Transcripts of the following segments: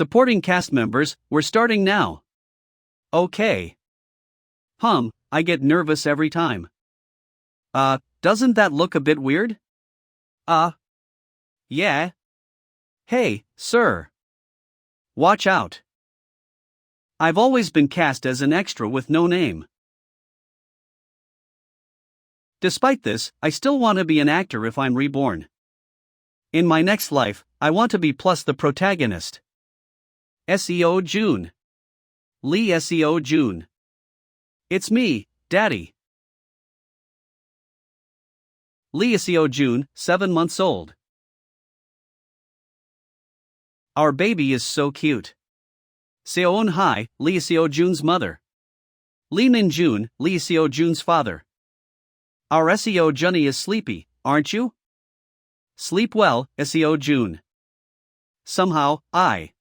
Supporting cast members, we're starting now. Okay. I get nervous every time. Doesn't that look a bit weird? Yeah. Hey, sir. Watch out. I've always been cast as an extra with no name. Despite this, I still want to be an actor if I'm reborn. In my next life, I want to be plus the protagonist. Seo Jun. Seo Jun. It's me, Daddy. Seo Jun, 7 months old. Our baby is so cute. Seon Hai, Seo Jun's mother. Lee Min Jun, Seo Jun's father. Our Seo Junny is sleepy, aren't you? Sleep well, Seo Jun. Somehow, I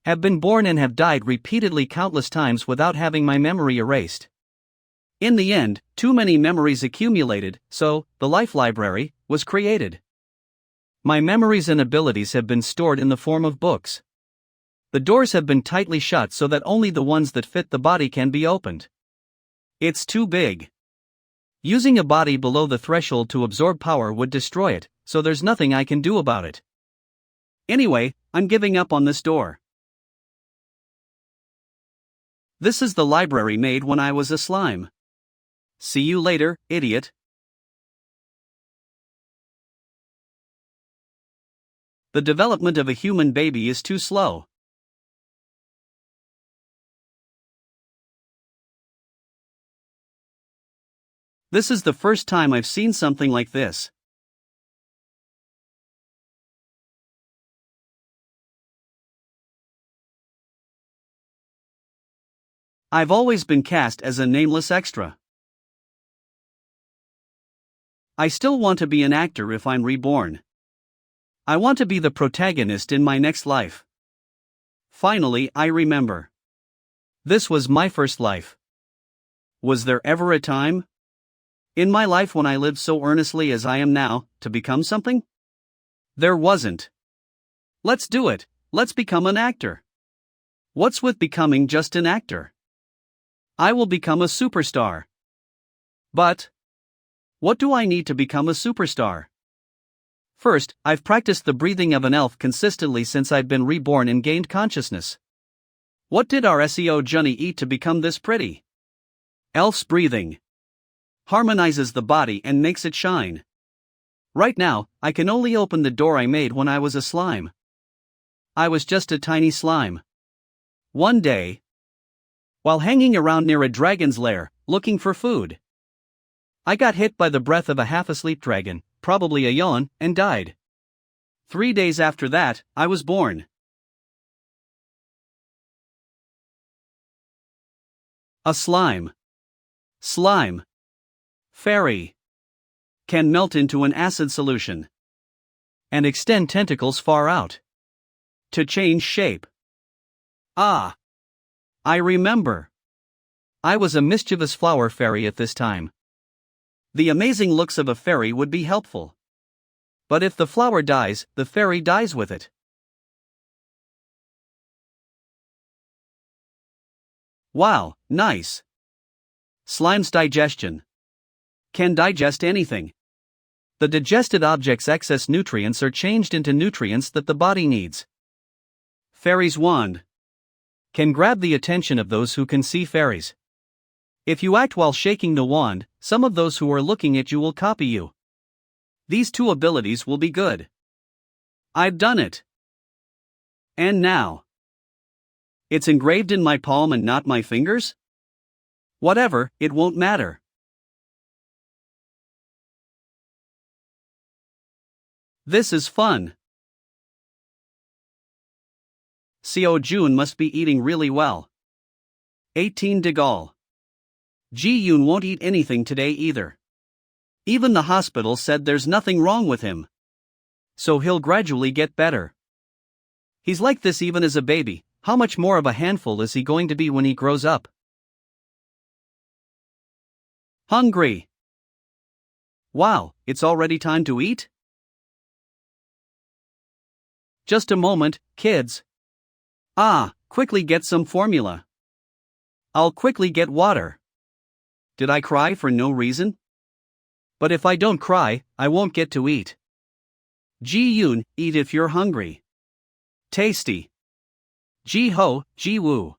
have been born and have died repeatedly countless times without having my memory erased. In the end, too many memories accumulated, so the life library was created. My memories and abilities have been stored in the form of books. The doors have been tightly shut so that only the ones that fit the body can be opened. It's too big. Using a body below the threshold to absorb power would destroy it, so there's nothing I can do about it. Anyway, I'm giving up on this door. This is the library made when I was a slime. See you later, idiot. The development of a human baby is too slow. This is the first time I've seen something like this. I've always been cast as a nameless extra. I still want to be an actor if I'm reborn. I want to be the protagonist in my next life. Finally, I remember. This was my first life. Was there ever a time in my life when I lived so earnestly as I am now, to become something? There wasn't. Let's do it, let's become an actor. What's with becoming just an actor? I will become a superstar. But what do I need to become a superstar? First, I've practiced the breathing of an elf consistently since I've been reborn and gained consciousness. What did our Seo Junny eat to become this pretty? Elf's breathing harmonizes the body and makes it shine. Right now, I can only open the door I made when I was a slime. I was just a tiny slime. One day, while hanging around near a dragon's lair, looking for food, I got hit by the breath of a half-asleep dragon, probably a yawn, and died. 3 days after that, I was born. A slime. Slime. Fairy. Can melt into an acid solution and extend tentacles far out to change shape. Ah! I remember. I was a mischievous flower fairy at this time. The amazing looks of a fairy would be helpful. But if the flower dies, the fairy dies with it. Wow, nice. Slime's digestion can digest anything. The digested object's excess nutrients are changed into nutrients that the body needs. Fairy's wand can grab the attention of those who can see fairies. If you act while shaking the wand, some of those who are looking at you will copy you. These two abilities will be good. I've done it. And now, it's engraved in my palm and not my fingers? Whatever, it won't matter. This is fun. Seo Jun must be eating really well. 18 de Gaulle. Ji Yoon won't eat anything today either. Even the hospital said there's nothing wrong with him. So he'll gradually get better. He's like this even as a baby. How much more of a handful is he going to be when he grows up? Hungry. Wow, it's already time to eat? Just a moment, kids. Quickly get some formula. I'll quickly get water. Did I cry for no reason? But if I don't cry, I won't get to eat. Ji-yoon, eat if you're hungry. Tasty. Ji-ho, Ji-woo.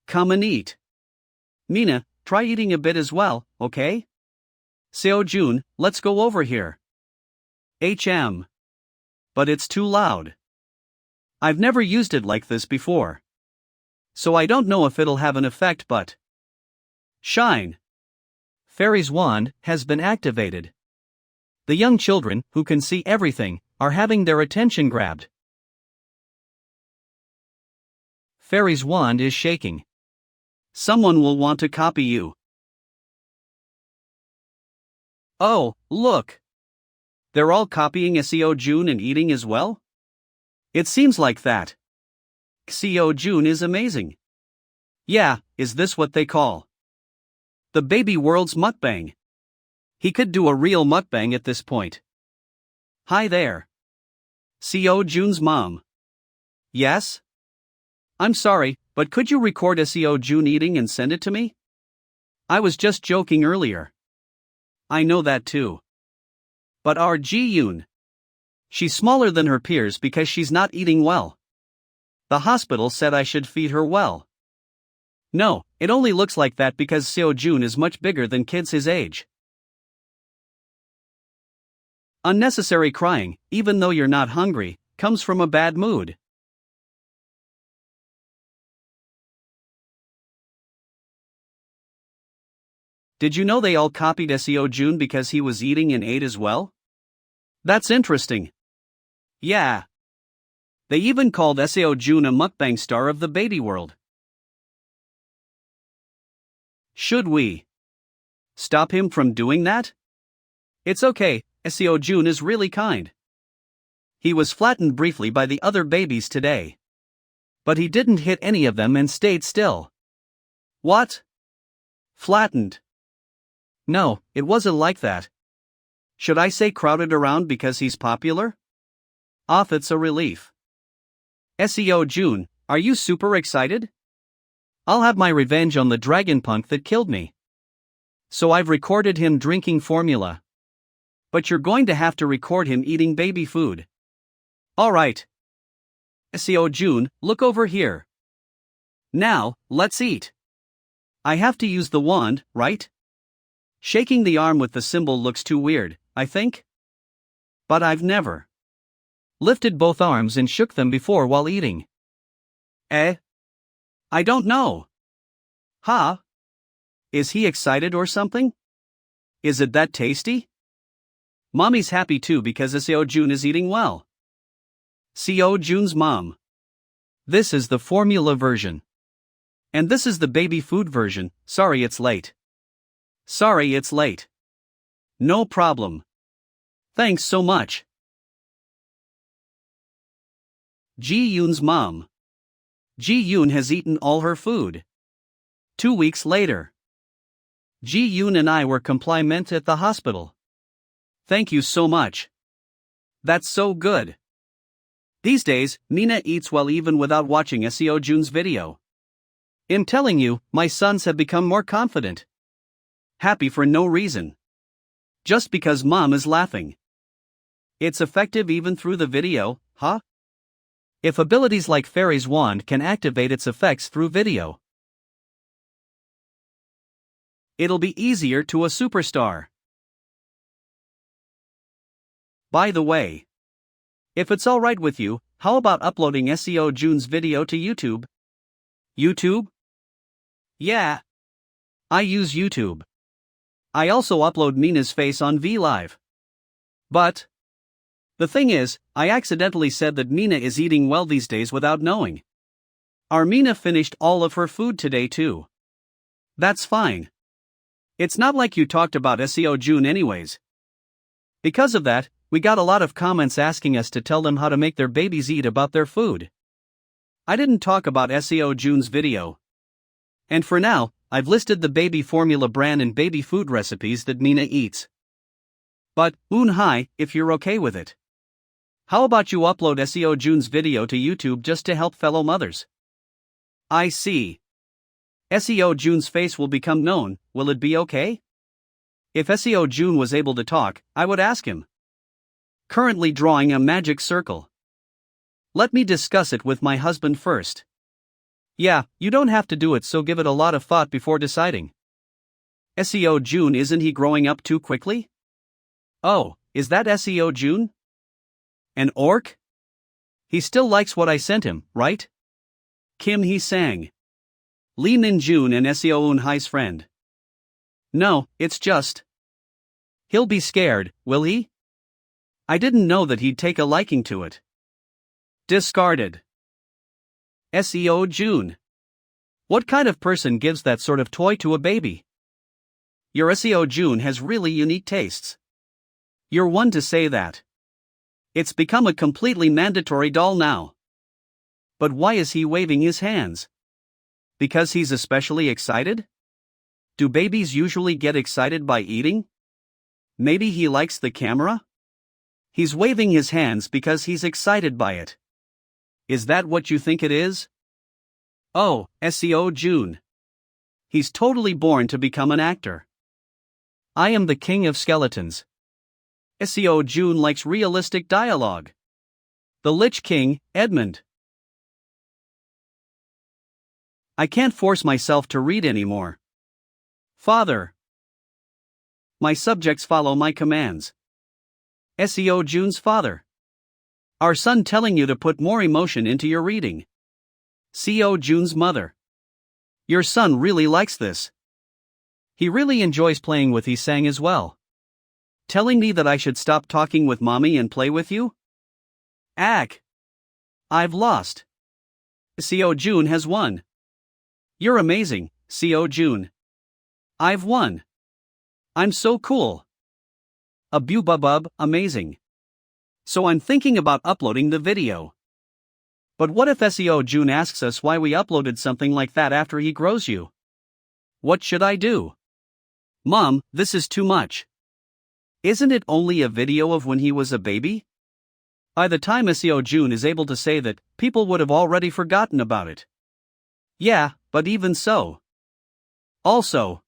Come and eat. Mina, try eating a bit as well, okay? Seo Jun, let's go over here. But it's too loud. I've never used it like this before. So I don't know if it'll have an effect, but... Shine. Fairy's wand has been activated. The young children, who can see everything, are having their attention grabbed. Fairy's wand is shaking. Someone will want to copy you. Oh, look! They're all copying Seo Jun and eating as well? It seems like that. Seo Jun is amazing. Yeah, is this what they call the baby world's mukbang? He could do a real mukbang at this point. Hi there. Seo Jun's mom. Yes? I'm sorry, but could you record Seo Jun eating and send it to me? I was just joking earlier. I know that too. But our Ji-yoon. She's smaller than her peers because she's not eating well. The hospital said I should feed her well. No, it only looks like that because Seo Jun is much bigger than kids his age. Unnecessary crying, even though you're not hungry, comes from a bad mood. Did you know they all copied Seo Jun because he was eating and ate as well? That's interesting. Yeah. They even called Seo Jun a mukbang star of the baby world. Should we stop him from doing that? It's okay, Seo Jun is really kind. He was flattened briefly by the other babies today. But he didn't hit any of them and stayed still. What? Flattened? No, it wasn't like that. Should I say crowded around because he's popular? It's a relief. Seo Jun, are you super excited? I'll have my revenge on the dragon punk that killed me. So I've recorded him drinking formula. But you're going to have to record him eating baby food. Alright. Seo Jun, look over here. Now, let's eat. I have to use the wand, right? Shaking the arm with the symbol looks too weird, I think. But I've never lifted both arms and shook them before while eating. I don't know. Huh? Is he excited or something? Is it that tasty? Mommy's happy too because Seo Jun is eating well. Seo Jun's mom. This is the formula version. And this is the baby food version. Sorry it's late. Sorry it's late. No problem. Thanks so much. Ji-yoon's mom. Ji-yoon has eaten all her food. 2 weeks later. Ji-yoon and I were complimented at the hospital. Thank you so much. That's so good. These days, Mina eats well even without watching Seo Jun's video. I'm telling you, my sons have become more confident. Happy for no reason. Just because mom is laughing. It's effective even through the video, huh? If abilities like Fairy's wand can activate its effects through video, it'll be easier to a superstar. By the way, if it's alright with you, how about uploading Seo Jun's video to YouTube? YouTube? Yeah. I use YouTube. I also upload Mina's face on VLive. But the thing is, I accidentally said that Mina is eating well these days without knowing. Our Mina finished all of her food today too. That's fine. It's not like you talked about Seo Jun anyways. Because of that, we got a lot of comments asking us to tell them how to make their babies eat about their food. I didn't talk about Seo Jun's video. And for now, I've listed the baby formula brand and baby food recipes that Mina eats. But, hi, if you're okay with it. How about you upload Seo Jun's video to YouTube just to help fellow mothers? I see. Seo Jun's face will become known, will it be okay? If Seo Jun was able to talk, I would ask him. Currently drawing a magic circle. Let me discuss it with my husband first. Yeah, you don't have to do it, so give it a lot of thought before deciding. Seo Jun, isn't he growing up too quickly? Oh, is that Seo Jun? An orc? He still likes what I sent him, right? Kim Hee sang. Lee Min Jun and Seo Eun Hai's friend. No, it's just. He'll be scared, will he? I didn't know that he'd take a liking to it. Discarded. Seo Jun. What kind of person gives that sort of toy to a baby? Your Seo Jun has really unique tastes. You're one to say that. It's become a completely mandatory doll now. But why is he waving his hands? Because he's especially excited? Do babies usually get excited by eating? Maybe he likes the camera? He's waving his hands because he's excited by it. Is that what you think it is? Oh, Seo Jun. He's totally born to become an actor. I am the king of skeletons. Seo Jun likes realistic dialogue. The Lich King, Edmund. I can't force myself to read anymore. Father. My subjects follow my commands. Seo Jun's father. Our son telling you to put more emotion into your reading. Seo Jun's mother. Your son really likes this. He really enjoys playing with Hee-sang as well. Telling me that I should stop talking with mommy and play with you? I've lost. Seo Jun has won. You're amazing, Seo Jun. I've won. I'm so cool. Abububub, amazing. So I'm thinking about uploading the video. But what if Seo Jun asks us why we uploaded something like that after he grows you? What should I do? Mom, this is too much. Isn't it only a video of when he was a baby? By the time Seo Jun is able to say that, people would have already forgotten about it. Yeah, but even so. Also,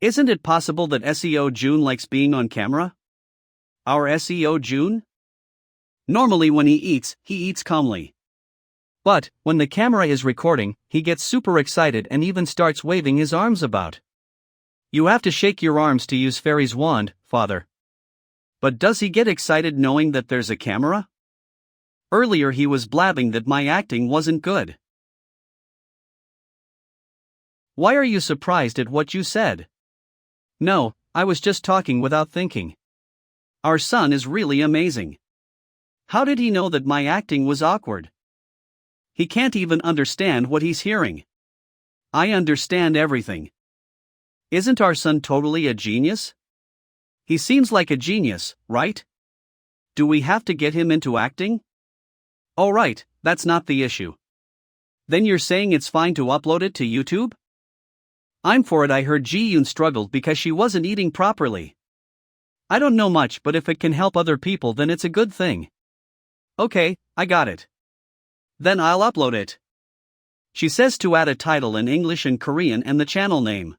isn't it possible that Seo Jun likes being on camera? Our Seo Jun? Normally when he eats calmly. But, when the camera is recording, he gets super excited and even starts waving his arms about. You have to shake your arms to use fairy's wand, father. But does he get excited knowing that there's a camera? Earlier he was blabbing that my acting wasn't good. Why are you surprised at what you said? No, I was just talking without thinking. Our son is really amazing. How did he know that my acting was awkward? He can't even understand what he's hearing. I understand everything. Isn't our son totally a genius? He seems like a genius, right? Do we have to get him into acting? Oh right, that's not the issue. Then you're saying it's fine to upload it to YouTube? I'm for it. I heard Ji-yoon struggled because she wasn't eating properly. I don't know much, but if it can help other people then it's a good thing. Okay, I got it. Then I'll upload it. She says to add a title in English and Korean and the channel name.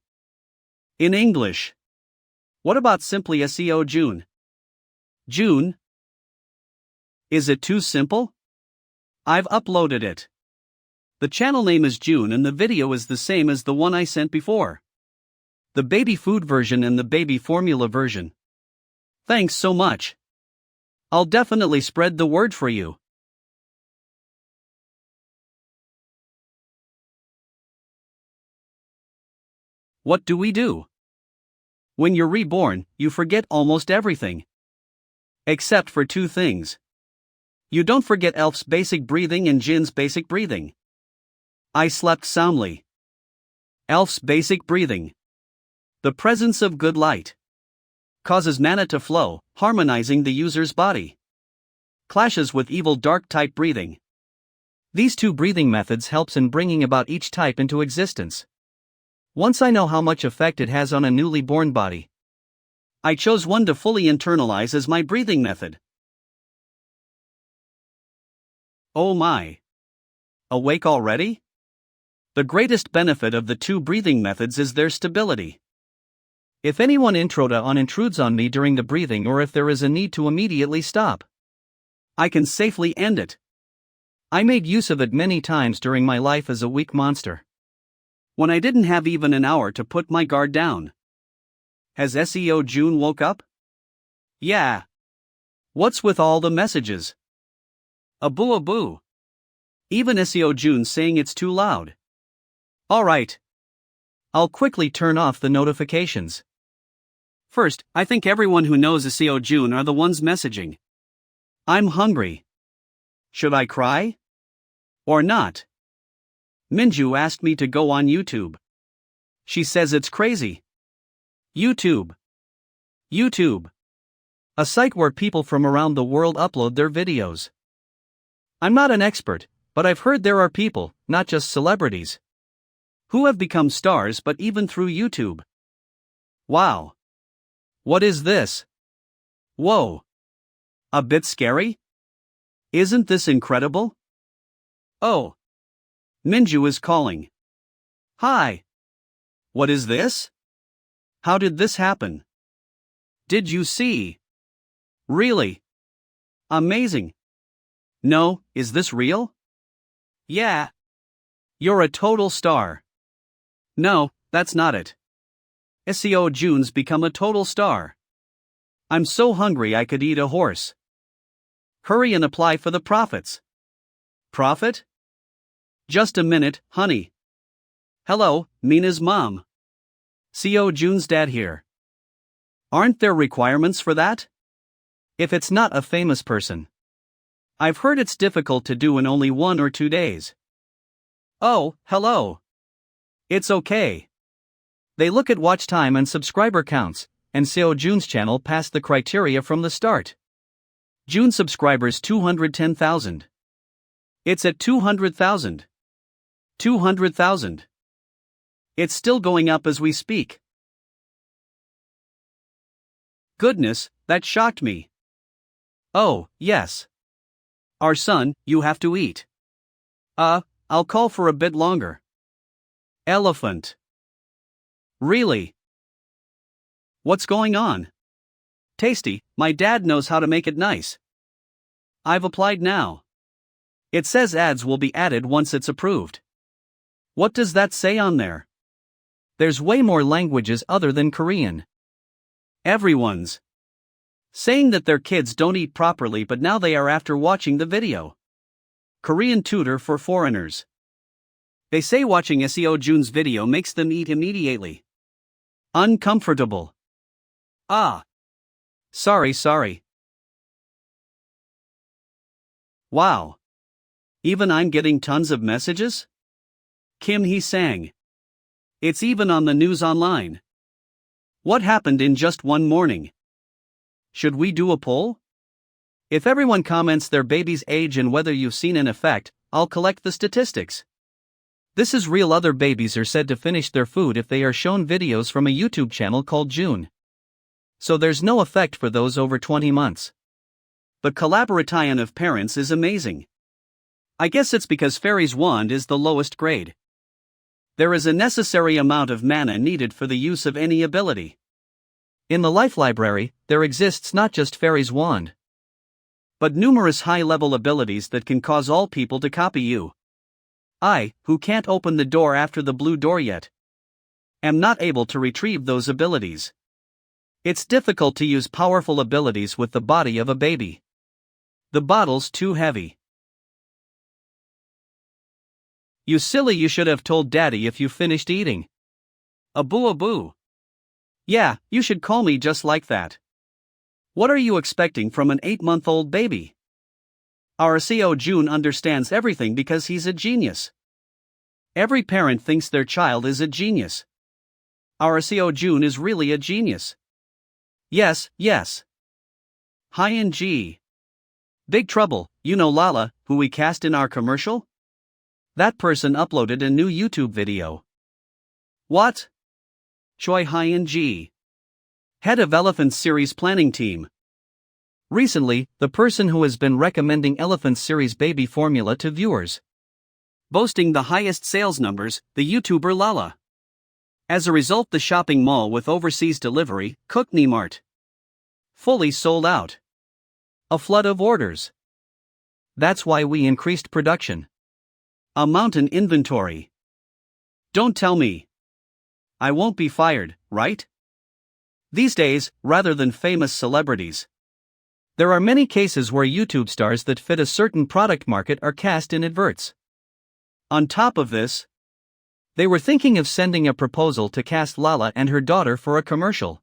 In English. What about simply Seo Jun? June? Is it too simple? I've uploaded it. The channel name is June and the video is the same as the one I sent before. The baby food version and the baby formula version. Thanks so much. I'll definitely spread the word for you. What do we do? When you're reborn, you forget almost everything. Except for two things. You don't forget Elf's basic breathing and Jin's basic breathing. I slept soundly. Elf's basic breathing. The presence of good light. Causes mana to flow, harmonizing the user's body. Clashes with evil dark type breathing. These two breathing methods helps in bringing about each type into existence. Once I know how much effect it has on a newly born body, I chose one to fully internalize as my breathing method. Oh my. Awake already? The greatest benefit of the two breathing methods is their stability. If anyone intrudes on me during the breathing, or if there is a need to immediately stop, I can safely end it. I made use of it many times during my life as a weak monster, when I didn't have even an hour to put my guard down. Has Seo Jun woke up? Yeah. What's with all the messages? Abu abu. Even Seo Jun saying it's too loud. Alright. I'll quickly turn off the notifications. First, I think everyone who knows Seo Jun are the ones messaging. I'm hungry. Should I cry? Or not? Minju asked me to go on YouTube. She says it's crazy. YouTube. A site where people from around the world upload their videos. I'm not an expert, but I've heard there are people, not just celebrities, who have become stars but even through YouTube. Wow. What is this? Whoa. A bit scary? Isn't this incredible? Oh. Minju is calling. Hi. What is this? How did this happen? Did you see? Really? Amazing. No, is this real? Yeah. You're a total star. No, that's not it. Seo Jun's become a total star. I'm so hungry I could eat a horse. Hurry and apply for the profits. Profit? Just a minute, honey. Hello, Mina's mom. Seo Jun's dad here. Aren't there requirements for that? If it's not a famous person. I've heard it's difficult to do in only 1 or 2 days. Oh, hello. It's okay. They look at watch time and subscriber counts, and Seo Jun's channel passed the criteria from the start. June subscribers 210,000. It's at 200,000. 200,000. It's still going up as we speak. Goodness, that shocked me. Oh, yes. Our son, you have to eat. I'll call for a bit longer. Elephant. Really? What's going on? Tasty, my dad knows how to make it nice. I've applied now. It says ads will be added once it's approved. What does that say on there? There's way more languages other than Korean. Everyone's saying that their kids don't eat properly, but now they are after watching the video. Korean tutor for foreigners. They say watching Seo Jun's video makes them eat immediately. Uncomfortable. Sorry. Wow. Even I'm getting tons of messages? Kim Hee-sang. It's even on the news online. What happened in just one morning? Should we do a poll? If everyone comments their baby's age and whether you've seen an effect, I'll collect the statistics. This is real. Other babies are said to finish their food if they are shown videos from a YouTube channel called June. So there's no effect for those over 20 months. The collaboration of parents is amazing. I guess it's because Fairy's wand is the lowest grade. There is a necessary amount of mana needed for the use of any ability. In the Life Library, there exists not just Fairy's wand, but numerous high-level abilities that can cause all people to copy you. I, who can't open the door after the blue door yet, am not able to retrieve those abilities. It's difficult to use powerful abilities with the body of a baby. The bottle's too heavy. You silly, you should have told Daddy if you finished eating. Abu. Yeah, you should call me just like that. What are you expecting from an 8-month-old baby? Our Seo Jun understands everything because he's a genius. Every parent thinks their child is a genius. Our Seo Jun is really a genius. Yes. Hi-N-G. Big trouble, you know Lala, who we cast in our commercial? That person uploaded a new YouTube video. What? Choi Hi-N-G. Head of Elephant's series planning team. Recently, the person who has been recommending Elephant series baby formula to viewers, boasting the highest sales numbers, the YouTuber Lala. As a result, the shopping mall with overseas delivery, Cookney Mart, fully sold out. A flood of orders. That's why we increased production. A mountain inventory. Don't tell me. I won't be fired, right? These days, rather than famous celebrities, there are many cases where YouTube stars that fit a certain product market are cast in adverts. On top of this, they were thinking of sending a proposal to cast Lala and her daughter for a commercial.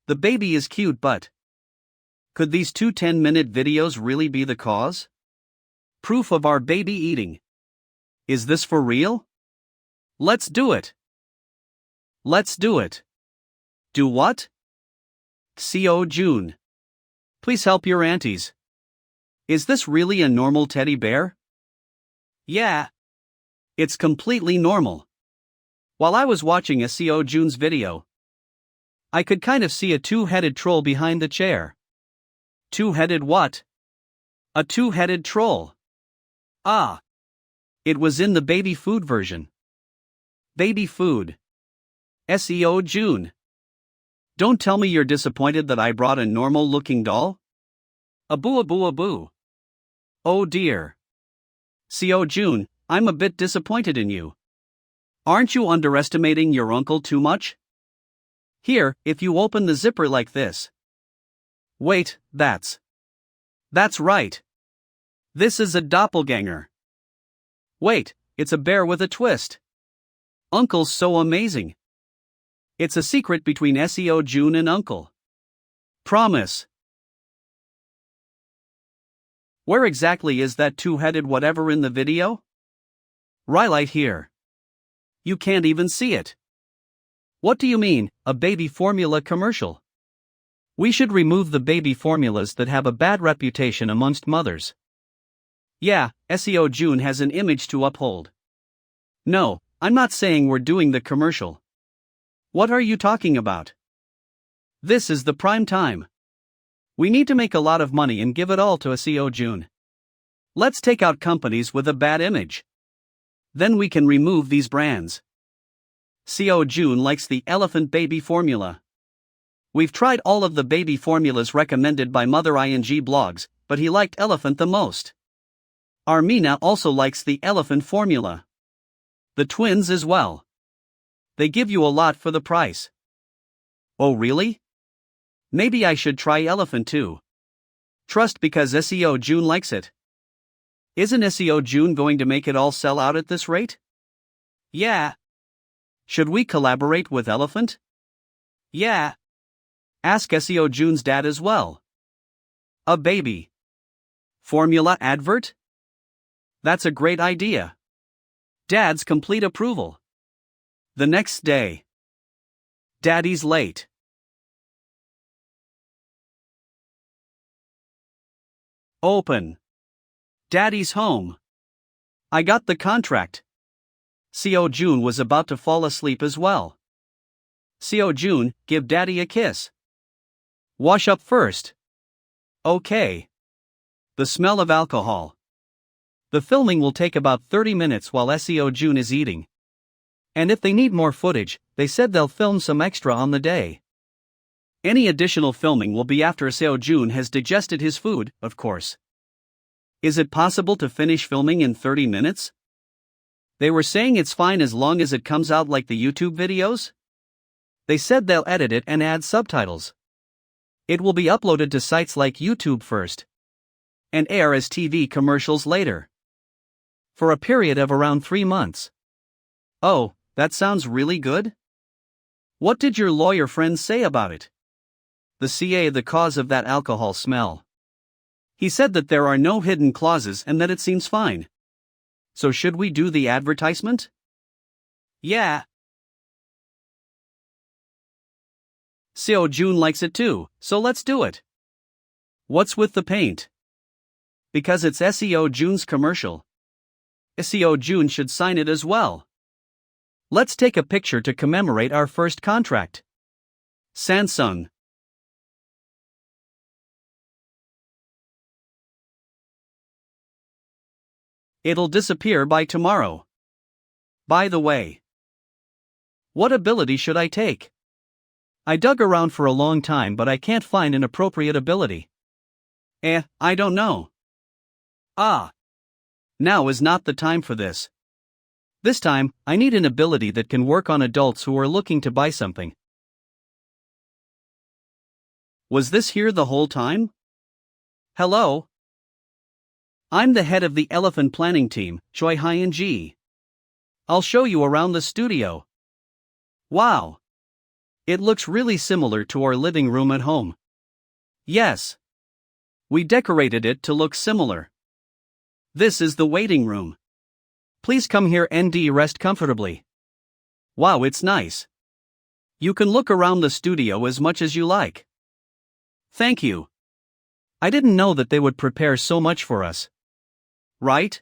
The baby is cute, but could these two 10-minute videos really be the cause? Proof of our baby eating. Is this for real? Let's do it. Let's do it. Do what? Seo Jun. Please help your aunties. Is this really a normal teddy bear? Yeah. It's completely normal. While I was watching a Seo Jun's video, I could kind of see a two-headed troll behind the chair. Two-headed what? A two-headed troll. Ah. It was in the baby food version. Baby food. Seo Jun. Don't tell me you're disappointed that I brought a normal-looking doll? Aboo aboo aboo. Oh dear. Seo Jun, I'm a bit disappointed in you. Aren't you underestimating your uncle too much? Here, if you open the zipper like this. Wait, that's right. This is a doppelganger. Wait, it's a bear with a twist. Uncle's so amazing. It's a secret between Seo Jun and Uncle. Promise. Where exactly is that two-headed whatever in the video? Right here. You can't even see it. What do you mean, a baby formula commercial? We should remove the baby formulas that have a bad reputation amongst mothers. Yeah, Seo Jun has an image to uphold. No, I'm not saying we're doing the commercial. What are you talking about? This is the prime time. We need to make a lot of money and give it all to Seo Jun. Let's take out companies with a bad image. Then we can remove these brands. Seo Jun likes the elephant baby formula. We've tried all of the baby formulas recommended by Mother ING blogs, but he liked elephant the most. Armina also likes the elephant formula. The twins as well. They give you a lot for the price. Oh really? Maybe I should try elephant too. Trust because Seo Jun likes it. Isn't Seo Jun going to make it all sell out at this rate? Yeah. Should we collaborate with Elephant? Yeah. Ask Seo Jun's dad as well. A baby formula advert? That's a great idea. Dad's complete approval. The next day. Daddy's late. Open. Daddy's home. I got the contract. Seo Jun was about to fall asleep as well. Seo Jun, give Daddy a kiss. Wash up first. Okay. The smell of alcohol. The filming will take about 30 minutes while Seo Jun is eating. And if they need more footage, they said they'll film some extra on the day. Any additional filming will be after Seo Jun has digested his food, of course. Is it possible to finish filming in 30 minutes? They were saying it's fine as long as it comes out like the YouTube videos. They said they'll edit it and add subtitles. It will be uploaded to sites like YouTube first, and air as TV commercials later. For a period of around 3 months. Oh, that sounds really good? What did your lawyer friends say about it? The CA the cause of that alcohol smell. He said that there are no hidden clauses and that it seems fine. So should we do the advertisement? Yeah. Seo Jun likes it too, so let's do it. What's with the paint? Because it's Seo Jun's commercial. Seo Jun should sign it as well. Let's take a picture to commemorate our first contract. Samsung. It'll disappear by tomorrow. By the way, what ability should I take? I dug around for a long time but I can't find an appropriate ability. I don't know. Now is not the time for this. This time, I need an ability that can work on adults who are looking to buy something. Was this here the whole time? Hello? I'm the head of the elephant planning team, Choi Hyun Ji. I'll show you around the studio. Wow! It looks really similar to our living room at home. Yes. We decorated it to look similar. This is the waiting room. Please come here and rest comfortably. Wow, it's nice. You can look around the studio as much as you like. Thank you. I didn't know that they would prepare so much for us. Right?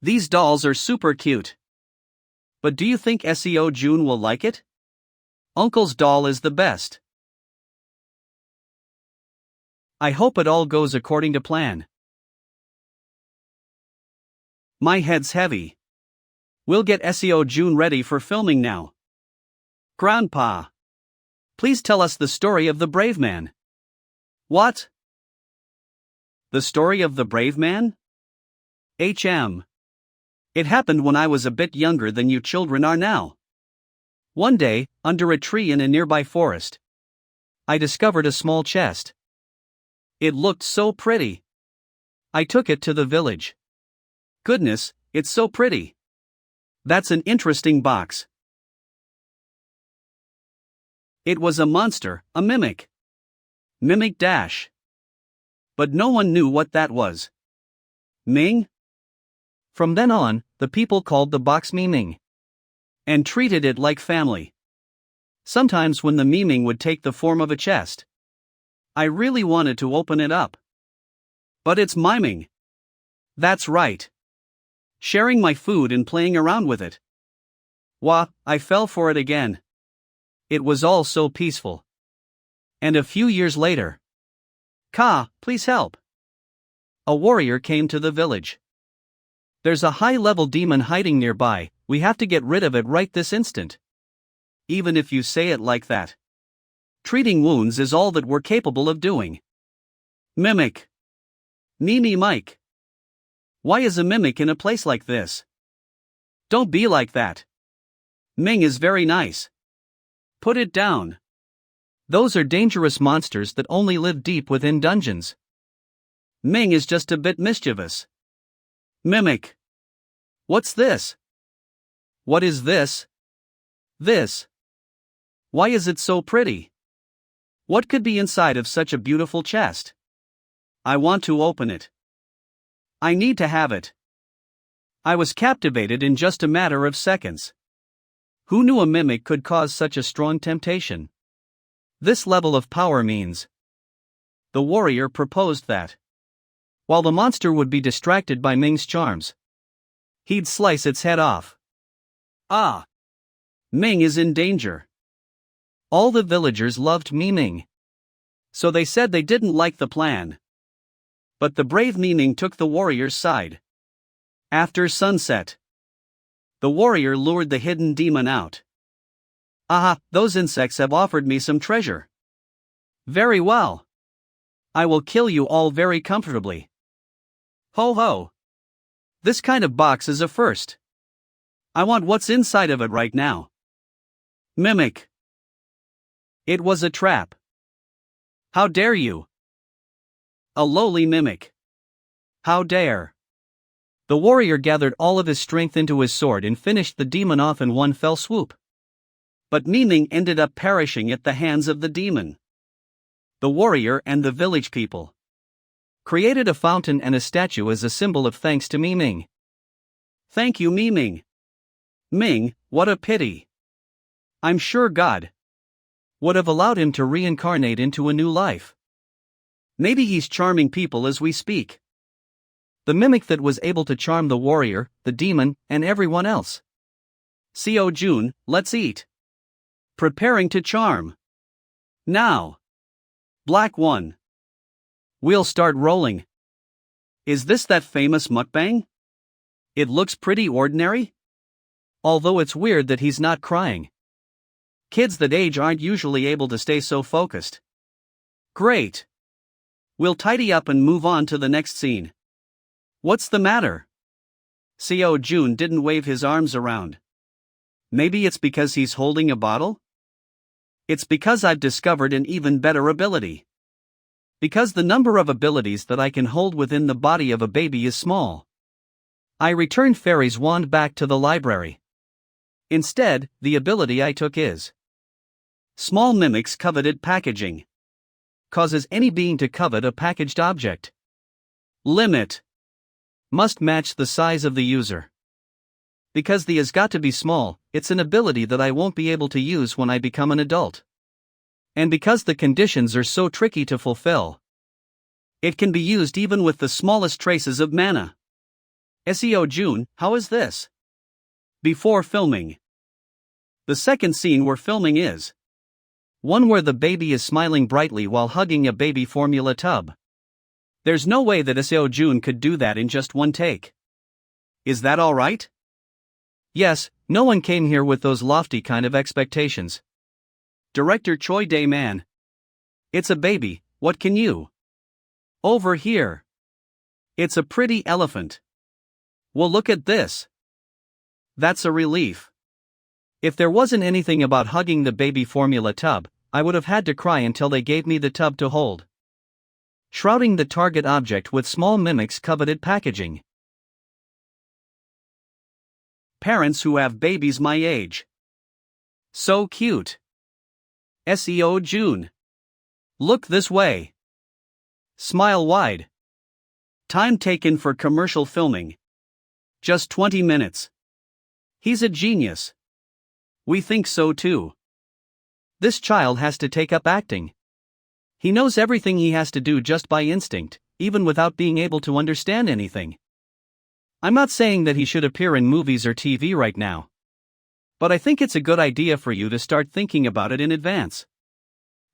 These dolls are super cute. But do you think Seo Jun will like it? Uncle's doll is the best. I hope it all goes according to plan. My head's heavy. We'll get Seo Jun ready for filming now. Grandpa, please tell us the story of the brave man. What? The story of the brave man? It happened when I was a bit younger than you children are now. One day, under a tree in a nearby forest, I discovered a small chest. It looked so pretty. I took it to the village. Goodness, it's so pretty. That's an interesting box. It was a monster, a mimic. Mimic dash. But no one knew what that was. Ming? From then on, the people called the box Miming. And treated it like family. Sometimes when the Miming would take the form of a chest, I really wanted to open it up. But it's miming. That's right. Sharing my food and playing around with it. Wah, I fell for it again. It was all so peaceful. And a few years later. Ka, please help. A warrior came to the village. There's a high-level demon hiding nearby, we have to get rid of it right this instant. Even if you say it like that. Treating wounds is all that we're capable of doing. Mimic. Mimi Mike. Why is a mimic in a place like this? Don't be like that. Ming is very nice. Put it down. Those are dangerous monsters that only live deep within dungeons. Ming is just a bit mischievous. Mimic. What's this? What is this? This. Why is it so pretty? What could be inside of such a beautiful chest? I want to open it. I need to have it. I was captivated in just a matter of seconds. Who knew a mimic could cause such a strong temptation? This level of power means. The warrior proposed that, while the monster would be distracted by Ming's charms, he'd slice its head off. Ming is in danger. All the villagers loved Miming. So they said they didn't like the plan. But the brave Miming took the warrior's side. After sunset, the warrior lured the hidden demon out. Those insects have offered me some treasure. Very well. I will kill you all very comfortably. Ho ho. This kind of box is a first. I want what's inside of it right now. Mimic. It was a trap. How dare you? A lowly mimic. How dare? The warrior gathered all of his strength into his sword and finished the demon off in one fell swoop. But Miming ended up perishing at the hands of the demon. The warrior and the village people created a fountain and a statue as a symbol of thanks to Miming. Thank you, Miming. Ming, what a pity. I'm sure God would have allowed him to reincarnate into a new life. Maybe he's charming people as we speak. The mimic that was able to charm the warrior, the demon, and everyone else. Seo Jun, let's eat. Preparing to charm. Now. Black 1. We'll start rolling. Is this that famous mukbang? It looks pretty ordinary? Although it's weird that he's not crying. Kids that age aren't usually able to stay so focused. Great. We'll tidy up and move on to the next scene. What's the matter? Seo Jun didn't wave his arms around. Maybe it's because he's holding a bottle? It's because I've discovered an even better ability. Because the number of abilities that I can hold within the body of a baby is small. I returned Fairy's wand back to the library. Instead, the ability I took is Small mimics coveted packaging. Causes any being to covet a packaged object. Limit. Must match the size of the user. Because the has got to be small, it's an ability that I won't be able to use when I become an adult. And because the conditions are so tricky to fulfill, it can be used even with the smallest traces of mana. Seo Jun, how is this? Before filming. The second scene we're filming is one where the baby is smiling brightly while hugging a baby formula tub. There's no way that Seo Jun could do that in just one take. Is that alright? Yes, no one came here with those lofty kind of expectations. Director Choi Dae-man. It's a baby, what can you? Over here. It's a pretty elephant. Well, look at this. That's a relief. If there wasn't anything about hugging the baby formula tub, I would have had to cry until they gave me the tub to hold. Shrouding the target object with small mimics coveted packaging. Parents who have babies my age. So cute. Seo Jun. Look this way. Smile wide. Time taken for commercial filming. Just 20 minutes. He's a genius. We think so too. This child has to take up acting. He knows everything he has to do just by instinct, even without being able to understand anything. I'm not saying that he should appear in movies or TV right now. But I think it's a good idea for you to start thinking about it in advance.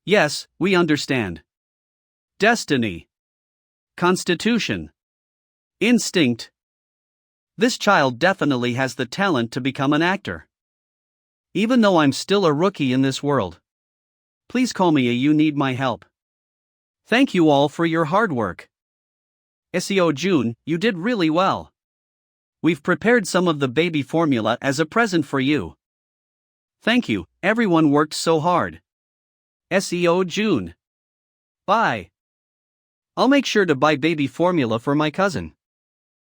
Yes, we understand. Destiny. Constitution. Instinct. This child definitely has the talent to become an actor. Even though I'm still a rookie in this world. Please call me a you need my help. Thank you all for your hard work. Seo Jun, you did really well. We've prepared some of the baby formula as a present for you. Thank you, everyone worked so hard. Seo Jun. Bye. I'll make sure to buy baby formula for my cousin.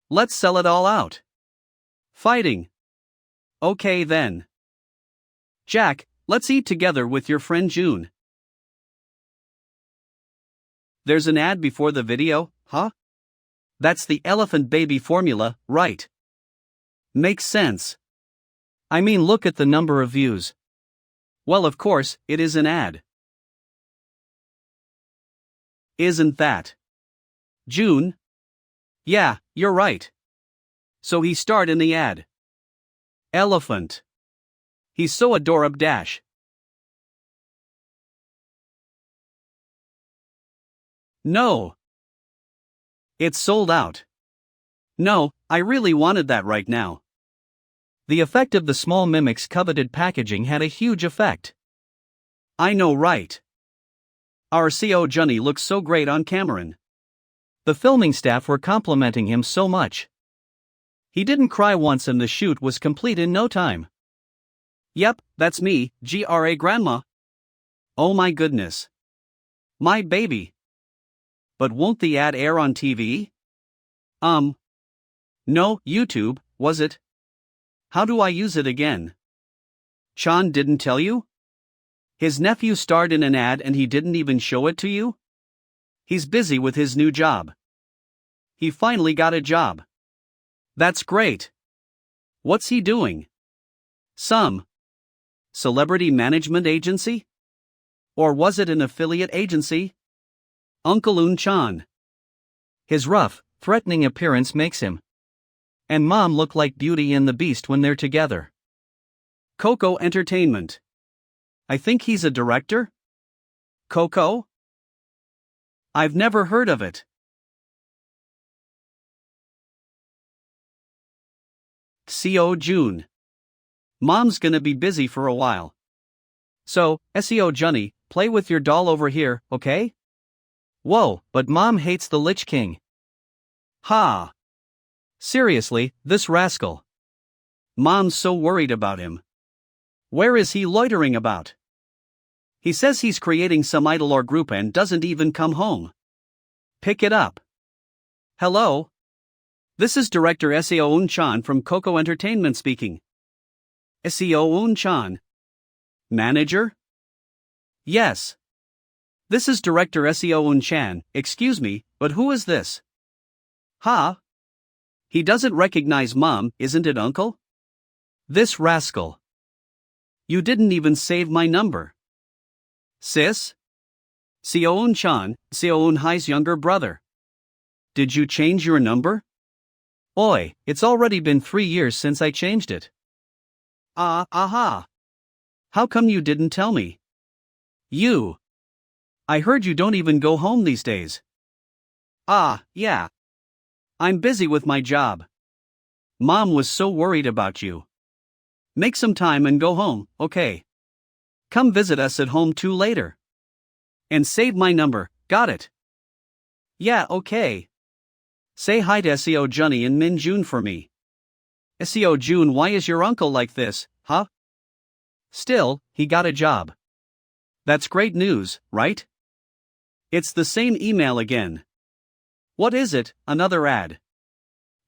Let's sell it all out. Fighting. Okay then. Jack, let's eat together with your friend June. There's an ad before the video, huh? That's the elephant baby formula, right? Makes sense. I mean, look at the number of views. Well, of course, it is an ad. Isn't that June? Yeah, you're right. So he starred in the ad. Elephant. He's so adorable dash. No. It's sold out. No, I really wanted that right now. The effect of the small mimics coveted packaging had a huge effect. I know, right? Our Seo Junny looks so great on camera. The filming staff were complimenting him so much. He didn't cry once and the shoot was complete in no time. Yep, that's me, GRA grandma. Oh my goodness. My baby. But won't the ad air on TV? No, YouTube, was it? How do I use it again? Chan didn't tell you? His nephew starred in an ad and he didn't even show it to you? He's busy with his new job. He finally got a job. That's great. What's he doing? Some celebrity management agency? Or was it an affiliate agency? Uncle Un Chan. His rough, threatening appearance makes him and Mom look like Beauty and the Beast when they're together. Coco Entertainment. I think he's a director? Coco? I've never heard of it. Seo Jun. Mom's gonna be busy for a while. So, Seo Junny, play with your doll over here, okay? Whoa, but Mom hates the Lich King. Ha! Seriously, this rascal. Mom's so worried about him. Where is he loitering about? He says he's creating some idol or group and doesn't even come home. Pick it up. Hello? This is director Seo Un-chan from Coco Entertainment speaking. Seo Un-chan. Manager? Yes. This is director Seo Un-chan, excuse me, but who is this? Ha? He doesn't recognize Mom, isn't it, Uncle? This rascal. You didn't even save my number. Sis? Seo Un-chan, Seo Un-hai's younger brother. Did you change your number? Oi, it's already been 3 years since I changed it. Aha. How come you didn't tell me? You. I heard you don't even go home these days. Yeah. I'm busy with my job. Mom was so worried about you. Make some time and go home, okay? Come visit us at home too later. And save my number, got it? Yeah, okay. Say hi to Seo Junny and Min Jun for me. Seo Jun, why is your uncle like this, huh? Still, he got a job. That's great news, right? It's the same email again. What is it, another ad?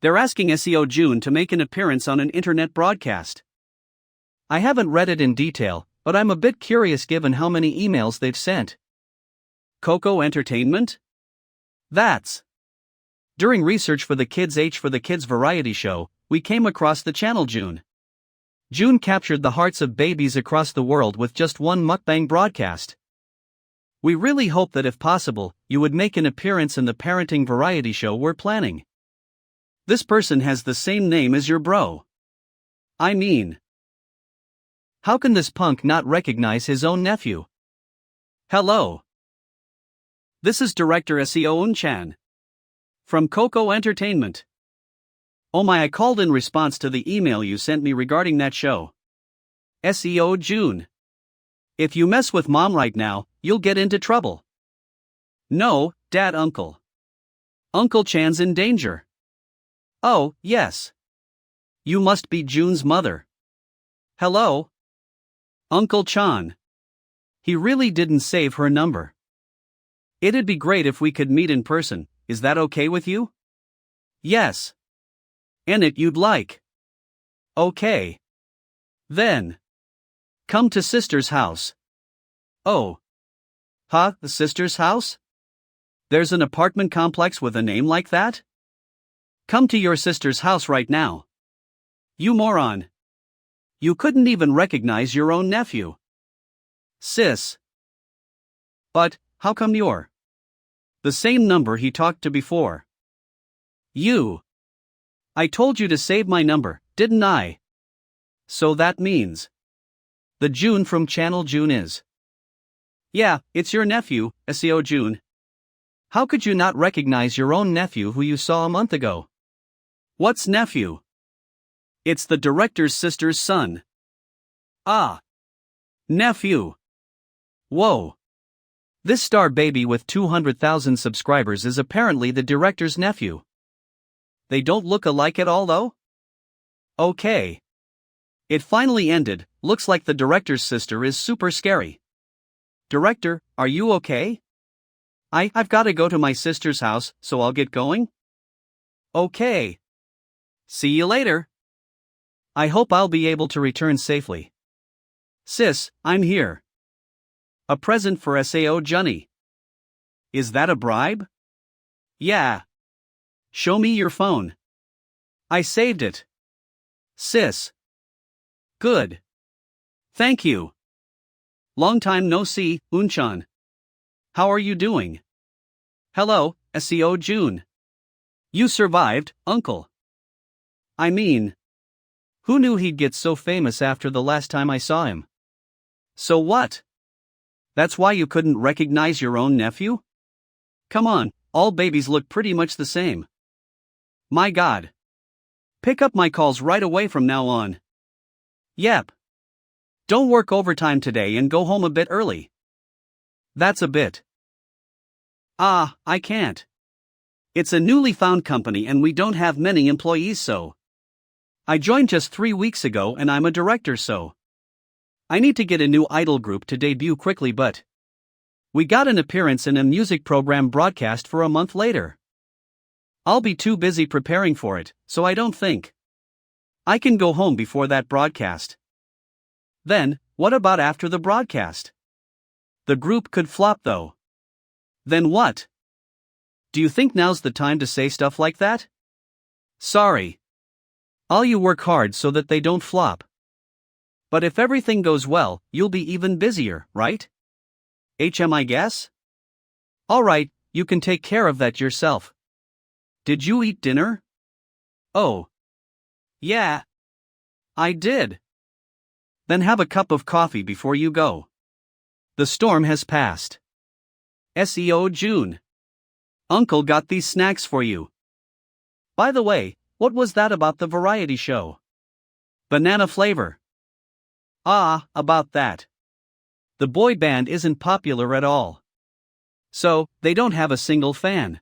They're asking Seo Jun to make an appearance on an internet broadcast. I haven't read it in detail, but I'm a bit curious given how many emails they've sent. Coco Entertainment? That's. During research for the Kids H for the Kids variety show, we came across the channel June. June captured the hearts of babies across the world with just one mukbang broadcast. We really hope that if possible, you would make an appearance in the parenting variety show we're planning. This person has the same name as your bro. I mean, how can this punk not recognize his own nephew? Hello. This is director Seo Un-chan. From Coco Entertainment. Oh my, I called in response to the email you sent me regarding that show. Seo Jun. If you mess with Mom right now, you'll get into trouble. No, Dad, Uncle. Uncle Chan's in danger. Oh, yes. You must be Jun's mother. Hello? Uncle Chan. He really didn't save her number. It'd be great if we could meet in person, is that okay with you? Yes. And it you'd like. Okay. Then. Come to sister's house. Oh. Huh, the sister's house? There's an apartment complex with a name like that? Come to your sister's house right now. You moron. You couldn't even recognize your own nephew. Sis. But, how come you're the same number he talked to before? You. I told you to save my number, didn't I? So that means the June from channel June is. Yeah, it's your nephew, Seo Jun. How could you not recognize your own nephew who you saw a month ago? What's nephew? It's the director's sister's son. Ah. Nephew. Whoa. This star baby with 200,000 subscribers is apparently the director's nephew. They don't look alike at all though? Okay. It finally ended, looks like the director's sister is super scary. Director, are you okay? I've gotta go to my sister's house, so I'll get going? Okay. See you later. I hope I'll be able to return safely. Sis, I'm here. A present for Seo Junny. Is that a bribe? Yeah. Show me your phone. I saved it. Sis. Good. Thank you. Long time no see, Un-chan. How are you doing? Hello, Seo Jun. You survived, Uncle. I mean, who knew he'd get so famous after the last time I saw him? So what? That's why you couldn't recognize your own nephew? Come on, all babies look pretty much the same. My God. Pick up my calls right away from now on. Yep. Don't work overtime today and go home a bit early. That's a bit. I can't. It's a newly found company and we don't have many employees, so. I joined just 3 weeks ago and I'm a director, so. I need to get a new idol group to debut quickly, but. We got an appearance in a music program broadcast for a month later. I'll be too busy preparing for it, so I don't think I can go home before that broadcast. Then, what about after the broadcast? The group could flop though. Then what? Do you think now's the time to say stuff like that? Sorry. All you work hard so that they don't flop. But if everything goes well, you'll be even busier, right? I guess? Alright, you can take care of that yourself. Did you eat dinner? Oh. Yeah. I did. Then have a cup of coffee before you go. The storm has passed. Seo Jun. Uncle got these snacks for you. By the way, what was that about the variety show? Banana flavor. About that. The boy band isn't popular at all. So, they don't have a single fan.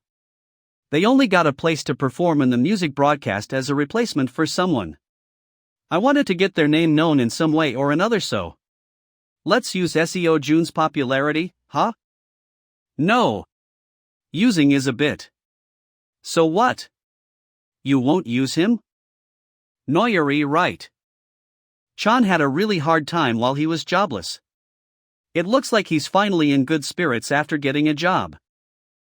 They only got a place to perform in the music broadcast as a replacement for someone. I wanted to get their name known in some way or another, so. Let's use Seo Jun's popularity, huh? No. Using is a bit. So what? You won't use him? No, you're right. Chan had a really hard time while he was jobless. It looks like he's finally in good spirits after getting a job.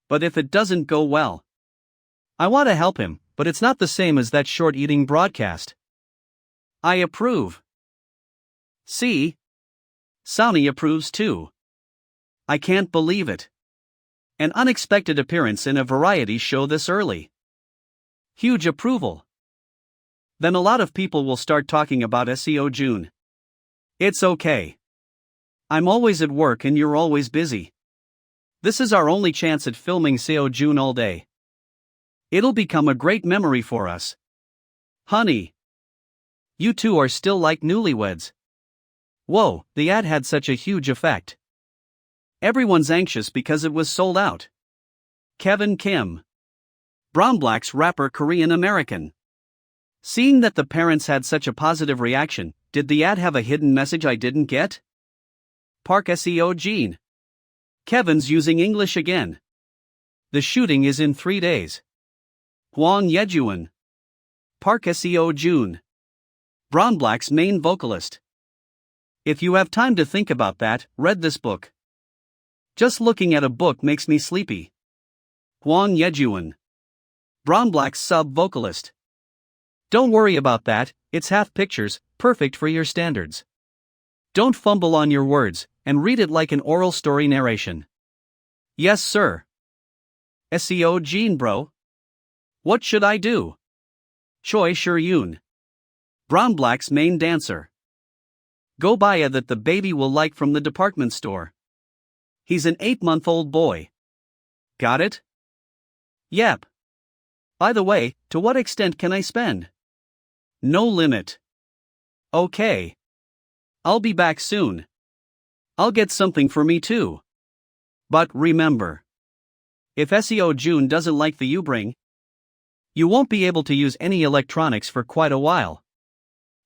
But if it doesn't go well, I want to help him, but it's not the same as that short eating broadcast. I approve. See? Sony approves too. I can't believe it. An unexpected appearance in a variety show this early. Huge approval. Then a lot of people will start talking about Seo Jun. It's okay. I'm always at work and you're always busy. This is our only chance at filming Seo Jun all day. It'll become a great memory for us. Honey. You two are still like newlyweds. Whoa, the ad had such a huge effect. Everyone's anxious because it was sold out. Kevin Kim. Brown Black's rapper Korean American. Seeing that the parents had such a positive reaction, did the ad have a hidden message I didn't get? Park Seo Jun. Kevin's using English again. The shooting is in 3 days. Hwang Yejuan. Park Seo Jun. Brown Black's main vocalist. If you have time to think about that, read this book. Just looking at a book makes me sleepy. Hwang Yejuan. Brown Black's sub-vocalist. Don't worry about that, it's half pictures, perfect for your standards. Don't fumble on your words, and read it like an oral story narration. Yes, sir. Seo Jun, bro. What should I do? Choi Sher-yoon. Brown Black's main dancer. Go buy a that the baby will like from the department store. He's an 8-month-old boy. Got it? Yep. By the way, to what extent can I spend? No limit. Okay. I'll be back soon. I'll get something for me too. But remember. If Seo Jun doesn't like the you bring, you won't be able to use any electronics for quite a while.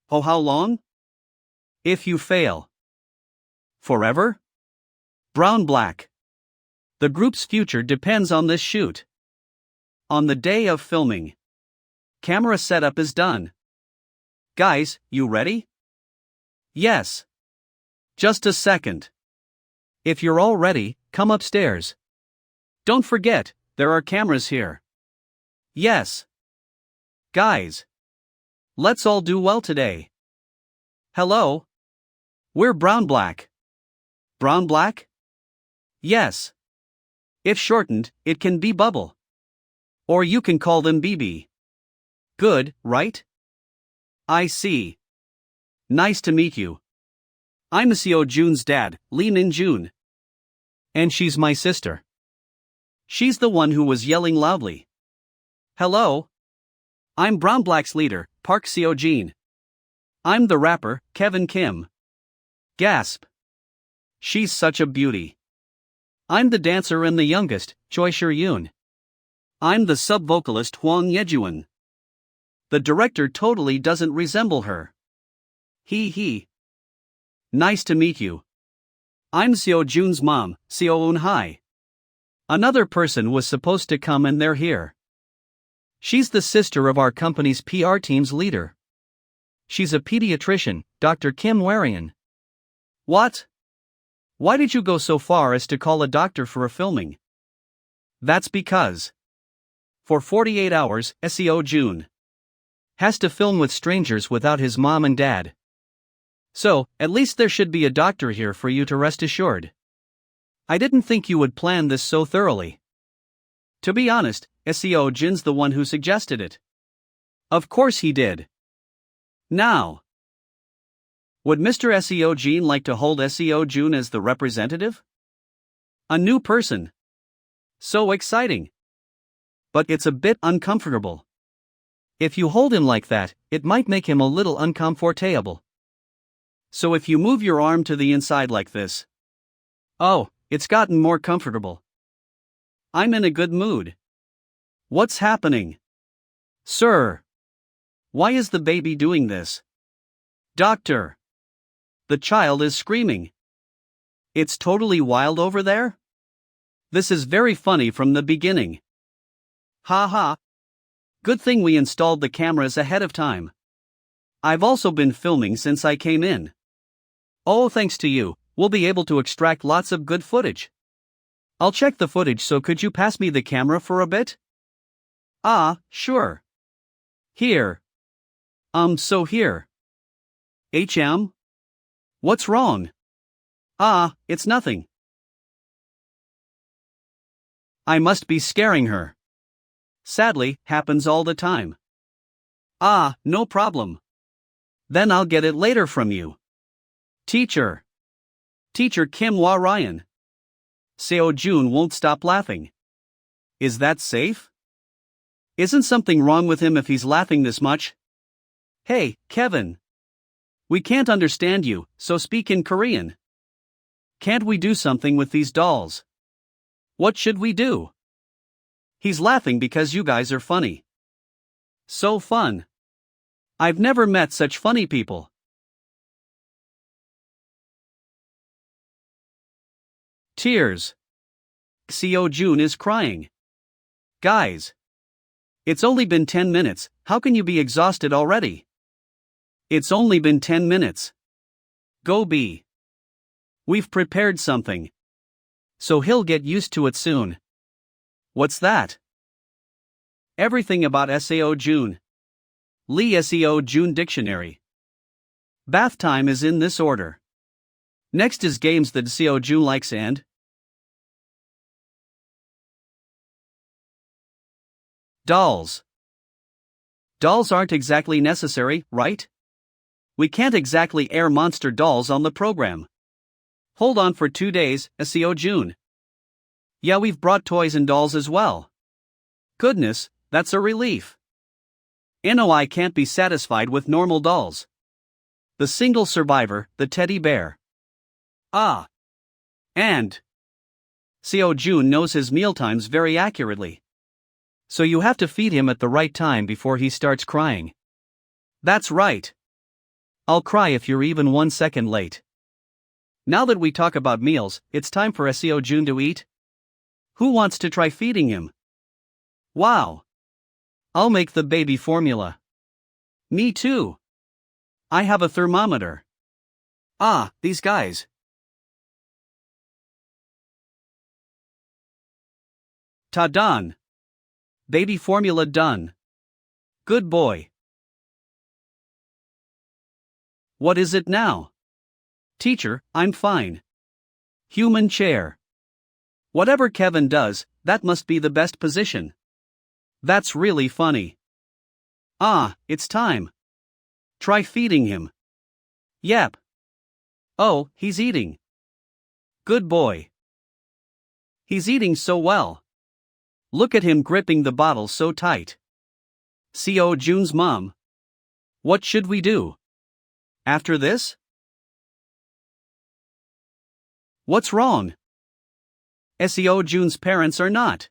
Oh, how long? If you fail. Forever? Brown Black. The group's future depends on this shoot. On the day of filming. Camera setup is done. Guys, you ready? Yes. Just a second. If you're all ready, come upstairs. Don't forget, there are cameras here. Yes. Guys. Let's all do well today. Hello? We're Brown Black. Brown Black? Yes. If shortened, it can be Bubble. Or you can call them BB. Good, right? I see. Nice to meet you. I'm Seo Jun's dad, Lee Min Jun. And she's my sister. She's the one who was yelling loudly. Hello? I'm Brown Black's leader, Park Seo Jun. I'm the rapper, Kevin Kim. Gasp. She's such a beauty. I'm the dancer and the youngest, Choi Sher-yoon. I'm the sub-vocalist, Hwang Yejuan. The director totally doesn't resemble her. He. Nice to meet you. I'm Seo Jun's mom, Seo Eun-hai. Another person was supposed to come and they're here. She's the sister of our company's PR team's leader. She's a pediatrician, Dr. Kim Warian. What? Why did you go so far as to call a doctor for a filming? That's because for 48 hours, Seo Jun has to film with strangers without his mom and dad. So, at least there should be a doctor here for you to rest assured. I didn't think you would plan this so thoroughly. To be honest, Seo Jun's the one who suggested it. Of course he did. Now, would Mr. Seo Jun like to hold Seo Jun as the representative? A new person. So exciting. But it's a bit uncomfortable. If you hold him like that, it might make him a little uncomfortable. So if you move your arm to the inside like this. Oh, it's gotten more comfortable. I'm in a good mood. What's happening? Sir. Why is the baby doing this? Doctor. The child is screaming. It's totally wild over there? This is very funny from the beginning. Ha ha. Good thing we installed the cameras ahead of time. I've also been filming since I came in. Oh, thanks to you, we'll be able to extract lots of good footage. I'll check the footage, so could you pass me the camera for a bit? Ah, sure. Here. So here. What's wrong? Ah, it's nothing. I must be scaring her. Sadly, happens all the time. Ah, no problem. Then I'll get it later from you. Teacher Kim Ryan. Seo Jun won't stop laughing. Is that safe? Isn't something wrong with him if he's laughing this much? Hey, Kevin. We can't understand you, so speak in Korean. Can't we do something with these dolls? What should we do? He's laughing because you guys are funny. So fun. I've never met such funny people. Tears. Seo Jun is crying. Guys. It's only been 10 minutes, how can you be exhausted already? It's only been 10 minutes. Go be. We've prepared something. So he'll get used to it soon. What's that? Everything about Seo Jun. Lee Seo Jun Dictionary. Bath time is in this order. Next is games that Seo Jun likes and dolls. Dolls aren't exactly necessary, right? We can't exactly air monster dolls on the program. Hold on for 2 days, Seo Jun. Yeah, we've brought toys and dolls as well. Goodness, that's a relief. NOI can't be satisfied with normal dolls. The single survivor, the teddy bear. Ah. And Seo Jun knows his mealtimes very accurately. So you have to feed him at the right time before he starts crying. That's right. I'll cry if you're even 1 second late. Now that we talk about meals, it's time for Seo Jun to eat. Who wants to try feeding him? Wow. I'll make the baby formula. Me too. I have a thermometer. Ah, these guys. Ta-done. Baby formula done. Good boy. What is it now? Teacher, I'm fine. Human chair. Whatever Kevin does, that must be the best position. That's really funny. Ah, it's time. Try feeding him. Yep. Oh, he's eating. Good boy. He's eating so well. Look at him gripping the bottle so tight. Seo Jun's mom. What should we do? After this? What's wrong? Seo Jun's parents are not.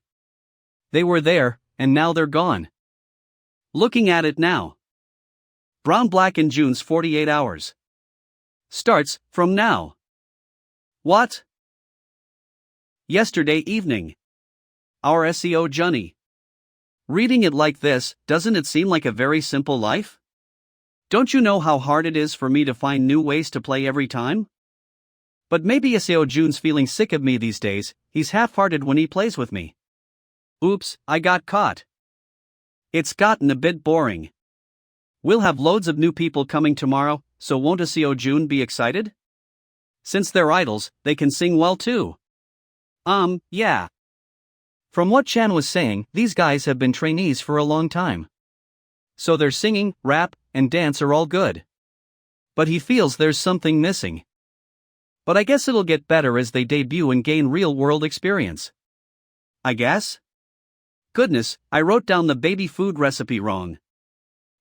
They were there, and now they're gone. Looking at it now. Brown Black in Jun's 48 hours. Starts from now. What? Yesterday evening. Our Seo Junny. Reading it like this, doesn't it seem like a very simple life? Don't you know how hard it is for me to find new ways to play every time? But maybe Seo Jun's feeling sick of me these days, he's half-hearted when he plays with me. Oops, I got caught. It's gotten a bit boring. We'll have loads of new people coming tomorrow, so won't Seo Jun be excited? Since they're idols, they can sing well too. Yeah. From what Chan was saying, these guys have been trainees for a long time. So their singing, rap, and dance are all good. But he feels there's something missing. But I guess it'll get better as they debut and gain real-world experience. I guess? Goodness, I wrote down the baby food recipe wrong.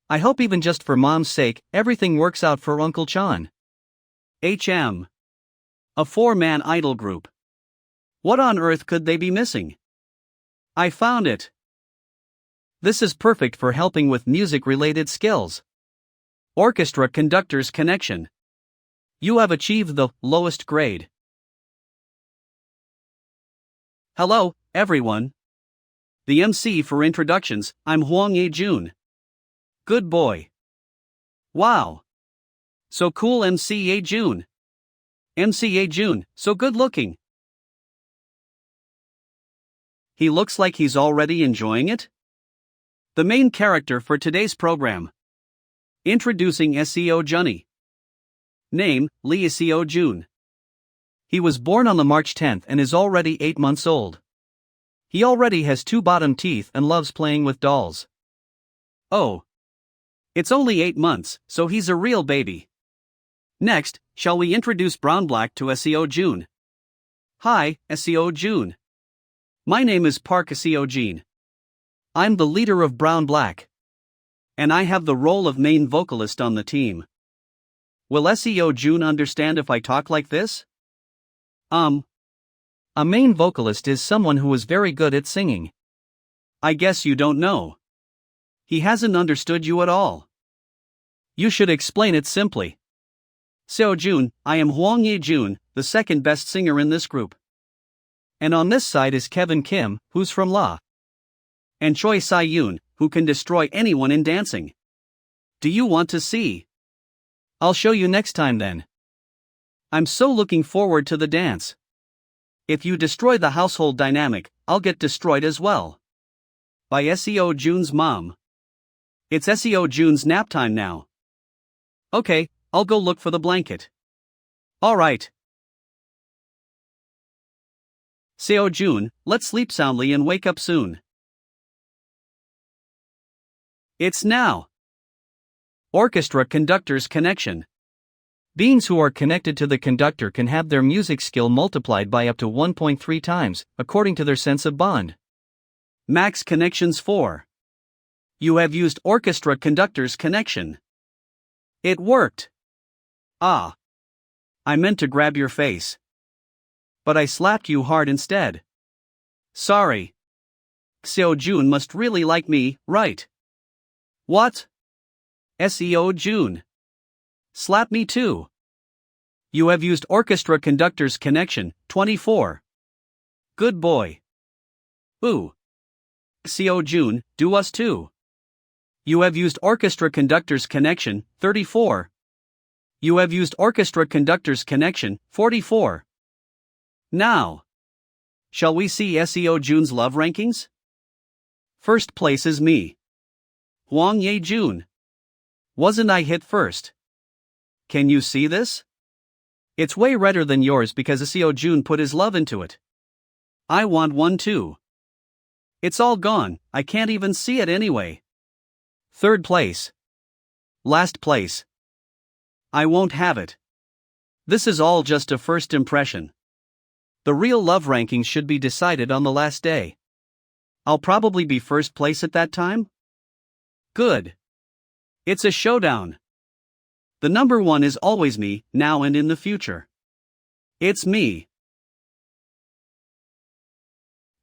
I hope even just for mom's sake, everything works out for Uncle Chan. HM. A 4-man idol group. What on earth could they be missing? I found it. This is perfect for helping with music-related skills. Orchestra conductor's connection. You have achieved the lowest grade. Hello, everyone. The MC for introductions, I'm Hwang Ye-jun. Good boy. Wow. So cool, MC Ye-jun. MC Ye-jun, so good looking. He looks like he's already enjoying it? The main character for today's program. Introducing Seo Junny. Name, Lee Seo Jun. He was born on the March 10th and is already 8 months old. He already has 2 bottom teeth and loves playing with dolls. Oh. It's only 8 months, so he's a real baby. Next, shall we introduce Brown Black to Seo Jun? Hi, Seo Jun. My name is Park Seo Jin. I'm the leader of Brown Black. And I have the role of main vocalist on the team. Will Seo Jun understand if I talk like this? A main vocalist is someone who is very good at singing. I guess you don't know. He hasn't understood you at all. You should explain it simply. Seo Jun, I am Hwang Ye-jun, the second best singer in this group. And on this side is Kevin Kim, who's from La. And Choi Si-yoon, who can destroy anyone in dancing. Do you want to see? I'll show you next time then. I'm so looking forward to the dance. If you destroy the household dynamic, I'll get destroyed as well. By Seo Jun's mom. It's Seo Jun's nap time now. Okay, I'll go look for the blanket. Alright. Seo Jun, let's sleep soundly and wake up soon. It's now. Orchestra conductor's connection. Beings who are connected to the conductor can have their music skill multiplied by up to 1.3 times, according to their sense of bond. Max connections 4. You have used orchestra conductor's connection. It worked. Ah. I meant to grab your face. But I slapped you hard instead. Sorry. Seo Jun must really like me, right? What? Seo Jun. Slap me too. You have used orchestra conductor's connection, 24. Good boy. Ooh. Seo Jun, do us too. You have used orchestra conductor's connection, 34. You have used orchestra conductor's connection, 44. Now. Shall we see Seo Jun's love rankings? First place is me. Hwang Ye-jun. Wasn't I hit first? Can you see this? It's way redder than yours because Seo Jun put his love into it. I want one too. It's all gone, I can't even see it anyway. Third place. Last place. I won't have it. This is all just a first impression. The real love rankings should be decided on the last day. I'll probably be first place at that time? Good. It's a showdown. The number one is always me, now and in the future. It's me.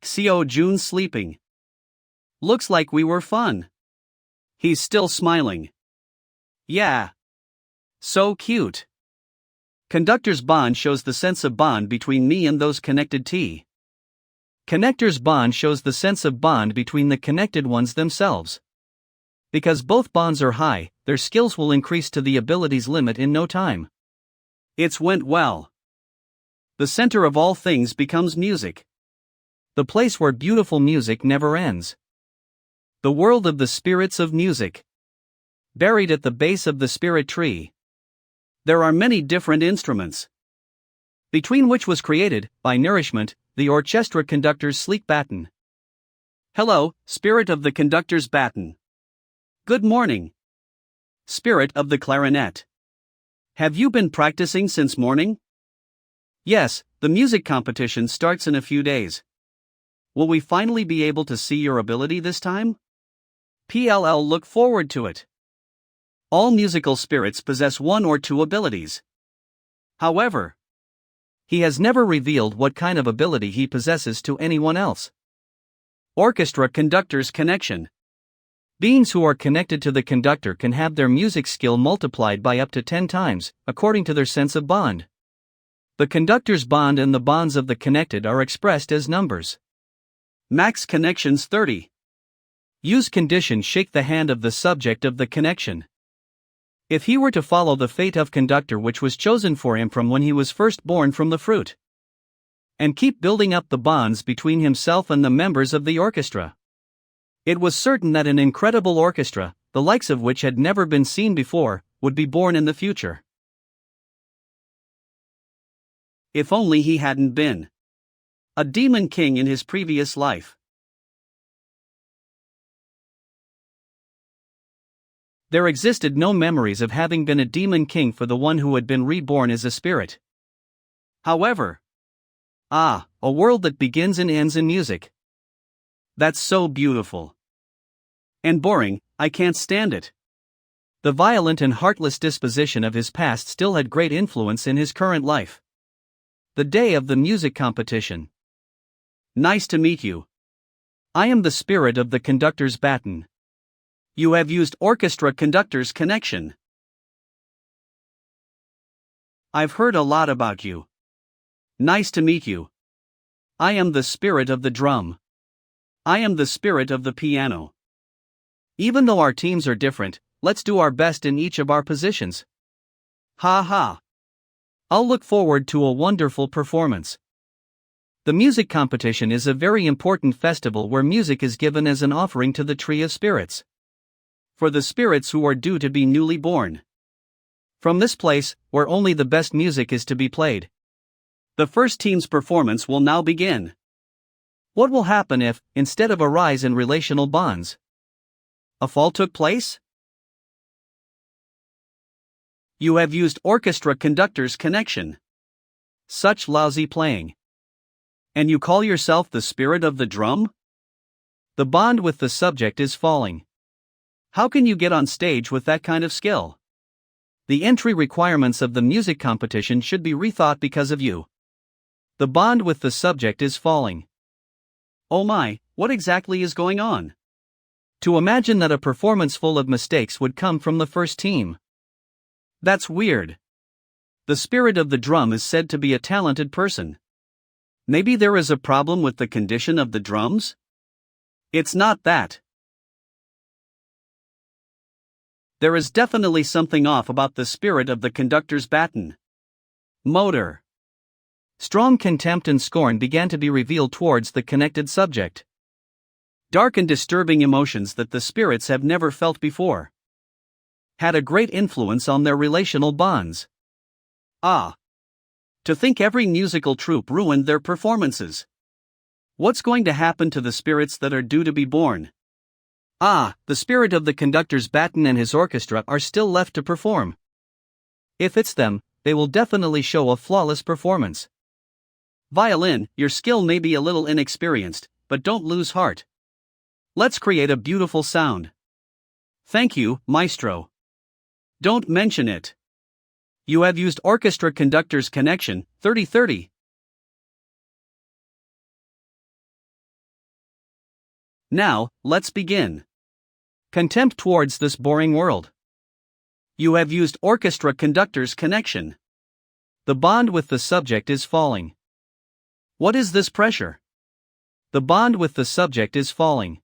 Seo Jun sleeping. Looks like we were fun. He's still smiling. Yeah. So cute. Conductor's bond shows the sense of bond between me and those connected T. Connector's bond shows the sense of bond between the connected ones themselves. Because both bonds are high, their skills will increase to the ability's limit in no time. It's went well. The center of all things becomes music. The place where beautiful music never ends. The world of the spirits of music. Buried at the base of the spirit tree. There are many different instruments. Between which was created, by nourishment, the orchestra conductor's sleek baton. Hello, spirit of the conductor's baton. Good morning. Spirit of the clarinet. Have you been practicing since morning? Yes, the music competition starts in a few days. Will we finally be able to see your ability this time? PLL look forward to it. All musical spirits possess one or two abilities. However, he has never revealed what kind of ability he possesses to anyone else. Orchestra conductor's connection. Beings who are connected to the conductor can have their music skill multiplied by up to 10 times, according to their sense of bond. The conductor's bond and the bonds of the connected are expressed as numbers. Max connections 30. Use condition shake the hand of the subject of the connection. If he were to follow the fate of conductor which was chosen for him from when he was first born from the fruit, and keep building up the bonds between himself and the members of the orchestra, it was certain that an incredible orchestra, the likes of which had never been seen before, would be born in the future. If only he hadn't been a demon king in his previous life. There existed no memories of having been a demon king for the one who had been reborn as a spirit. However, a world that begins and ends in music. That's so beautiful. And boring, I can't stand it. The violent and heartless disposition of his past still had great influence in his current life. The day of the music competition. Nice to meet you. I am the spirit of the conductor's baton. You have used orchestra conductor's connection. I've heard a lot about you. Nice to meet you. I am the spirit of the drum. I am the spirit of the piano. Even though our teams are different, let's do our best in each of our positions. Ha ha. I'll look forward to a wonderful performance. The music competition is a very important festival where music is given as an offering to the tree of spirits. For the spirits who are due to be newly born. From this place, where only the best music is to be played. The first team's performance will now begin. What will happen if, instead of a rise in relational bonds, a fall took place? You have used orchestra conductor's connection. Such lousy playing. And you call yourself the spirit of the drum? The bond with the subject is falling. How can you get on stage with that kind of skill? The entry requirements of the music competition should be rethought because of you. The bond with the subject is falling. Oh my, what exactly is going on? To imagine that a performance full of mistakes would come from the first team. That's weird. The spirit of the drum is said to be a talented person. Maybe there is a problem with the condition of the drums? It's not that. There is definitely something off about the spirit of the conductor's baton. Motor. Strong contempt and scorn began to be revealed towards the connected subject. Dark and disturbing emotions that the spirits have never felt before. Had a great influence on their relational bonds. To think every musical troupe ruined their performances. What's going to happen to the spirits that are due to be born? The spirit of the conductor's baton and his orchestra are still left to perform. If it's them, they will definitely show a flawless performance. Violin, your skill may be a little inexperienced, but don't lose heart. Let's create a beautiful sound. Thank you, Maestro. Don't mention it. You have used orchestra conductor's connection, 3030. Now, let's begin. Contempt towards this boring world. You have used orchestra conductor's connection. The bond with the subject is falling. What is this pressure? The bond with the subject is falling.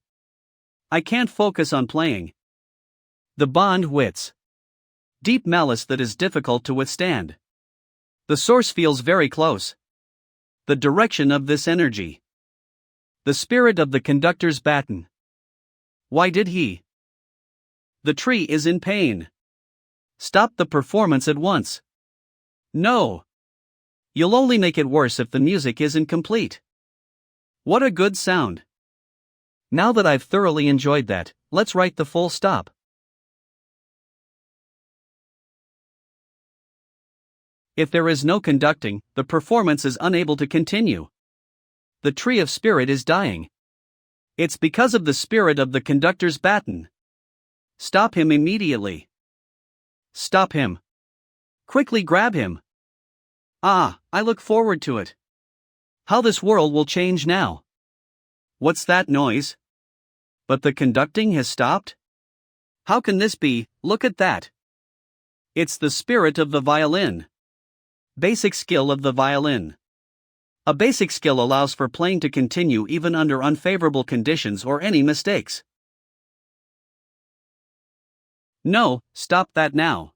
I can't focus on playing. The bond wits. Deep malice that is difficult to withstand. The source feels very close. The direction of this energy. The spirit of the conductor's baton. Why did he? The tree is in pain. Stop the performance at once. No. You'll only make it worse if the music isn't complete. What a good sound. Now that I've thoroughly enjoyed that, let's write the full stop. If there is no conducting, the performance is unable to continue. The tree of spirit is dying. It's because of the spirit of the conductor's baton. Stop him immediately. Stop him. Quickly grab him. Ah, I look forward to it. How this world will change now. What's that noise? But the conducting has stopped? How can this be? Look at that. It's the spirit of the violin. Basic skill of the violin. A basic skill allows for playing to continue even under unfavorable conditions or any mistakes. No, stop that now.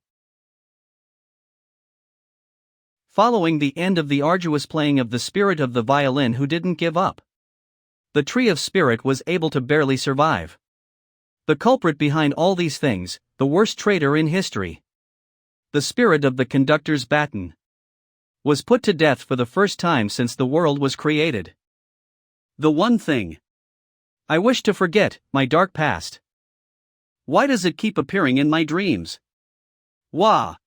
Following the end of the arduous playing of the spirit of the violin who didn't give up. The tree of spirit was able to barely survive. The culprit behind all these things, the worst traitor in history. The spirit of the conductor's baton. Was put to death for the first time since the world was created. The one thing I wish to forget, my dark past. Why does it keep appearing in my dreams? Wah!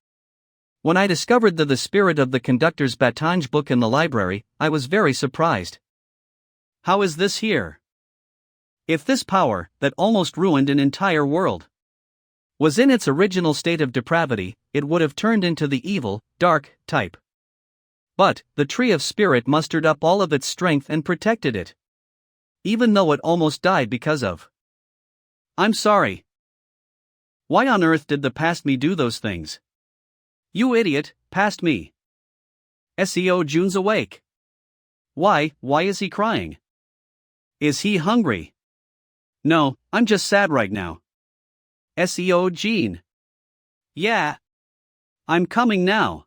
When I discovered the spirit of the conductor's batonge book in the library, I was very surprised. How is this here? If this power, that almost ruined an entire world, was in its original state of depravity, it would have turned into the evil, dark type. But, the tree of spirit mustered up all of its strength and protected it. Even though it almost died because of. I'm sorry. Why on earth did the past me do those things? You idiot, past me. Seo Jun's awake. Why is he crying? Is he hungry? No, I'm just sad right now. Seo Jun. Yeah. I'm coming now.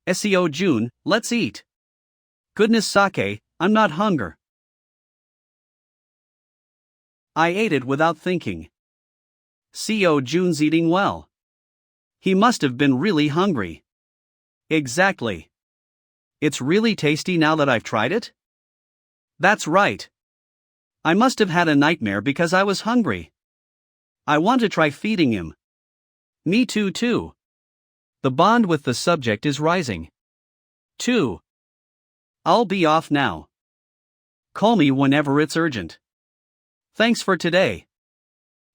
Seo Jun, let's eat. Goodness sake, I'm not hunger. I ate it without thinking. Seo Jun's eating well. He must have been really hungry. Exactly. It's really tasty now that I've tried it? That's right. I must have had a nightmare because I was hungry. I want to try feeding him. Me too. The bond with the subject is rising. 2. I'll be off now. Call me whenever it's urgent. Thanks for today.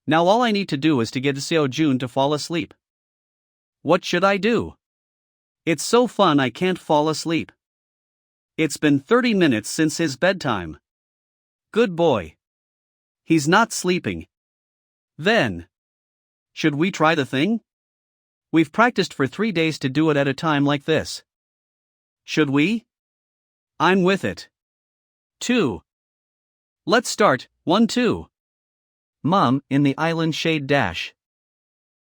Now all I need to do is to get Seo Jun to fall asleep. What should I do? It's so fun I can't fall asleep. It's been 30 minutes since his bedtime. Good boy. He's not sleeping. Then. Should we try the thing? We've practiced for 3 days to do it at a time like this. Should we? I'm with it. 2. Let's start, 1 2. Mom, in the island shade dash.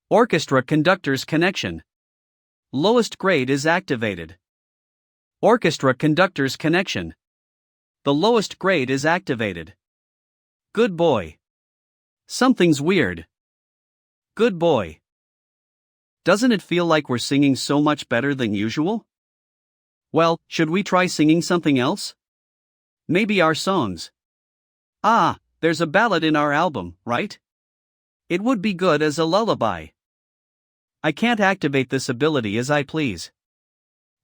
Orchestra conductor's connection. Lowest grade is activated. Orchestra conductor's connection. The lowest grade is activated. Good boy. Something's weird. Good boy. Doesn't it feel like we're singing so much better than usual? Well, should we try singing something else? Maybe our songs. Ah, there's a ballad in our album, right? It would be good as a lullaby. I can't activate this ability as I please.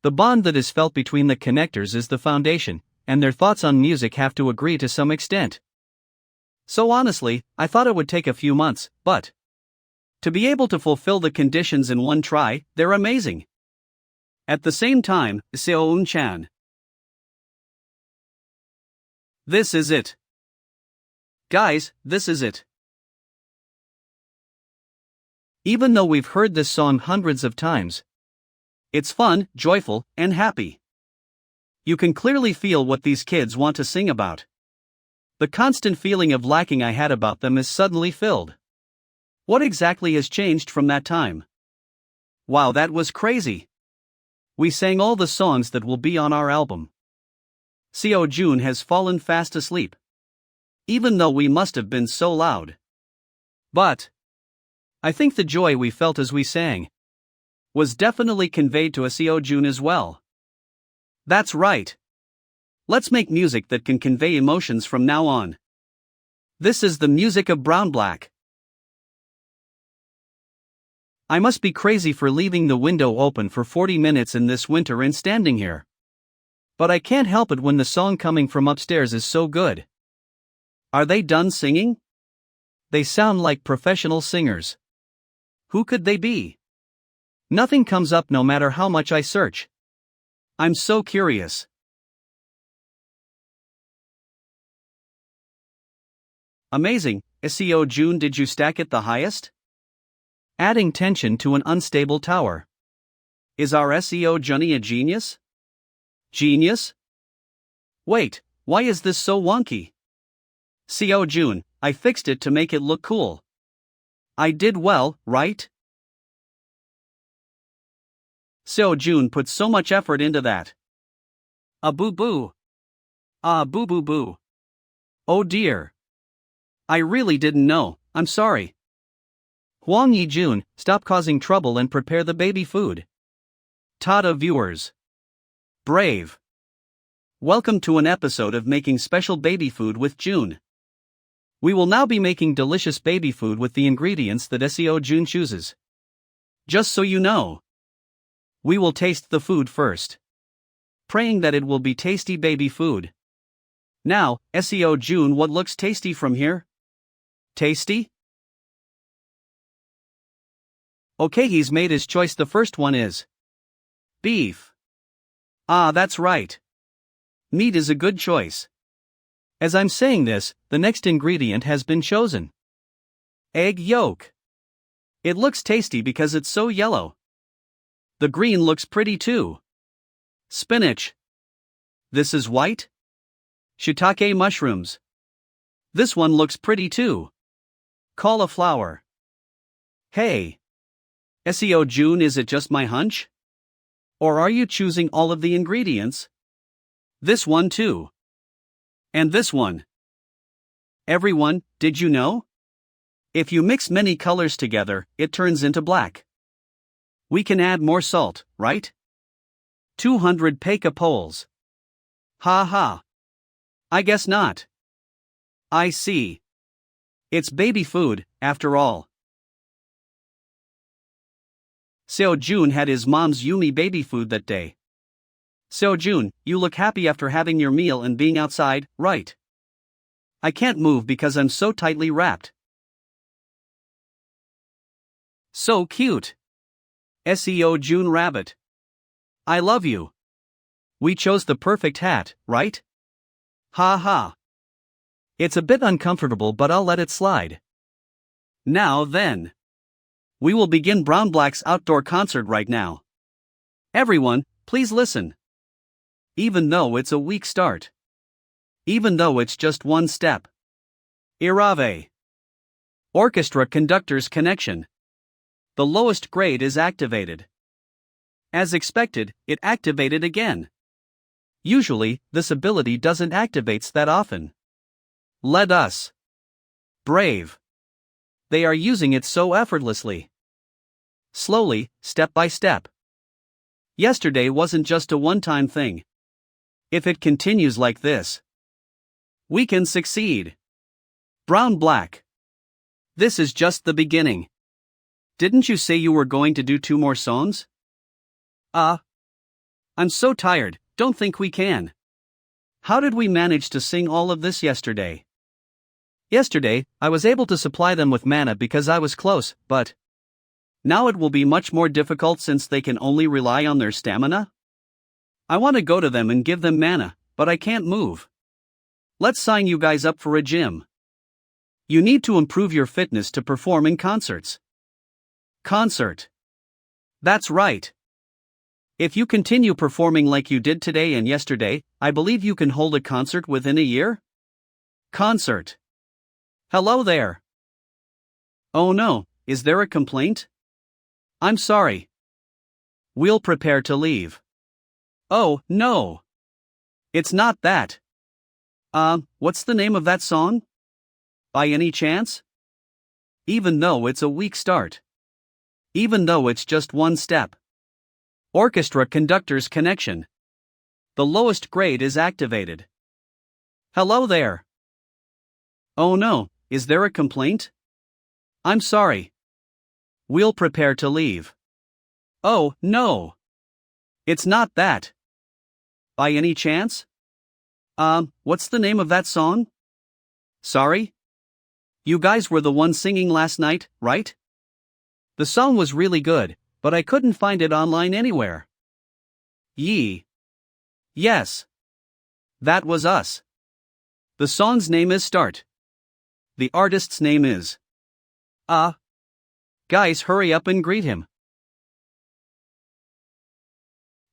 The bond that is felt between the connectors is the foundation, and their thoughts on music have to agree to some extent. So honestly, I thought it would take a few months, but To be able to fulfill the conditions in one try, they're amazing. At the same time, Seo Jun. This is it. Guys, this is it. Even though we've heard this song hundreds of times, it's fun, joyful, and happy. You can clearly feel what these kids want to sing about. The constant feeling of lacking I had about them is suddenly filled. What exactly has changed from that time? Wow, that was crazy. We sang all the songs that will be on our album. Seo Jun has fallen fast asleep. Even though we must have been so loud. But I think the joy we felt as we sang was definitely conveyed to Seo Jun as well. That's right. Let's make music that can convey emotions from now on. This is the music of Brown Black. I must be crazy for leaving the window open for 40 minutes in this winter and standing here. But I can't help it when the song coming from upstairs is so good. Are they done singing? They sound like professional singers. Who could they be? Nothing comes up no matter how much I search. I'm so curious. Amazing, Seo Jun, did you stack it the highest? Adding tension to an unstable tower. Is our Seo Junny a genius? Genius? Wait, why is this so wonky? Seo Jun, I fixed it to make it look cool. I did well, right? Seo Jun put so much effort into that. Boo boo. Boo boo boo. Oh dear. I really didn't know, I'm sorry. Hwang Yi Jun, stop causing trouble and prepare the baby food. Tada viewers. Brave. Welcome to an episode of Making Special Baby Food with Jun. We will now be making delicious baby food with the ingredients that Seo Jun chooses. Just so you know, we will taste the food first, praying that it will be tasty baby food. Now, Seo Jun, what looks tasty from here? Tasty? Okay, he's made his choice. The first one is beef. That's right. Meat is a good choice. As I'm saying this, the next ingredient has been chosen. Egg yolk. It looks tasty because it's so yellow. The green looks pretty too. Spinach. This is white? Shiitake mushrooms. This one looks pretty too. Cauliflower. Hey. Seo Jun, is it just my hunch? Or are you choosing all of the ingredients? This one too. And this one. Everyone, did you know? If you mix many colors together, it turns into black. We can add more salt, right? 200 peka poles. Ha ha. I guess not. I see. It's baby food, after all. Seo Jun had his mom's yummy baby food that day. Seo Jun, you look happy after having your meal and being outside, right? I can't move because I'm so tightly wrapped. So cute. Seo Jun rabbit. I love you. We chose the perfect hat, right? Ha ha. It's a bit uncomfortable, but I'll let it slide. Now then. We will begin Brown Black's outdoor concert right now. Everyone, please listen. Even though it's a weak start. Even though it's just one step. Irave. Orchestra conductor's connection. The lowest grade is activated. As expected, it activated again. Usually, this ability doesn't activates that often. Let us. Brave. They are using it so effortlessly. Slowly, step by step. Yesterday wasn't just a one-time thing. If it continues like this, we can succeed. Brown Black. This is just the beginning. Didn't you say you were going to do 2 more songs? I'm so tired, don't think we can. How did we manage to sing all of this yesterday? Yesterday, I was able to supply them with manna because I was close, but Now it will be much more difficult since they can only rely on their stamina? I want to go to them and give them mana, but I can't move. Let's sign you guys up for a gym. You need to improve your fitness to perform in concerts. Concert. That's right. If you continue performing like you did today and yesterday, I believe you can hold a concert within a year? Concert. Hello there. Oh no, is there a complaint? I'm sorry. We'll prepare to leave. Oh, no. It's not that. What's the name of that song? By any chance? Even though it's a weak start. Even though it's just one step. Orchestra conductor's connection. The lowest grade is activated. Hello there. Oh no, is there a complaint? I'm sorry. We'll prepare to leave. Oh, no. It's not that. By any chance? What's the name of that song? Sorry? You guys were the ones singing last night, right? The song was really good, but I couldn't find it online anywhere. Yes. That was us. The song's name is Start. The artist's name is. Guys, hurry up and greet him.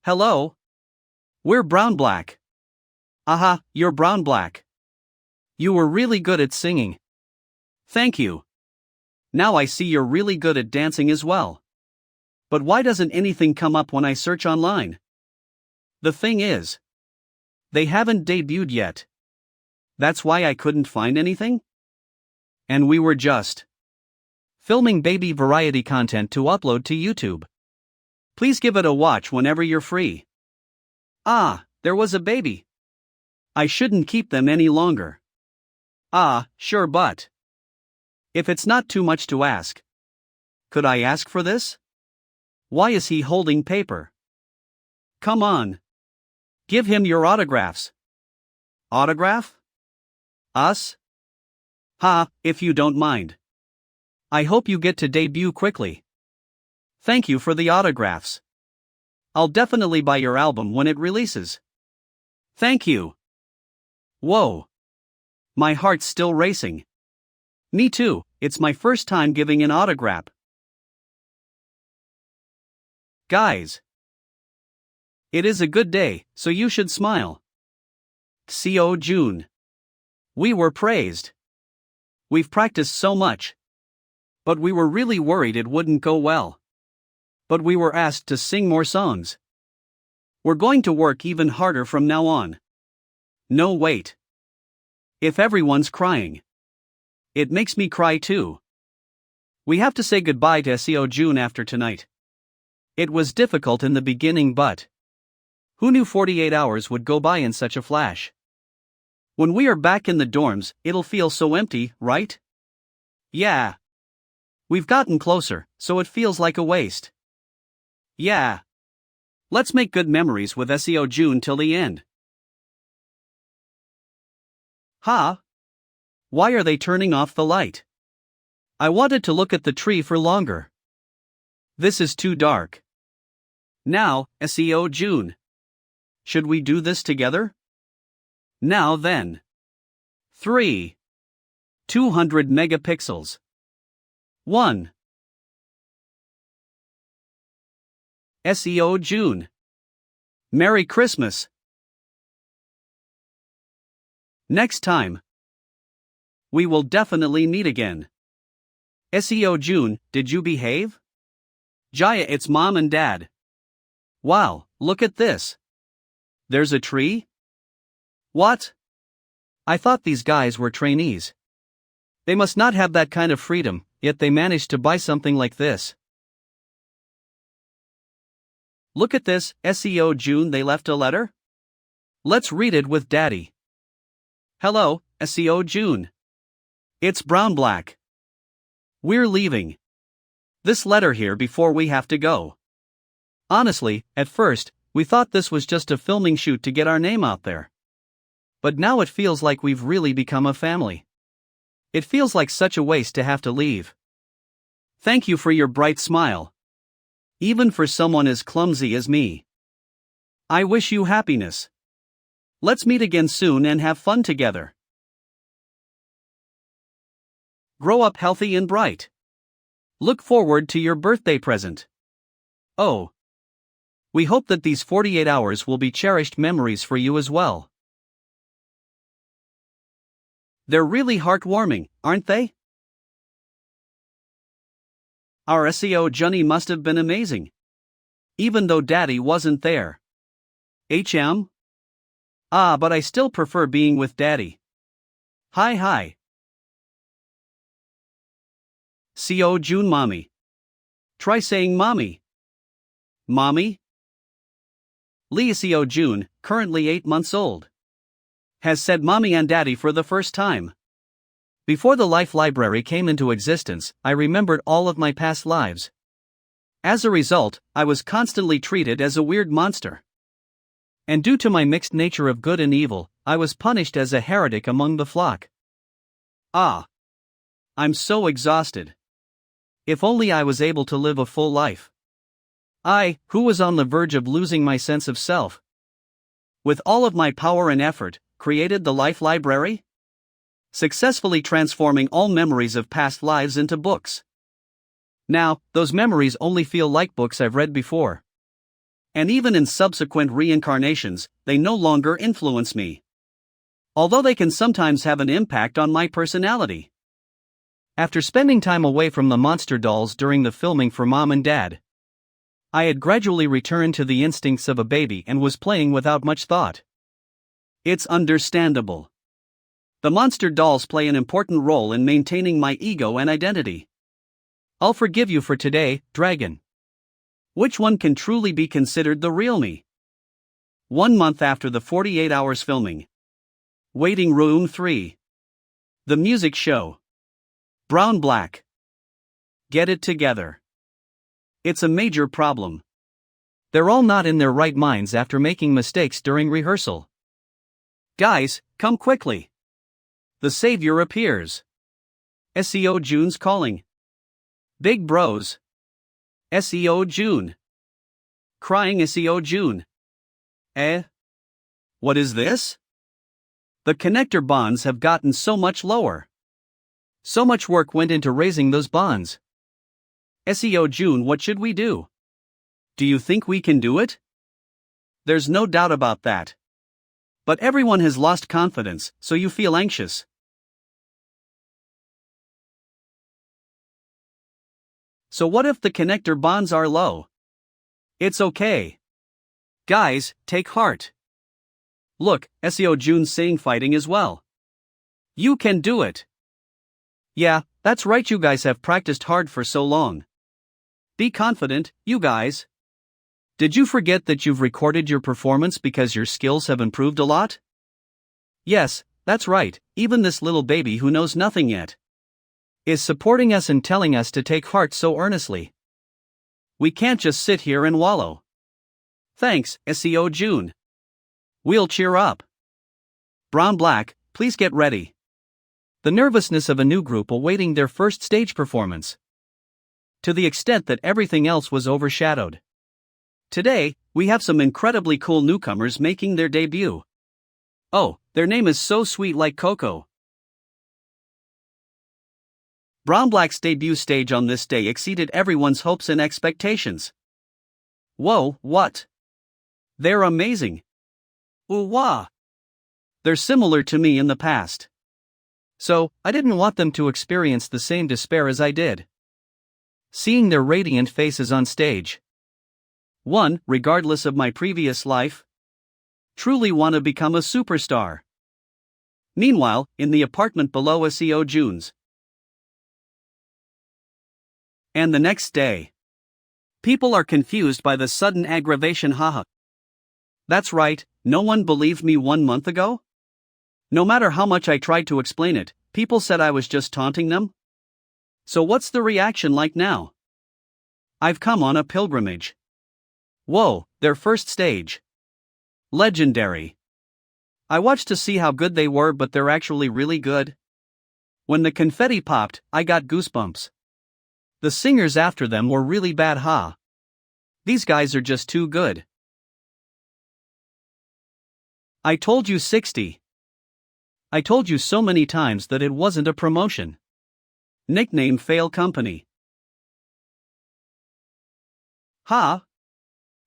Hello? We're Brown Black. Aha, you're Brown Black. You were really good at singing. Thank you. Now I see you're really good at dancing as well. But why doesn't anything come up when I search online? The thing is, they haven't debuted yet. That's why I couldn't find anything? And we were just filming baby variety content to upload to YouTube. Please give it a watch whenever you're free. There was a baby. I shouldn't keep them any longer. Sure, but if it's not too much to ask, could I ask for this? Why is he holding paper? Come on. Give him your autographs. Autograph? Us? If you don't mind. I hope you get to debut quickly. Thank you for the autographs. I'll definitely buy your album when it releases. Thank you. Whoa. My heart's still racing. Me too, it's my first time giving an autograph. Guys. It is a good day, so you should smile. Seo Jun. We were praised. We've practiced so much. But we were really worried it wouldn't go well. But we were asked to sing more songs. We're going to work even harder from now on. No, wait. If everyone's crying, it makes me cry too. We have to say goodbye to Seo Jun after tonight. It was difficult in the beginning, but who knew 48 hours would go by in such a flash? When we are back in the dorms, it'll feel so empty, right? Yeah. We've gotten closer, so it feels like a waste. Yeah. Let's make good memories with Seo Jun till the end. Why are they turning off the light? I wanted to look at the tree for longer. This is too dark. Now, Seo Jun. Should we do this together? Now then. 3. 200 megapixels. 1. Seo Jun. Merry Christmas. Next time. We will definitely meet again. Seo Jun, did you behave? Jaya, it's mom and dad. Wow, look at this. There's a tree? What? I thought these guys were trainees. They must not have that kind of freedom, yet they managed to buy something like this. Look at this, Seo Jun, they left a letter? Let's read it with Daddy. Hello, Seo Jun. It's Brown Black. We're leaving. This letter here before we have to go. Honestly, at first, we thought this was just a filming shoot to get our name out there. But now it feels like we've really become a family. It feels like such a waste to have to leave. Thank you for your bright smile. Even for someone as clumsy as me. I wish you happiness. Let's meet again soon and have fun together. Grow up healthy and bright. Look forward to your birthday present. Oh. We hope that these 48 hours will be cherished memories for you as well. They're really heartwarming, aren't they? Our Seo Jun must have been amazing. Even though Daddy wasn't there. HM? Ah, but I still prefer being with Daddy. Hi. Seo Jun mommy. Try saying mommy. Mommy? Lee Seo Jun, currently 8 months old, has said mommy and daddy for the first time. Before the Life Library came into existence, I remembered all of my past lives. As a result, I was constantly treated as a weird monster. And due to my mixed nature of good and evil, I was punished as a heretic among the flock. Ah. I'm so exhausted. If only I was able to live a full life. I, who was on the verge of losing my sense of self, with all of my power and effort, created the Life Library? Successfully transforming all memories of past lives into books. Now, those memories only feel like books I've read before. And even in subsequent reincarnations, they no longer influence me. Although they can sometimes have an impact on my personality. After spending time away from the monster dolls during the filming for Mom and Dad, I had gradually returned to the instincts of a baby and was playing without much thought. It's understandable. The monster dolls play an important role in maintaining my ego and identity. I'll forgive you for today, Dragon. Which one can truly be considered the real me? 1 month after the 48 hours filming. Waiting Room 3. The music show. Brown Black. Get it together. It's a major problem. They're all not in their right minds after making mistakes during rehearsal. Guys, come quickly. The savior appears. Seo Jun's calling. Big bros. Seo Jun. Crying Seo Jun. What is this? The connector bonds have gotten so much lower. So much work went into raising those bonds. Seo Jun, what should we do? Do you think we can do it? There's no doubt about that. But everyone has lost confidence, so you feel anxious. So what if the connector bonds are low? It's okay. Guys, take heart. Look, Seo Jun's saying fighting as well. You can do it. Yeah, that's right, you guys have practiced hard for so long. Be confident, you guys. Did you forget that you've recorded your performance because your skills have improved a lot? Yes, that's right, even this little baby who knows nothing yet is supporting us and telling us to take heart so earnestly. We can't just sit here and wallow. Thanks, Seo Jun. We'll cheer up. Brown Black, please get ready. The nervousness of a new group awaiting their first stage performance. To the extent that everything else was overshadowed. Today, we have some incredibly cool newcomers making their debut. Oh, their name is so sweet like Coco. Brown Black's debut stage on this day exceeded everyone's hopes and expectations. Whoa, what? They're amazing. Ooh wah. They're similar to me in the past. So, I didn't want them to experience the same despair as I did. Seeing their radiant faces on stage. One, regardless of my previous life, truly want to become a superstar. Meanwhile, in the apartment below Seo Jun's. And the next day. People are confused by the sudden aggravation, haha. That's right, no one believed me 1 month ago? No matter how much I tried to explain it, people said I was just taunting them? So what's the reaction like now? I've come on a pilgrimage. Whoa, their first stage. Legendary. I watched to see how good they were, but they're actually really good. When the confetti popped, I got goosebumps. The singers after them were really bad, huh? These guys are just too good. I told you 60. I told you so many times that it wasn't a promotion. Nickname fail company. Huh?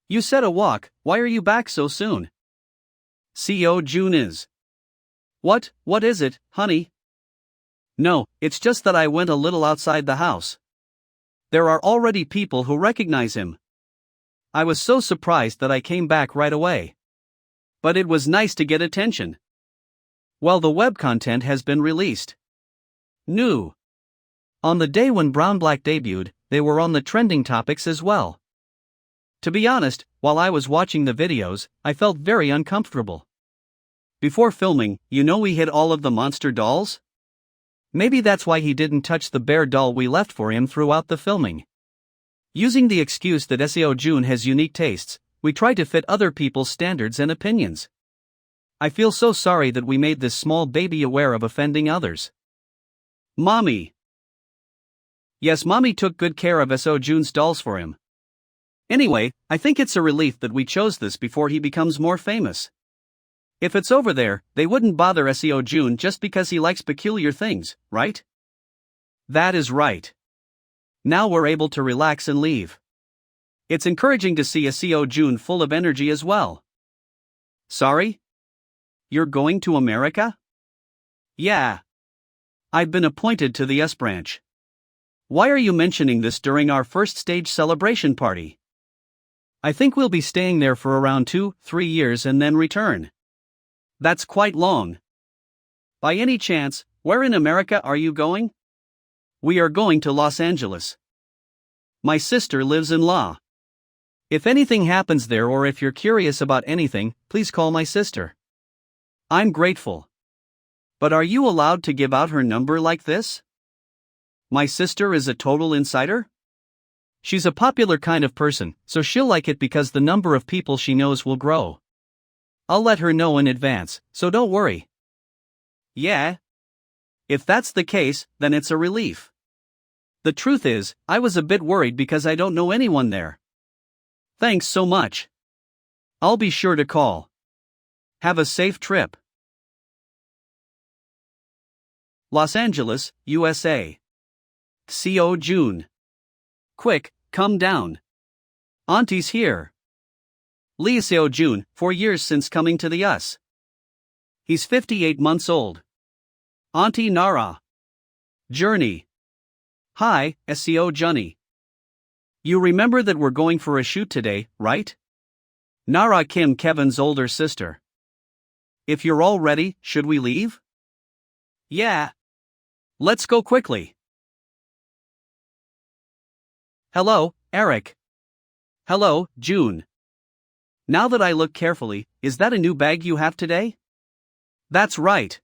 You said a walk, why are you back so soon? Seo Jun is. What is it, honey? No, it's just that I went a little outside the house. There are already people who recognize him. I was so surprised that I came back right away. But it was nice to get attention. Well, the web content has been released. New. On the day when Brown Black debuted, they were on the trending topics as well. To be honest, while I was watching the videos, I felt very uncomfortable. Before filming, we hid all of the monster dolls? Maybe that's why he didn't touch the bear doll we left for him throughout the filming. Using the excuse that Seo Jun has unique tastes, we try to fit other people's standards and opinions. I feel so sorry that we made this small baby aware of offending others. Mommy. Yes, Mommy took good care of Seo Jun's dolls for him. Anyway, I think it's a relief that we chose this before he becomes more famous. If it's over there, they wouldn't bother Seo Jun just because he likes peculiar things, right? That is right. Now we're able to relax and leave. It's encouraging to see Seo Jun full of energy as well. Sorry? You're going to America? Yeah. I've been appointed to the S branch. Why are you mentioning this during our first stage celebration party? I think we'll be staying there for around 2-3 years and then return. That's quite long. By any chance, where in America are you going? We are going to Los Angeles. My sister lives in La. If anything happens there or if you're curious about anything, please call my sister. I'm grateful. But are you allowed to give out her number like this? My sister is a total insider? She's a popular kind of person, so she'll like it because the number of people she knows will grow. I'll let her know in advance, so don't worry. Yeah? If that's the case, then it's a relief. The truth is, I was a bit worried because I don't know anyone there. Thanks so much. I'll be sure to call. Have a safe trip. Los Angeles, USA. Seo Jun. Quick, come down. Auntie's here. Lee Seo Jun, 4 years since coming to the US. He's 58 months old. Auntie Nara. Journey. Hi, Seo Junny. You remember that we're going for a shoot today, right? Nara Kim, Kevin's older sister. If you're all ready, should we leave? Yeah. Let's go quickly. Hello, Eric. Hello, June. Now that I look carefully, is that a new bag you have today? That's right.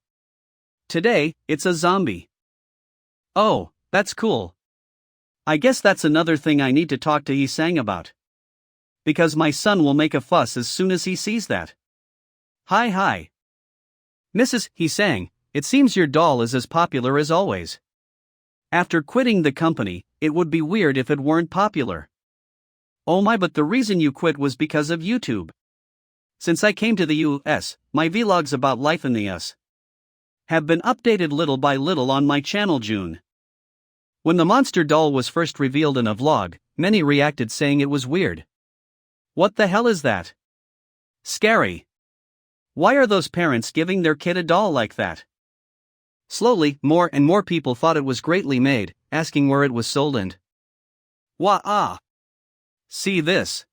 Today, it's a zombie. Oh, that's cool. I guess that's another thing I need to talk to Hee-sang about. Because my son will make a fuss as soon as he sees that. Hi. Mrs. Hee-sang, it seems your doll is as popular as always. After quitting the company, it would be weird if it weren't popular. Oh my, but the reason you quit was because of YouTube. Since I came to the US, my vlogs about life in the US have been updated little by little on my channel June. When the monster doll was first revealed in a vlog, many reacted saying it was weird. What the hell is that? Scary. Why are those parents giving their kid a doll like that? Slowly, more and more people thought it was greatly made, asking where it was sold and see this.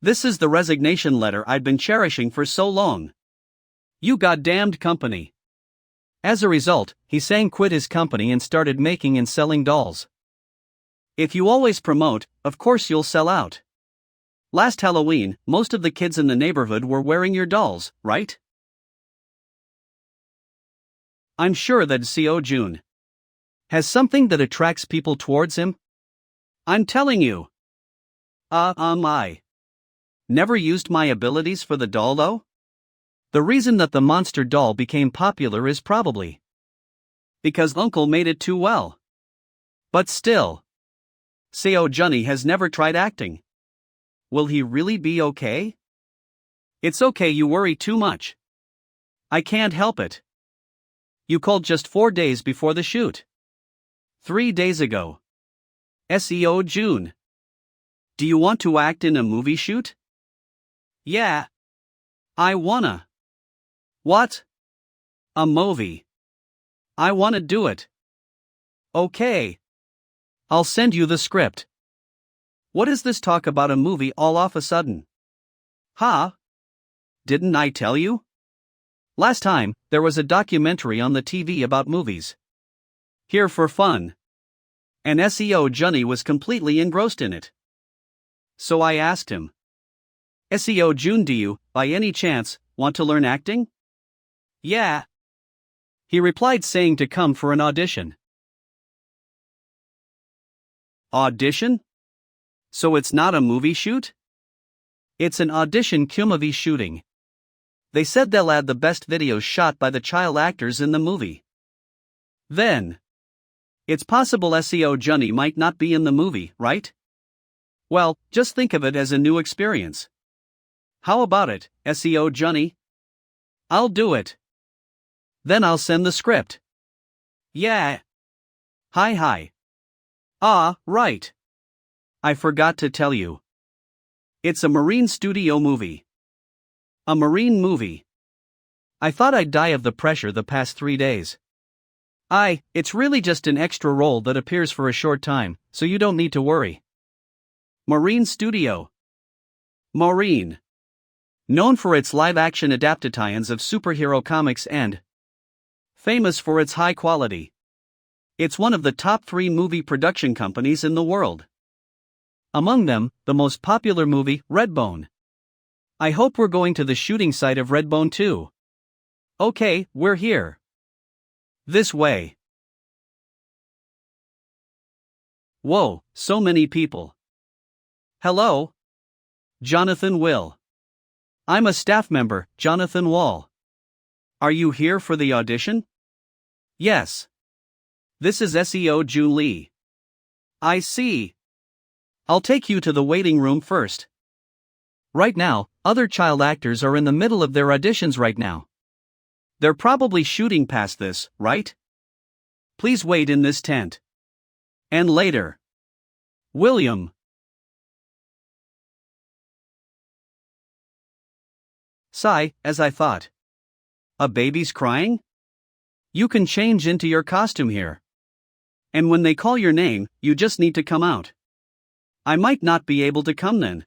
This is the resignation letter I'd been cherishing for so long. You goddamned company. As a result, Hee-sang quit his company and started making and selling dolls. If you always promote, of course you'll sell out. Last Halloween, most of the kids in the neighborhood were wearing your dolls, right? I'm sure that Seo Jun has something that attracts people towards him. I'm telling you. I never used my abilities for the doll though? The reason that the monster doll became popular is probably because Uncle made it too well. But still, Seo Jun has never tried acting. Will he really be okay? It's okay, you worry too much. I can't help it. You called just 4 days before the shoot. 3 days ago. Seo Jun. Do you want to act in a movie shoot? Yeah. I wanna. What? A movie. I wanna do it. Okay. I'll send you the script. What is this talk about a movie all of a sudden? Huh? Didn't I tell you? Last time, there was a documentary on the TV about movies. Here for fun. And Seo Jun was completely engrossed in it. So I asked him, Seo Jun, do you, by any chance, want to learn acting? Yeah. He replied saying to come for an audition. Audition? So it's not a movie shoot? It's an audition movie shooting. They said they'll add the best videos shot by the child actors in the movie. Then, it's possible Seo Jun might not be in the movie, right? Well, just think of it as a new experience. How about it, Seo Jun? I'll do it. Then I'll send the script. Yeah. Hi. Ah, right. I forgot to tell you. It's a marine studio movie. A marine movie. I thought I'd die of the pressure the past 3 days. It's really just an extra role that appears for a short time, so you don't need to worry. Marine studio. Marine. Known for its live-action adaptations of superhero comics and famous for its high quality. It's one of the top 3 movie production companies in the world. Among them, the most popular movie, Redbone. I hope we're going to the shooting site of Redbone too. Okay, we're here. This way. Whoa, so many people. Hello? Jonathan Will. I'm a staff member, Jonathan Wall. Are you here for the audition? Yes. This is Seo Jun Lee. I see. I'll take you to the waiting room first. Right now, other child actors are in the middle of their auditions right now. They're probably shooting past this, right? Please wait in this tent. And later. William. Sigh, as I thought. A baby's crying? You can change into your costume here. And when they call your name, you just need to come out. I might not be able to come then.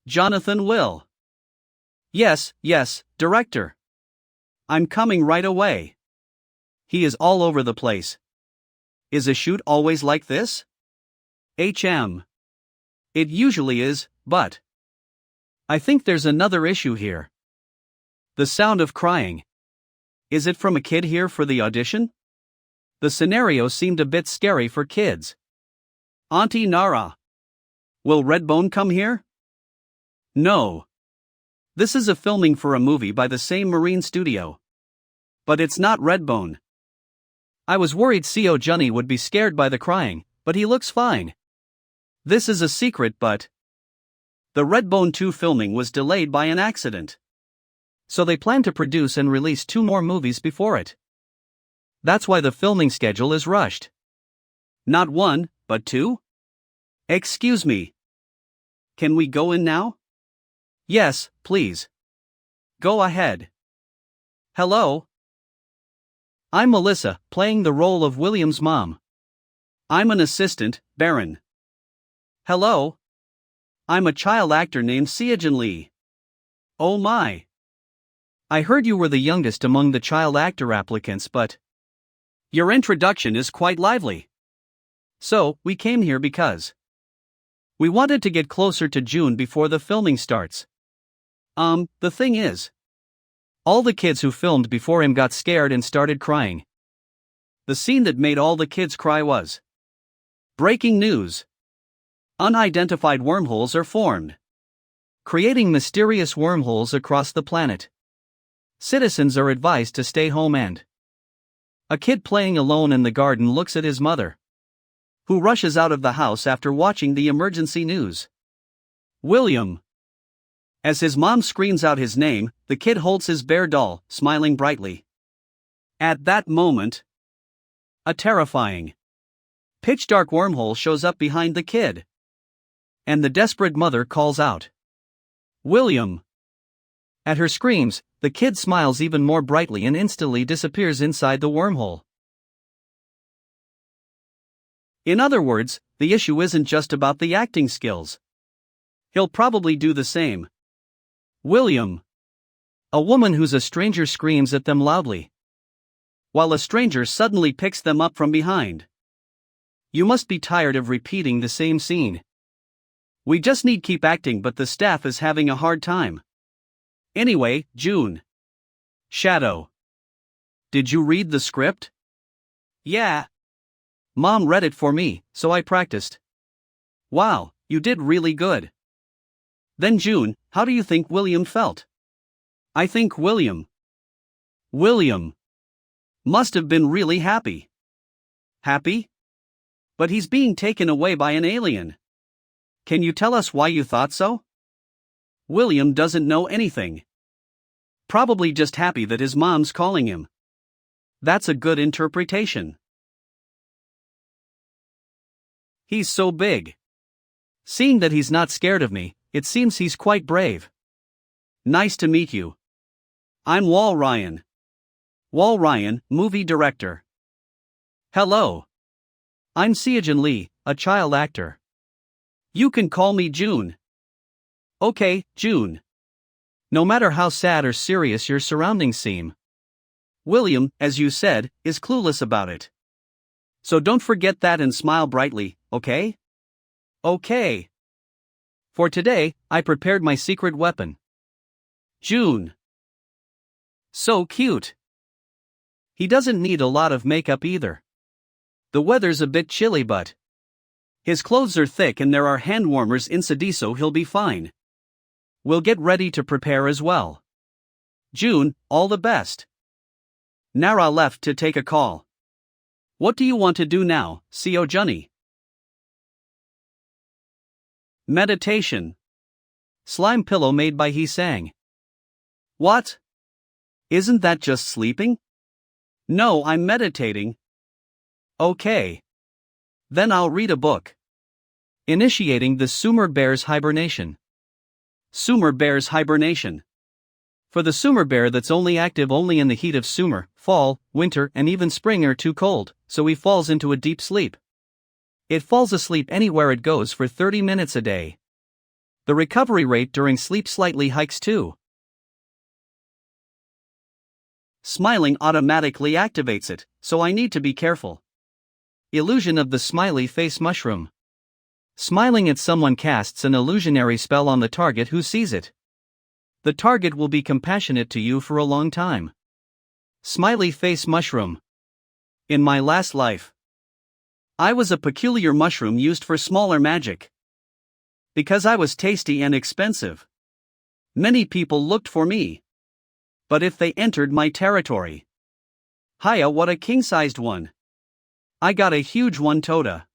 Jonathan will. Yes, director. I'm coming right away. He is all over the place. Is a shoot always like this? It usually is, but I think there's another issue here. The sound of crying. Is it from a kid here for the audition? The scenario seemed a bit scary for kids. Auntie Nara. Will Redbone come here? No. This is a filming for a movie by the same marine studio. But it's not Redbone. I was worried Seo Jun would be scared by the crying, but he looks fine. This is a secret, but the Redbone 2 filming was delayed by an accident. So they plan to produce and release 2 more movies before it. That's why the filming schedule is rushed. Not 1, but 2? Excuse me. Can we go in now? Yes, please. Go ahead. Hello? I'm Melissa, playing the role of William's mom. I'm an assistant, Baron. Hello? I'm a child actor named Seo Jun Lee. Oh my. I heard you were the youngest among the child actor applicants, but your introduction is quite lively. So, we came here because we wanted to get closer to June before the filming starts. The thing is, all the kids who filmed before him got scared and started crying. The scene that made all the kids cry was breaking news. Unidentified wormholes are formed, creating mysterious wormholes across the planet. Citizens are advised to stay home and a kid playing alone in the garden looks at his mother, who rushes out of the house after watching the emergency news. William. As his mom screams out his name, the kid holds his bear doll, smiling brightly. At that moment, a terrifying, pitch-dark wormhole shows up behind the kid. And the desperate mother calls out, "William!" At her screams, the kid smiles even more brightly and instantly disappears inside the wormhole. In other words, the issue isn't just about the acting skills. He'll probably do the same. William. A woman who's a stranger screams at them loudly, while a stranger suddenly picks them up from behind. You must be tired of repeating the same scene. We just need keep acting, but the staff is having a hard time. Anyway, June. Shadow. Did you read the script? Yeah. Mom read it for me, so I practiced. Wow, you did really good. Then June, how do you think William felt? I think William must have been really happy. Happy? But he's being taken away by an alien. Can you tell us why you thought so? William doesn't know anything. Probably just happy that his mom's calling him. That's a good interpretation. He's so big. Seeing that he's not scared of me, it seems he's quite brave. Nice to meet you. I'm Wal Ryan. Wal Ryan, movie director. Hello. I'm Seo Jun Lee, a child actor. You can call me June. Okay, June. No matter how sad or serious your surroundings seem, William, as you said, is clueless about it. So don't forget that and smile brightly, okay? Okay. For today, I prepared my secret weapon. June. So cute. He doesn't need a lot of makeup either. The weather's a bit chilly, but his clothes are thick and there are hand warmers inside, so he'll be fine. We'll get ready to prepare as well. June, all the best. Nara left to take a call. What do you want to do now, Seo Junny? Meditation. Slime pillow made by He Sang. What? Isn't that just sleeping? No, I'm meditating. Okay. Then I'll read a book. Initiating the Summer Bear's hibernation. Summer Bear's hibernation. For the Summer Bear that's only active only in the heat of summer, fall, winter, and even spring are too cold, so he falls into a deep sleep. It falls asleep anywhere it goes for 30 minutes a day. The recovery rate during sleep slightly hikes too. Smiling automatically activates it, so I need to be careful. Illusion of the smiley face mushroom. Smiling at someone casts an illusionary spell on the target who sees it. The target will be compassionate to you for a long time. Smiley face mushroom. In my last life, I was a peculiar mushroom used for smaller magic. Because I was tasty and expensive, many people looked for me. But if they entered my territory, hiya, what a king-sized one. I got a huge one Toda.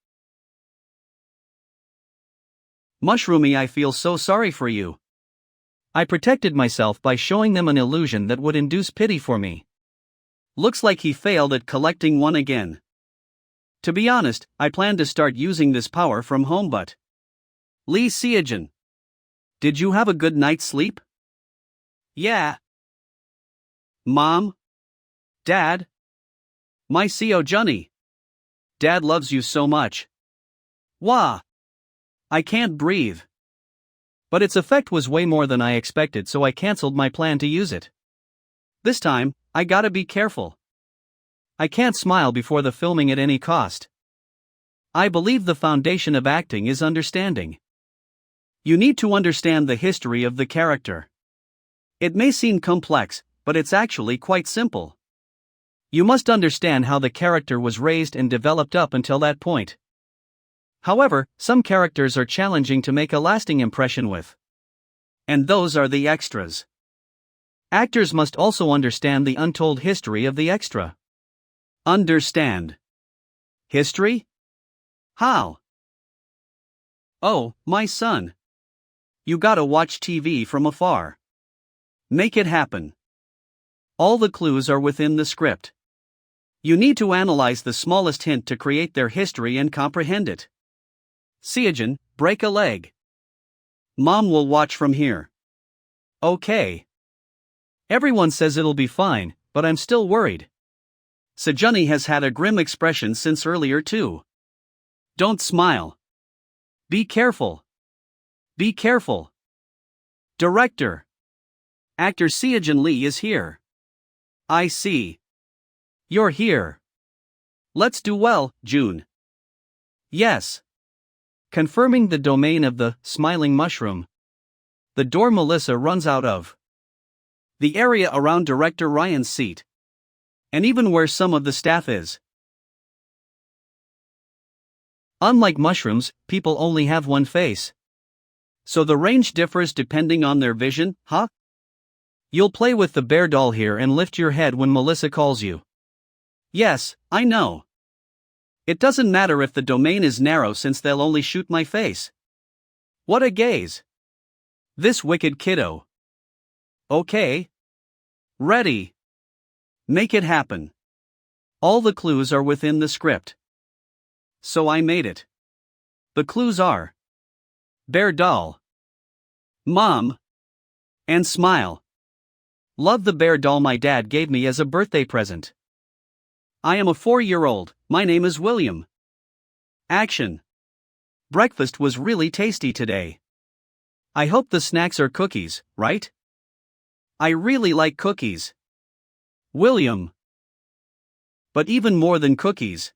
Mushroomy, I feel so sorry for you. I protected myself by showing them an illusion that would induce pity for me. Looks like he failed at collecting one again. To be honest, I plan to start using this power from home, but Lee Seo Jun. Did you have a good night's sleep? Yeah. Mom? Dad? My Seo Junny. Dad loves you so much. Wah! I can't breathe. But its effect was way more than I expected, so I cancelled my plan to use it. This time, I gotta be careful. I can't smile before the filming at any cost. I believe the foundation of acting is understanding. You need to understand the history of the character. It may seem complex, but it's actually quite simple. You must understand how the character was raised and developed up until that point. However, some characters are challenging to make a lasting impression with. And those are the extras. Actors must also understand the untold history of the extra. Understand. History? How? Oh, my son. You gotta watch TV from afar. Make it happen. All the clues are within the script. You need to analyze the smallest hint to create their history and comprehend it. Seo Jun, break a leg. Mom will watch from here. Okay. Everyone says it'll be fine, but I'm still worried. Sejunni has had a grim expression since earlier too. Don't smile. Be careful. Be careful. Director. Actor Seo Jun Lee is here. I see. You're here. Let's do well, June. Yes. Confirming the domain of the smiling mushroom. The door Melissa runs out of. The area around Director Ryan's seat. And even where some of the staff is. Unlike mushrooms, people only have one face. So the range differs depending on their vision, huh? You'll play with the bear doll here and lift your head when Melissa calls you. Yes, I know. It doesn't matter if the domain is narrow since they'll only shoot my face. What a gaze. This wicked kiddo. Okay. Ready. Make it happen. All the clues are within the script. So I made it. The clues are bear doll, mom, and smile. Love the bear doll my dad gave me as a birthday present. I am a 4-year-old, my name is William. Action. Breakfast was really tasty today. I hope the snacks are cookies, right? I really like cookies. William. But even more than cookies.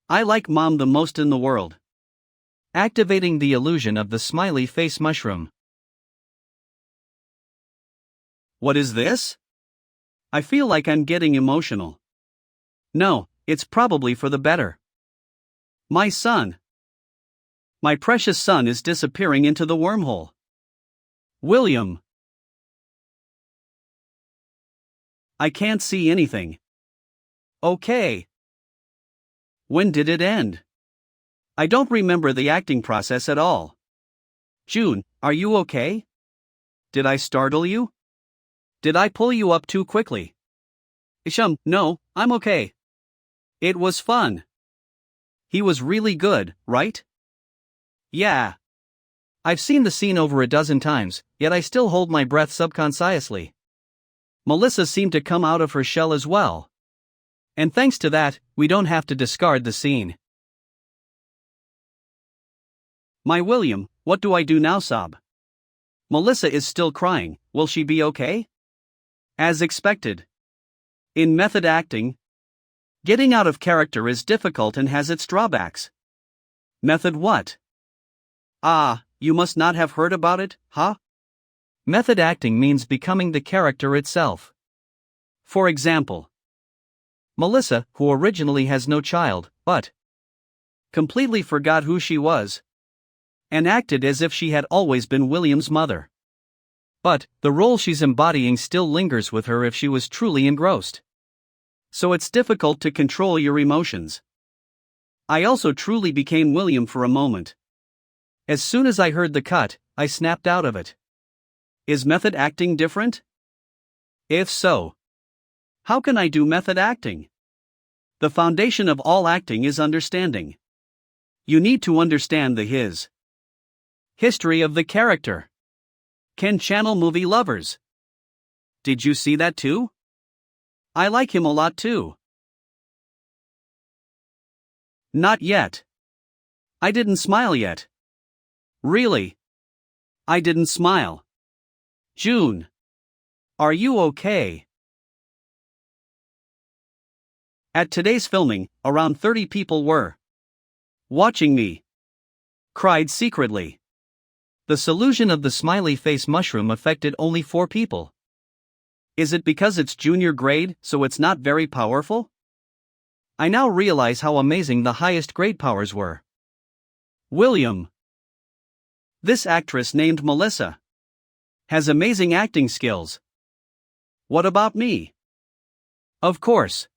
I like mom the most in the world. Activating the illusion of the smiley face mushroom. What is this? I feel like I'm getting emotional. No, it's probably for the better. My son. My precious son is disappearing into the wormhole. William. I can't see anything. Okay. When did it end? I don't remember the acting process at all. June, are you okay? Did I startle you? Did I pull you up too quickly? Isham, no, I'm okay. It was fun. He was really good, right? Yeah. I've seen the scene over a dozen times, yet I still hold my breath subconsciously. Melissa seemed to come out of her shell as well. And thanks to that, we don't have to discard the scene. My William, what do I do now, sob? Melissa is still crying, will she be okay? As expected. In method acting, getting out of character is difficult and has its drawbacks. Method what? Ah, you must not have heard about it, huh? Method acting means becoming the character itself. For example, Melissa, who originally has no child, but completely forgot who she was, and acted as if she had always been William's mother. But the role she's embodying still lingers with her if she was truly engrossed. So it's difficult to control your emotions. I also truly became William for a moment. As soon as I heard the cut, I snapped out of it. Is method acting different? If so, how can I do method acting? The foundation of all acting is understanding. You need to understand the history of the character. Ken Channel movie lovers. Did you see that too? I like him a lot too. Not yet. I didn't smile yet. Really? I didn't smile. June. Are you okay? At today's filming, around 30 people were watching me. Cried secretly. The solution of the smiley face mushroom affected only 4 people. Is it because it's junior grade, so it's not very powerful? I now realize how amazing the highest grade powers were. William. This actress named Melissa has amazing acting skills. What about me? Of course.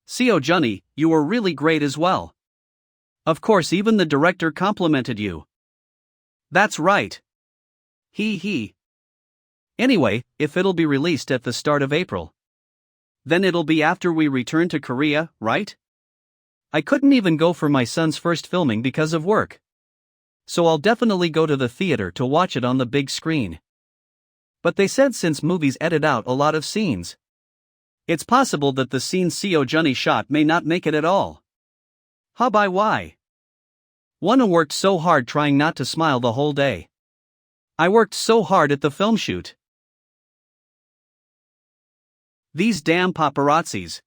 Seo Junni, you were really great as well. Of course, even the director complimented you. That's right. He. Anyway, if it'll be released at the start of April, then it'll be after we return to Korea, right? I couldn't even go for my son's first filming because of work. So I'll definitely go to the theater to watch it on the big screen. But they said since movies edit out a lot of scenes, it's possible that the scene Seo Jun shot may not make it at all. Why? Won worked so hard trying not to smile the whole day. I worked so hard at the film shoot. These damn paparazzis.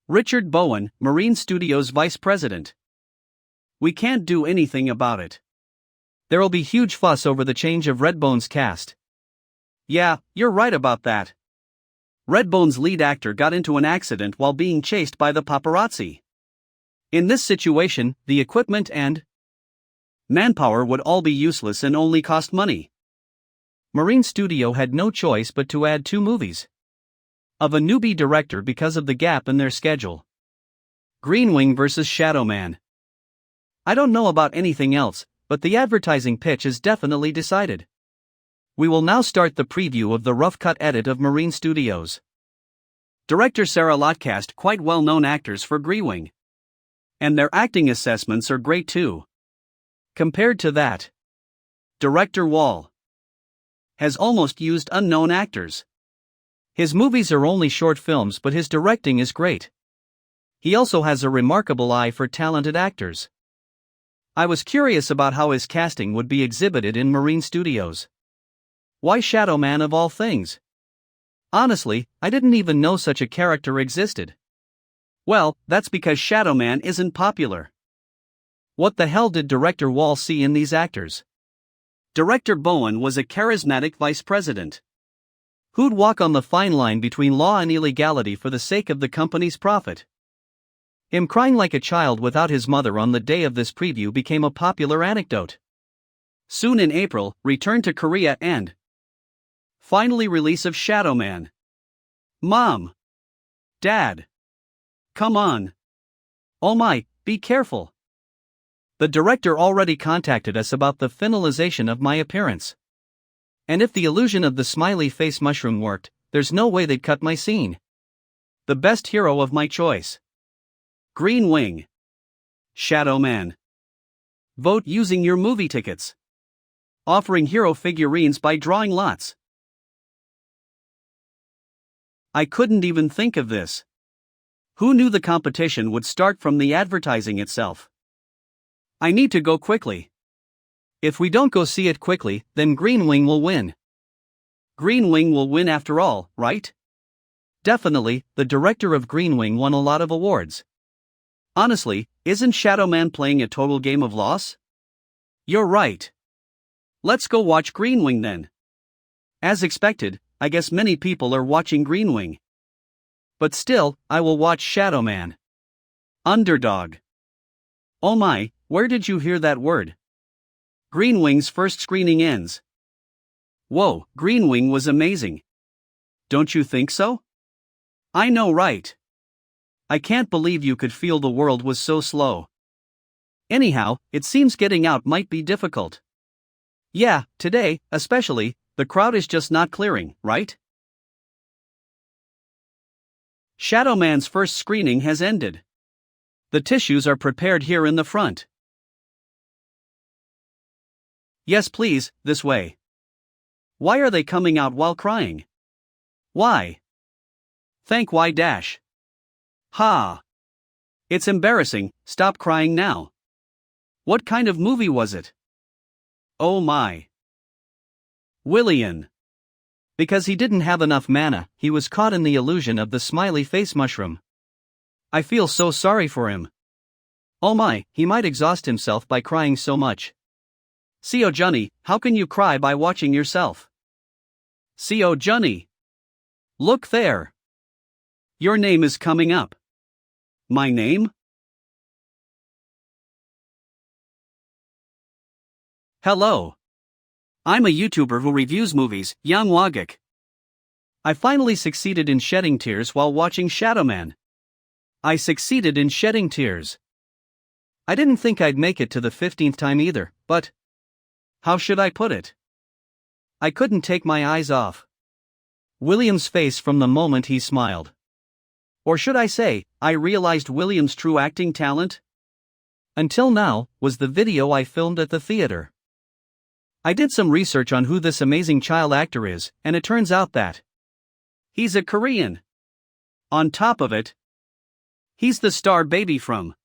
Richard Bowen, Marine Studios vice president. We can't do anything about it. There'll be huge fuss over the change of Redbone's cast. Yeah, you're right about that. Redbone's lead actor got into an accident while being chased by the paparazzi. In this situation, the equipment and manpower would all be useless and only cost money. Marine Studio had no choice but to add 2 movies of a newbie director because of the gap in their schedule. Green Wing vs. Shadowman. I don't know about anything else, but the advertising pitch is definitely decided. We will now start the preview of the rough cut edit of Marine Studios. Director Sarah Lot cast quite well-known actors for Green Wing. And their acting assessments are great too. Compared to that, director Wall has almost used unknown actors. His movies are only short films, but his directing is great. He also has a remarkable eye for talented actors. I was curious about how his casting would be exhibited in Marine Studios. Why Shadowman of all things? Honestly, I didn't even know such a character existed. Well, that's because Shadowman isn't popular. What the hell did director Wall see in these actors? Director Bowen was a charismatic vice president who'd walk on the fine line between law and illegality for the sake of the company's profit. Him crying like a child without his mother on the day of this preview became a popular anecdote. Soon in April, return to Korea and finally release of Shadowman. Mom. Dad. Come on. Oh my, be careful. The director already contacted us about the finalization of my appearance. And if the illusion of the smiley face mushroom worked, there's no way they'd cut my scene. The best hero of my choice. Green Wing. Shadowman. Vote using your movie tickets. Offering hero figurines by drawing lots. I couldn't even think of this. Who knew the competition would start from the advertising itself? I need to go quickly. If we don't go see it quickly, then Green Wing will win. Green Wing will win after all, right? Definitely, the director of Green Wing won a lot of awards. Honestly, isn't Shadowman playing a total game of loss? You're right. Let's go watch Green Wing then. As expected, I guess many people are watching Green Wing. But still, I will watch Shadowman. Underdog. Oh my, where did you hear that word? Green Wing's first screening ends. Whoa, Green Wing was amazing. Don't you think so? I know, right? I can't believe you could feel the world was so slow. Anyhow, it seems getting out might be difficult. Yeah, today, especially, the crowd is just not clearing, right? Shadowman's first screening has ended. The tissues are prepared here in the front. Yes, please, this way. Why are they coming out while crying? Why? Thank why dash. Ha. It's embarrassing, stop crying now. What kind of movie was it? Oh my. Willian. Because he didn't have enough mana, he was caught in the illusion of the smiley face mushroom. I feel so sorry for him. Oh my, he might exhaust himself by crying so much. Seo Jun, how can you cry by watching yourself? Seo Jun. Look there. Your name is coming up. My name? Hello. I'm a YouTuber who reviews movies, Yang Wagik. I finally succeeded in shedding tears while watching Shadowman. I succeeded in shedding tears. I didn't think I'd make it to the 15th time either, but how should I put it? I couldn't take my eyes off William's face from the moment he smiled. Or should I say, I realized William's true acting talent? Until now, was the video I filmed at the theater. I did some research on who this amazing child actor is, and it turns out that he's a Korean. On top of it, he's the star baby from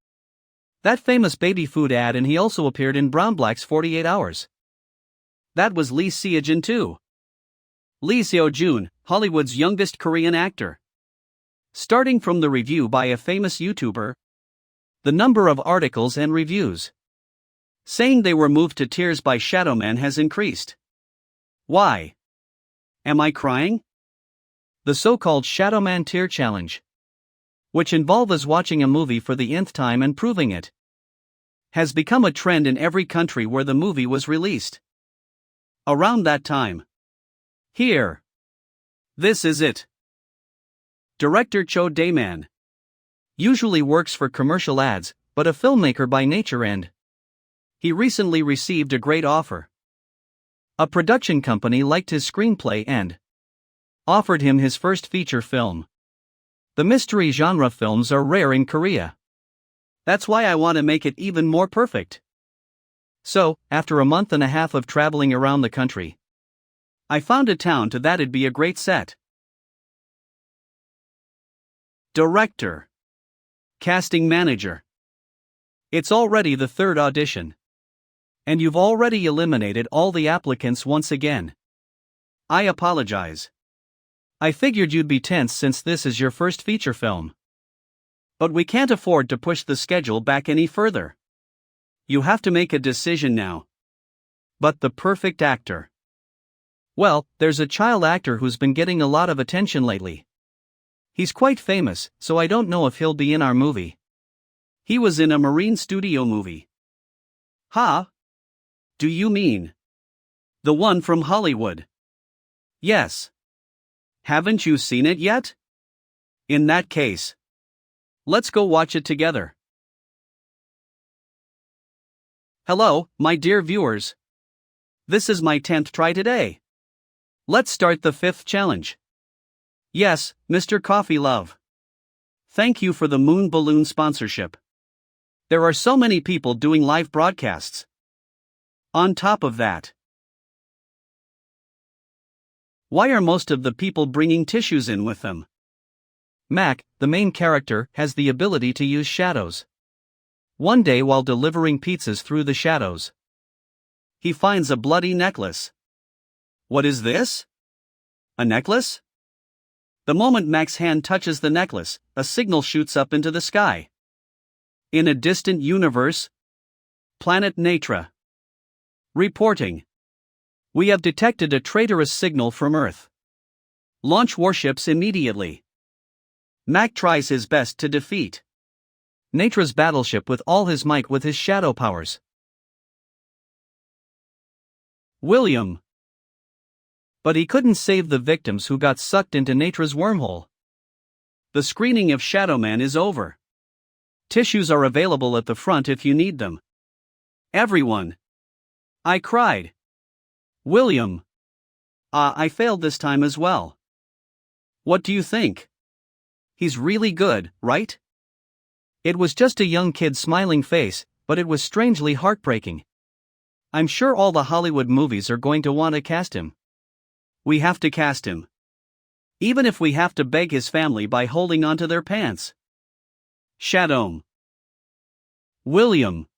that famous baby food ad, and he also appeared in Brown Black's 48 Hours. That was Lee Seo Jun too. Lee Seo Jun, Hollywood's youngest Korean actor. Starting from the review by a famous YouTuber, the number of articles and reviews saying they were moved to tears by Shadowman has increased. Why? Am I crying? The so-called Shadowman Tear Challenge, which involves watching a movie for the nth time and proving it, has become a trend in every country where the movie was released. Around that time. Here. This is it. Director Cho Dae-man usually works for commercial ads, but a filmmaker by nature, and he recently received a great offer. A production company liked his screenplay and offered him his first feature film. The mystery genre films are rare in Korea. That's why I want to make it even more perfect. So, after a month and a half of traveling around the country, I found a town to that'd be a great set. Director. Casting manager. It's already the third audition. And you've already eliminated all the applicants once again. I apologize. I figured you'd be tense since this is your first feature film. But we can't afford to push the schedule back any further. You have to make a decision now. But the perfect actor. Well, there's a child actor who's been getting a lot of attention lately. He's quite famous, so I don't know if he'll be in our movie. He was in a Marine Studio movie. Huh? Do you mean the one from Hollywood? Yes. Haven't you seen it yet? In that case, let's go watch it together. Hello, my dear viewers. This is my 10th try today. Let's start the 5th challenge. Yes, Mr. Coffee Love. Thank you for the moon balloon sponsorship. There are so many people doing live broadcasts. On top of that, why are most of the people bringing tissues in with them? Mac, the main character, has the ability to use shadows. One day while delivering pizzas through the shadows, he finds a bloody necklace. What is this? A necklace? The moment Mac's hand touches the necklace, a signal shoots up into the sky. In a distant universe, planet Natra. Reporting. We have detected a traitorous signal from Earth. Launch warships immediately. Mac tries his best to defeat Natra's battleship with all his might with his shadow powers. William. But he couldn't save the victims who got sucked into Natra's wormhole. The screening of Shadowman is over. Tissues are available at the front if you need them. Everyone. I cried. William. I failed this time as well. What do you think? He's really good, right? It was just a young kid's smiling face, but it was strangely heartbreaking. I'm sure all the Hollywood movies are going to want to cast him. We have to cast him. Even if we have to beg his family by holding onto their pants. Shadowman. William.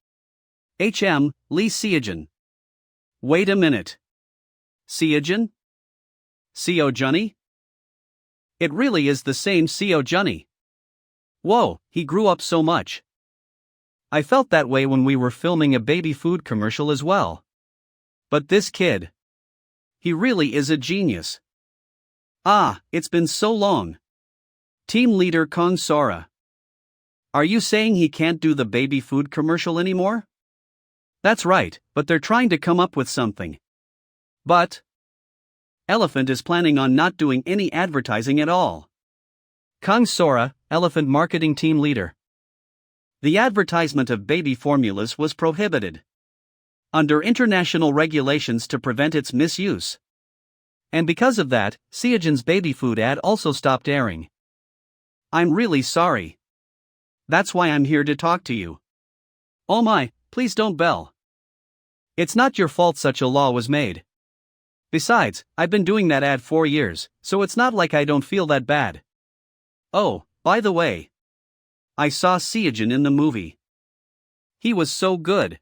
Lee Seo Jun. Wait a minute. Seo Jun? Seo Junny? It really is the same Seo Junny. Whoa, he grew up so much. I felt that way when we were filming a baby food commercial as well. But this kid, he really is a genius. It's been so long. Team leader Kong Sora. Are you saying he can't do the baby food commercial anymore? That's right, but they're trying to come up with something. But Elephant is planning on not doing any advertising at all. Kong Sora, Elephant marketing team leader. The advertisement of baby formulas was prohibited under international regulations to prevent its misuse. And because of that, Seo Jun's baby food ad also stopped airing. I'm really sorry. That's why I'm here to talk to you. Oh my, please don't bell. It's not your fault such a law was made. Besides, I've been doing that ad 4 years, so it's not like I don't feel that bad. Oh, by the way, I saw Seo Jun in the movie. He was so good.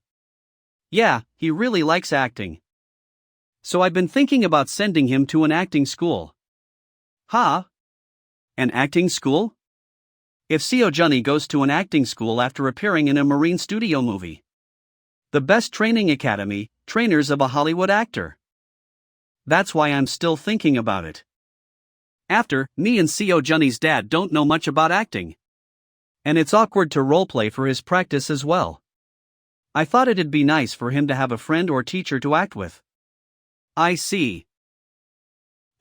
Yeah, he really likes acting. So I've been thinking about sending him to an acting school. Huh? An acting school? If Seo Jun goes to an acting school after appearing in a marine studio movie. The best training academy, trainers of a Hollywood actor. That's why I'm still thinking about it. After, me and Seo Jun's dad don't know much about acting. And it's awkward to roleplay for his practice as well. I thought it'd be nice for him to have a friend or teacher to act with. I see.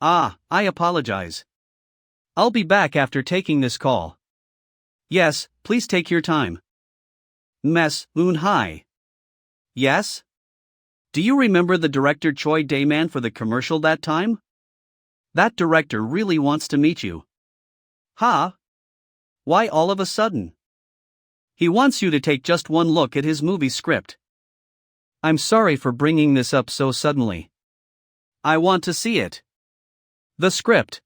I apologize. I'll be back after taking this call. Yes, please take your time. Mess, Moon High. Yes? Do you remember the director Choi Dae-man for the commercial that time? That director really wants to meet you. Huh? Why all of a sudden? He wants you to take just one look at his movie script. I'm sorry for bringing this up so suddenly. I want to see it. The script.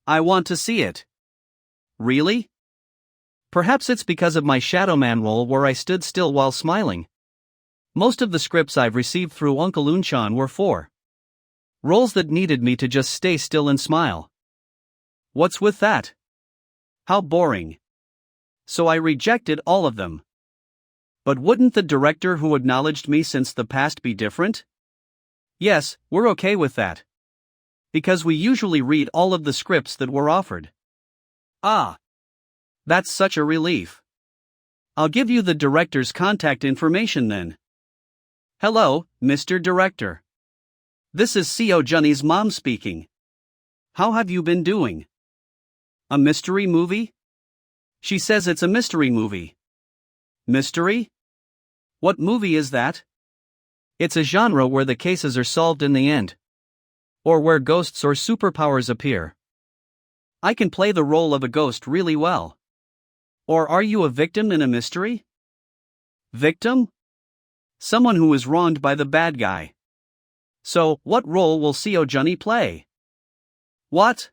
I want to see it. Really? Perhaps it's because of my Shadowman role where I stood still while smiling. Most of the scripts I've received through Uncle Unchan were for roles that needed me to just stay still and smile. What's with that? How boring. So I rejected all of them. But wouldn't the director who acknowledged me since the past be different? Yes, we're okay with that. Because we usually read all of the scripts that were offered. Ah. That's such a relief. I'll give you the director's contact information then. Hello, Mr. Director. This is Seo Jun's mom speaking. How have you been doing? A mystery movie? She says it's a mystery movie. Mystery? What movie is that? It's a genre where the cases are solved in the end. Or where ghosts or superpowers appear. I can play the role of a ghost really well. Or are you a victim in a mystery? Victim? Someone who is wronged by the bad guy. So, what role will Seo Jun play? What?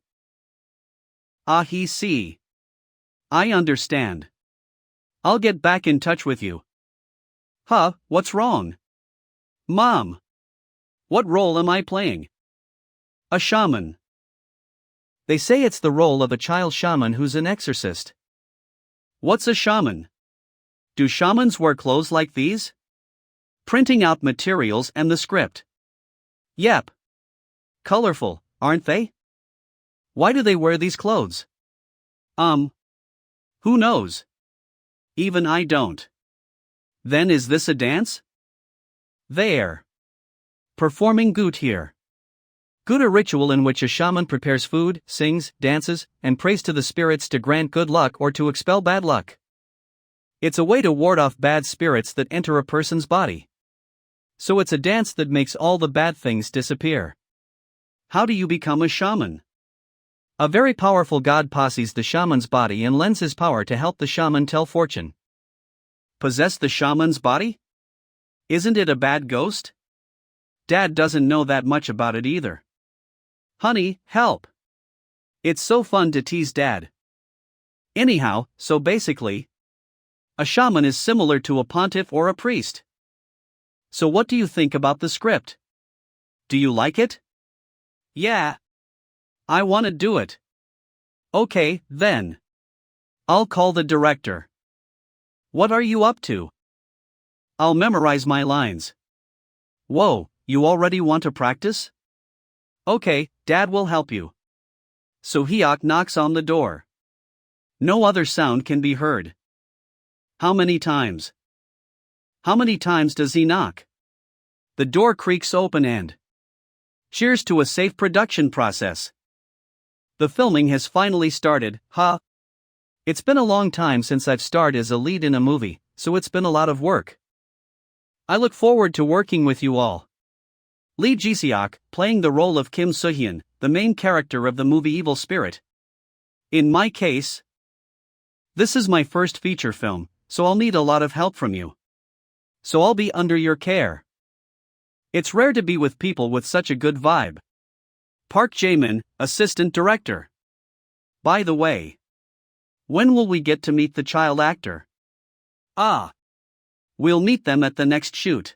He see. I understand. I'll get back in touch with you. Huh, what's wrong? Mom. What role am I playing? A shaman. They say it's the role of a child shaman who's an exorcist. What's a shaman? Do shamans wear clothes like these? Printing out materials and the script. Yep. Colorful, aren't they? Why do they wear these clothes? Who knows? Even I don't. Then is this a dance? There. Performing gut here. Gut, a ritual in which a shaman prepares food, sings, dances, and prays to the spirits to grant good luck or to expel bad luck. It's a way to ward off bad spirits that enter a person's body. So it's a dance that makes all the bad things disappear. How do you become a shaman? A very powerful god posses the shaman's body and lends his power to help the shaman tell fortune. Possess the shaman's body? Isn't it a bad ghost? Dad doesn't know that much about it either. Honey, help. It's so fun to tease Dad. Anyhow, so basically, a shaman is similar to a pontiff or a priest. So what do you think about the script? Do you like it? Yeah. I want to do it. Okay, then. I'll call the director. What are you up to? I'll memorize my lines. Whoa, you already want to practice? Okay, Dad will help you. So Hyuk knocks on the door. No other sound can be heard. How many times? How many times does he knock? The door creaks open and cheers to a safe production process. The filming has finally started, huh? It's been a long time since I've starred as a lead in a movie, so it's been a lot of work. I look forward to working with you all. Lee Ji-seok, playing the role of Kim Soo-hyun, the main character of the movie Evil Spirit. In my case, this is my first feature film, so I'll need a lot of help from you. So I'll be under your care. It's rare to be with people with such a good vibe. Park Jae-min, Assistant Director. By the way, when will we get to meet the child actor? We'll meet them at the next shoot.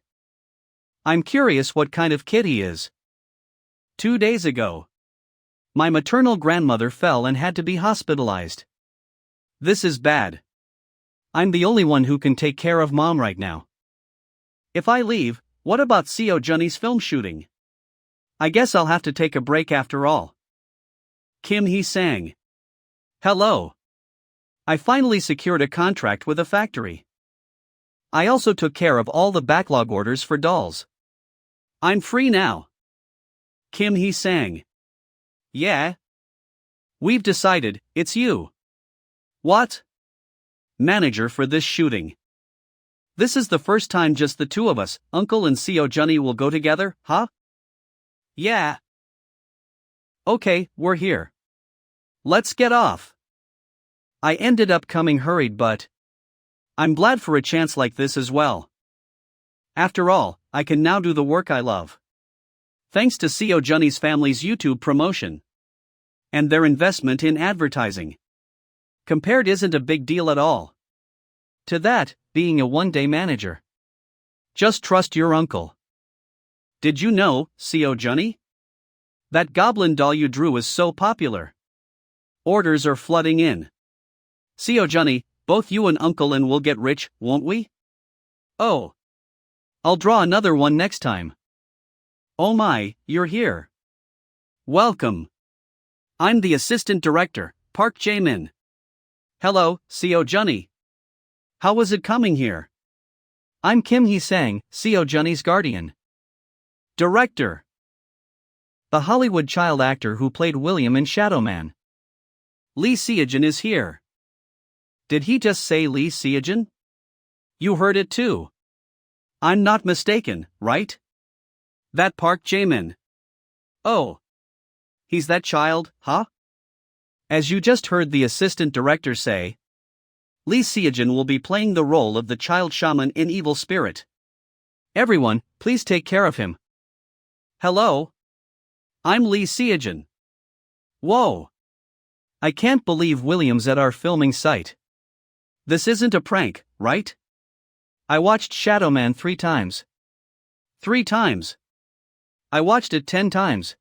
I'm curious what kind of kid he is. 2 days ago, my maternal grandmother fell and had to be hospitalized. This is bad. I'm the only one who can take care of mom right now. If I leave, what about Seo Jun's film shooting? I guess I'll have to take a break after all. Kim Hee-sang. Hello. I finally secured a contract with a factory. I also took care of all the backlog orders for dolls. I'm free now. Kim Hee-sang. Yeah? We've decided, it's you. What? Manager for this shooting. This is the first time just the two of us, Uncle and Seo Jun will go together, huh? Yeah. Okay, we're here. Let's get off. I ended up coming hurried, but I'm glad for a chance like this as well. After all, I can now do the work I love. Thanks to Seo Jun's family's YouTube promotion and their investment in advertising. Compared isn't a big deal at all to that, being a one-day manager. Just trust your uncle. Did you know, Seo Jun? That goblin doll you drew is so popular. Orders are flooding in. Seo Jun, both you and Uncle and we'll get rich, won't we? Oh. I'll draw another one next time. Oh my, you're here. Welcome. I'm the assistant director, Park Jae-min. Hello, Seo Jun. How was it coming here? I'm Kim Hee-sang, Seo Jun's guardian. Director. The Hollywood child actor who played William in Shadowman. Lee Seo Jun is here. Did he just say Lee Seo Jun? You heard it too. I'm not mistaken, right? That Park Jae-min. Oh. He's that child, huh? As you just heard the assistant director say, Lee Seo Jun will be playing the role of the child shaman in Evil Spirit. Everyone, please take care of him. Hello? I'm Lee Seo Jun. Whoa. I can't believe William's at our filming site. This isn't a prank, right? I watched Shadowman 3 times. 3 times. I watched it 10 times.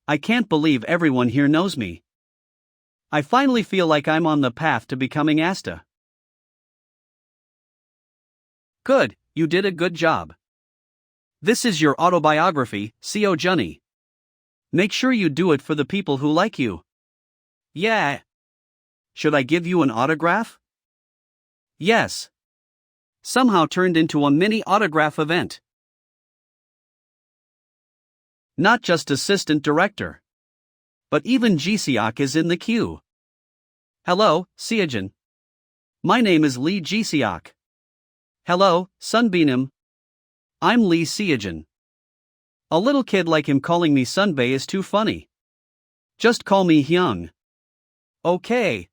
I can't believe everyone here knows me. I finally feel like I'm on the path to becoming Asta. Good, you did a good job. This is your autobiography, Seo Jun. Make sure you do it for the people who like you. Yeah. Should I give you an autograph? Yes. Somehow turned into a mini autograph event. Not just assistant director, but even Ji-seok is in the queue. Hello, Seo Jun. My name is Lee Ji-seok. Hello, Sunbeam. I'm Lee Seo Jun. A little kid like him calling me Sunbae is too funny. Just call me Hyung. Okay.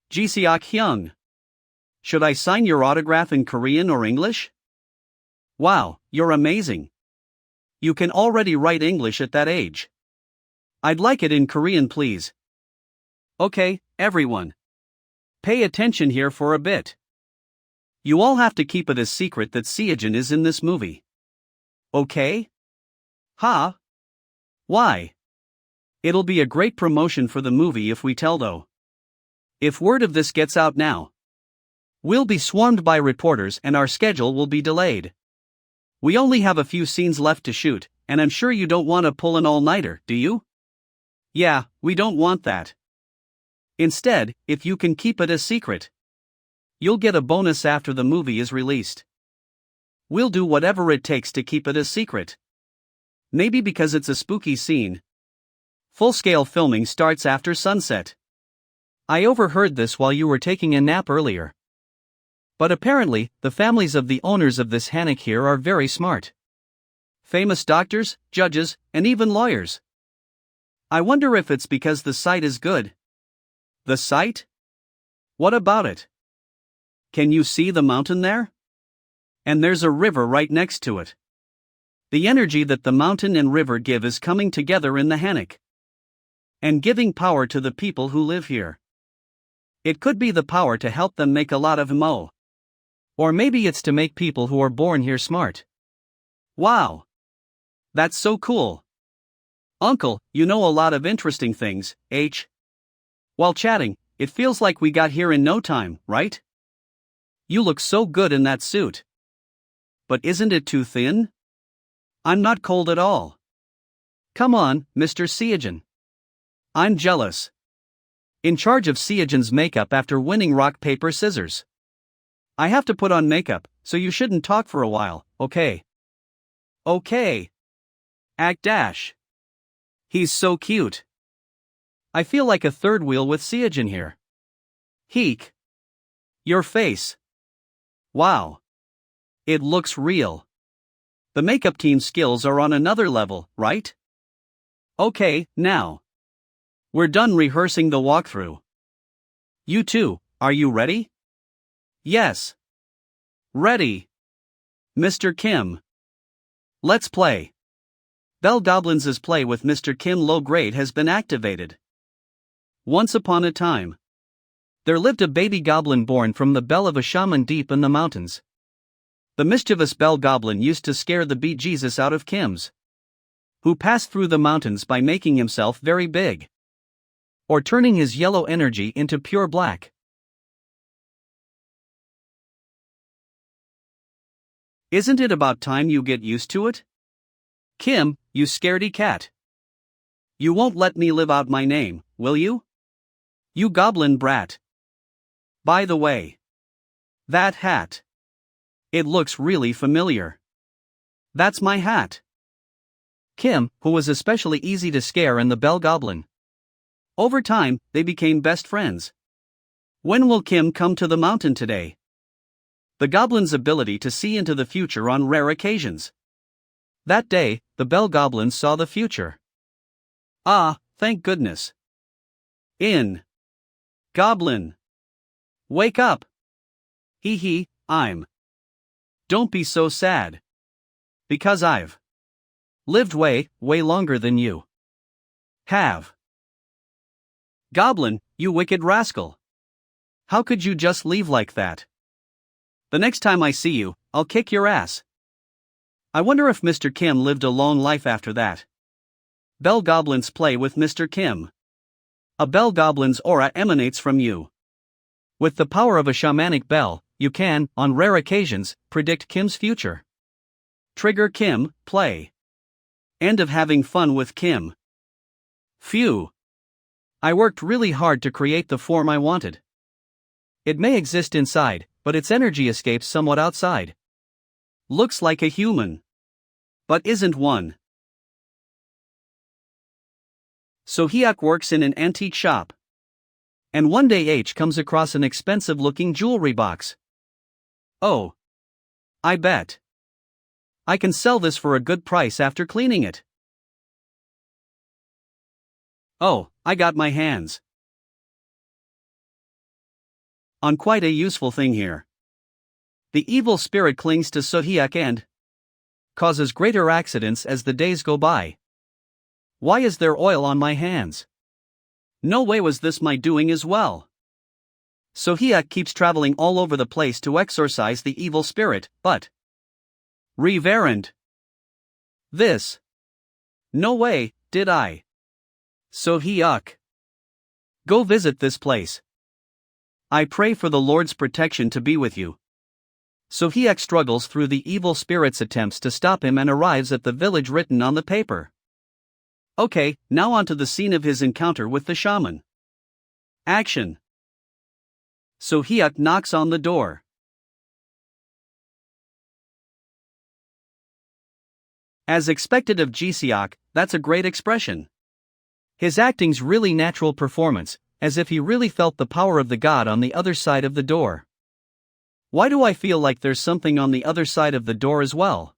Ji-seok Hyung. Should I sign your autograph in Korean or English? Wow, you're amazing. You can already write English at that age. I'd like it in Korean, please. Okay, everyone. Pay attention here for a bit. You all have to keep it a secret that Seo Jun is in this movie. Okay? Huh? Why? It'll be a great promotion for the movie if we tell though. If word of this gets out now, we'll be swarmed by reporters and our schedule will be delayed. We only have a few scenes left to shoot, and I'm sure you don't want to pull an all-nighter, do you? Yeah, we don't want that. Instead, if you can keep it a secret, you'll get a bonus after the movie is released. We'll do whatever it takes to keep it a secret. Maybe because it's a spooky scene. Full-scale filming starts after sunset. I overheard this while you were taking a nap earlier. But apparently, the families of the owners of this hanok here are very smart. Famous doctors, judges, and even lawyers. I wonder if it's because the site is good. The site? What about it? Can you see the mountain there? And there's a river right next to it. The energy that the mountain and river give is coming together in the hanok. And giving power to the people who live here. It could be the power to help them make a lot of mo. Or maybe it's to make people who are born here smart. Wow! That's so cool. Uncle, you know a lot of interesting things, H. While chatting, it feels like we got here in no time, right? You look so good in that suit. But isn't it too thin? I'm not cold at all. Come on, Mr. Seo Jun. I'm jealous. In charge of Seo Jun's makeup after winning rock paper scissors. I have to put on makeup, so you shouldn't talk for a while, okay? Okay. Act dash. He's so cute. I feel like a third wheel with Seo Jun here. Heek. Your face. Wow. It looks real. The makeup team's skills are on another level, right? Okay, now. We're done rehearsing the walkthrough. You two, are you ready? Yes. Ready. Mr. Kim. Let's play. Bell Goblins' play with Mr. Kim low grade has been activated. Once upon a time, there lived a baby goblin born from the bell of a shaman deep in the mountains. The mischievous bell goblin used to scare the bejesus out of Kim's, who passed through the mountains by making himself very big, or turning his yellow energy into pure black. Isn't it about time you get used to it? Kim, you scaredy cat. You won't let me live out my name, will you? You goblin brat. By the way, that hat. It looks really familiar. That's my hat. Kim, who was especially easy to scare, and the bell goblin. Over time, they became best friends. When will Kim come to the mountain today? The goblin's ability to see into the future on rare occasions. That day, the bell goblin saw the future. Ah, thank goodness. In. Goblin. Wake up. Hee hee, I'm. Don't be so sad. Because I've lived way longer than you have. Goblin, you wicked rascal. How could you just leave like that? The next time I see you, I'll kick your ass. I wonder if Mr. Kim lived a long life after that. Bell Goblin's play with Mr. Kim. A bell goblin's aura emanates from you. With the power of a shamanic bell, you can, on rare occasions, predict Kim's future. Trigger Kim, play. End of having fun with Kim. Phew. I worked really hard to create the form I wanted. It may exist inside, but its energy escapes somewhat outside. Looks like a human. But isn't one. So Hyuk works in an antique shop. And one day H comes across an expensive-looking jewelry box. Oh. I bet. I can sell this for a good price after cleaning it. Oh, I got my hands on quite a useful thing here. The evil spirit clings to Sohyuk and causes greater accidents as the days go by. Why is there oil on my hands? No way was this my doing as well. Sohyuk keeps traveling all over the place to exorcise the evil spirit, but Reverend. This. No way, did I. Sohyuk. Go visit this place. I pray for the Lord's protection to be with you. Sohyuk struggles through the evil spirit's attempts to stop him and arrives at the village written on the paper. Okay, now on to the scene of his encounter with the shaman. Action. Sohyuk knocks on the door. As expected of Jiseok, that's a great expression. His acting's really natural performance, as if he really felt the power of the god on the other side of the door. Why do I feel like there's something on the other side of the door as well?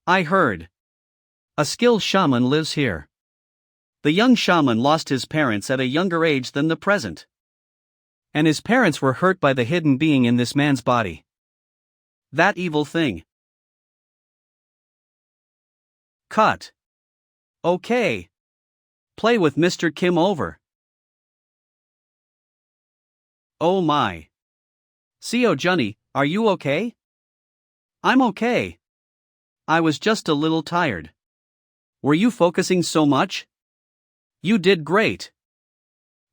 I heard. A skilled shaman lives here. The young shaman lost his parents at a younger age than the present. And his parents were hurt by the hidden being in this man's body. That evil thing. Cut. Okay. Play with Mr. Kim over. Oh my. Seo Jun, are you okay? I'm okay. I was just a little tired. Were you focusing so much? You did great.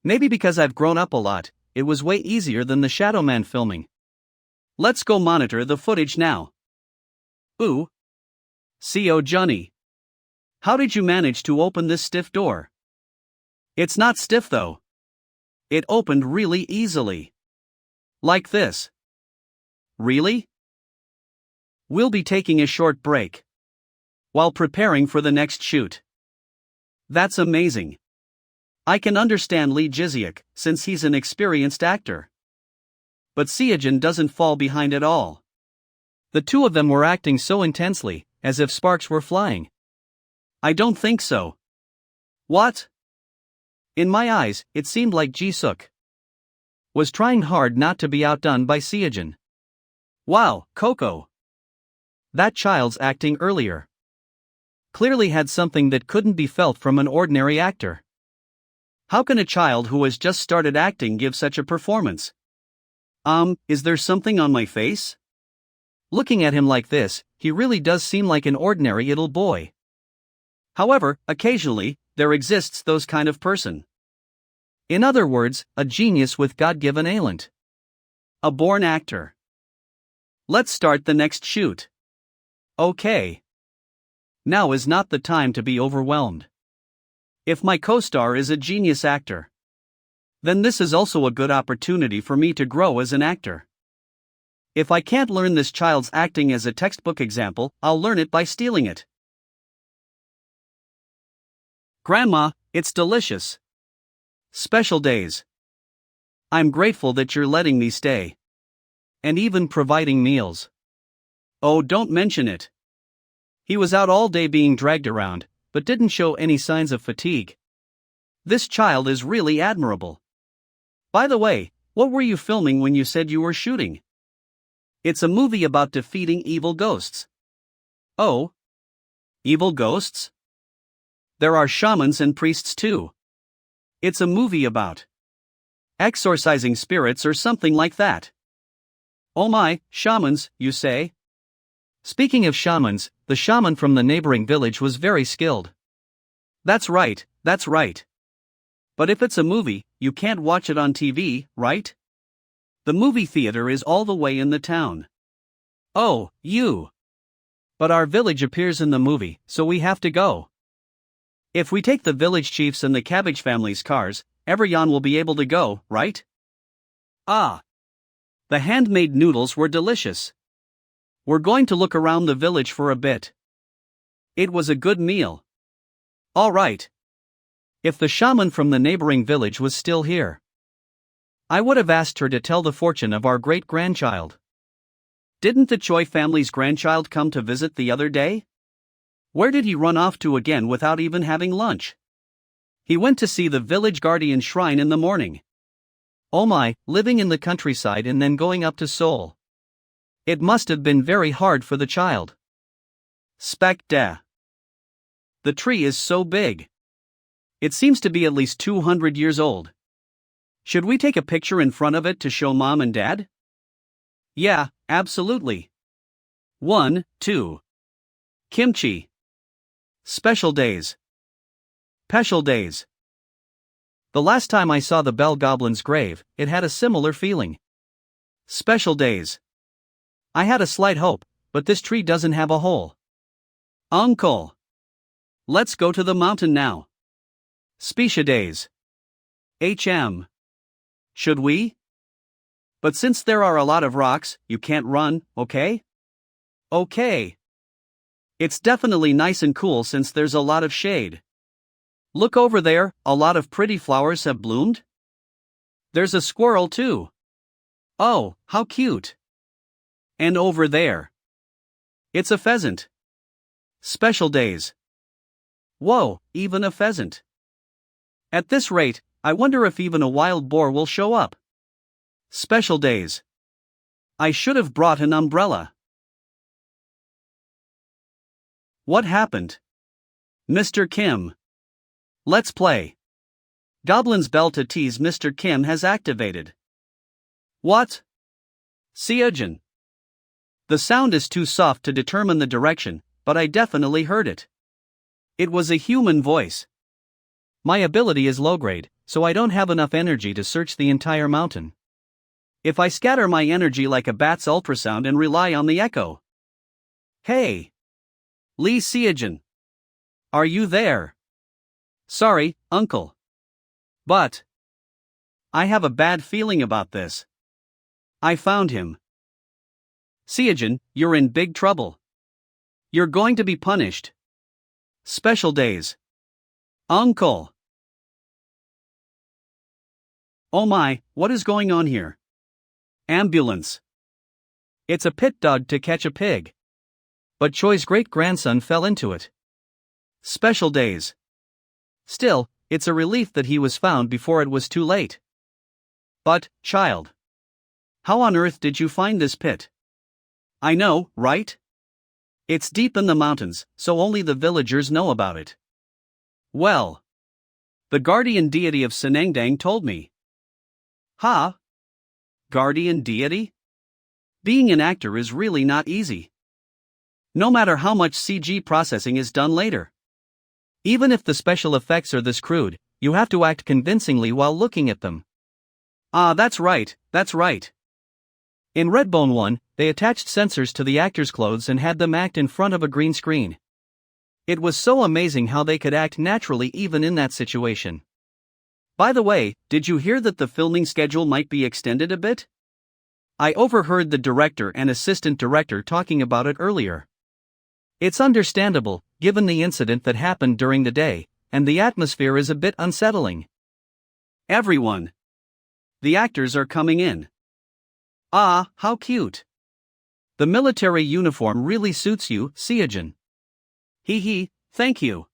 Maybe because I've grown up a lot, it was way easier than the Shadowman filming. Let's go monitor the footage now. Ooh. Seo Jun. How did you manage to open this stiff door? It's not stiff though. It opened really easily. Like this. Really? We'll be taking a short break while preparing for the next shoot. That's amazing. I can understand Lee Jiziak, since he's an experienced actor. But Seo Jun doesn't fall behind at all. The two of them were acting so intensely, as if sparks were flying. I don't think so. What? In my eyes, it seemed like Ji-suk was trying hard not to be outdone by Seo Jun. Wow, Coco. That child's acting earlier clearly had something that couldn't be felt from an ordinary actor. How can a child who has just started acting give such a performance? Is there something on my face? Looking at him like this, he really does seem like an ordinary little boy. However, occasionally, there exists those kind of person. In other words, a genius with God-given talent. A born actor. Let's start the next shoot. Okay. Now is not the time to be overwhelmed. If my co-star is a genius actor, then this is also a good opportunity for me to grow as an actor. If I can't learn this child's acting as a textbook example, I'll learn it by stealing it. Grandma, it's delicious. Special days. I'm grateful that you're letting me stay. And even providing meals. Oh, don't mention it. He was out all day being dragged around, but didn't show any signs of fatigue. This child is really admirable. By the way, what were you filming when you said you were shooting? It's a movie about defeating evil ghosts. Oh? Evil ghosts? There are shamans and priests too. It's a movie about exorcising spirits or something like that. Oh my, shamans, you say? Speaking of shamans, the shaman from the neighboring village was very skilled. That's right, that's right. But if it's a movie, you can't watch it on TV, right? The movie theater is all the way in the town. Oh, you. But our village appears in the movie, so we have to go. If we take the village chiefs and the cabbage family's cars, everyone will be able to go, right? Ah. The handmade noodles were delicious. We're going to look around the village for a bit. It was a good meal. All right. If the shaman from the neighboring village was still here, I would have asked her to tell the fortune of our great-grandchild. Didn't the Choi family's grandchild come to visit the other day? Where did he run off to again without even having lunch? He went to see the village guardian shrine in the morning. Oh my, living in the countryside and then going up to Seoul. It must have been very hard for the child. The tree is so big. It seems to be at least 200 years old. Should we take a picture in front of it to show mom and dad? Yeah, absolutely. 1, 2. Kimchi. Special days. Special days. The last time I saw the Bell Goblin's grave, it had a similar feeling. Special days. I had a slight hope, but this tree doesn't have a hole. Uncle. Let's go to the mountain now. Special days. Should we? But since there are a lot of rocks, you can't run, okay? Okay. It's definitely nice and cool since there's a lot of shade. Look over there, a lot of pretty flowers have bloomed. There's a squirrel too. Oh, how cute. And over there. It's a pheasant. Special days. Whoa, even a pheasant. At this rate, I wonder if even a wild boar will show up. Special days. I should have brought an umbrella. What happened? Mr. Kim. Let's play. Goblin's bell to tease Mr. Kim has activated. What? Seo Jun. The sound is too soft to determine the direction, but I definitely heard it. It was a human voice. My ability is low grade, so I don't have enough energy to search the entire mountain. If I scatter my energy like a bat's ultrasound and rely on the echo. Hey! Lee Seo Jun. Are you there? Sorry, uncle. But I have a bad feeling about this. I found him. Seo Jun, you're in big trouble. You're going to be punished. Special days. Uncle. Oh my, what is going on here? Ambulance. It's a pit dog to catch a pig. But Choi's great-grandson fell into it. Special days. Still, it's a relief that he was found before it was too late. But, child. How on earth did you find this pit? I know, right? It's deep in the mountains, so only the villagers know about it. Well. The guardian deity of Senengdang told me. Ha? Guardian deity? Being an actor is really not easy. No matter how much CG processing is done later. Even if the special effects are this crude, you have to act convincingly while looking at them. Ah, that's right, that's right. In Redbone 1, they attached sensors to the actors' clothes and had them act in front of a green screen. It was so amazing how they could act naturally even in that situation. By the way, did you hear that the filming schedule might be extended a bit? I overheard the director and assistant director talking about it earlier. It's understandable, given the incident that happened during the day, and the atmosphere is a bit unsettling. Everyone. The actors are coming in. Ah, how cute. The military uniform really suits you, Seo Jun. Hee hee, thank you.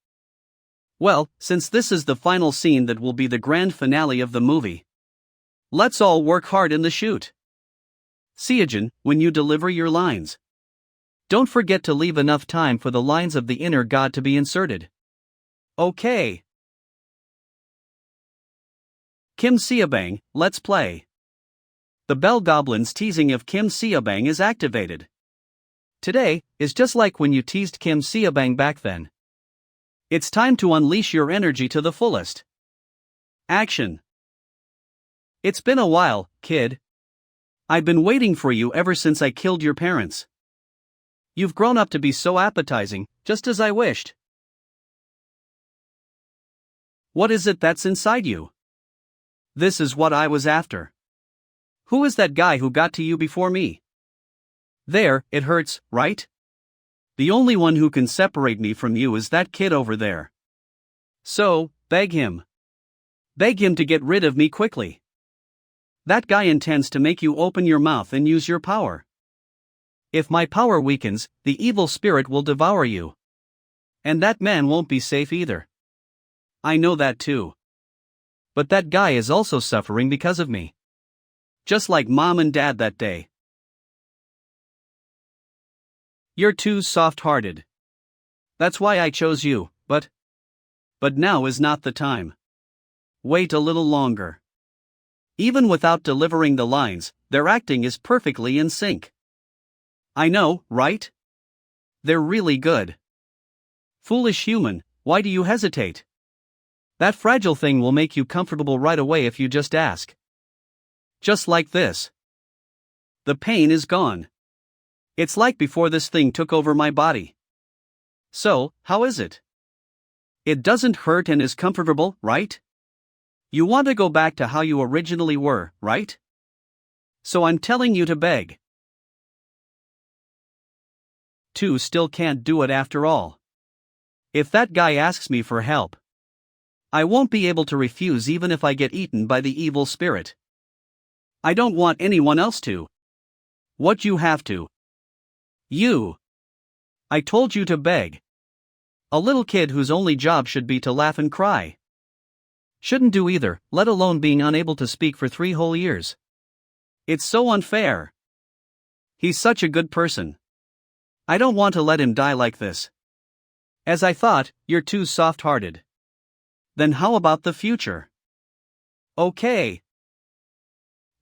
Well, since this is the final scene that will be the grand finale of the movie, let's all work hard in the shoot. Seo Jun, when you deliver your lines, don't forget to leave enough time for the lines of the inner god to be inserted. Okay. Kim Seobang, let's play. The Bell Goblin's teasing of Kim Seobang is activated. Today is just like when you teased Kim Seobang back then. It's time to unleash your energy to the fullest. Action. It's been a while, kid. I've been waiting for you ever since I killed your parents. You've grown up to be so appetizing, just as I wished. What is it that's inside you? This is what I was after. Who is that guy who got to you before me? There, it hurts, right? The only one who can separate me from you is that kid over there. So, beg him. Beg him to get rid of me quickly. That guy intends to make you open your mouth and use your power. If my power weakens, the evil spirit will devour you. And that man won't be safe either. I know that too. But that guy is also suffering because of me. Just like mom and dad that day. You're too soft-hearted. That's why I chose you, but now is not the time. Wait a little longer. Even without delivering the lines, their acting is perfectly in sync. I know, right? They're really good. Foolish human, why do you hesitate? That fragile thing will make you comfortable right away if you just ask. Just like this. The pain is gone. It's like before this thing took over my body. So, how is it? It doesn't hurt and is comfortable, right? You want to go back to how you originally were, right? So I'm telling you to beg. two still can't do it after all. If that guy asks me for help, I won't be able to refuse even if I get eaten by the evil spirit. I don't want anyone else to. What you have to. You. I told you to beg. A little kid whose only job should be to laugh and cry. Shouldn't do either, let alone being unable to speak for 3 whole years. It's so unfair. He's such a good person. I don't want to let him die like this. As I thought, you're too soft-hearted. Then how about the future? Okay.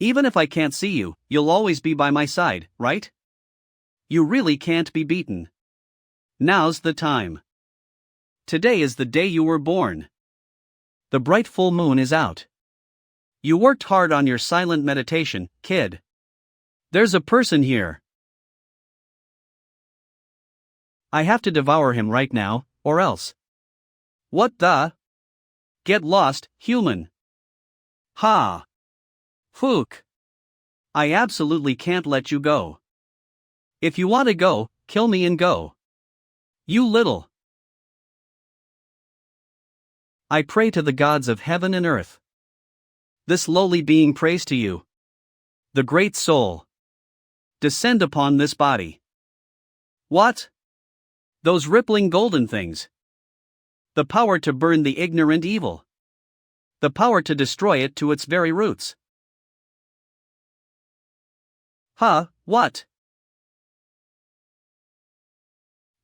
Even if I can't see you, you'll always be by my side, right? You really can't be beaten. Now's the time. Today is the day you were born. The bright full moon is out. You worked hard on your silent meditation, kid. There's a person here. I have to devour him right now, or else. What the? Get lost, human. Ha. Fook. I absolutely can't let you go. If you want to go, kill me and go. You little. I pray to the gods of heaven and earth. This lowly being prays to you. The great soul. Descend upon this body. What? Those rippling golden things. The power to burn the ignorant evil. The power to destroy it to its very roots. Huh, what?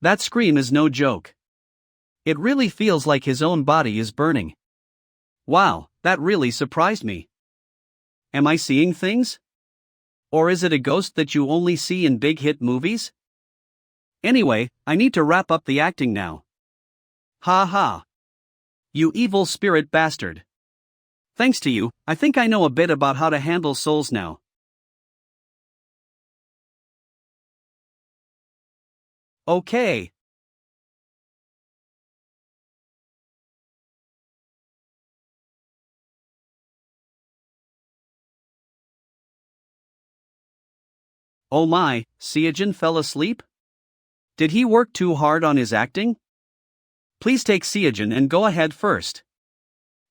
That scream is no joke. It really feels like his own body is burning. Wow, that really surprised me. Am I seeing things? Or is it a ghost that you only see in big hit movies? Anyway, I need to wrap up the acting now. Ha ha. You evil spirit bastard. Thanks to you, I think I know a bit about how to handle souls now. Okay. Oh my, Seo Jun fell asleep? Did he work too hard on his acting? Please take Seo Jun and go ahead first.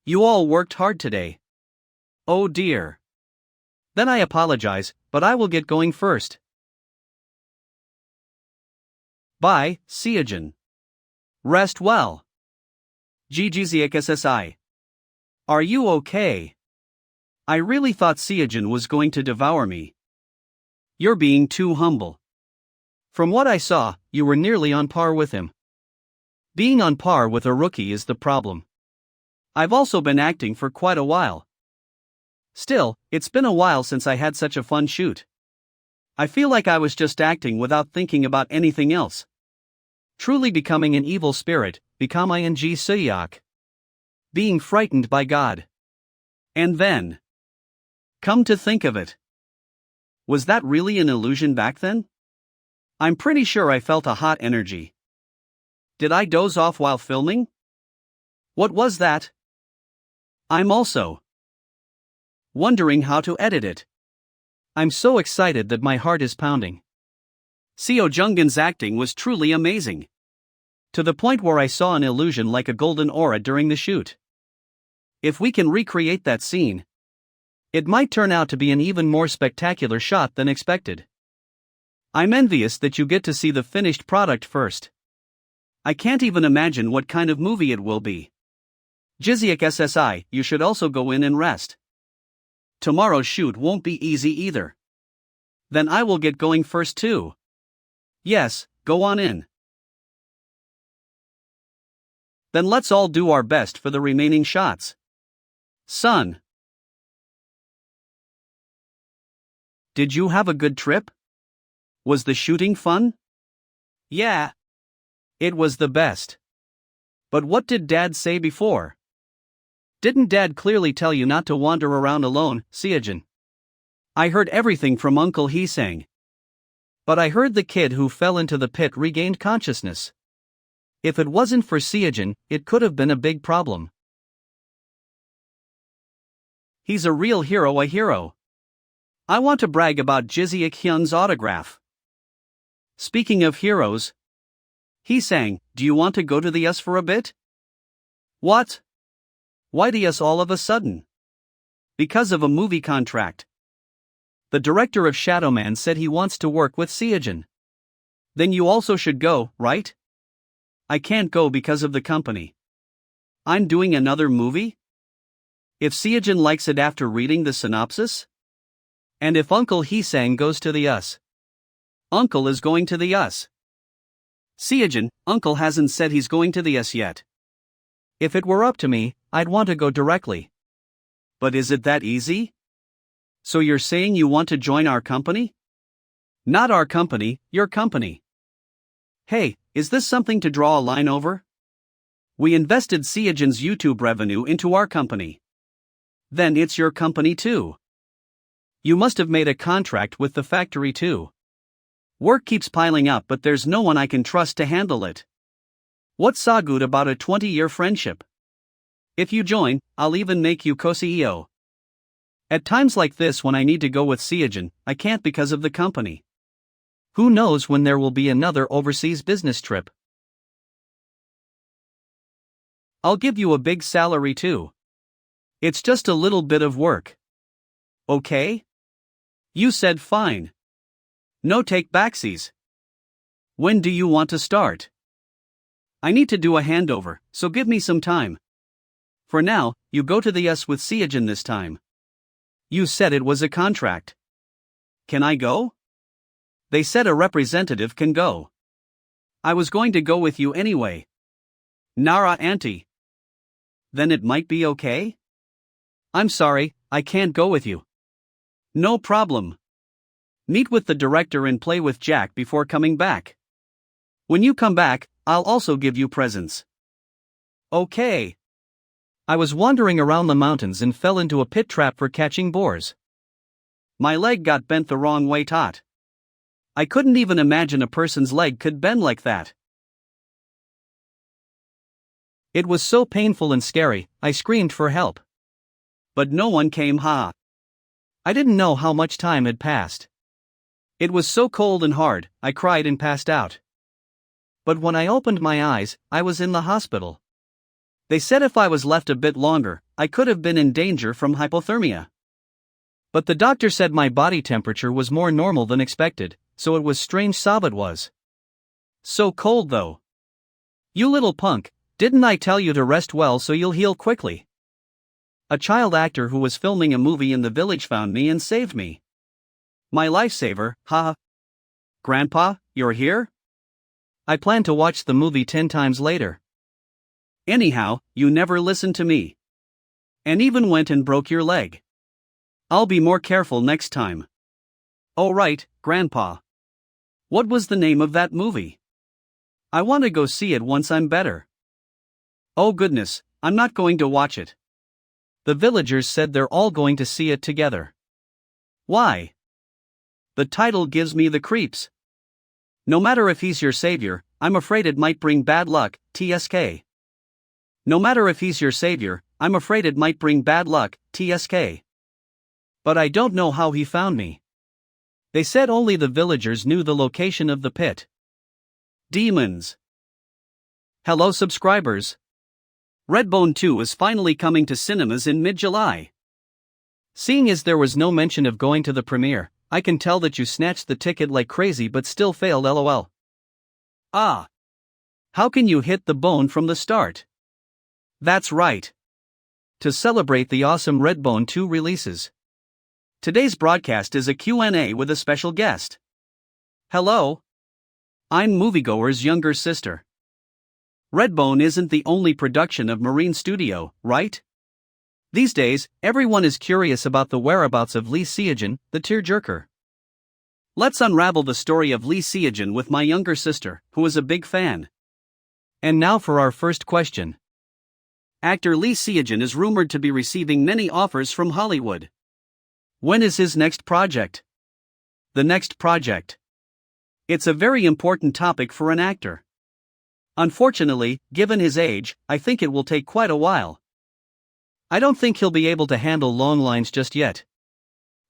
You all worked hard today. Oh dear. Then I apologize, but I will get going first. Bye, Seo Jun. Rest well. GGZXSI. Are you okay? I really thought Seo Jun was going to devour me. You're being too humble. From what I saw, you were nearly on par with him. Being on par with a rookie is the problem. I've also been acting for quite a while. Still, it's been a while since I had such a fun shoot. I feel like I was just acting without thinking about anything else. Truly becoming an evil spirit, become ing suyak. Being frightened by God. And then. Come to think of it. Was that really an illusion back then? I'm pretty sure I felt a hot energy. Did I doze off while filming? What was that? I'm also wondering how to edit it. I'm so excited that my heart is pounding. Seo Jungin's acting was truly amazing. To the point where I saw an illusion like a golden aura during the shoot. If we can recreate that scene, it might turn out to be an even more spectacular shot than expected. I'm envious that you get to see the finished product first. I can't even imagine what kind of movie it will be. Jiziak SSI, you should also go in and rest. Tomorrow's shoot won't be easy either. Then I will get going first too. Yes, go on in. Then let's all do our best for the remaining shots. Son. Did you have a good trip? Was the shooting fun? Yeah. It was the best. But what did Dad say before? Didn't Dad clearly tell you not to wander around alone, Seo Jun? I heard everything from Uncle Hee-sang. But I heard the kid who fell into the pit regained consciousness. If it wasn't for Seo Jun, it could have been a big problem. He's a real hero, a hero. I want to brag about Jiziak Hyun's autograph. Speaking of heroes, He sang, "Do you want to go to the US for a bit?" What? Why the US all of a sudden? Because of a movie contract. The director of Shadowman said he wants to work with Seo Jun. Then you also should go, right? I can't go because of the company. I'm doing another movie? If Seo Jun likes it after reading the synopsis? And if Uncle Hee-sang goes to the US? Uncle is going to the US. Seo Jun, Uncle hasn't said he's going to the US yet. If it were up to me, I'd want to go directly. But is it that easy? So you're saying you want to join our company? Not our company, your company. Hey, is this something to draw a line over? We invested Seo Jun's YouTube revenue into our company. Then it's your company too. You must have made a contract with the factory too. Work keeps piling up, but there's no one I can trust to handle it. What's so good about a 20-year friendship? If you join, I'll even make you co-CEO. At times like this, when I need to go with Seo Jun, I can't because of the company. Who knows when there will be another overseas business trip? I'll give you a big salary too. It's just a little bit of work. Okay? You said fine. No take backsies. When do you want to start? I need to do a handover, so give me some time. For now, you go to the US with Seo Jun this time. You said it was a contract. Can I go? They said a representative can go. I was going to go with you anyway. Nara auntie. Then it might be okay? I'm sorry, I can't go with you. No problem. Meet with the director and play with Jack before coming back. When you come back, I'll also give you presents. Okay. I was wandering around the mountains and fell into a pit trap for catching boars. My leg got bent the wrong way. I couldn't even imagine a person's leg could bend like that. It was so painful and scary, I screamed for help. But no one came. I didn't know how much time had passed. It was so cold and hard, I cried and passed out. But when I opened my eyes, I was in the hospital. They said if I was left a bit longer, I could have been in danger from hypothermia. But the doctor said my body temperature was more normal than expected, so it was strange it was. So cold though. You little punk, didn't I tell you to rest well so you'll heal quickly? A child actor who was filming a movie in the village found me and saved me. My lifesaver, haha. Grandpa, you're here? I plan to watch the movie 10 times later. Anyhow, you never listened to me. And even went and broke your leg. I'll be more careful next time. Oh right, Grandpa. What was the name of that movie? I want to go see it once I'm better. Oh goodness, I'm not going to watch it. The villagers said they're all going to see it together. Why? The title gives me the creeps. No matter if he's your savior, I'm afraid it might bring bad luck, TSK. No matter if he's your savior, I'm afraid it might bring bad luck, TSK. But I don't know how he found me. They said only the villagers knew the location of the pit. Demons. Hello subscribers. Redbone 2 is finally coming to cinemas in mid-July. Seeing as there was no mention of going to the premiere, I can tell that you snatched the ticket like crazy but still failed, lol. Ah. How can you hit the bone from the start? That's right. To celebrate the awesome Redbone 2 releases. Today's broadcast is a Q&A with a special guest. Hello. I'm Moviegoer's younger sister. Redbone isn't the only production of Marine Studio, right? These days, everyone is curious about the whereabouts of Lee Seo Jun, the tearjerker. Let's unravel the story of Lee Seo Jun with my younger sister, who is a big fan. And now for our first question. Actor Lee Seo Jun is rumored to be receiving many offers from Hollywood. When is his next project? The next project. It's a very important topic for an actor. Unfortunately, given his age, I think it will take quite a while. I don't think he'll be able to handle long lines just yet.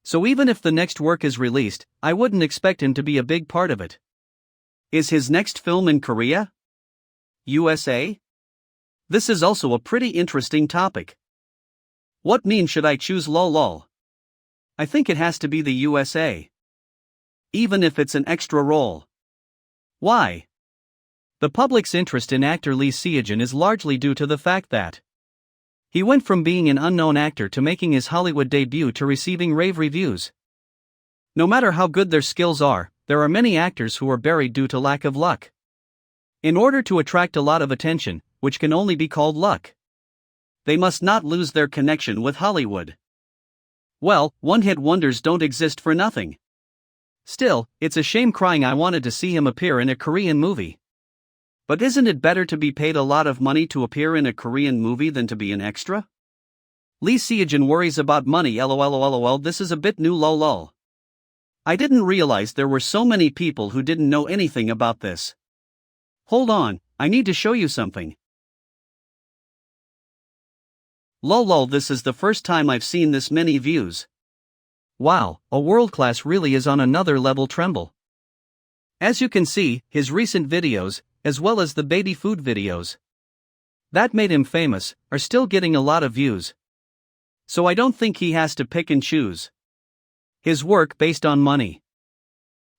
So even if the next work is released, I wouldn't expect him to be a big part of it. Is his next film in Korea? USA? This is also a pretty interesting topic. What mean should I choose lol? I think it has to be the USA. Even if it's an extra role. Why? The public's interest in actor Lee Seo Jun is largely due to the fact that he went from being an unknown actor to making his Hollywood debut to receiving rave reviews. No matter how good their skills are, there are many actors who are buried due to lack of luck. In order to attract a lot of attention, which can only be called luck, they must not lose their connection with Hollywood. Well, one-hit wonders don't exist for nothing. Still, it's a shame crying I wanted to see him appear in a Korean movie. But isn't it better to be paid a lot of money to appear in a Korean movie than to be an extra? Lee Seo Jun worries about money lol. This is a bit new lol. I didn't realize there were so many people who didn't know anything about this. Hold on, I need to show you something. Lol, this is the first time I've seen this many views. Wow, a world-class really is on another level tremble. As you can see, his recent videos, as well as the baby food videos that made him famous, are still getting a lot of views. So I don't think he has to pick and choose his work based on money.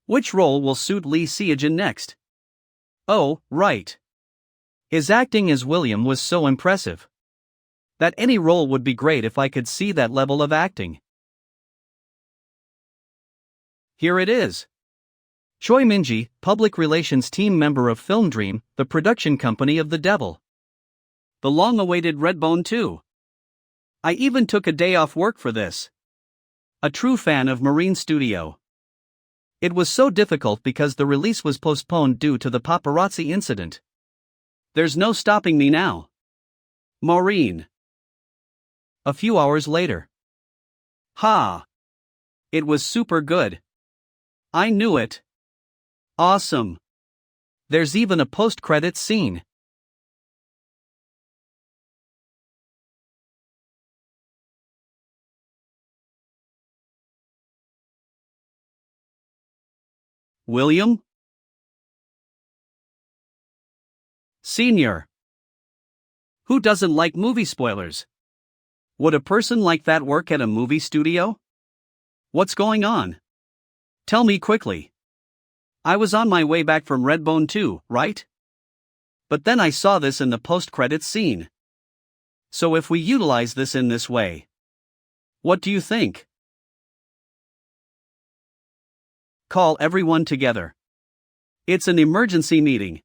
Which role will suit Lee Seo Jun next? Oh, right. His acting as William was so impressive that any role would be great if I could see that level of acting. Here it is. Choi Min-ji, public relations team member of Film Dream, the production company of The Devil. The long-awaited Redbone 2. I even took a day off work for this. A true fan of Marine Studio. It was so difficult because the release was postponed due to the paparazzi incident. There's no stopping me now. Maureen. A few hours later. Ha! It was super good. I knew it. Awesome. There's even a post-credits scene. William? Senior. Who doesn't like movie spoilers? Would a person like that work at a movie studio? What's going on? Tell me quickly. I was on my way back from Redbone 2, right? But then I saw this in the post-credits scene. So if we utilize this in this way, what do you think? Call everyone together. It's an emergency meeting.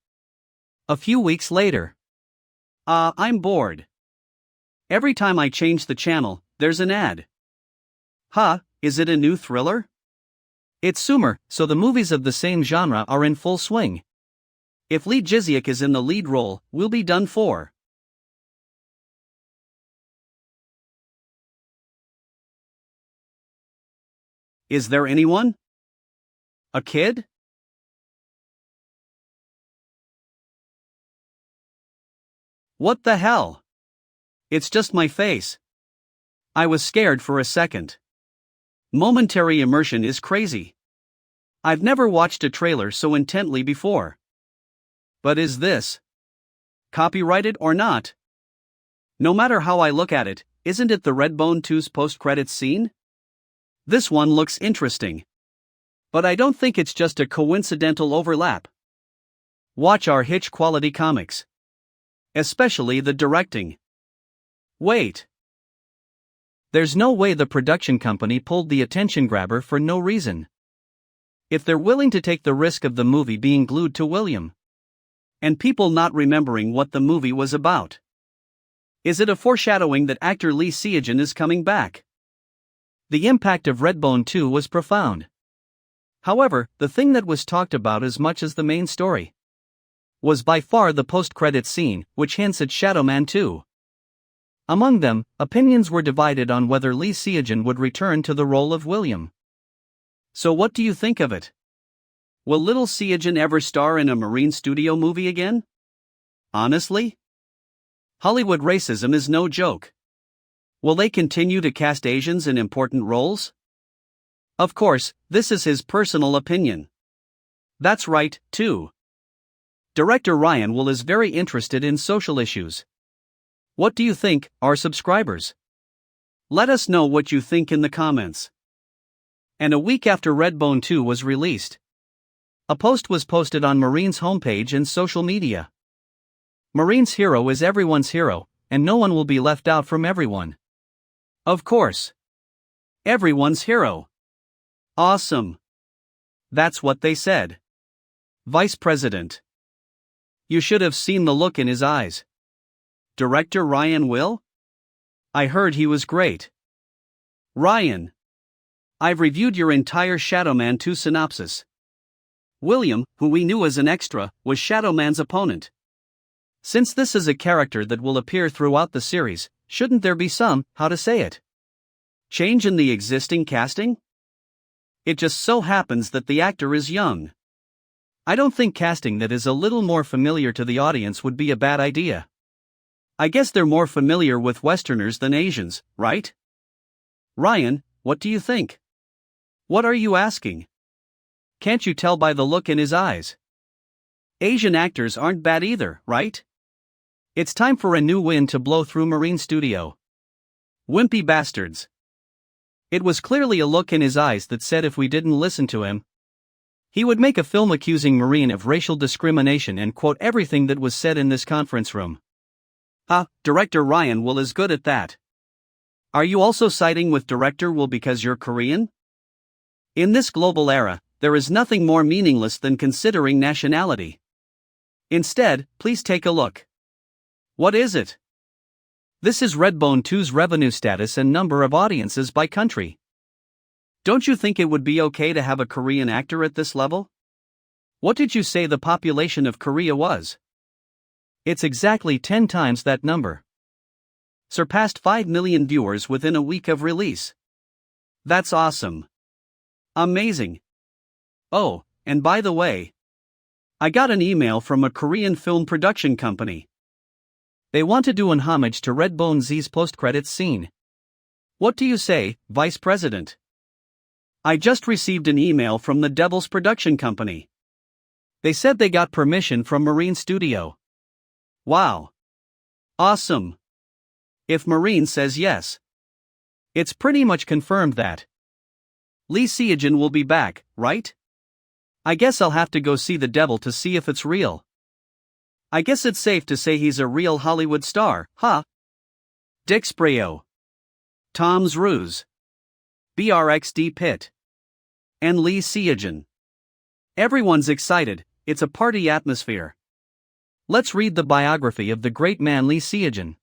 A few weeks later. I'm bored. Every time I change the channel, there's an ad. Huh, is it a new thriller? It's summer, so the movies of the same genre are in full swing. If Lee Jiziak is in the lead role, we'll be done for. Is there anyone? A kid? What the hell? It's just my face. I was scared for a second. Momentary immersion is crazy. I've never watched a trailer so intently before. But is this copyrighted or not? No matter how I look at it, isn't it the Redbone 2's post-credits scene? This one looks interesting. But I don't think it's just a coincidental overlap. Watch our Hitch quality comics. Especially the directing. Wait. There's no way the production company pulled the attention grabber for no reason. If they're willing to take the risk of the movie being glued to William, and people not remembering what the movie was about. Is it a foreshadowing that actor Lee Seo Jun is coming back? The impact of Redbone 2 was profound. However, the thing that was talked about as much as the main story was by far the post-credits scene, which hints at Shadowman 2. Among them, opinions were divided on whether Lee Seo Jun would return to the role of William. So what do you think of it? Will little Seo Jun ever star in a Marine Studio movie again? Honestly? Hollywood racism is no joke. Will they continue to cast Asians in important roles? Of course, this is his personal opinion. That's right, too. Director Ryan Will is very interested in social issues. What do you think, our subscribers? Let us know what you think in the comments. And a week after Redbone 2 was released, a post was posted on Marine's homepage and social media. Marine's hero is everyone's hero, and no one will be left out from everyone. Of course. Everyone's hero. Awesome. That's what they said. Vice President. You should have seen the look in his eyes. Director Ryan Will? I heard he was great. Ryan. I've reviewed your entire Shadowman 2 synopsis. William, who we knew as an extra, was Shadowman's opponent. Since this is a character that will appear throughout the series, shouldn't there be some, how to say it, change in the existing casting? It just so happens that the actor is young. I don't think casting that is a little more familiar to the audience would be a bad idea. I guess they're more familiar with Westerners than Asians, right? Ryan, what do you think? What are you asking? Can't you tell by the look in his eyes? Asian actors aren't bad either, right? It's time for a new wind to blow through Marine Studio. Wimpy bastards. It was clearly a look in his eyes that said if we didn't listen to him, he would make a film accusing Marine of racial discrimination and quote everything that was said in this conference room. Director Ryan Will is good at that. Are you also siding with Director Will because you're Korean? In this global era, there is nothing more meaningless than considering nationality. Instead, please take a look. What is it? This is Redbone 2's revenue status and number of audiences by country. Don't you think it would be okay to have a Korean actor at this level? What did you say the population of Korea was? It's exactly 10 times that number. Surpassed 5 million viewers within a week of release. That's awesome. Amazing. Oh, and by the way, I got an email from a Korean film production company. They want to do an homage to Redbone Z's post-credits scene. What do you say, Vice President? I just received an email from the Devil's production company. They said they got permission from Marine Studio. Wow. Awesome. If Marine says yes, it's pretty much confirmed that Lee Seo Jun will be back, right? I guess I'll have to go see the Devil to see if it's real. I guess it's safe to say he's a real Hollywood star, huh? Dick Sprayo, Tom's Ruse, BRXD Pitt, and Lee Seo Jun. Everyone's excited, it's a party atmosphere. Let's read the biography of the great man Lee Seo Jun.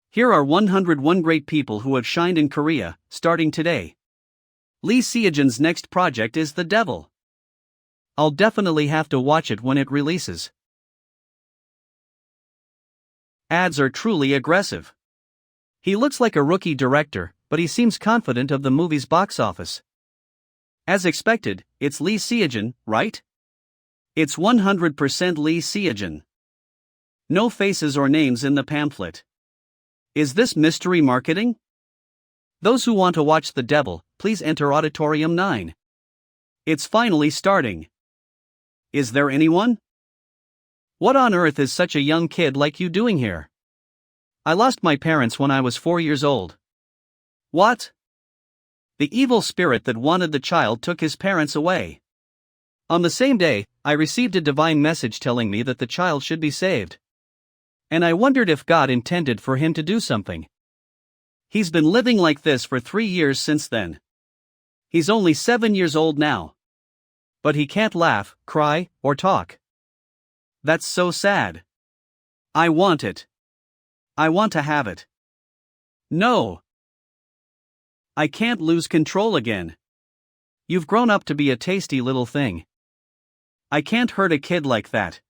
Here are 101 great people who have shined in Korea, starting today. Lee Seo Jun's next project is The Devil. I'll definitely have to watch it when it releases. Ads are truly aggressive. He looks like a rookie director, but he seems confident of the movie's box office. As expected, it's Lee Seo Jun, right? It's 100% Lee Seo Jun. No faces or names in the pamphlet. Is this mystery marketing? Those who want to watch The Devil, please enter Auditorium 9. It's finally starting. Is there anyone? What on earth is such a young kid like you doing here? I lost my parents when I was 4 years old. What? The evil spirit that wanted the child took his parents away. On the same day, I received a divine message telling me that the child should be saved. And I wondered if God intended for him to do something. He's been living like this for 3 years since then. He's only 7 years old now. But he can't laugh, cry, or talk. That's so sad. I want it. I want to have it. No. I can't lose control again. You've grown up to be a tasty little thing. I can't hurt a kid like that.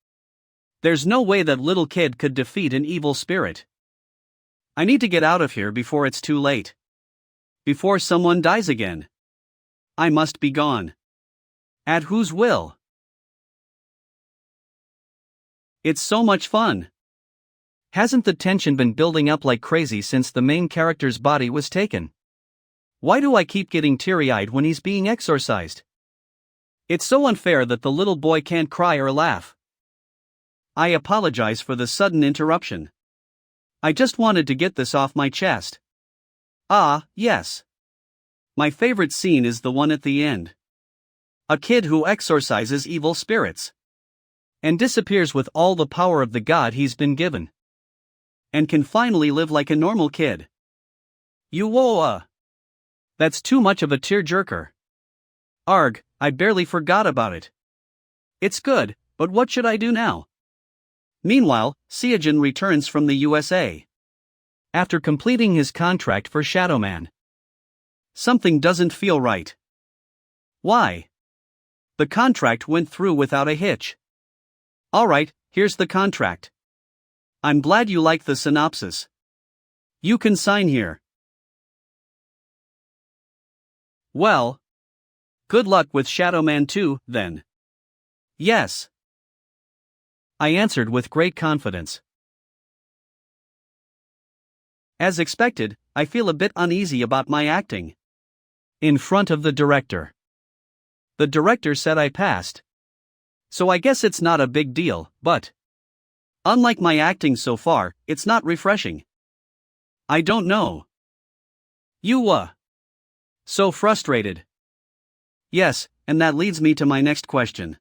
There's no way that little kid could defeat an evil spirit. I need to get out of here before it's too late. Before someone dies again. I must be gone. At whose will? It's so much fun. Hasn't the tension been building up like crazy since the main character's body was taken? Why do I keep getting teary-eyed when he's being exorcised? It's so unfair that the little boy can't cry or laugh. I apologize for the sudden interruption. I just wanted to get this off my chest. Ah, yes. My favorite scene is the one at the end. A kid who exorcises evil spirits. And disappears with all the power of the god he's been given. And can finally live like a normal kid. That's too much of a tearjerker. Arg, I barely forgot about it. It's good, but what should I do now? Meanwhile, Seo Jun returns from the USA. After completing his contract for Shadowman. Something doesn't feel right. Why? The contract went through without a hitch. Alright, here's the contract. I'm glad you like the synopsis. You can sign here. Well, good luck with Shadowman 2, then. Yes. I answered with great confidence. As expected, I feel a bit uneasy about my acting. In front of the director. The director said I passed. So I guess it's not a big deal, but unlike my acting so far, it's not refreshing. I don't know. So frustrated. Yes, and that leads me to my next question.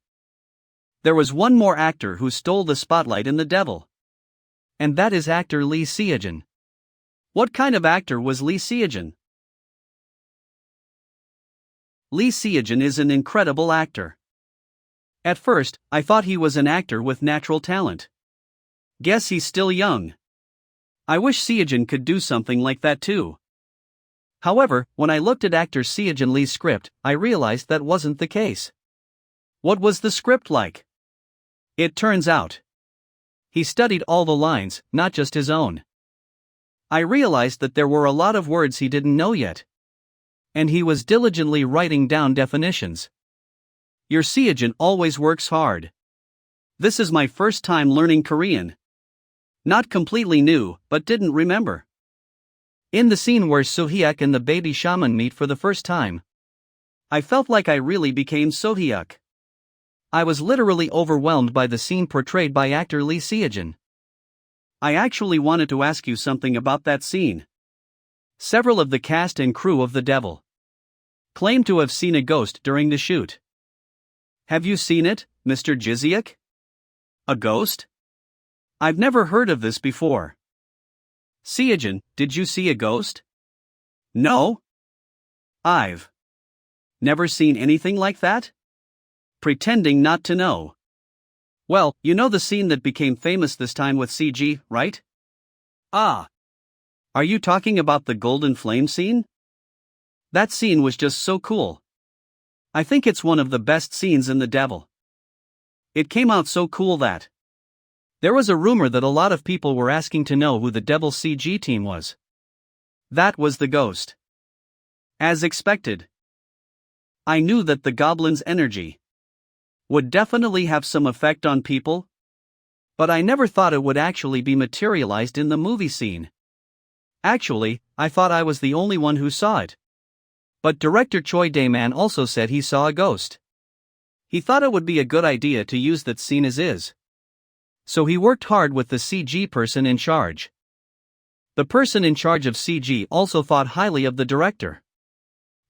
There was one more actor who stole the spotlight in The Devil. And that is actor Lee Seo Jun. What kind of actor was Lee Seo Jun? Lee Seo Jun is an incredible actor. At first, I thought he was an actor with natural talent. Guess he's still young. I wish Seo Jun could do something like that too. However, when I looked at actor Seo Jun Lee's script, I realized that wasn't the case. What was the script like? It turns out he studied all the lines, not just his own. I realized that there were a lot of words he didn't know yet. And he was diligently writing down definitions. Your Seo Jun always works hard. This is my first time learning Korean. Not completely new, but didn't remember. In the scene where Seo-hyuk and the baby shaman meet for the first time, I felt like I really became Seo-hyuk. I was literally overwhelmed by the scene portrayed by actor Lee Seo Jun. I actually wanted to ask you something about that scene. Several of the cast and crew of The Devil claim to have seen a ghost during the shoot. Have you seen it, Mr. Jizyuk? A ghost? I've never heard of this before. Seo Jun, did you see a ghost? No. I've never seen anything like that? Pretending not to know. Well, you know the scene that became famous this time with CG, right? Ah. Are you talking about the golden flame scene? That scene was just so cool. I think it's one of the best scenes in The Devil. It came out so cool that there was a rumor that a lot of people were asking to know who the Devil CG team was. That was the ghost. As expected. I knew that the goblin's energy would definitely have some effect on people, but I never thought it would actually be materialized in the movie scene. Actually, I thought I was the only one who saw it. But director Choi Dae-man also said he saw a ghost. He thought it would be a good idea to use that scene as is. So he worked hard with the CG person in charge. The person in charge of CG also thought highly of the director,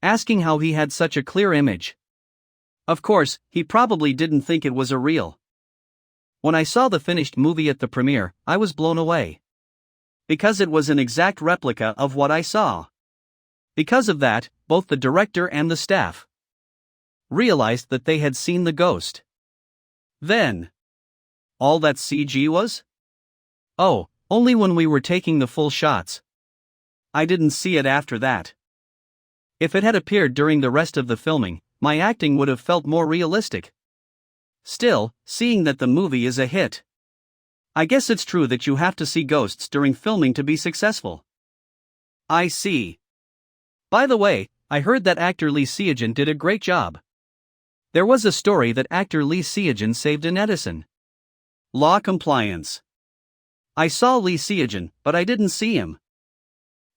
asking how he had such a clear image. Of course, he probably didn't think it was a real. When I saw the finished movie at the premiere, I was blown away. Because it was an exact replica of what I saw. Because of that, both the director and the staff realized that they had seen the ghost. Then, all that CG was? Oh, only when we were taking the full shots. I didn't see it after that. If it had appeared during the rest of the filming, my acting would have felt more realistic. Still, seeing that the movie is a hit. I guess it's true that you have to see ghosts during filming to be successful. I see. By the way, I heard that actor Lee Seo Jun did a great job. There was a story that actor Lee Seo Jun saved an Edison. Law compliance. I saw Lee Seo Jun, but I didn't see him.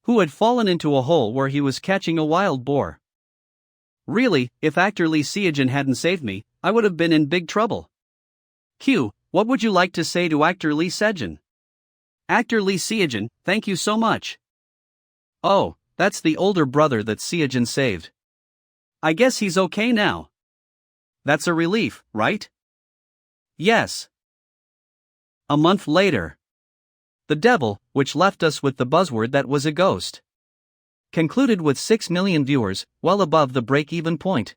Who had fallen into a hole where he was catching a wild boar. Really, if actor Lee Seo Jun hadn't saved me, I would have been in big trouble. What would you like to say to actor Lee Sejun? Actor Lee Sejun, thank you so much. Oh, that's the older brother that Seo saved. I guess he's okay now. That's a relief, right? Yes. A month later. The Devil, which left us with the buzzword that was a ghost, concluded with 6 million viewers, well above the break-even point.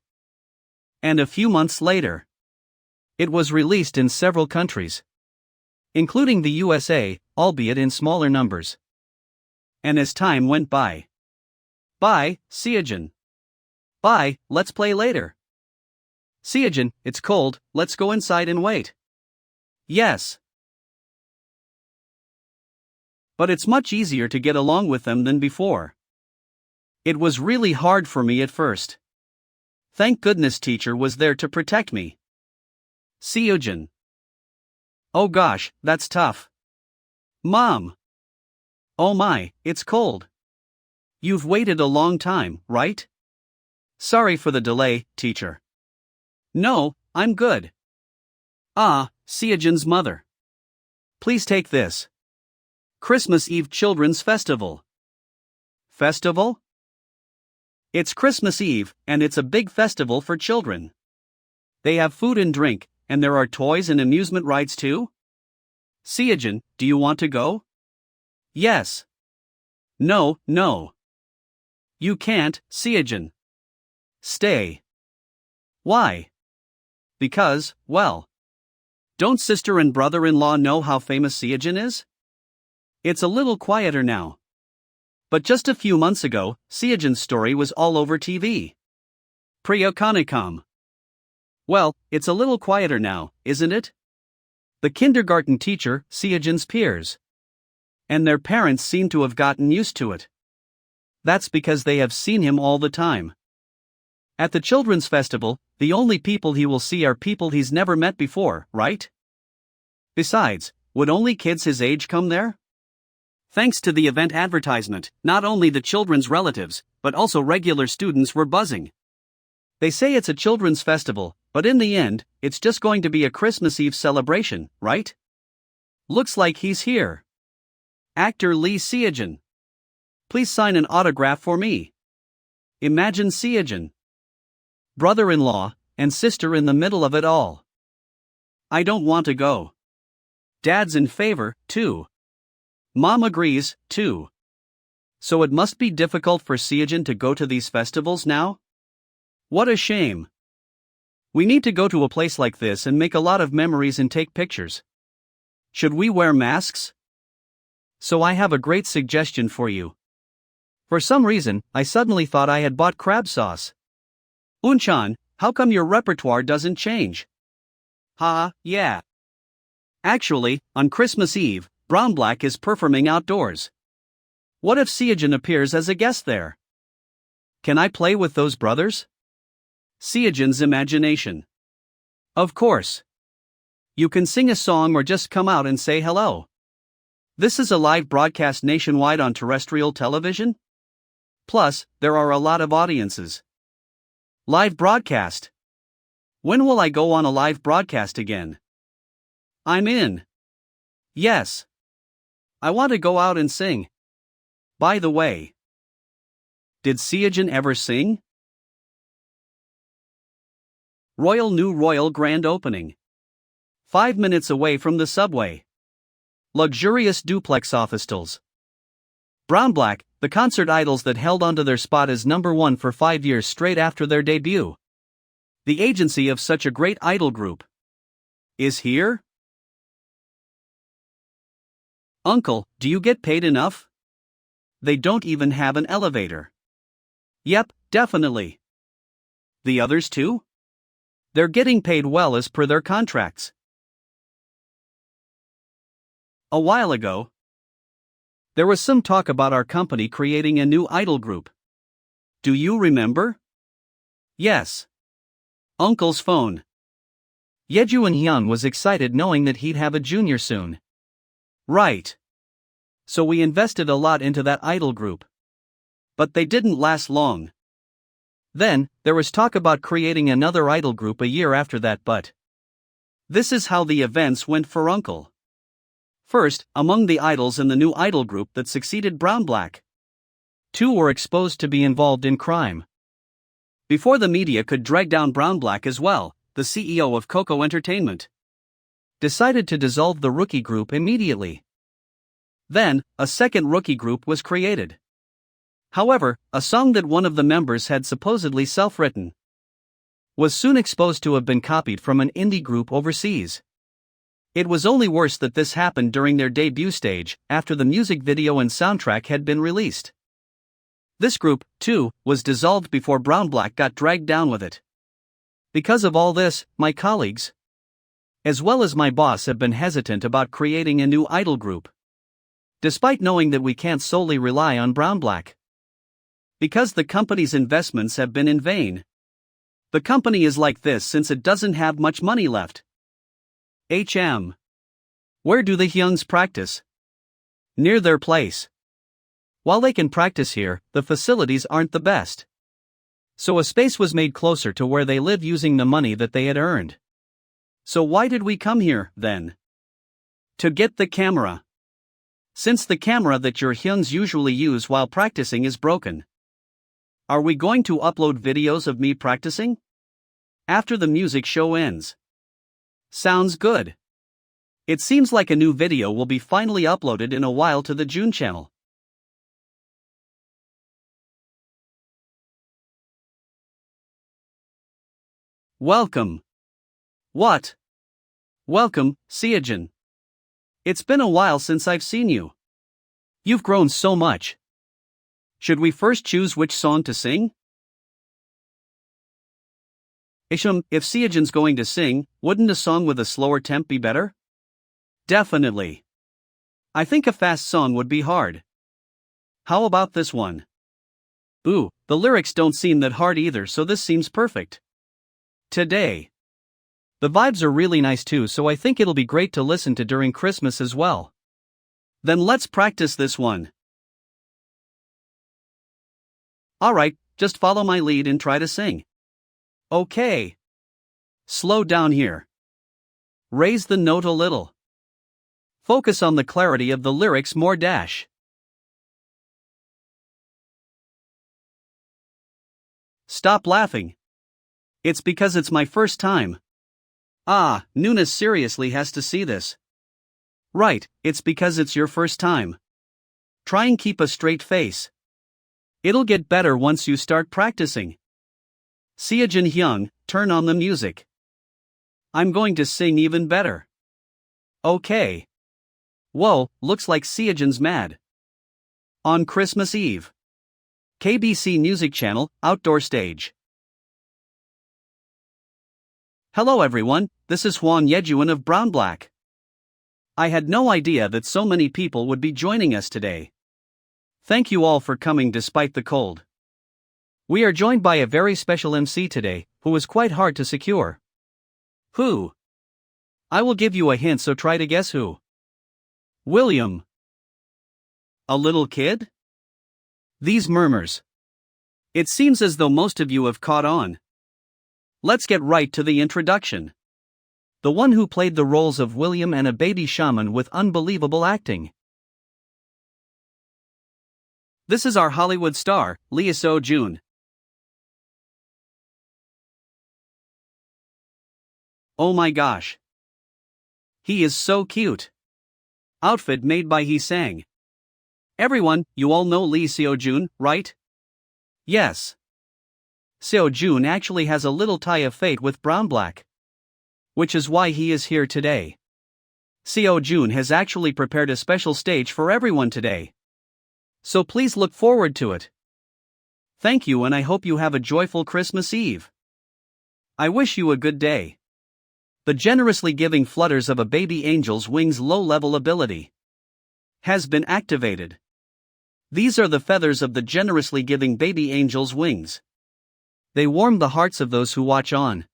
And a few months later, it was released in several countries, including the USA, albeit in smaller numbers. And as time went by. Bye, Seo Jun. Bye, let's play later. Seo Jun, it's cold, let's go inside and wait. Yes. But it's much easier to get along with them than before. It was really hard for me at first. Thank goodness teacher was there to protect me. Seo Jun. Oh gosh, that's tough. Mom. Oh my, it's cold. You've waited a long time, right? Sorry for the delay, teacher. No, I'm good. Ah, Seo Jun's mother. Please take this. Christmas Eve Children's Festival. Festival? It's Christmas Eve, and it's a big festival for children. They have food and drink, and there are toys and amusement rides too? Seo Jun, do you want to go? Yes. No. You can't, Seo Jun. Stay. Why? Because, well. Don't sister and brother-in-law know how famous Seo Jun is? It's a little quieter now. But just a few months ago, Seo Jun's story was all over TV. Preoconicom. Well, it's a little quieter now, isn't it? The kindergarten teacher, Seo Jun's peers. And their parents seem to have gotten used to it. That's because they have seen him all the time. At the children's festival, the only people he will see are people he's never met before, right? Besides, would only kids his age come there? Thanks to the event advertisement, not only the children's relatives, but also regular students were buzzing. They say it's a children's festival, but in the end, it's just going to be a Christmas Eve celebration, right? Looks like he's here. Actor Lee Seo Jun. Please sign an autograph for me. Imagine Seo Jun, brother-in-law, and sister in the middle of it all. I don't want to go. Dad's in favor, too. Mom agrees, too. So it must be difficult for Seo Jun to go to these festivals now? What a shame. We need to go to a place like this and make a lot of memories and take pictures. Should we wear masks? So I have a great suggestion for you. For some reason, I suddenly thought I had bought crab sauce. Unchan, how come your repertoire doesn't change? Yeah. Actually, on Christmas Eve, Brown Black is performing outdoors. What if Seo Jun appears as a guest there? Can I play with those brothers? Seo Jun's imagination. Of course. You can sing a song or just come out and say hello. This is a live broadcast nationwide on terrestrial television. Plus, there are a lot of audiences. Live broadcast. When will I go on a live broadcast again? I'm in. Yes. I want to go out and sing. By the way, did Seo Jun ever sing? New Royal Grand Opening. 5 minutes away from the subway. Luxurious duplex officetals. Brown Black, the concert idols that held onto their spot as number one for 5 years straight after their debut. The agency of such a great idol group is here? Uncle, do you get paid enough? They don't even have an elevator. Yep, definitely. The others too? They're getting paid well as per their contracts. A while ago, there was some talk about our company creating a new idol group. Do you remember? Yes. Uncle's phone. Yeju Hyun was excited knowing that he'd have a junior soon. Right. So we invested a lot into that idol group. But they didn't last long. Then, there was talk about creating another idol group a year after that, but This is how the events went for Uncle. First, among the idols in the new idol group that succeeded Brown Black, two were exposed to be involved in crime. Before the media could drag down Brown Black as well, the CEO of Coco Entertainment decided to dissolve the rookie group immediately. Then, a second rookie group was created. However, a song that one of the members had supposedly self-written was soon exposed to have been copied from an indie group overseas. It was only worse that this happened during their debut stage, after the music video and soundtrack had been released. This group, too, was dissolved before Brown Black got dragged down with it. Because of all this, my colleagues, as well as my boss, have been hesitant about creating a new idol group, despite knowing that we can't solely rely on Brown Black, because the company's investments have been in vain. The company is like this since it doesn't have much money left. Where do the Hyungs practice? Near their place. While they can practice here, the facilities aren't the best. So a space was made closer to where they live using the money that they had earned. So why did we come here, then? To get the camera. Since the camera that your Hyungs usually use while practicing is broken. Are we going to upload videos of me practicing? After the music show ends. Sounds good. It seems like a new video will be finally uploaded in a while to the June channel. Welcome. What? Welcome, Seo Jun. It's been a while since I've seen you. You've grown so much. Should we first choose which song to sing? If Seo Jun's going to sing, wouldn't a song with a slower temp be better? Definitely. I think a fast song would be hard. How about this one? Ooh, the lyrics don't seem that hard either, so this seems perfect. Today. The vibes are really nice too, so I think it'll be great to listen to during Christmas as well. Then let's practice this one. Alright, just follow my lead and try to sing. Okay. Slow down here. Raise the note a little. Focus on the clarity of the lyrics more dash. Stop laughing. It's because it's my first time. Ah, Nunes seriously has to see this. Right, it's because it's your first time. Try and keep a straight face. It'll get better once you start practicing. Seo Jun Hyung, turn on the music. I'm going to sing even better. Okay. Whoa, looks like Seo Jun's mad. On Christmas Eve. KBC Music Channel, Outdoor Stage. Hello everyone, this is Hwan Yejuan of Brown Black. I had no idea that so many people would be joining us today. Thank you all for coming despite the cold. We are joined by a very special MC today, who is quite hard to secure. Who? I will give you a hint, so try to guess who. William. A little kid? These murmurs. It seems as though most of you have caught on. Let's get right to the introduction. The one who played the roles of William and a baby shaman with unbelievable acting. This is our Hollywood star, Seo Jun. Oh my gosh. He is so cute. Outfit made by He Sang. Everyone, you all know Seo Jun, right? Yes. Seo Jun actually has a little tie of fate with Brown Black, which is why he is here today. Seo Jun has actually prepared a special stage for everyone today. So please look forward to it. Thank you, and I hope you have a joyful Christmas Eve. I wish you a good day. The generously giving flutters of a baby angel's wings low-level ability has been activated. These are the feathers of the generously giving baby angel's wings. They warm the hearts of those who watch on.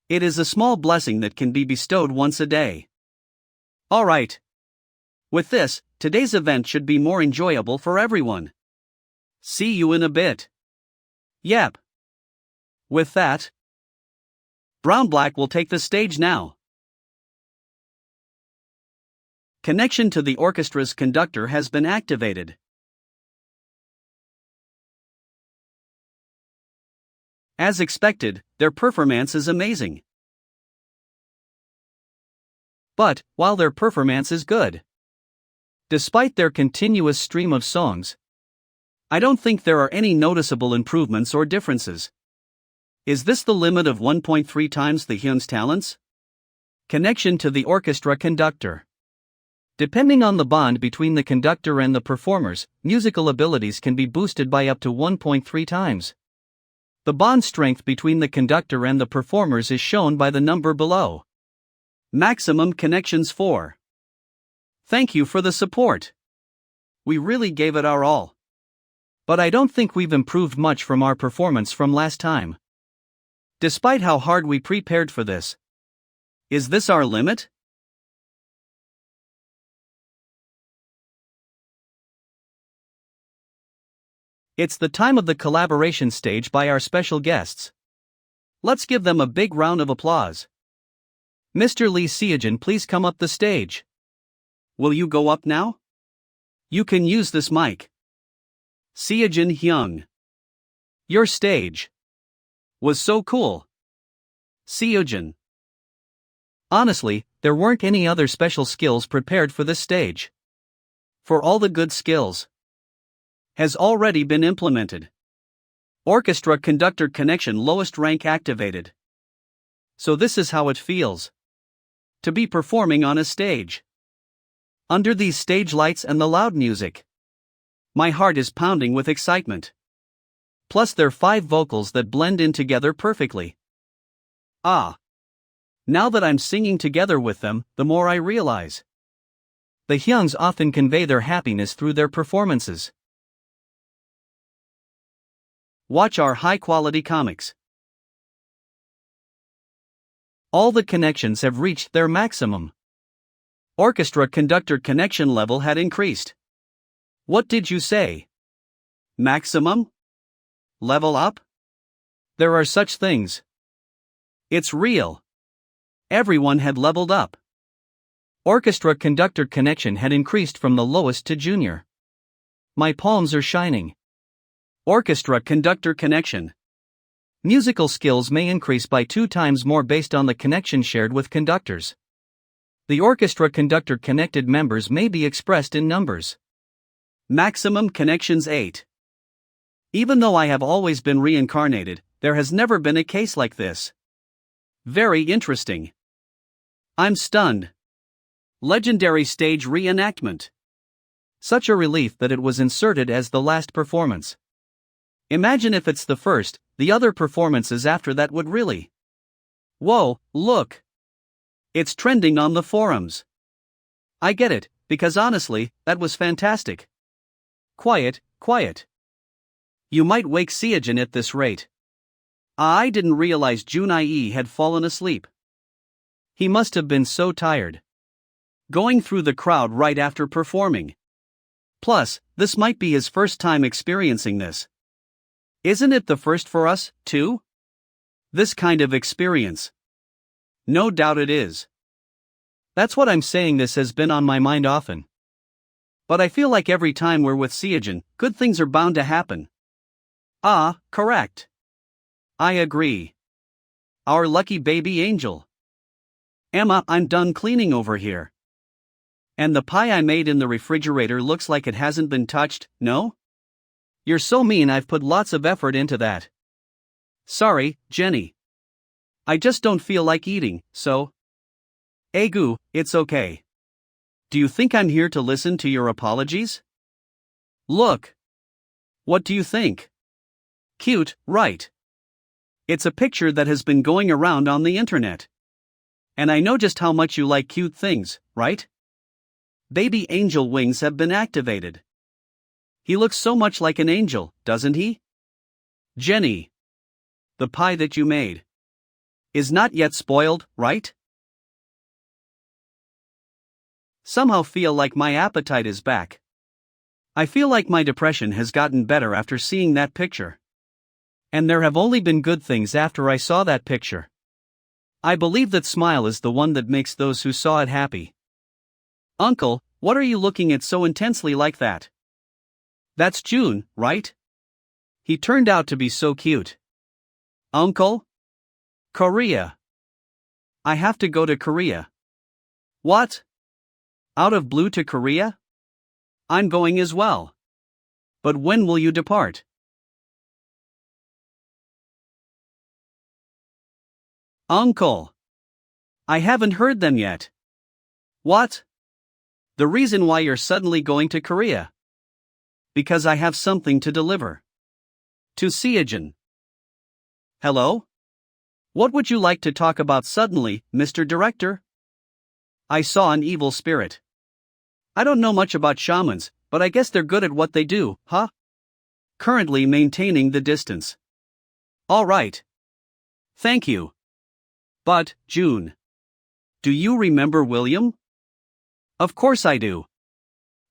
It is a small blessing that can be bestowed once a day. Alright. With this, today's event should be more enjoyable for everyone. See you in a bit. Yep. With that, Brown Black will take the stage now. Connection to the orchestra's conductor has been activated. As expected, their performance is amazing. But, while their performance is good, despite their continuous stream of songs, I don't think there are any noticeable improvements or differences. Is this the limit of 1.3 times the Hyun's talents? Connection to the orchestra conductor. Depending on the bond between the conductor and the performers, musical abilities can be boosted by up to 1.3 times. The bond strength between the conductor and the performers is shown by the number below. Maximum connections 4. Thank you for the support. We really gave it our all. But I don't think we've improved much from our performance from last time. Despite how hard we prepared for this. Is this our limit? It's the time of the collaboration stage by our special guests. Let's give them a big round of applause. Mr. Lee Seo Jun, please come up the stage. Will you go up now? You can use this mic. Seo Jun Hyung. Your stage was so cool. Seo Jun. Honestly, there weren't any other special skills prepared for this stage. For all the good skills has already been implemented. Orchestra conductor connection lowest rank activated. So this is how it feels to be performing on a stage. Under these stage lights and the loud music. My heart is pounding with excitement. Plus their 5 vocals that blend in together perfectly. Ah. Now that I'm singing together with them, the more I realize. The Hyungs often convey their happiness through their performances. Watch our high-quality comics. All the connections have reached their maximum. Orchestra conductor connection level had increased. What did you say? Maximum? Level up? There are such things. It's real. Everyone had leveled up. Orchestra conductor connection had increased from the lowest to junior. My palms are shining. Orchestra conductor connection. Musical skills may increase by 2 times more based on the connection shared with conductors. The orchestra conductor connected members may be expressed in numbers. Maximum connections 8. Even though I have always been reincarnated, there has never been a case like this. Very interesting. I'm stunned. Legendary stage reenactment. Such a relief that it was inserted as the last performance. Imagine if it's the first, the other performances after that would really. Whoa, look. It's trending on the forums. I get it, because honestly, that was fantastic. Quiet, quiet. You might wake Seo Jun at this rate. I didn't realize Jun-ie had fallen asleep. He must have been so tired. Going through the crowd right after performing. Plus, this might be his first time experiencing this. Isn't it the first for us, too? This kind of experience. No doubt it is. That's what I'm saying, this has been on my mind often. But I feel like every time we're with Seo Jun, good things are bound to happen. Ah, correct. I agree. Our lucky baby angel. Emma, I'm done cleaning over here. And the pie I made in the refrigerator looks like it hasn't been touched, no? You're so mean, I've put lots of effort into that. Sorry, Jenny. I just don't feel like eating, so. Egu, it's okay. Do you think I'm here to listen to your apologies? Look. What do you think? Cute, right? It's a picture that has been going around on the internet. And I know just how much you like cute things, right? Baby angel wings have been activated. He looks so much like an angel, doesn't he? Jenny. The pie that you made is not yet spoiled, right? Somehow feel like my appetite is back. I feel like my depression has gotten better after seeing that picture. And there have only been good things after I saw that picture. I believe that smile is the one that makes those who saw it happy. Uncle, what are you looking at so intensely like that? That's Jun, right? He turned out to be so cute. Uncle? Korea. I have to go to Korea. What? Out of blue to Korea? I'm going as well. But when will you depart? Uncle. I haven't heard them yet. What? The reason why you're suddenly going to Korea? Because I have something to deliver. To Seo Jun. Hello? What would you like to talk about suddenly, Mr. Director? I saw an evil spirit. I don't know much about shamans, but I guess they're good at what they do, huh? Currently maintaining the distance. All right. Thank you. But, June. Do you remember William? Of course I do.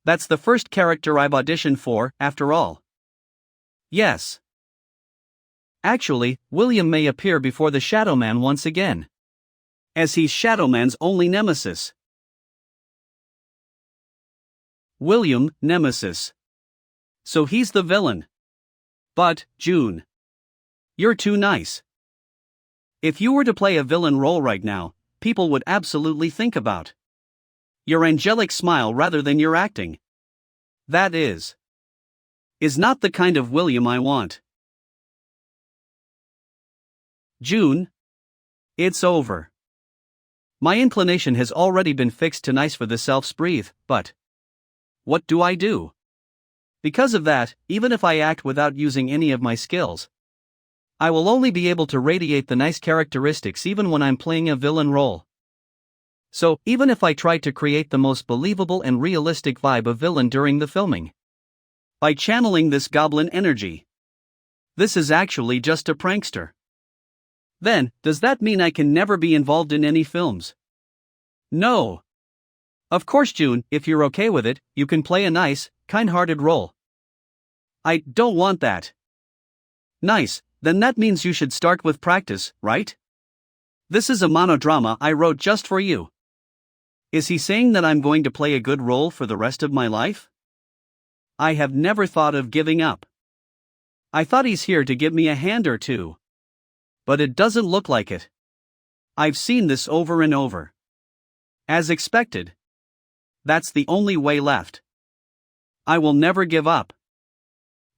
That's the first character I've auditioned for, after all. Yes. Actually, William may appear before the Shadowman once again, as he's Shadowman's only nemesis. William, nemesis. So he's the villain. But, June. You're too nice. If you were to play a villain role right now, people would absolutely think about your angelic smile rather than your acting. That is not the kind of William I want. June. It's over. My inclination has already been fixed to nice for the self's breathe, but what do I do? Because of that, even if I act without using any of my skills, I will only be able to radiate the nice characteristics even when I'm playing a villain role. So, even if I try to create the most believable and realistic vibe of villain during the filming, by channeling this goblin energy, this is actually just a prankster. Then, does that mean I can never be involved in any films? No. Of course, June, if you're okay with it, you can play a nice, kind-hearted role. I don't want that. Nice, then that means you should start with practice, right? This is a monodrama I wrote just for you. Is he saying that I'm going to play a good role for the rest of my life? I have never thought of giving up. I thought he's here to give me a hand or two. But it doesn't look like it. I've seen this over and over. As expected. That's the only way left. I will never give up.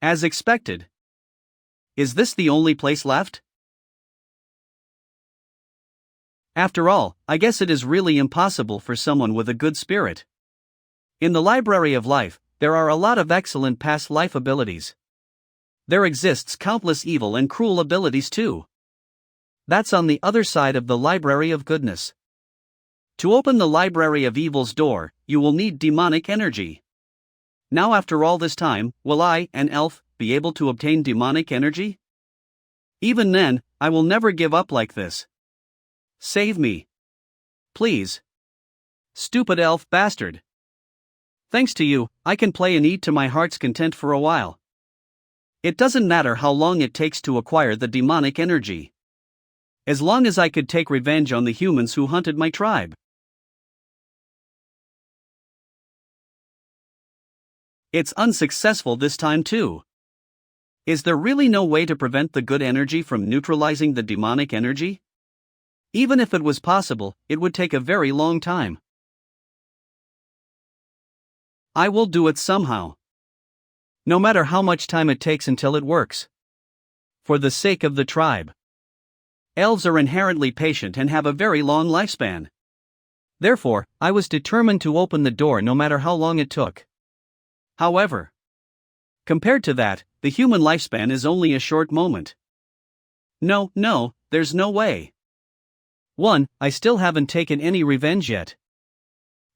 As expected. Is this the only place left? After all, I guess it is really impossible for someone with a good spirit. In the library of life, there are a lot of excellent past life abilities. There exists countless evil and cruel abilities too. That's on the other side of the library of goodness. To open the library of evil's door, you will need demonic energy. Now after all this time, will I, an elf, be able to obtain demonic energy? Even then, I will never give up like this. Save me. Please. Stupid elf bastard. Thanks to you, I can play and eat to my heart's content for a while. It doesn't matter how long it takes to acquire the demonic energy. As long as I could take revenge on the humans who hunted my tribe. It's unsuccessful this time too. Is there really no way to prevent the good energy from neutralizing the demonic energy? Even if it was possible, it would take a very long time. I will do it somehow. No matter how much time it takes until it works. For the sake of the tribe. Elves are inherently patient and have a very long lifespan. Therefore, I was determined to open the door no matter how long it took. However, compared to that, the human lifespan is only a short moment. No, there's no way. 1. I still haven't taken any revenge yet.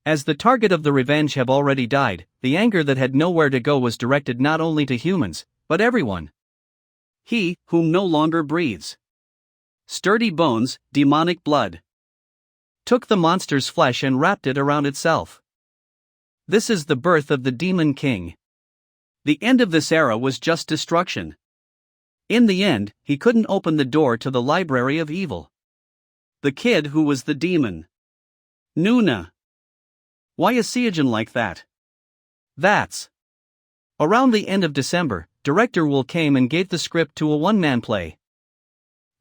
As the target of the revenge have already died, the anger that had nowhere to go was directed not only to humans, but everyone. He, whom no longer breathes. Sturdy bones, demonic blood. Took the monster's flesh and wrapped it around itself. This is the birth of the Demon King. The end of this era was just destruction. In the end, he couldn't open the door to the library of evil. The kid who was the demon. Nuna. Why is Seo Jun like that? That's. Around the end of December, director Will came and gave the script to a one-man play.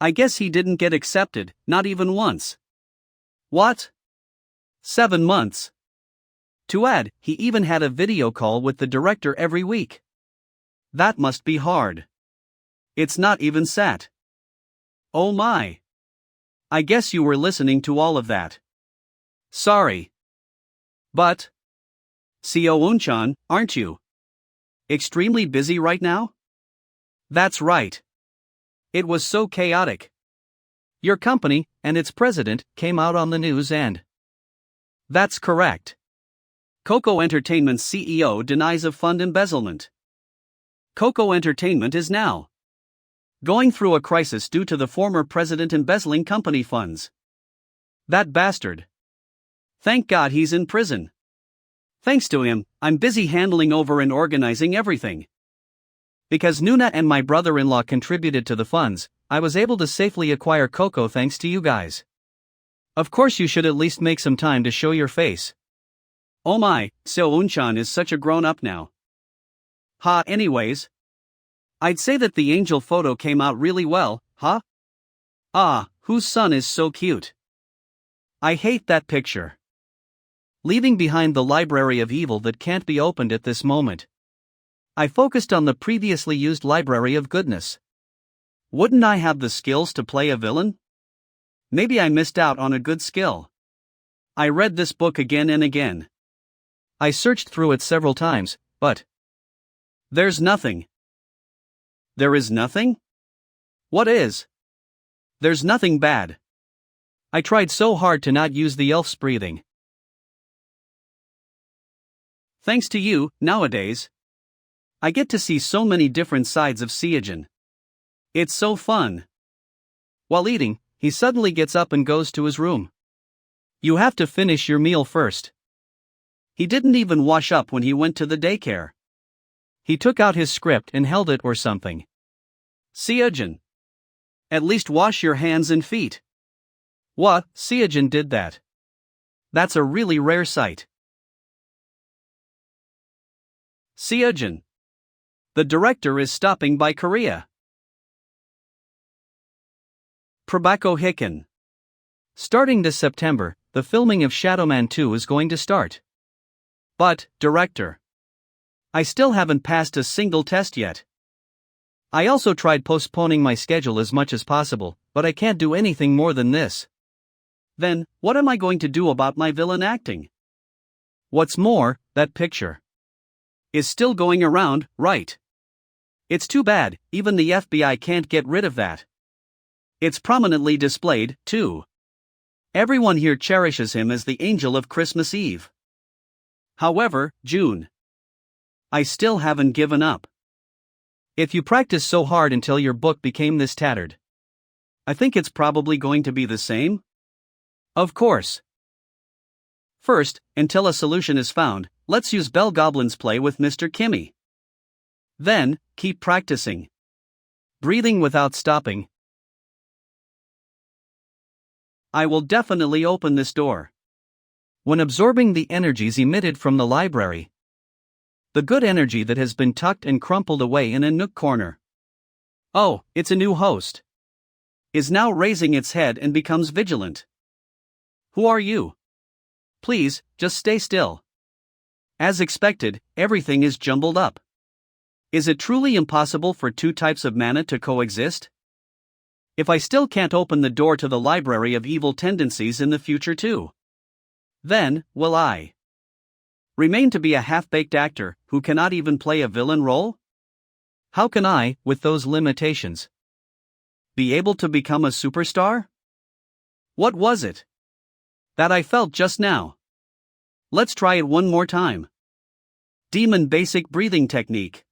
I guess he didn't get accepted, not even once. What? 7 months. To add, he even had a video call with the director every week. That must be hard. It's not even sat. Oh my. I guess you were listening to all of that. Sorry. But. Seo Jun, aren't you extremely busy right now? That's right. It was so chaotic. Your company, and its president, came out on the news and. That's correct. Coco Entertainment's CEO denies of fund embezzlement. Coco Entertainment is now going through a crisis due to the former president embezzling company funds. That bastard. Thank God he's in prison. Thanks to him, I'm busy handling over and organizing everything. Because Nuna and my brother-in-law contributed to the funds, I was able to safely acquire Coco thanks to you guys. Of course you should at least make some time to show your face. Oh my, Seo Jun is such a grown-up now. Ha, anyways. I'd say that the angel photo came out really well, huh? Ah, whose son is so cute? I hate that picture. Leaving behind the library of evil that can't be opened at this moment, I focused on the previously used library of goodness. Wouldn't I have the skills to play a villain? Maybe I missed out on a good skill. I read this book again and again. I searched through it several times, but there's nothing. There is nothing? What is? There's nothing bad. I tried so hard to not use the elf's breathing. Thanks to you, nowadays, I get to see so many different sides of Seo Jun. It's so fun. While eating, he suddenly gets up and goes to his room. You have to finish your meal first. He didn't even wash up when he went to the daycare. He took out his script and held it or something. Seo Jun. At least wash your hands and feet. What? Seo Jun did that. That's a really rare sight. Seo Jun. The director is stopping by Korea. Probako Hicken. Starting this September, the filming of Shadowman 2 is going to start. But, director, I still haven't passed a single test yet. I also tried postponing my schedule as much as possible, but I can't do anything more than this. Then, what am I going to do about my villain acting? What's more, that picture is still going around, right? It's too bad, even the FBI can't get rid of that. It's prominently displayed, too. Everyone here cherishes him as the angel of Christmas Eve. However, June, I still haven't given up. If you practice so hard until your book became this tattered, I think it's probably going to be the same? Of course. First, until a solution is found, let's use Bell Goblin's play with Mr. Kimmy. Then, keep practicing. Breathing without stopping. I will definitely open this door. When absorbing the energies emitted from the library, the good energy that has been tucked and crumpled away in a nook corner. Oh, it's a new host. Is now raising its head and becomes vigilant. Who are you? Please, just stay still. As expected, everything is jumbled up. Is it truly impossible for two types of mana to coexist? If I still can't open the door to the library of evil tendencies in the future too, then, will I remain to be a half-baked actor who cannot even play a villain role? How can I, with those limitations, be able to become a superstar? What was it that I felt just now? Let's try it one more time. Demon basic breathing technique.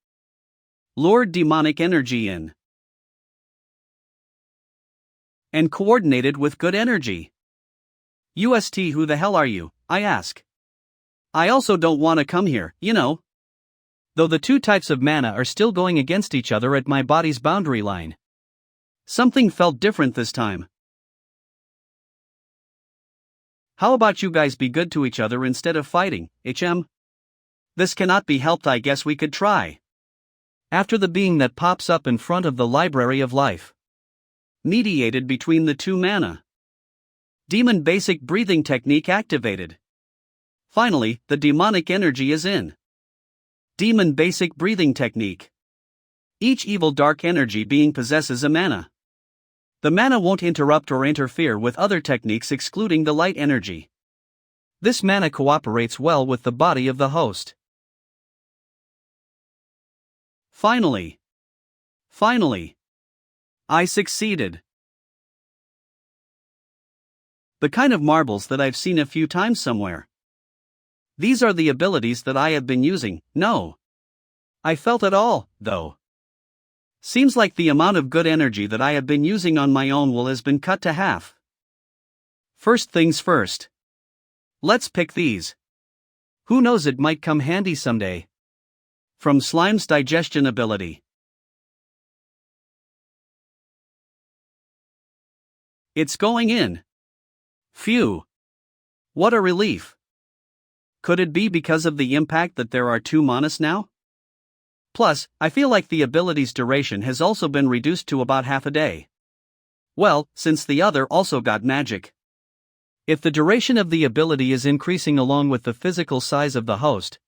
Lured demonic energy in. And coordinated with good energy. UST, who the hell are you? I ask. I also don't want to come here, you know. Though the two types of mana are still going against each other at my body's boundary line. Something felt different this time. How about you guys be good to each other instead of fighting, HM? This cannot be helped, I guess we could try. After the being that pops up in front of the Library of Life. Mediated between the two mana. Demon basic breathing technique activated. Finally, the demonic energy is in. Demon basic breathing technique. Each evil dark energy being possesses a mana. The mana won't interrupt or interfere with other techniques excluding the light energy. This mana cooperates well with the body of the host. Finally, I succeeded. The kind of marbles that I've seen a few times somewhere. These are the abilities that I have been using. No. I felt it all, though. Seems like the amount of good energy that I have been using on my own will has been cut to half. First things first. Let's pick these. Who knows, it might come handy someday. From Slime's digestion ability. It's going in. Phew. What a relief. Could it be because of the impact that there are 2 manas now? Plus, I feel like the ability's duration has also been reduced to about half a day. Well, since the other also got magic. If the duration of the ability is increasing along with the physical size of the host,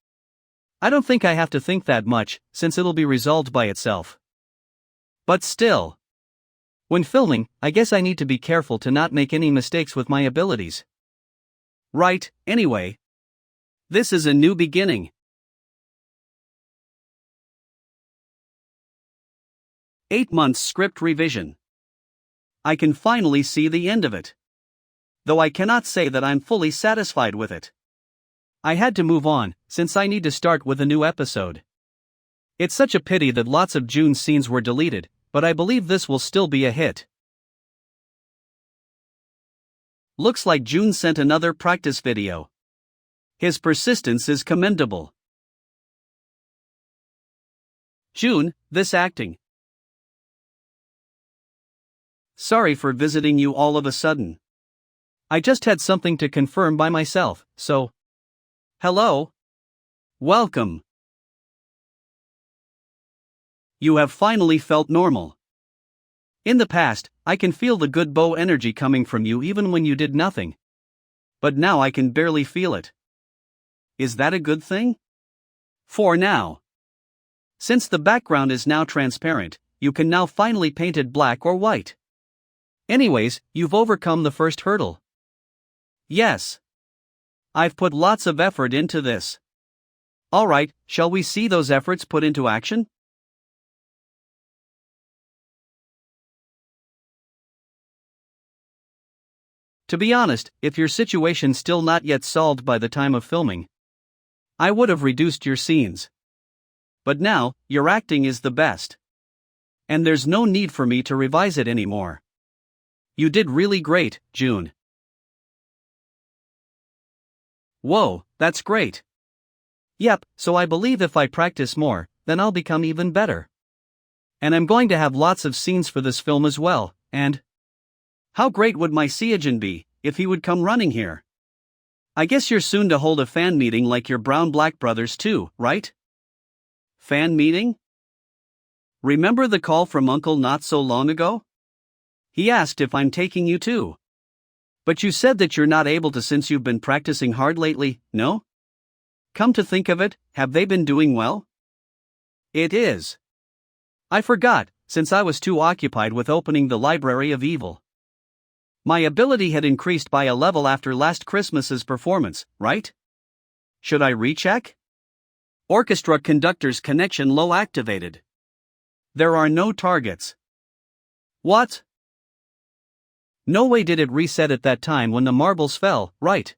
I don't think I have to think that much, since it'll be resolved by itself. But still. When filming, I guess I need to be careful to not make any mistakes with my abilities. Right, anyway. This is a new beginning. 8 months script revision. I can finally see the end of it. Though I cannot say that I'm fully satisfied with it. I had to move on, since I need to start with a new episode. It's such a pity that lots of Jun's scenes were deleted, but I believe this will still be a hit. Looks like Jun sent another practice video. His persistence is commendable. Jun, this acting. Sorry for visiting you all of a sudden. I just had something to confirm by myself, so. Hello. Welcome. You have finally felt normal. In the past, I can feel the good bow energy coming from you even when you did nothing. But now I can barely feel it. Is that a good thing? For now. Since the background is now transparent, you can now finally paint it black or white. Anyways, you've overcome the first hurdle. Yes. I've put lots of effort into this. Alright, shall we see those efforts put into action? To be honest, if your situation's still not yet solved by the time of filming, I would have reduced your scenes. But now, your acting is the best. And there's no need for me to revise it anymore. You did really great, Jun. Whoa, that's great. Yep, so I believe if I practice more, then I'll become even better. And I'm going to have lots of scenes for this film as well, and how great would my Seo Jun be, if he would come running here? I guess you're soon to hold a fan meeting like your brown-black brothers too, right? Fan meeting? Remember the call from Uncle not so long ago? He asked if I'm taking you too. But you said that you're not able to since you've been practicing hard lately, no? Come to think of it, have they been doing well? It is. I forgot, since I was too occupied with opening the Library of Evil. My ability had increased by a level after last Christmas's performance, right? Should I recheck? Orchestra conductor's connection low activated. There are no targets. What? No way did it reset at that time when the marbles fell, right?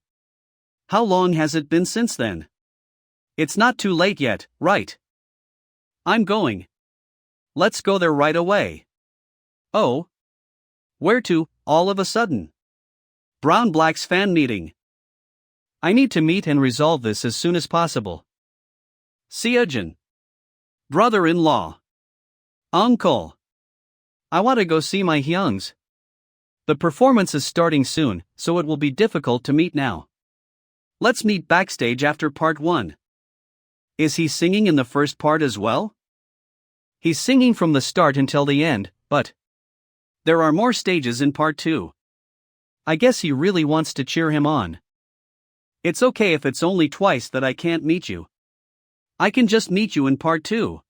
How long has it been since then? It's not too late yet, right? I'm going. Let's go there right away. Oh. Where to, all of a sudden? Brown Black's fan meeting. I need to meet and resolve this as soon as possible. Seo Jun. Brother-in-law. Uncle. I want to go see my hyungs. The performance is starting soon, so it will be difficult to meet now. Let's meet backstage after part 1. Is he singing in the first part as well? He's singing from the start until the end, but there are more stages in part 2. I guess he really wants to cheer him on. It's okay if it's only twice that I can't meet you. I can just meet you in part 2.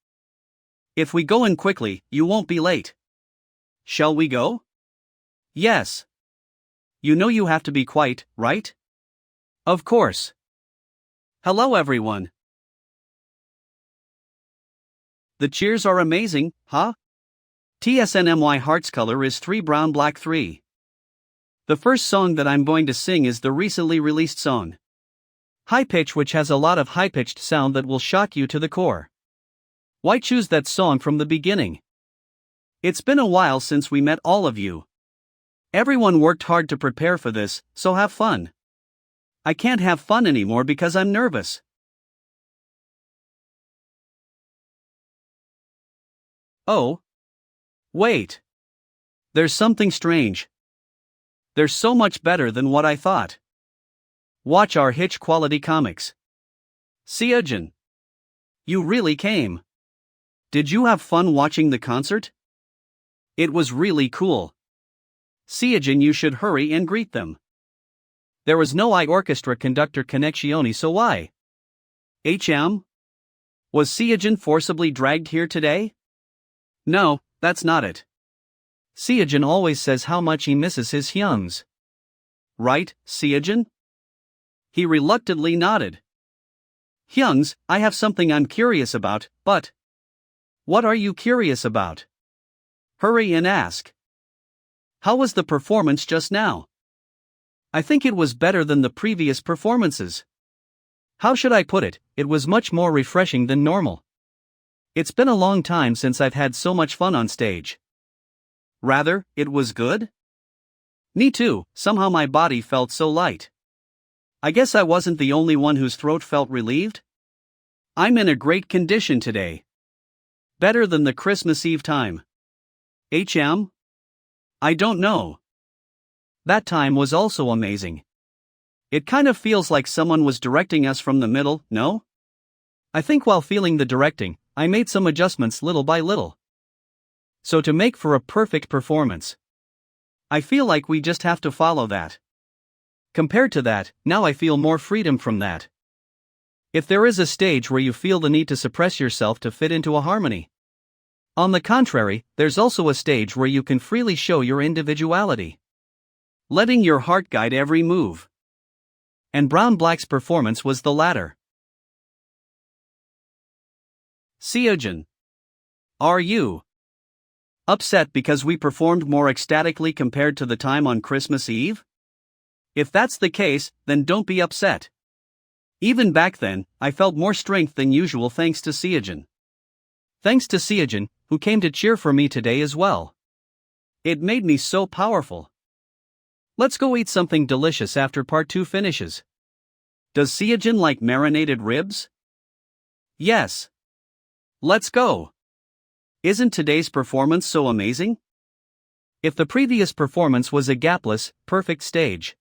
If we go in quickly, you won't be late. Shall we go? Yes. You know you have to be quiet, right? Of course. Hello everyone. The cheers are amazing, huh? TSNMY Hearts color is 3 brown black 3. The first song that I'm going to sing is the recently released song High Pitch, which has a lot of high-pitched sound that will shock you to the core. Why choose that song from the beginning? It's been a while since we met all of you. Everyone worked hard to prepare for this, so have fun. I can't have fun anymore because I'm nervous. Oh. Wait. There's something strange. They're so much better than what I thought. Watch our Hitch quality comics. Seo Jun. You really came. Did you have fun watching the concert? It was really cool. Seo Jun, you should hurry and greet them. There was no orchestra conductor Connectione, so why? Was Seo Jun forcibly dragged here today? No, that's not it. Seo Jun always says how much he misses his Hyungs. Right, Seo Jun? He reluctantly nodded. Hyungs, I have something I'm curious about, but... What are you curious about? Hurry and ask. How was the performance just now? I think it was better than the previous performances. How should I put it, it was much more refreshing than normal. It's been a long time since I've had so much fun on stage. Rather, it was good? Me too, somehow my body felt so light. I guess I wasn't the only one whose throat felt relieved? I'm in a great condition today. Better than the Christmas Eve time. I don't know. That time was also amazing. It kind of feels like someone was directing us from the middle, no? I think while feeling the directing, I made some adjustments little by little. So to make for a perfect performance. I feel like we just have to follow that. Compared to that, now I feel more freedom from that. If there is a stage where you feel the need to suppress yourself to fit into a harmony. On the contrary, there's also a stage where you can freely show your individuality. Letting your heart guide every move. And Brown Black's performance was the latter. Seo Jun. Are you upset because we performed more ecstatically compared to the time on Christmas Eve? If that's the case, then don't be upset. Even back then, I felt more strength than usual thanks to Seo Jun. Thanks to Seo Jun, who came to cheer for me today as well. It made me so powerful. Let's go eat something delicious after part 2 finishes. Does Seo Jun like marinated ribs? Yes. Let's go. Isn't today's performance so amazing? If the previous performance was a gapless, perfect stage,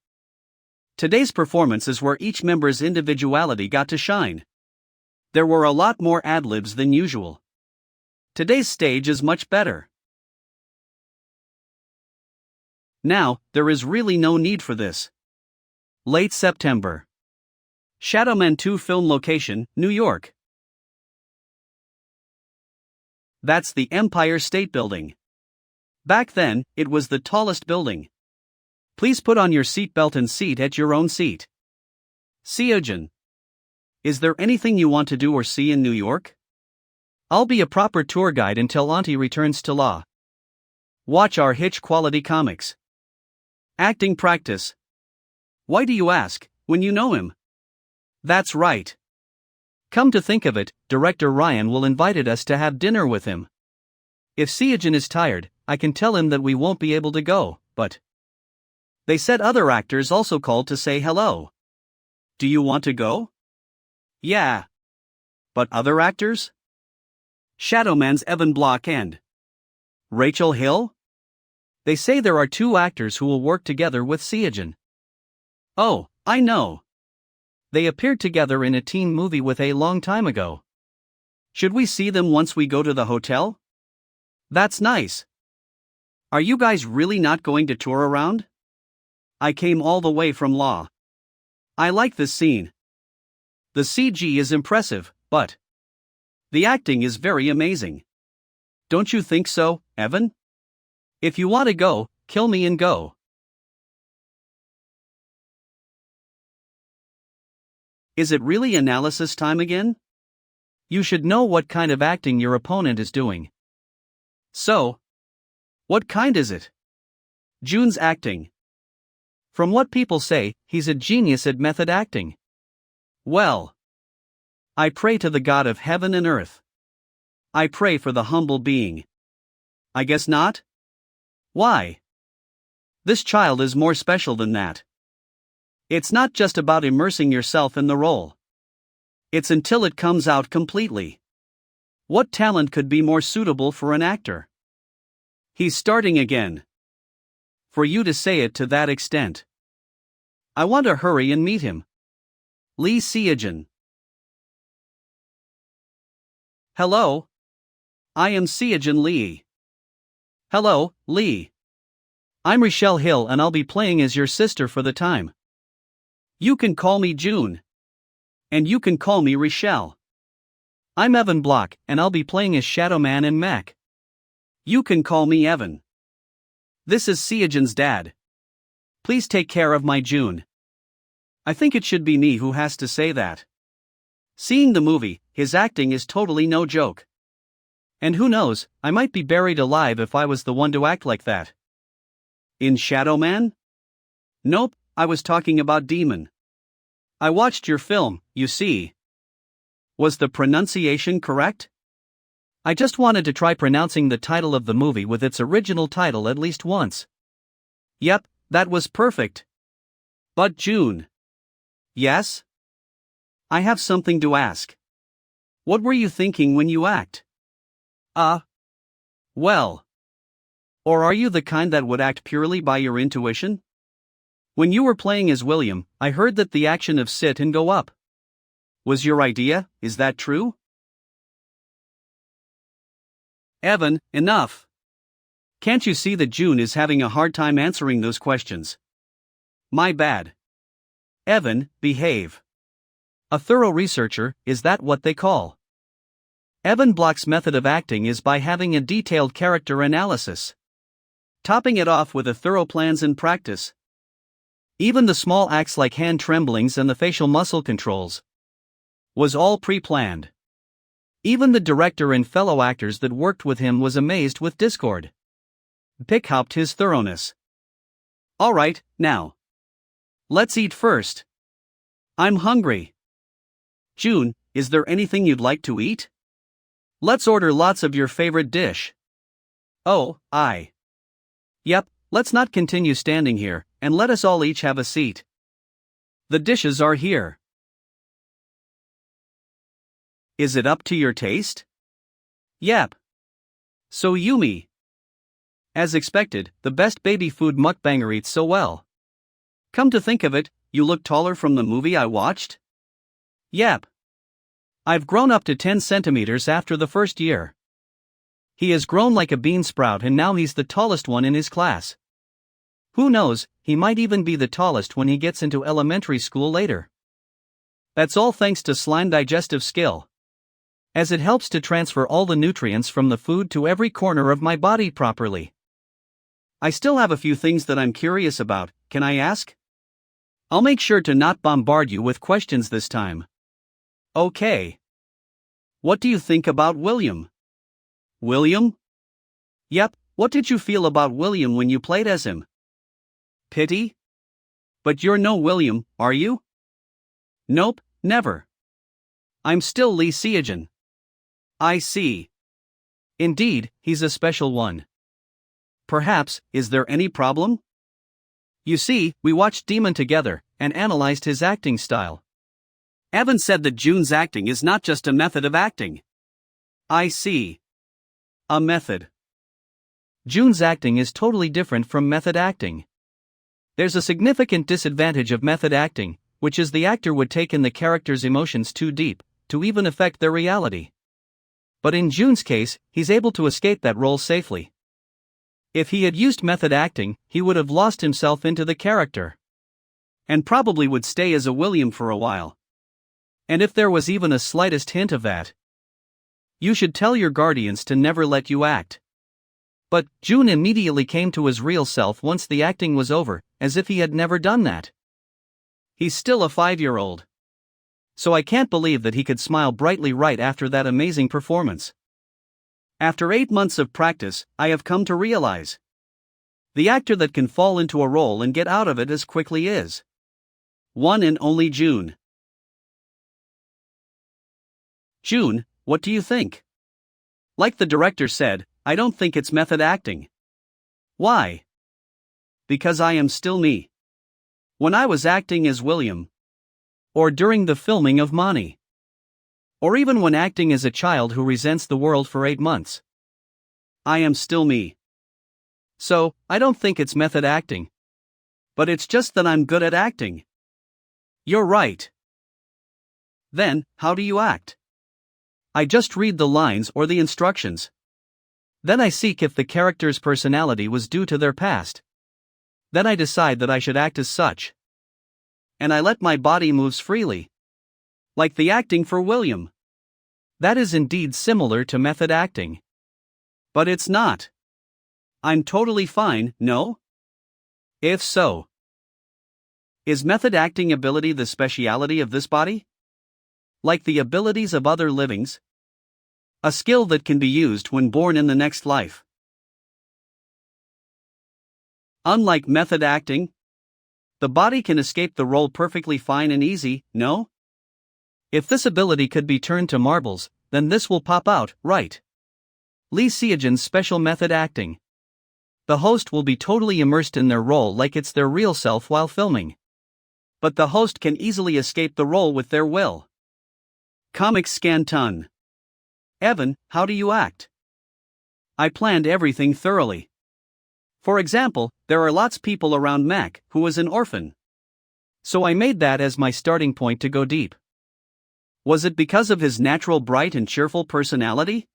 today's performance is where each member's individuality got to shine. There were a lot more ad-libs than usual. Today's stage is much better. Now, there is really no need for this. Late September. Shadowman 2 film location, New York. That's the Empire State Building. Back then, it was the tallest building. Please put on your seatbelt and seat at your own seat. Seo Jun. Is there anything you want to do or see in New York? I'll be a proper tour guide until Auntie returns to law. Watch our Hitch quality comics. Acting practice. Why do you ask, when you know him? That's right. Come to think of it, Director Ryan will invited us to have dinner with him. If Seo Jun is tired, I can tell him that we won't be able to go, but they said other actors also called to say hello. Do you want to go? Yeah. But other actors? Shadowman's Evan Block and Rachel Hill? They say there are two actors who will work together with Seo Jun. Oh, I know. They appeared together in a teen movie with a long time ago. Should we see them once we go to the hotel? That's nice. Are you guys really not going to tour around? I came all the way from Law. I like this scene. The CG is impressive, but the acting is very amazing. Don't you think so, Evan? If you want to go, kill me and go. Is it really analysis time again? You should know what kind of acting your opponent is doing. So, what kind is it? Jun's acting. From what people say, he's a genius at method acting. Well, I pray to the God of heaven and earth. I pray for the humble being. I guess not? Why? This child is more special than that. It's not just about immersing yourself in the role. It's until it comes out completely. What talent could be more suitable for an actor? He's starting again. For you to say it to that extent. I want to hurry and meet him. Lee Seo Jun. Hello? I am Seo Jun Lee. Hello, Lee. I'm Rochelle Hill and I'll be playing as your sister for the time. You can call me June. And you can call me Rochelle. I'm Evan Block and I'll be playing as Shadowman and Mac. You can call me Evan. This is Seo Jun's dad. Please take care of my June. I think it should be me who has to say that. Seeing the movie, his acting is totally no joke. And who knows, I might be buried alive if I was the one to act like that. In Shadowman? Nope, I was talking about Demon. I watched your film, you see. Was the pronunciation correct? I just wanted to try pronouncing the title of the movie with its original title at least once. Yep, that was perfect. But June. Yes? I have something to ask. What were you thinking when you act? Well. Or are you the kind that would act purely by your intuition? When you were playing as William, I heard that the action of sit and go up was your idea, is that true? Evan, enough. Can't you see that June is having a hard time answering those questions? My bad. Evan, behave. A thorough researcher, is that what they call? Evan Block's method of acting is by having a detailed character analysis, topping it off with a thorough plans and practice. Even the small acts like hand tremblings and the facial muscle controls was all pre-planned. Even the director and fellow actors that worked with him was amazed with discord. Pickhopped his thoroughness. Alright, now. Let's eat first. I'm hungry. June, is there anything you'd like to eat? Let's order lots of your favorite dish. Oh, Yep, let's not continue standing here, and let us all each have a seat. The dishes are here. Is it up to your taste? Yep. So Yumi. As expected, the best baby food mukbanger eats so well. Come to think of it, you look taller from the movie I watched? Yep. I've grown up to 10 centimeters after the first year. He has grown like a bean sprout and now he's the tallest one in his class. Who knows, he might even be the tallest when he gets into elementary school later. That's all thanks to slime digestive skill, as it helps to transfer all the nutrients from the food to every corner of my body properly. I still have a few things that I'm curious about, can I ask? I'll make sure to not bombard you with questions this time. Okay. What do you think about William? William? Yep, what did you feel about William when you played as him? Pity? But you're no William, are you? Nope, never. I'm still Lee Seo Jun. I see. Indeed, he's a special one. Perhaps, is there any problem? You see, we watched Demon together, and analyzed his acting style. Evan said that June's acting is not just a method of acting. I see. A method. Jun's acting is totally different from method acting. There's a significant disadvantage of method acting, which is the actor would take in the character's emotions too deep, to even affect their reality. But in Jun's case, he's able to escape that role safely. If he had used method acting, he would have lost himself into the character. And probably would stay as a William for a while. And if there was even a slightest hint of that, you should tell your guardians to never let you act. But Jun immediately came to his real self once the acting was over, as if he had never done that. He's still a 5-year-old. So I can't believe that he could smile brightly right after that amazing performance. After 8 months of practice, I have come to realize the actor that can fall into a role and get out of it as quickly is one and only Jun. Jun, what do you think? Like the director said, I don't think it's method acting. Why? Because I am still me. When I was acting as William, or during the filming of Mani, or even when acting as a child who resents the world for 8 months, I am still me. So, I don't think it's method acting. But it's just that I'm good at acting. You're right. Then, how do you act? I just read the lines or the instructions. Then I seek if the character's personality was due to their past. Then I decide that I should act as such. And I let my body moves freely. Like the acting for William. That is indeed similar to method acting. But it's not. I'm totally fine, no? If so, is method acting ability the speciality of this body? Like the abilities of other livings? A skill that can be used when born in the next life. Unlike method acting, the body can escape the role perfectly fine and easy, no? If this ability could be turned to marbles, then this will pop out, right? Lee Seo Jun's special method acting. The host will be totally immersed in their role like it's their real self while filming. But the host can easily escape the role with their will. Comic Scan Ton. Evan, how do you act? I planned everything thoroughly. For example, there are lots people around Mac, who was an orphan. So I made that as my starting point to go deep. Was it because of his natural bright and cheerful personality?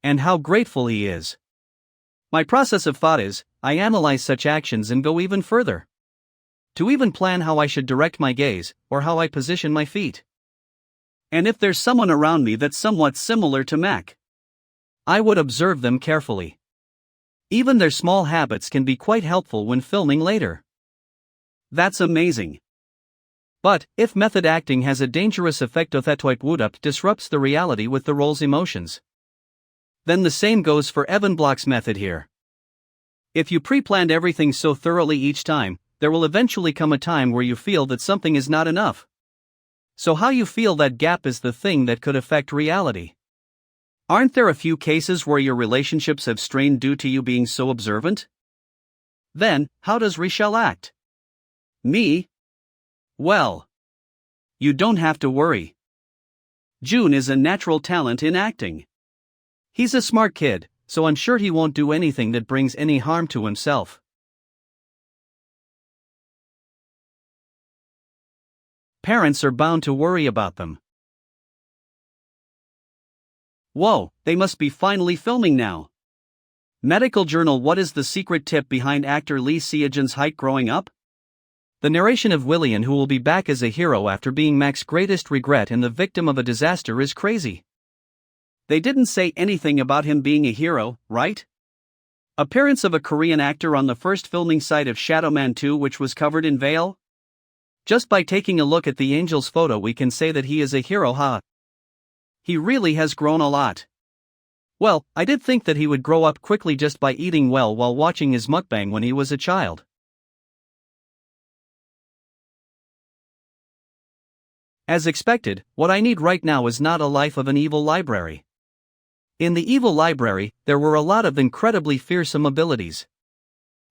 And how grateful he is. My process of thought is, I analyze such actions and go even further. To even plan how I should direct my gaze, or how I position my feet. And if there's someone around me that's somewhat similar to Mac, I would observe them carefully. Even their small habits can be quite helpful when filming later. That's amazing. But, if method acting has a dangerous effect that disrupts the reality with the role's emotions, then the same goes for Evan Block's method here. If you pre-planned everything so thoroughly each time, there will eventually come a time where you feel that something is not enough. So how you feel that gap is the thing that could affect reality. Aren't there a few cases where your relationships have strained due to you being so observant? Then, how does Richelle act? Me? Well, you don't have to worry. Jun is a natural talent in acting. He's a smart kid, so I'm sure he won't do anything that brings any harm to himself. Parents are bound to worry about them. Whoa, they must be finally filming now. Medical Journal. What is the secret tip behind actor Lee Seo Jun's height growing up? The narration of William, who will be back as a hero after being Mac's greatest regret and the victim of a disaster, is crazy. They didn't say anything about him being a hero, right? Appearance of a Korean actor on the first filming site of Shadowman 2, which was covered in veil? Just by taking a look at the angel's photo we can say that he is a hero, huh? He really has grown a lot. Well, I did think that he would grow up quickly just by eating well while watching his mukbang when he was a child. As expected, what I need right now is not a life of an evil library. In the evil library, there were a lot of incredibly fearsome abilities.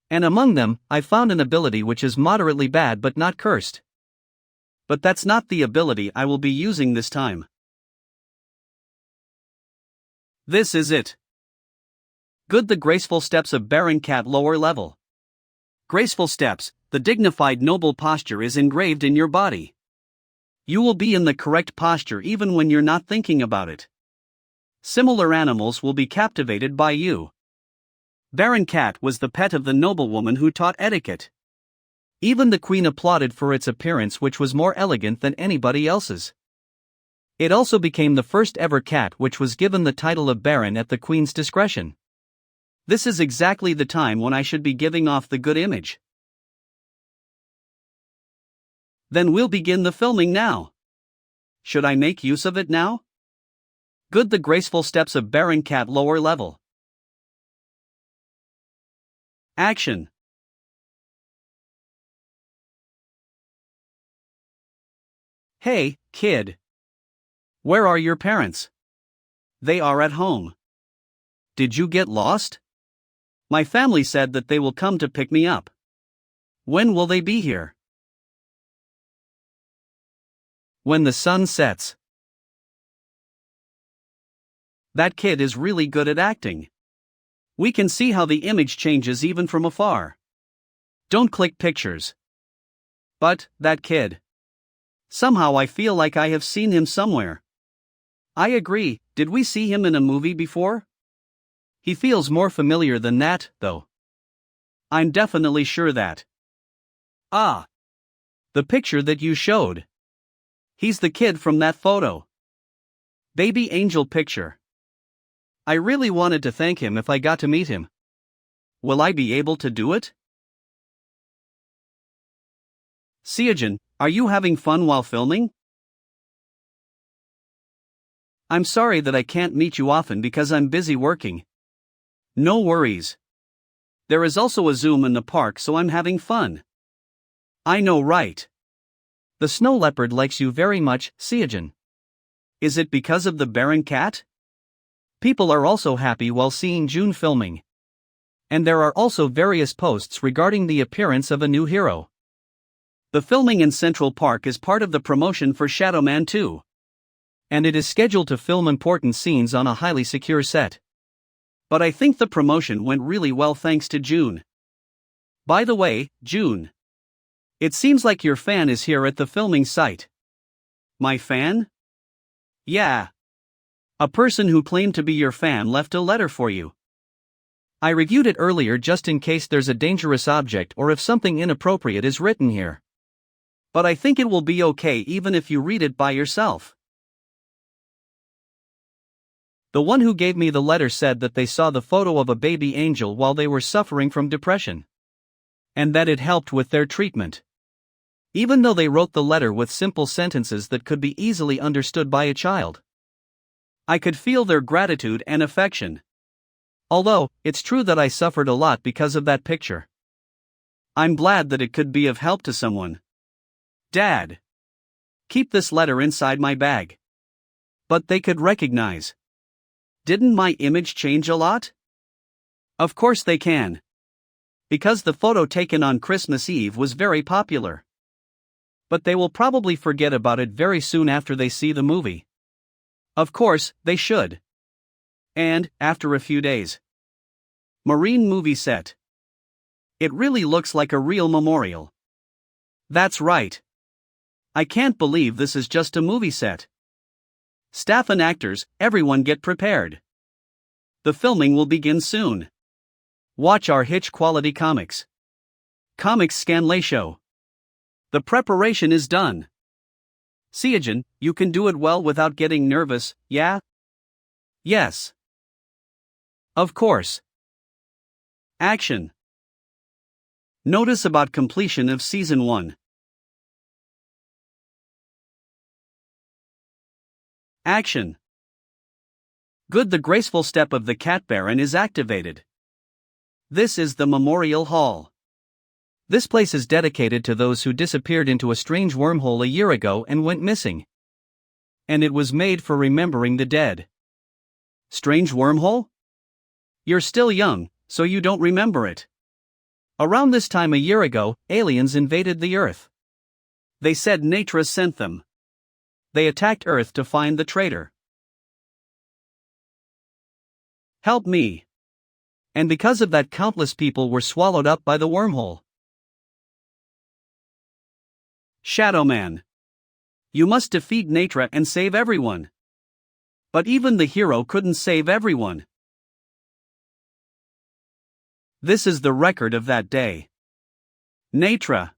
And among them, I found an ability which is moderately bad but not cursed. But that's not the ability I will be using this time. This is it. Good. The graceful steps of Baron Cat lower level. Graceful steps, the dignified noble posture is engraved in your body. You will be in the correct posture even when you're not thinking about it. Similar animals will be captivated by you. Baron Cat was the pet of the noblewoman who taught etiquette. Even the queen applauded for its appearance, which was more elegant than anybody else's. It also became the first ever cat which was given the title of Baron at the queen's discretion. This is exactly the time when I should be giving off the good image. Then we'll begin the filming now. Should I make use of it now? Good. The graceful steps of Baron Cat lower level. Action. Hey, kid. Where are your parents? They are at home. Did you get lost? My family said that they will come to pick me up. When will they be here? When the sun sets. That kid is really good at acting. We can see how the image changes even from afar. Don't click pictures. But, that kid. Somehow I feel like I have seen him somewhere. I agree, did we see him in a movie before? He feels more familiar than that, though. I'm definitely sure that. Ah! The picture that you showed. He's the kid from that photo. Baby angel picture. I really wanted to thank him if I got to meet him. Will I be able to do it? Seo Jun, are you having fun while filming? I'm sorry that I can't meet you often because I'm busy working. No worries. There is also a Zoom in the park, so I'm having fun. I know, right? The snow leopard likes you very much, Seo Jun. Is it because of the Baron Cat? People are also happy while seeing June filming. And there are also various posts regarding the appearance of a new hero. The filming in Central Park is part of the promotion for Shadowman 2. And it is scheduled to film important scenes on a highly secure set. But I think the promotion went really well thanks to June. By the way, June. It seems like your fan is here at the filming site. My fan? Yeah. A person who claimed to be your fan left a letter for you. I reviewed it earlier just in case there's a dangerous object or if something inappropriate is written here. But I think it will be okay even if you read it by yourself. The one who gave me the letter said that they saw the photo of a baby angel while they were suffering from depression. And that it helped with their treatment. Even though they wrote the letter with simple sentences that could be easily understood by a child. I could feel their gratitude and affection. Although, it's true that I suffered a lot because of that picture. I'm glad that it could be of help to someone. Dad. Keep this letter inside my bag. But they could recognize. Didn't my image change a lot? Of course they can. Because the photo taken on Christmas Eve was very popular. But they will probably forget about it very soon after they see the movie. Of course, they should. And, after a few days. Marine movie set. It really looks like a real memorial. That's right. I can't believe this is just a movie set. Staff and actors, everyone get prepared. The filming will begin soon. Watch our Hitch quality comics. Comics Scanlay Show. The preparation is done. Seo Jun, you can do it well without getting nervous, yeah? Yes. Of course. Action. Notice about completion of Season 1. Action. Good. The graceful step of the Cat Baron is activated. This is the Memorial Hall. This place is dedicated to those who disappeared into a strange wormhole a year ago and went missing. And it was made for remembering the dead. Strange wormhole? You're still young, so you don't remember it. Around this time a year ago, aliens invaded the Earth. They said Natra sent them. They attacked Earth to find the traitor. Help me. And because of that, countless people were swallowed up by the wormhole. Shadowman. You must defeat Natura and save everyone. But even the hero couldn't save everyone. This is the record of that day. Natura.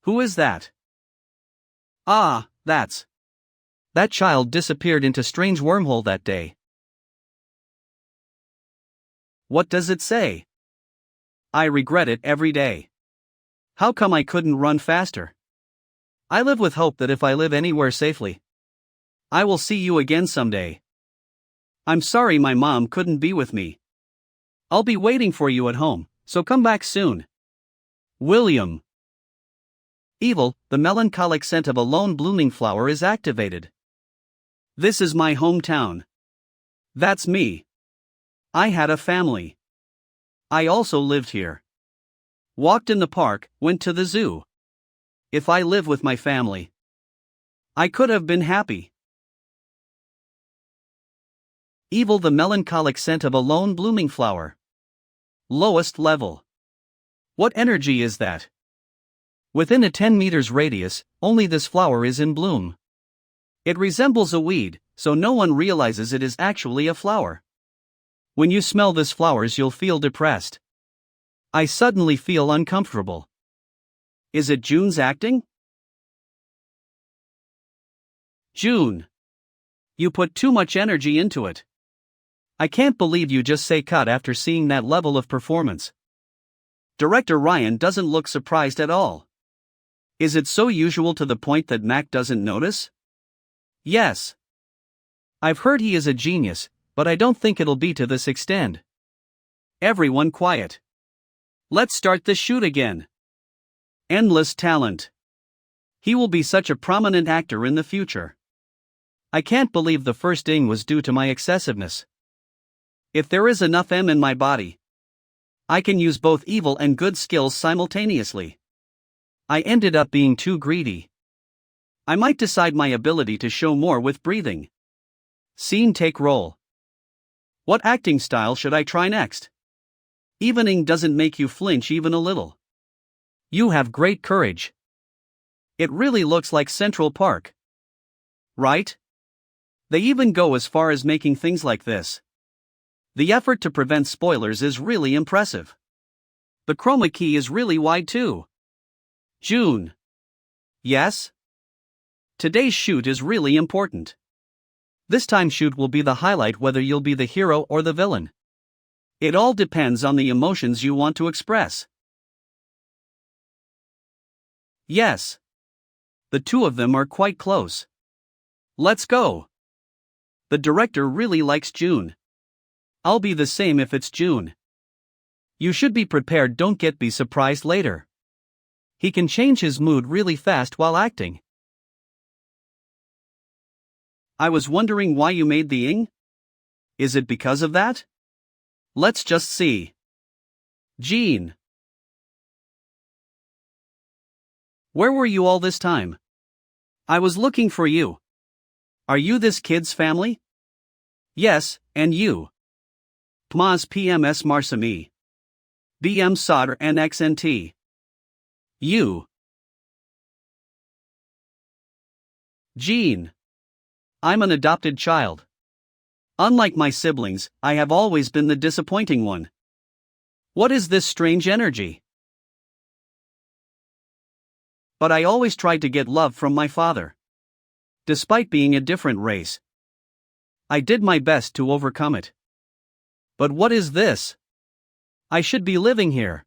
Who is that? Ah, that child disappeared into strange wormhole that day. What does it say? I regret it every day. How come I couldn't run faster? I live with hope that if I live anywhere safely, I will see you again someday. I'm sorry my mom couldn't be with me. I'll be waiting for you at home, so come back soon. William. Evil, the melancholic scent of a lone blooming flower is activated. This is my hometown. That's me. I had a family. I also lived here. Walked in the park, went to the zoo. If I live with my family, I could have been happy. Evil, the melancholic scent of a lone blooming flower. Lowest level. What energy is that? Within a 10 meters radius, only this flower is in bloom. It resembles a weed, so no one realizes it is actually a flower. When you smell this flowers, you'll feel depressed. I suddenly feel uncomfortable. Is it Jun's acting? Jun. You put too much energy into it. I can't believe you just say cut after seeing that level of performance. Director Ryan doesn't look surprised at all. Is it so usual to the point that Mac doesn't notice? Yes. I've heard he is a genius, but I don't think it'll be to this extent. Everyone quiet. Let's start the shoot again. Endless talent. He will be such a prominent actor in the future. I can't believe the first ding was due to my excessiveness. If there is enough M in my body, I can use both evil and good skills simultaneously. I ended up being too greedy. I might decide my ability to show more with breathing. Scene take role. What acting style should I try next? Evening doesn't make you flinch even a little. You have great courage. It really looks like Central Park. Right? They even go as far as making things like this. The effort to prevent spoilers is really impressive. The chroma key is really wide too. June. Yes? Today's shoot is really important. This time shoot will be the highlight whether you'll be the hero or the villain. It all depends on the emotions you want to express. Yes. The two of them are quite close. Let's go. The director really likes June. I'll be the same if it's June. You should be prepared, don't be surprised later. He can change his mood really fast while acting. I was wondering why you made the ing? Is it because of that? Let's just see. Jean. Where were you all this time? I was looking for you. Are you this kid's family? Yes, and you? Pmas PMS Marsami. BM Solder and XNT. You. Jean. I'm an adopted child. Unlike my siblings, I have always been the disappointing one. What is this strange energy? But I always tried to get love from my father. Despite being a different race, I did my best to overcome it. But what is this? I should be living here.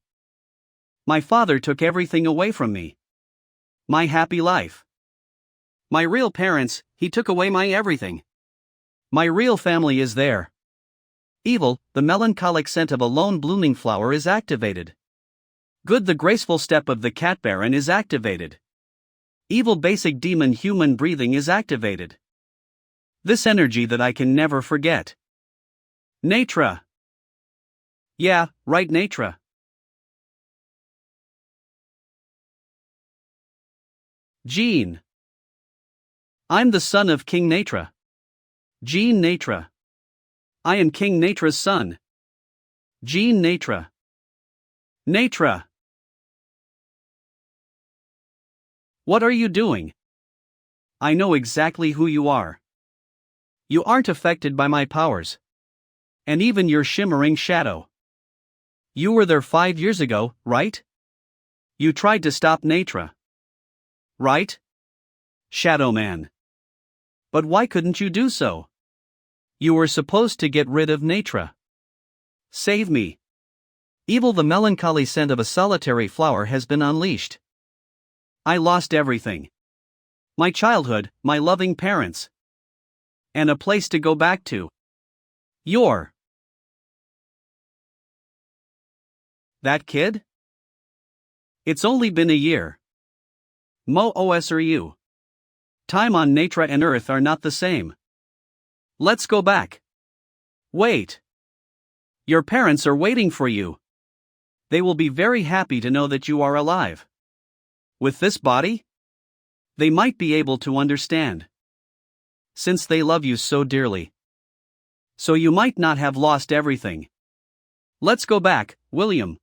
My father took everything away from me. My happy life. My real parents, he took away my everything. My real family is there. Evil, the melancholic scent of a lone blooming flower is activated. Good, the graceful step of the cat baron is activated. Evil, basic demon human breathing is activated. This energy that I can never forget. Natura. Yeah, right, Natura. Jean. I'm the son of King Natura. Jean Natura. I am King Natura's son. Jean Natra. Natra! What are you doing? I know exactly who you are. You aren't affected by my powers. And even your shimmering shadow. You were there 5 years ago, right? You tried to stop Natra. Right? Shadowman. But why couldn't you do so? You were supposed to get rid of Natra. Save me. Evil, the melancholy scent of a solitary flower has been unleashed. I lost everything. My childhood, my loving parents. And a place to go back to. You're that kid? It's only been a year. Mo osru. Time on Natra and Earth are not the same. Let's go back. Wait. Your parents are waiting for you. They will be very happy to know that you are alive. With this body? They might be able to understand. Since they love you so dearly. So you might not have lost everything. Let's go back, William.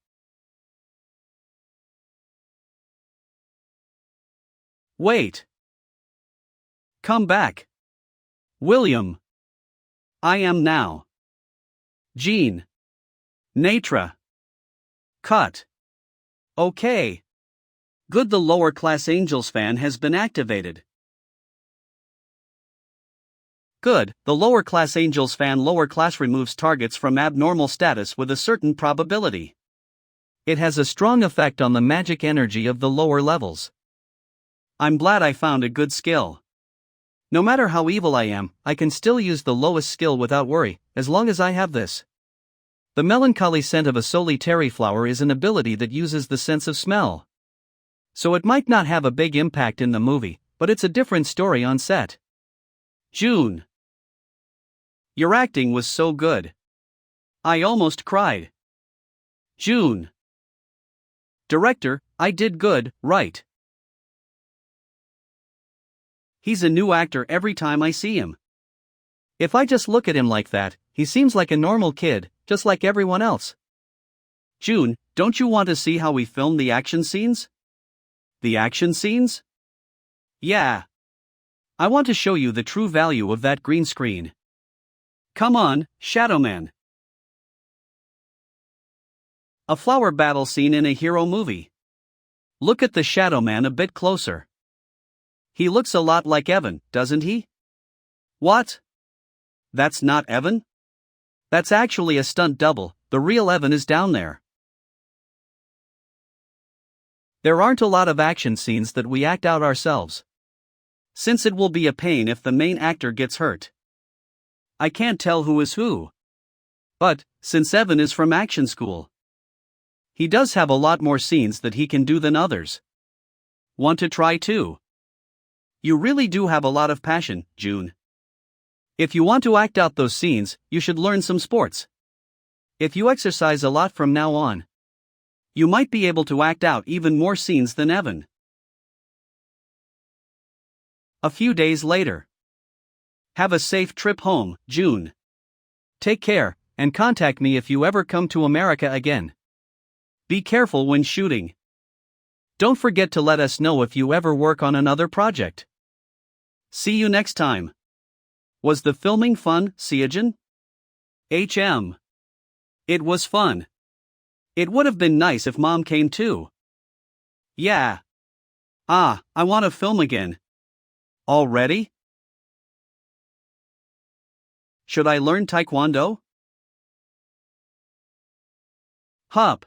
Wait. Come back. William. I am now. Jean. Natra. Cut. Okay. Good, the lower class Angels fan has been activated. Good, the lower class Angels fan lower class removes targets from abnormal status with a certain probability. It has a strong effect on the magic energy of the lower levels. I'm glad I found a good skill. No matter how evil I am, I can still use the lowest skill without worry, as long as I have this. The melancholy scent of a solitary flower is an ability that uses the sense of smell. So it might not have a big impact in the movie, but it's a different story on set. June. Your acting was so good. I almost cried. June. Director, I did good, right? He's a new actor every time I see him. If I just look at him like that, he seems like a normal kid, just like everyone else. June, don't you want to see how we filmed the action scenes? The action scenes? Yeah. I want to show you the true value of that green screen. Come on, Shadowman. A flower battle scene in a hero movie. Look at the Shadowman a bit closer. He looks a lot like Evan, doesn't he? What? That's not Evan? That's actually a stunt double, the real Evan is down there. There aren't a lot of action scenes that we act out ourselves. Since it will be a pain if the main actor gets hurt. I can't tell who is who. But, since Evan is from action school, he does have a lot more scenes that he can do than others. Want to try too? You really do have a lot of passion, June. If you want to act out those scenes, you should learn some sports. If you exercise a lot from now on, you might be able to act out even more scenes than Evan. A few days later. Have a safe trip home, June. Take care, and contact me if you ever come to America again. Be careful when shooting. Don't forget to let us know if you ever work on another project. See you next time. Was the filming fun, Seo Jun? HM. It was fun. It would have been nice if Mom came too. Yeah. I want to film again. Already? Should I learn Taekwondo? Hup.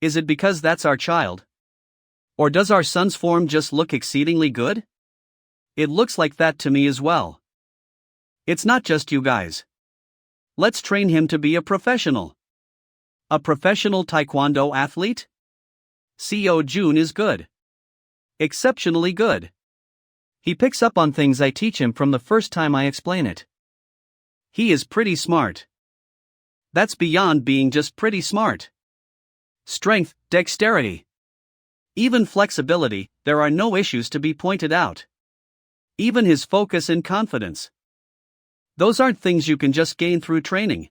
Is it because that's our child? Or does our son's form just look exceedingly good? It looks like that to me as well. It's not just you guys. Let's train him to be a professional. A professional Taekwondo athlete? Seo Jun is good. Exceptionally good. He picks up on things I teach him from the first time I explain it. He is pretty smart. That's beyond being just pretty smart. Strength, dexterity, even flexibility, there are no issues to be pointed out. Even his focus and confidence. Those aren't things you can just gain through training.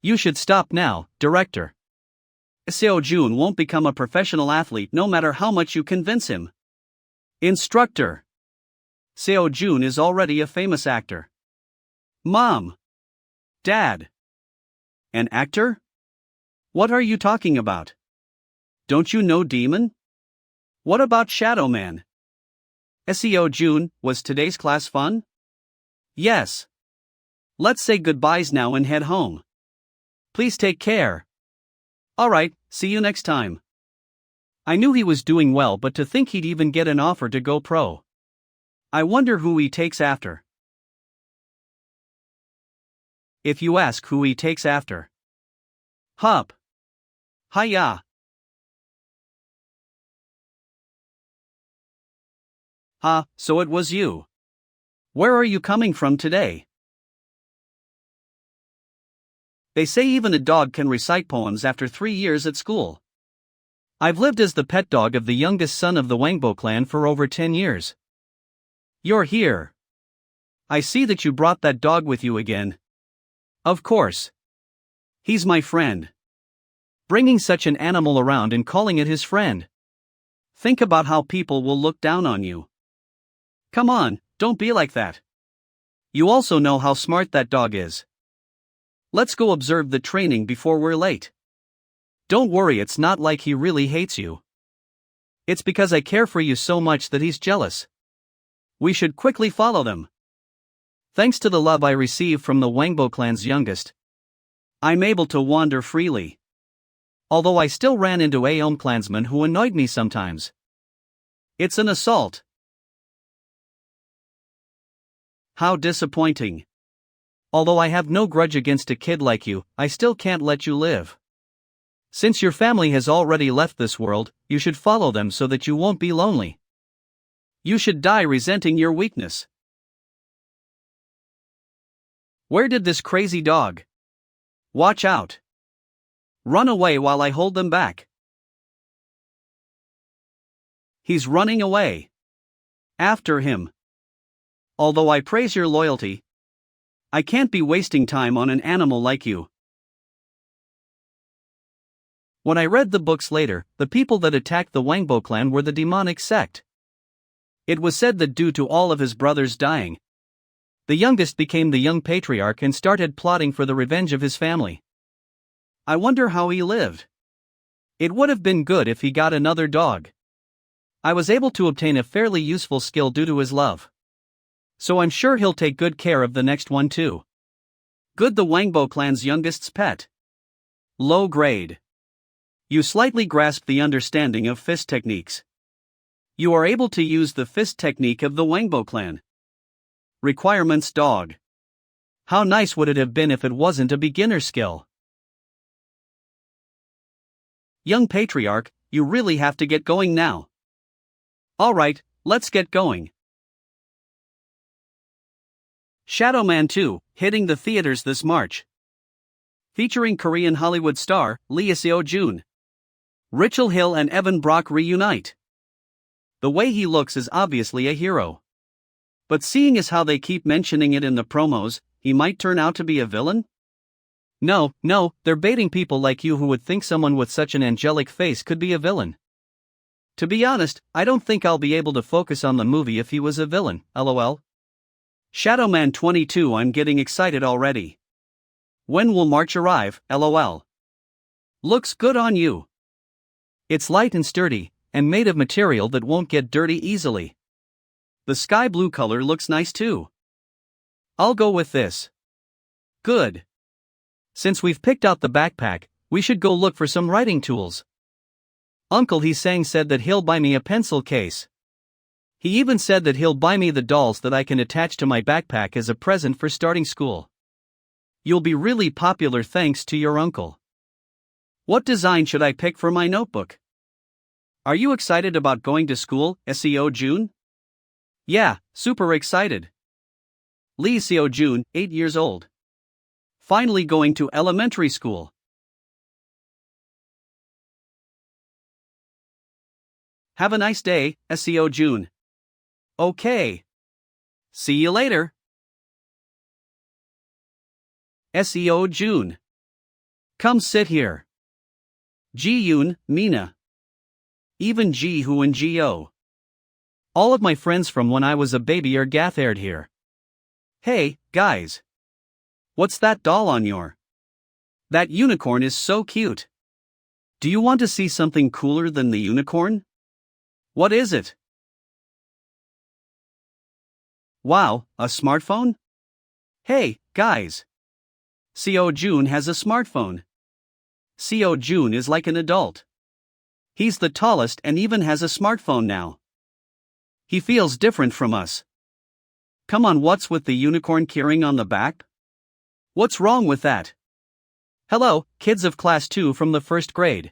You should stop now, director. Seo Jun won't become a professional athlete no matter how much you convince him. Instructor. Seo Jun is already a famous actor. Mom. Dad. An actor? What are you talking about? Don't you know Demon? What about Shadowman? Seo Jun, was today's class fun? Yes. Let's say goodbyes now and head home. Please take care. Alright, see you next time. I knew he was doing well, but to think he'd even get an offer to go pro. I wonder who he takes after. If you ask who he takes after. Hup. Hiya. So it was you. Where are you coming from today? They say even a dog can recite poems after 3 years at school. I've lived as the pet dog of the youngest son of the Wangbo clan for over 10 years. You're here. I see that you brought that dog with you again. Of course. He's my friend. Bringing such an animal around and calling it his friend. Think about how people will look down on you. Come on, don't be like that. You also know how smart that dog is. Let's go observe the training before we're late. Don't worry, it's not like he really hates you. It's because I care for you so much that he's jealous. We should quickly follow them. Thanks to the love I receive from the Wangbo clan's youngest, I'm able to wander freely. Although I still ran into Aom clansmen who annoyed me sometimes. It's an assault. How disappointing. Although I have no grudge against a kid like you, I still can't let you live. Since your family has already left this world, you should follow them so that you won't be lonely. You should die resenting your weakness. Where did this crazy dog? Watch out. Run away while I hold them back. He's running away. After him. Although I praise your loyalty, I can't be wasting time on an animal like you. When I read the books later, the people that attacked the Wangbo clan were the demonic sect. It was said that due to all of his brothers dying, the youngest became the young patriarch and started plotting for the revenge of his family. I wonder how he lived. It would have been good if he got another dog. I was able to obtain a fairly useful skill due to his love. So I'm sure he'll take good care of the next one too. Good, the Wangbo clan's youngest's pet. Low grade. You slightly grasp the understanding of fist techniques. You are able to use the fist technique of the Wangbo clan. Requirements: dog. How nice would it have been if it wasn't a beginner skill? Young patriarch, you really have to get going now. Alright, let's get going. Shadowman 2, hitting the theaters this March. Featuring Korean Hollywood star, Seo Jun. Rachel Hill and Evan Brock reunite. The way he looks is obviously a hero. But seeing as how they keep mentioning it in the promos, he might turn out to be a villain? No, they're baiting people like you who would think someone with such an angelic face could be a villain. To be honest, I don't think I'll be able to focus on the movie if he was a villain, lol. Shadowman 22, I'm getting excited already. When will March arrive, lol. Looks good on you. It's light and sturdy, and made of material that won't get dirty easily. The sky blue color looks nice too. I'll go with this. Good. Since we've picked out the backpack, we should go look for some writing tools. Uncle Hee-sang said that he'll buy me a pencil case. He even said that he'll buy me the dolls that I can attach to my backpack as a present for starting school. You'll be really popular thanks to your uncle. What design should I pick for my notebook? Are you excited about going to school, Seo Jun? Yeah, super excited. Seo Jun, 8 years old. Finally going to elementary school. Have a nice day, Seo Jun. Okay. See you later. Seo Jun. Come sit here. Ji-yoon, Mina. Even Ji-hoo and Ji-oh. All of my friends from when I was a baby are gathered here. Hey, guys. What's that doll on your? That unicorn is so cute. Do you want to see something cooler than the unicorn? What is it? Wow, a smartphone? Hey, guys. Seo Jun has a smartphone. Seo Jun is like an adult. He's the tallest and even has a smartphone now. He feels different from us. Come on, what's with the unicorn carrying on the back? What's wrong with that? Hello, kids of class 2 from the first grade.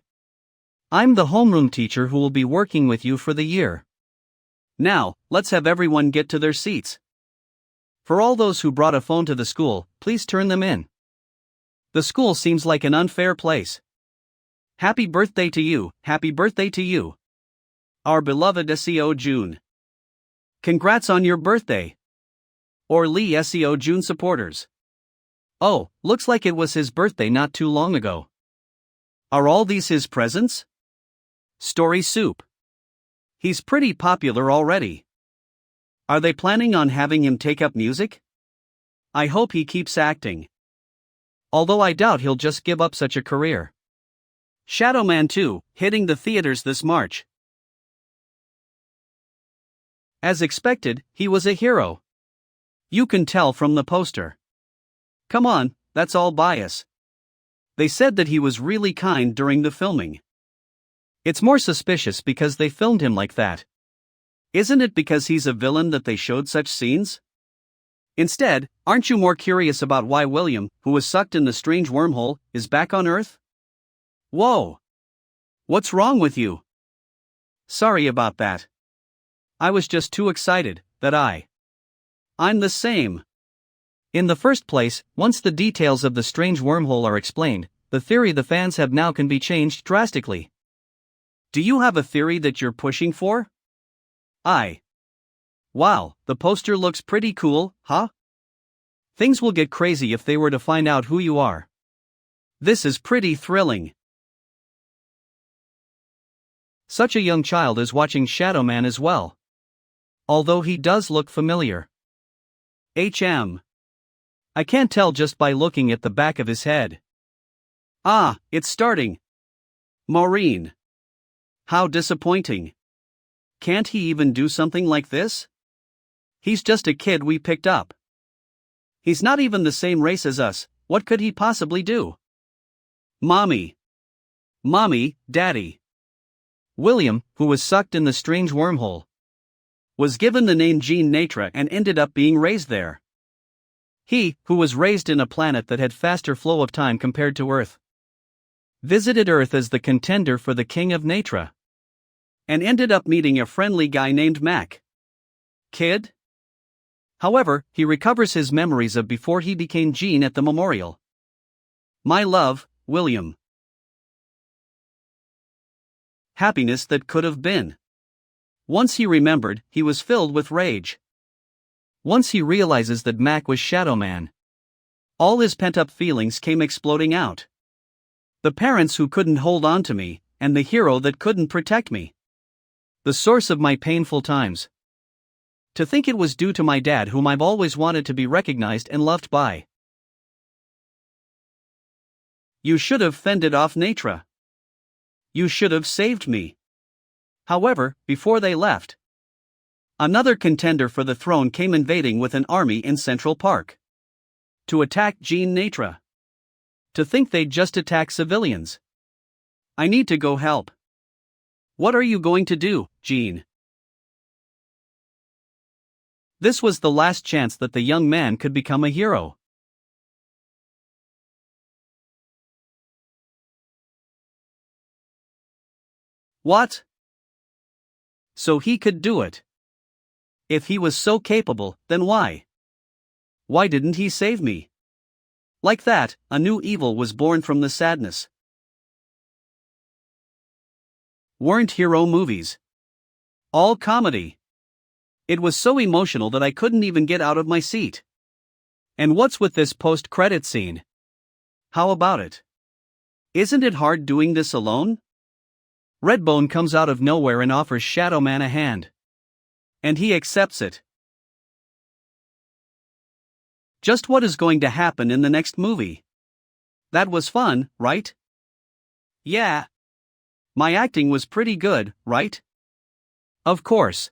I'm the homeroom teacher who will be working with you for the year. Now, let's have everyone get to their seats. For all those who brought a phone to the school, please turn them in. The school seems like an unfair place. Happy birthday to you, happy birthday to you. Our beloved Seo Jun. Congrats on your birthday. Or Lee Seo Jun supporters. Oh, looks like it was his birthday not too long ago. Are all these his presents? Story soup. He's pretty popular already. Are they planning on having him take up music? I hope he keeps acting. Although I doubt he'll just give up such a career. Shadowman 2, hitting the theaters this March. As expected, he was a hero. You can tell from the poster. Come on, that's all bias. They said that he was really kind during the filming. It's more suspicious because they filmed him like that. Isn't it because he's a villain that they showed such scenes? Instead, aren't you more curious about why William, who was sucked in the strange wormhole, is back on Earth? Whoa! What's wrong with you? Sorry about that. I was just too excited, I'm the same. In the first place, once the details of the strange wormhole are explained, the theory the fans have now can be changed drastically. Do you have a theory that you're pushing for? Wow, the poster looks pretty cool, huh? Things will get crazy if they were to find out who you are. This is pretty thrilling. Such a young child is watching Shadowman as well. Although he does look familiar. I can't tell just by looking at the back of his head. It's starting. Maureen. How disappointing. Can't he even do something like this? He's just a kid we picked up. He's not even the same race as us, what could he possibly do? Mommy, Daddy. William, who was sucked in the strange wormhole, was given the name Jean Natra and ended up being raised there. He, who was raised in a planet that had faster flow of time compared to Earth, visited Earth as the contender for the King of Natra, and ended up meeting a friendly guy named Mac. Kid? However, he recovers his memories of before he became Jean at the memorial. My love, William. Happiness that could have been. Once he remembered, he was filled with rage. Once he realizes that Mac was Shadowman, all his pent-up feelings came exploding out. The parents who couldn't hold on to me, and the hero that couldn't protect me. The source of my painful times. To think it was due to my dad, whom I've always wanted to be recognized and loved by. You should have fended off Natra. You should have saved me. However, before they left, another contender for the throne came invading with an army in Central Park. To attack Jean Natra. To think they'd just attack civilians. I need to go help. What are you going to do, Jean? This was the last chance that the young man could become a hero. What? So he could do it. If he was so capable, then why? Why didn't he save me? Like that, a new evil was born from the sadness. Weren't hero movies all comedy? It was so emotional that I couldn't even get out of my seat. And what's with this post-credit scene? how about it? Isn't it hard doing this alone? Redbone comes out of nowhere and offers Shadowman a hand. And he accepts it. Just what is going to happen in the next movie? That was fun, right? Yeah. My acting was pretty good, right? Of course.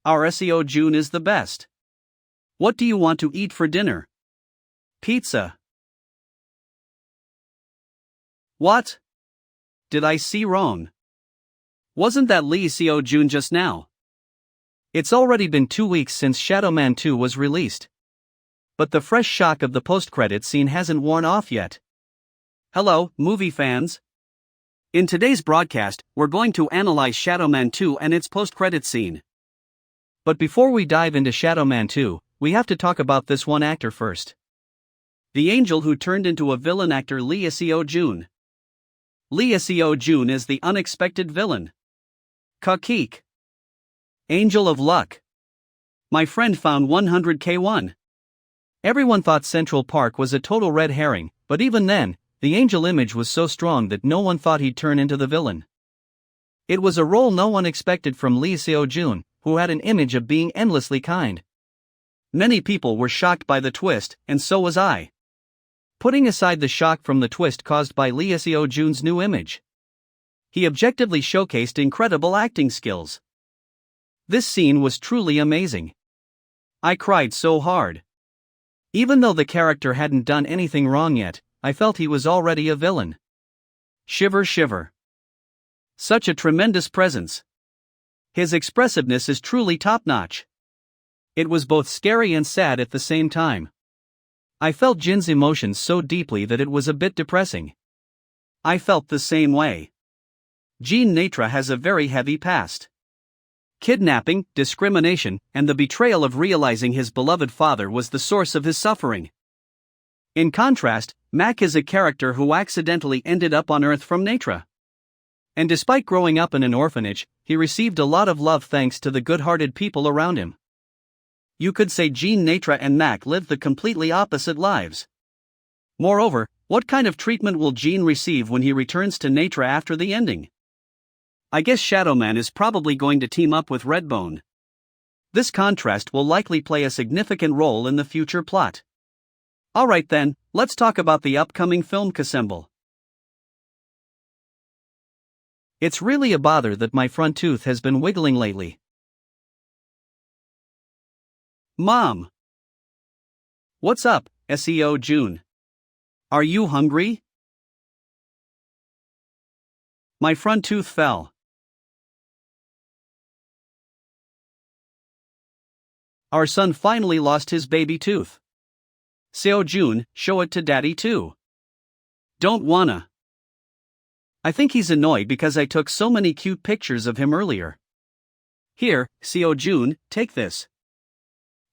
Our Seo Jun is the best. What do you want to eat for dinner? Pizza. What? Did I see wrong? Wasn't that Seo Jun just now? It's already been 2 weeks since Shadowman 2 was released. But the fresh shock of the post-credit scene hasn't worn off yet. Hello, movie fans. In today's broadcast, we're going to analyze Shadowman 2 and its post-credit scene. But before we dive into Shadowman 2, we have to talk about this one actor first. The angel who turned into a villain actor Seo Jun. Seo Jun is the unexpected villain. Kakik. Angel of luck. My friend found 100k1. Everyone thought Central Park was a total red herring, but even then, the angel image was so strong that no one thought he'd turn into the villain. It was a role no one expected from Seo Jun, who had an image of being endlessly kind. Many people were shocked by the twist, and so was I. Putting aside the shock from the twist caused by Seo Jun's new image, he objectively showcased incredible acting skills. This scene was truly amazing. I cried so hard. Even though the character hadn't done anything wrong yet, I felt he was already a villain. Shiver shiver. Such a tremendous presence. His expressiveness is truly top-notch. It was both scary and sad at the same time. I felt Jin's emotions so deeply that it was a bit depressing. I felt the same way. Jin Netra has a very heavy past. Kidnapping, discrimination, and the betrayal of realizing his beloved father was the source of his suffering. In contrast, Mak is a character who accidentally ended up on Earth from Netra. And despite growing up in an orphanage, he received a lot of love thanks to the good-hearted people around him. You could say Jin Netra and Mak lived the completely opposite lives. Moreover, what kind of treatment will Jin receive when he returns to Netra after the ending? I guess Shadowman is probably going to team up with Redbone. This contrast will likely play a significant role in the future plot. Alright then, let's talk about the upcoming film Kassemble. It's really a bother that my front tooth has been wiggling lately. Mom! What's up, Seo Jun? Are you hungry? My front tooth fell. Our son finally lost his baby tooth. Seo Jun, show it to daddy too. Don't wanna. I think he's annoyed because I took so many cute pictures of him earlier. Here, Seo Jun, take this.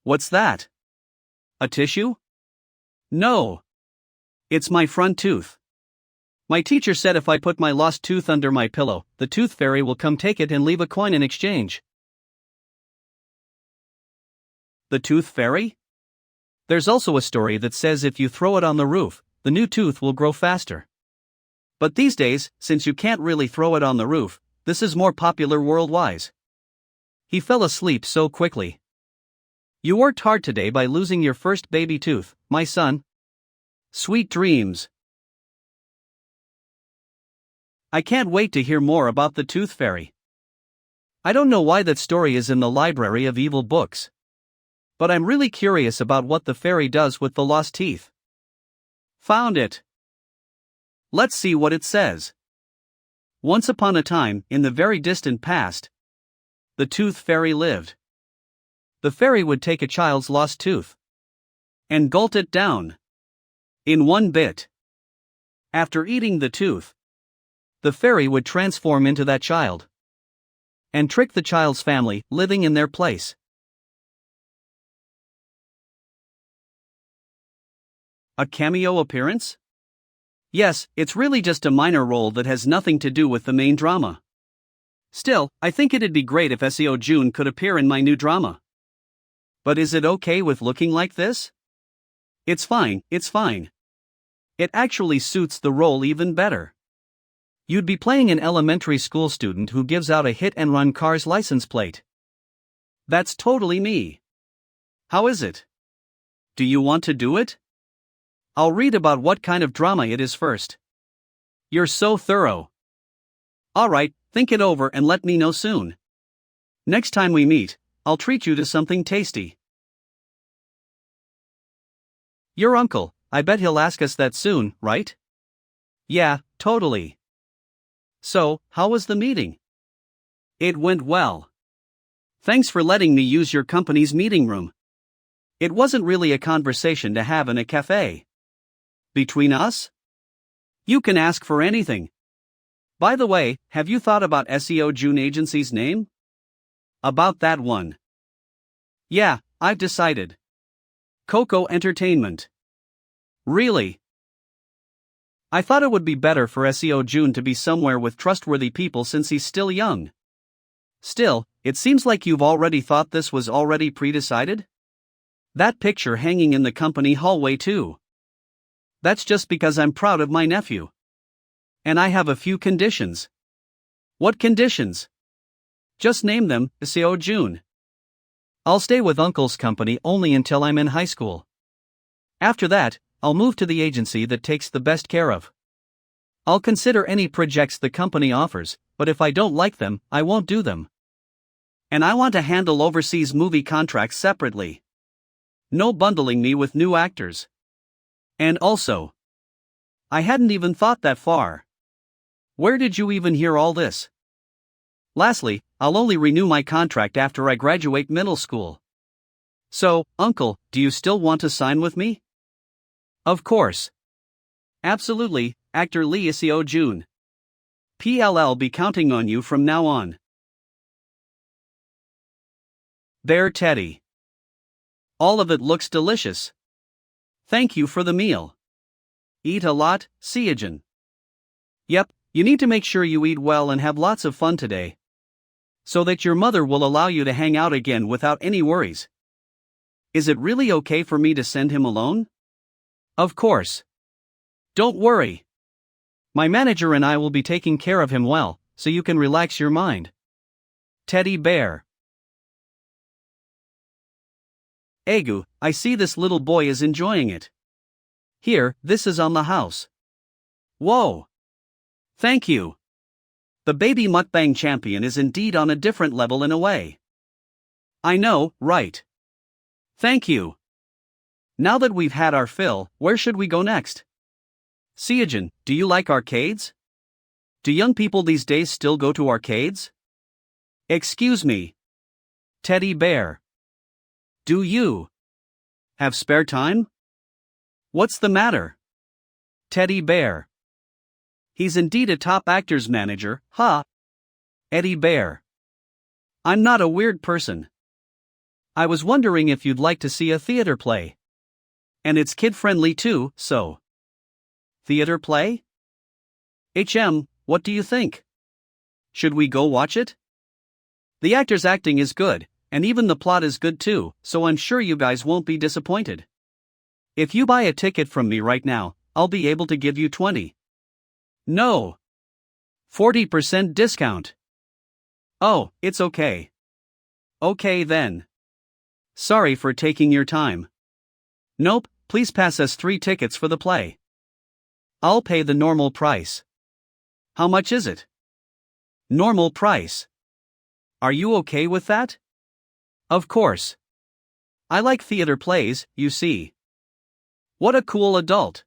What's that? A tissue? No. It's my front tooth. My teacher said if I put my lost tooth under my pillow, the tooth fairy will come take it and leave a coin in exchange. The tooth fairy? There's also a story that says if you throw it on the roof, the new tooth will grow faster. But these days, since you can't really throw it on the roof, this is more popular worldwide. He fell asleep so quickly. You worked hard today by losing your first baby tooth, my son. Sweet dreams. I can't wait to hear more about the tooth fairy. I don't know why that story is in the library of evil books. But I'm really curious about what the fairy does with the lost teeth. Found it. Let's see what it says. Once upon a time, in the very distant past, the tooth fairy lived. The fairy would take a child's lost tooth and gulp it down in one bit. After eating the tooth, the fairy would transform into that child and trick the child's family, living in their place. A cameo appearance? Yes, it's really just a minor role that has nothing to do with the main drama. Still, I think it'd be great if Seo Jun could appear in my new drama. But is it okay with looking like this? It's fine, it's fine. It actually suits the role even better. You'd be playing an elementary school student who gives out a hit-and-run car's license plate. That's totally me. How is it? Do you want to do it? I'll read about what kind of drama it is first. You're so thorough. Alright, think it over and let me know soon. Next time we meet, I'll treat you to something tasty. Your uncle, I bet he'll ask us that soon, right? Yeah, totally. So, how was the meeting? It went well. Thanks for letting me use your company's meeting room. It wasn't really a conversation to have in a cafe. Between us? You can ask for anything. By the way, have you thought about Seo Jun agency's name? About that one. Yeah, I've decided. Coco Entertainment. Really? I thought it would be better for Seo Jun to be somewhere with trustworthy people since he's still young. Still, it seems like you've already thought this was already pre-decided? That picture hanging in the company hallway too. That's just because I'm proud of my nephew. And I have a few conditions. What conditions? Just name them, Seo Jun. I'll stay with Uncle's company only until I'm in high school. After that, I'll move to the agency that takes the best care of. I'll consider any projects the company offers, but if I don't like them, I won't do them. And I want to handle overseas movie contracts separately. No bundling me with new actors. And also, I hadn't even thought that far. Where did you even hear all this? Lastly, I'll only renew my contract after I graduate middle school. So, Uncle, do you still want to sign with me? Of course. Absolutely, actor Lee Seo Jun. PLL be counting on you from now on. There, Teddy. All of it looks delicious. Thank you for the meal. Eat a lot, Seo Jun. Yep, you need to make sure you eat well and have lots of fun today. So that your mother will allow you to hang out again without any worries. Is it really okay for me to send him alone? Of course. Don't worry. My manager and I will be taking care of him well, so you can relax your mind. Teddy Bear. Egu, I see this little boy is enjoying it. Here, this is on the house. Whoa. Thank you. The baby mukbang champion is indeed on a different level in a way. I know, right? Thank you. Now that we've had our fill, where should we go next? Seo Jun, do you like arcades? Do young people these days still go to arcades? Excuse me. Teddy Bear. Do you have spare time? What's the matter? Teddy Bear. He's indeed a top actor's manager, huh? Eddie Bear. I'm not a weird person. I was wondering if you'd like to see a theater play. And it's kid-friendly too, so. Theater play? What do you think? Should we go watch it? The actor's acting is good, and even the plot is good too, so I'm sure you guys won't be disappointed. If you buy a ticket from me right now, I'll be able to give you 20. No. 40% discount. Oh, it's okay. Okay then. Sorry for taking your time. Nope, please pass us 3 tickets for the play. I'll pay the normal price. How much is it? Normal price. Are you okay with that? Of course. I like theater plays, you see. What a cool adult.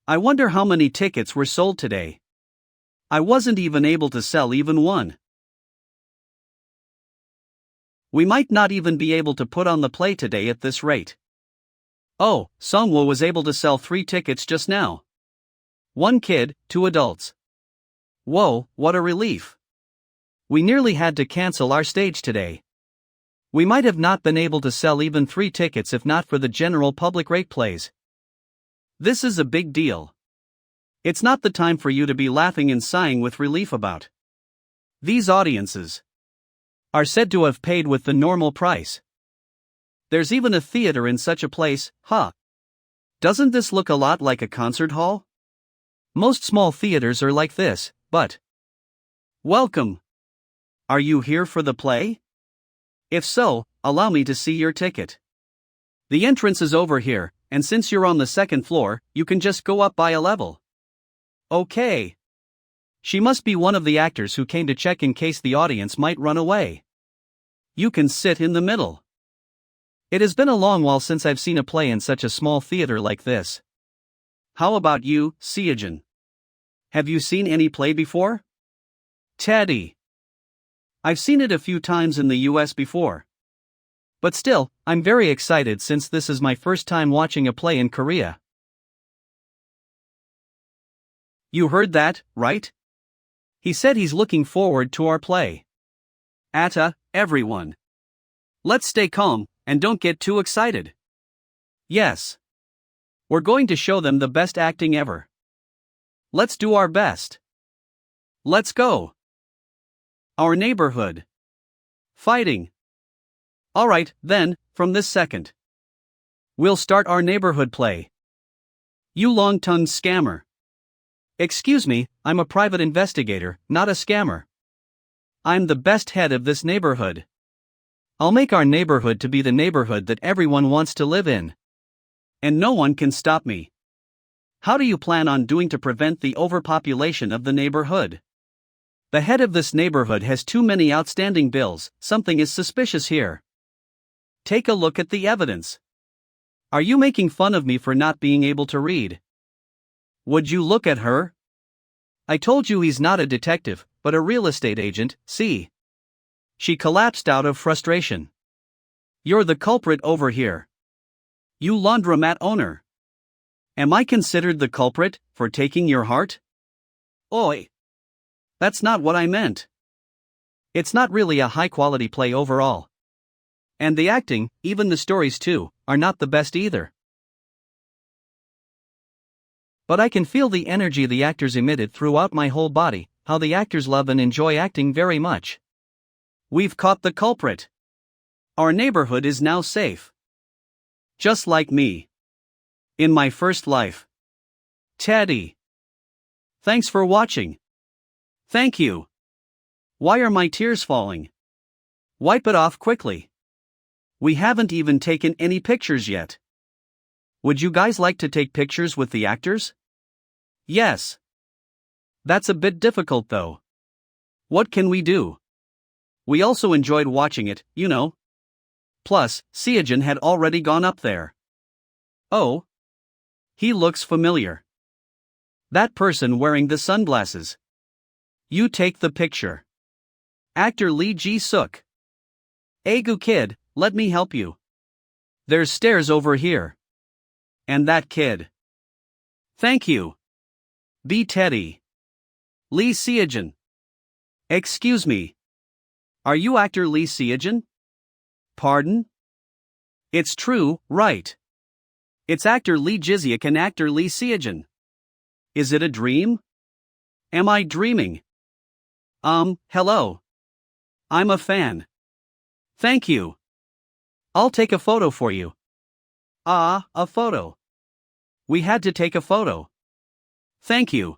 I wonder how many tickets were sold today. I wasn't even able to sell even one. We might not even be able to put on the play today at this rate. Oh, Songwo was able to sell 3 tickets just now. 1 kid, 2 adults. Whoa, what a relief. We nearly had to cancel our stage today. We might have not been able to sell even 3 tickets if not for the general public rate plays. This is a big deal. It's not the time for you to be laughing and sighing with relief about. These audiences are said to have paid with the normal price. There's even a theater in such a place, huh? Doesn't this look a lot like a concert hall? Most small theaters are like this, but... Welcome! Are you here for the play? If so, allow me to see your ticket. The entrance is over here, and since you're on the second floor, you can just go up by a level. Okay. She must be one of the actors who came to check in case the audience might run away. You can sit in the middle. It has been a long while since I've seen a play in such a small theater like this. How about you, Seo Jun? Have you seen any play before? Teddy. I've seen it a few times in the US before. But still, I'm very excited since this is my first time watching a play in Korea. You heard that, right? He said he's looking forward to our play. Everyone. Let's stay calm, and don't get too excited. Yes. We're going to show them the best acting ever. Let's do our best. Let's go. Our neighborhood. Fighting. Alright, then, from this second. We'll start our neighborhood play. You long-tongued scammer. Excuse me, I'm a private investigator, not a scammer. I'm the best head of this neighborhood. I'll make our neighborhood to be the neighborhood that everyone wants to live in. And no one can stop me. How do you plan on doing to prevent the overpopulation of the neighborhood? The head of this neighborhood has too many outstanding bills, something is suspicious here. Take a look at the evidence. Are you making fun of me for not being able to read? Would you look at her? I told you he's not a detective, but a real estate agent, see? She collapsed out of frustration. You're the culprit over here. You laundromat owner. Am I considered the culprit for taking your heart? Oi! That's not what I meant. It's not really a high-quality play overall. And the acting, even the stories too, are not the best either. But I can feel the energy the actors emitted throughout my whole body, how the actors love and enjoy acting very much. We've caught the culprit. Our neighborhood is now safe. Just like me. In my first life. Teddy. Thanks for watching. Thank you. Why are my tears falling? Wipe it off quickly. We haven't even taken any pictures yet. Would you guys like to take pictures with the actors? Yes. That's a bit difficult though. What can we do? We also enjoyed watching it, you know. Plus, Seo Jun had already gone up there. Oh. He looks familiar. That person wearing the sunglasses. You take the picture. Actor Lee Ji-suk. Agu kid, let me help you. There's stairs over here. And that kid. Thank you. Be Teddy. Lee Seo Jun. Excuse me. Are you actor Lee Seo Jun? Pardon? It's true, right? It's actor Lee Ji-suk and actor Lee Seo Jun. Is it a dream? Am I dreaming? Hello. I'm a fan. Thank you. I'll take a photo for you. Ah, a photo. We had to take a photo. Thank you.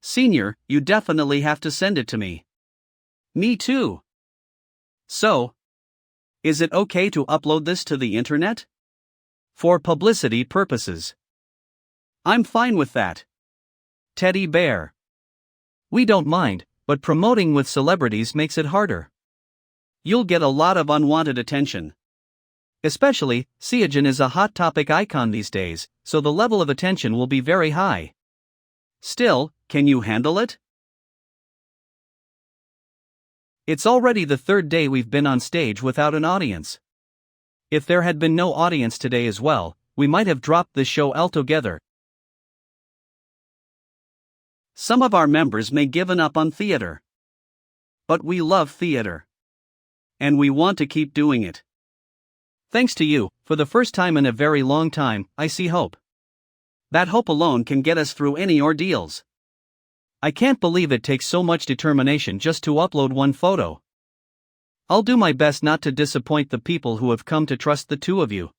Senior, you definitely have to send it to me. Me too. So, is it okay to upload this to the internet? For publicity purposes. I'm fine with that. Teddy bear. We don't mind, but promoting with celebrities makes it harder. You'll get a lot of unwanted attention. Especially, Seo Jun is a hot topic icon these days, so the level of attention will be very high. Still, can you handle it? It's already the third day we've been on stage without an audience. If there had been no audience today as well, we might have dropped this show altogether. Some of our members may given up on theater. But we love theater. And we want to keep doing it. Thanks to you, for the first time in a very long time, I see hope. That hope alone can get us through any ordeals. I can't believe it takes so much determination just to upload one photo. I'll do my best not to disappoint the people who have come to trust the two of you.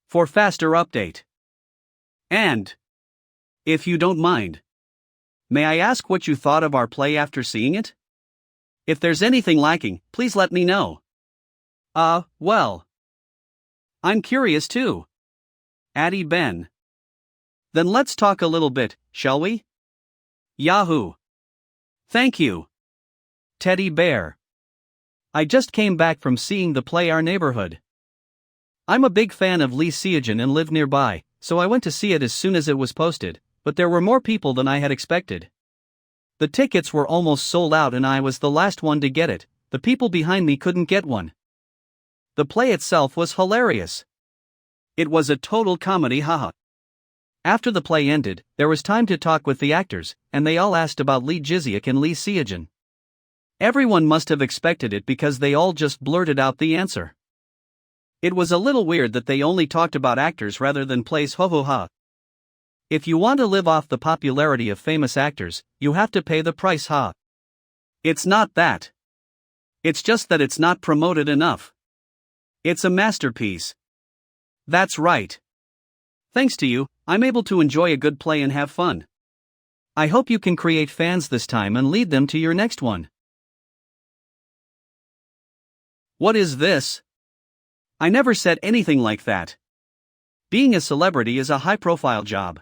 For faster update. And, if you don't mind, may I ask what you thought of our play after seeing it? If there's anything lacking, please let me know. Well. I'm curious too. Addie Ben. Then let's talk a little bit, shall we? Yahoo! Thank you. Teddy Bear. I just came back from seeing the play Our Neighborhood. I'm a big fan of Lee Seo Jun and live nearby, so I went to see it as soon as it was posted, but there were more people than I had expected. The tickets were almost sold out and I was the last one to get it. The people behind me couldn't get one. The play itself was hilarious. It was a total comedy, haha. After the play ended, there was time to talk with the actors, and they all asked about Lee Jiseok and Lee Seo Jun. Everyone must have expected it because they all just blurted out the answer. It was a little weird that they only talked about actors rather than plays, ho ho ha. If you want to live off the popularity of famous actors, you have to pay the price, ha. It's not that. It's just that it's not promoted enough. It's a masterpiece. That's right. Thanks to you, I'm able to enjoy a good play and have fun. I hope you can create fans this time and lead them to your next one. What is this? I never said anything like that. Being a celebrity is a high-profile job.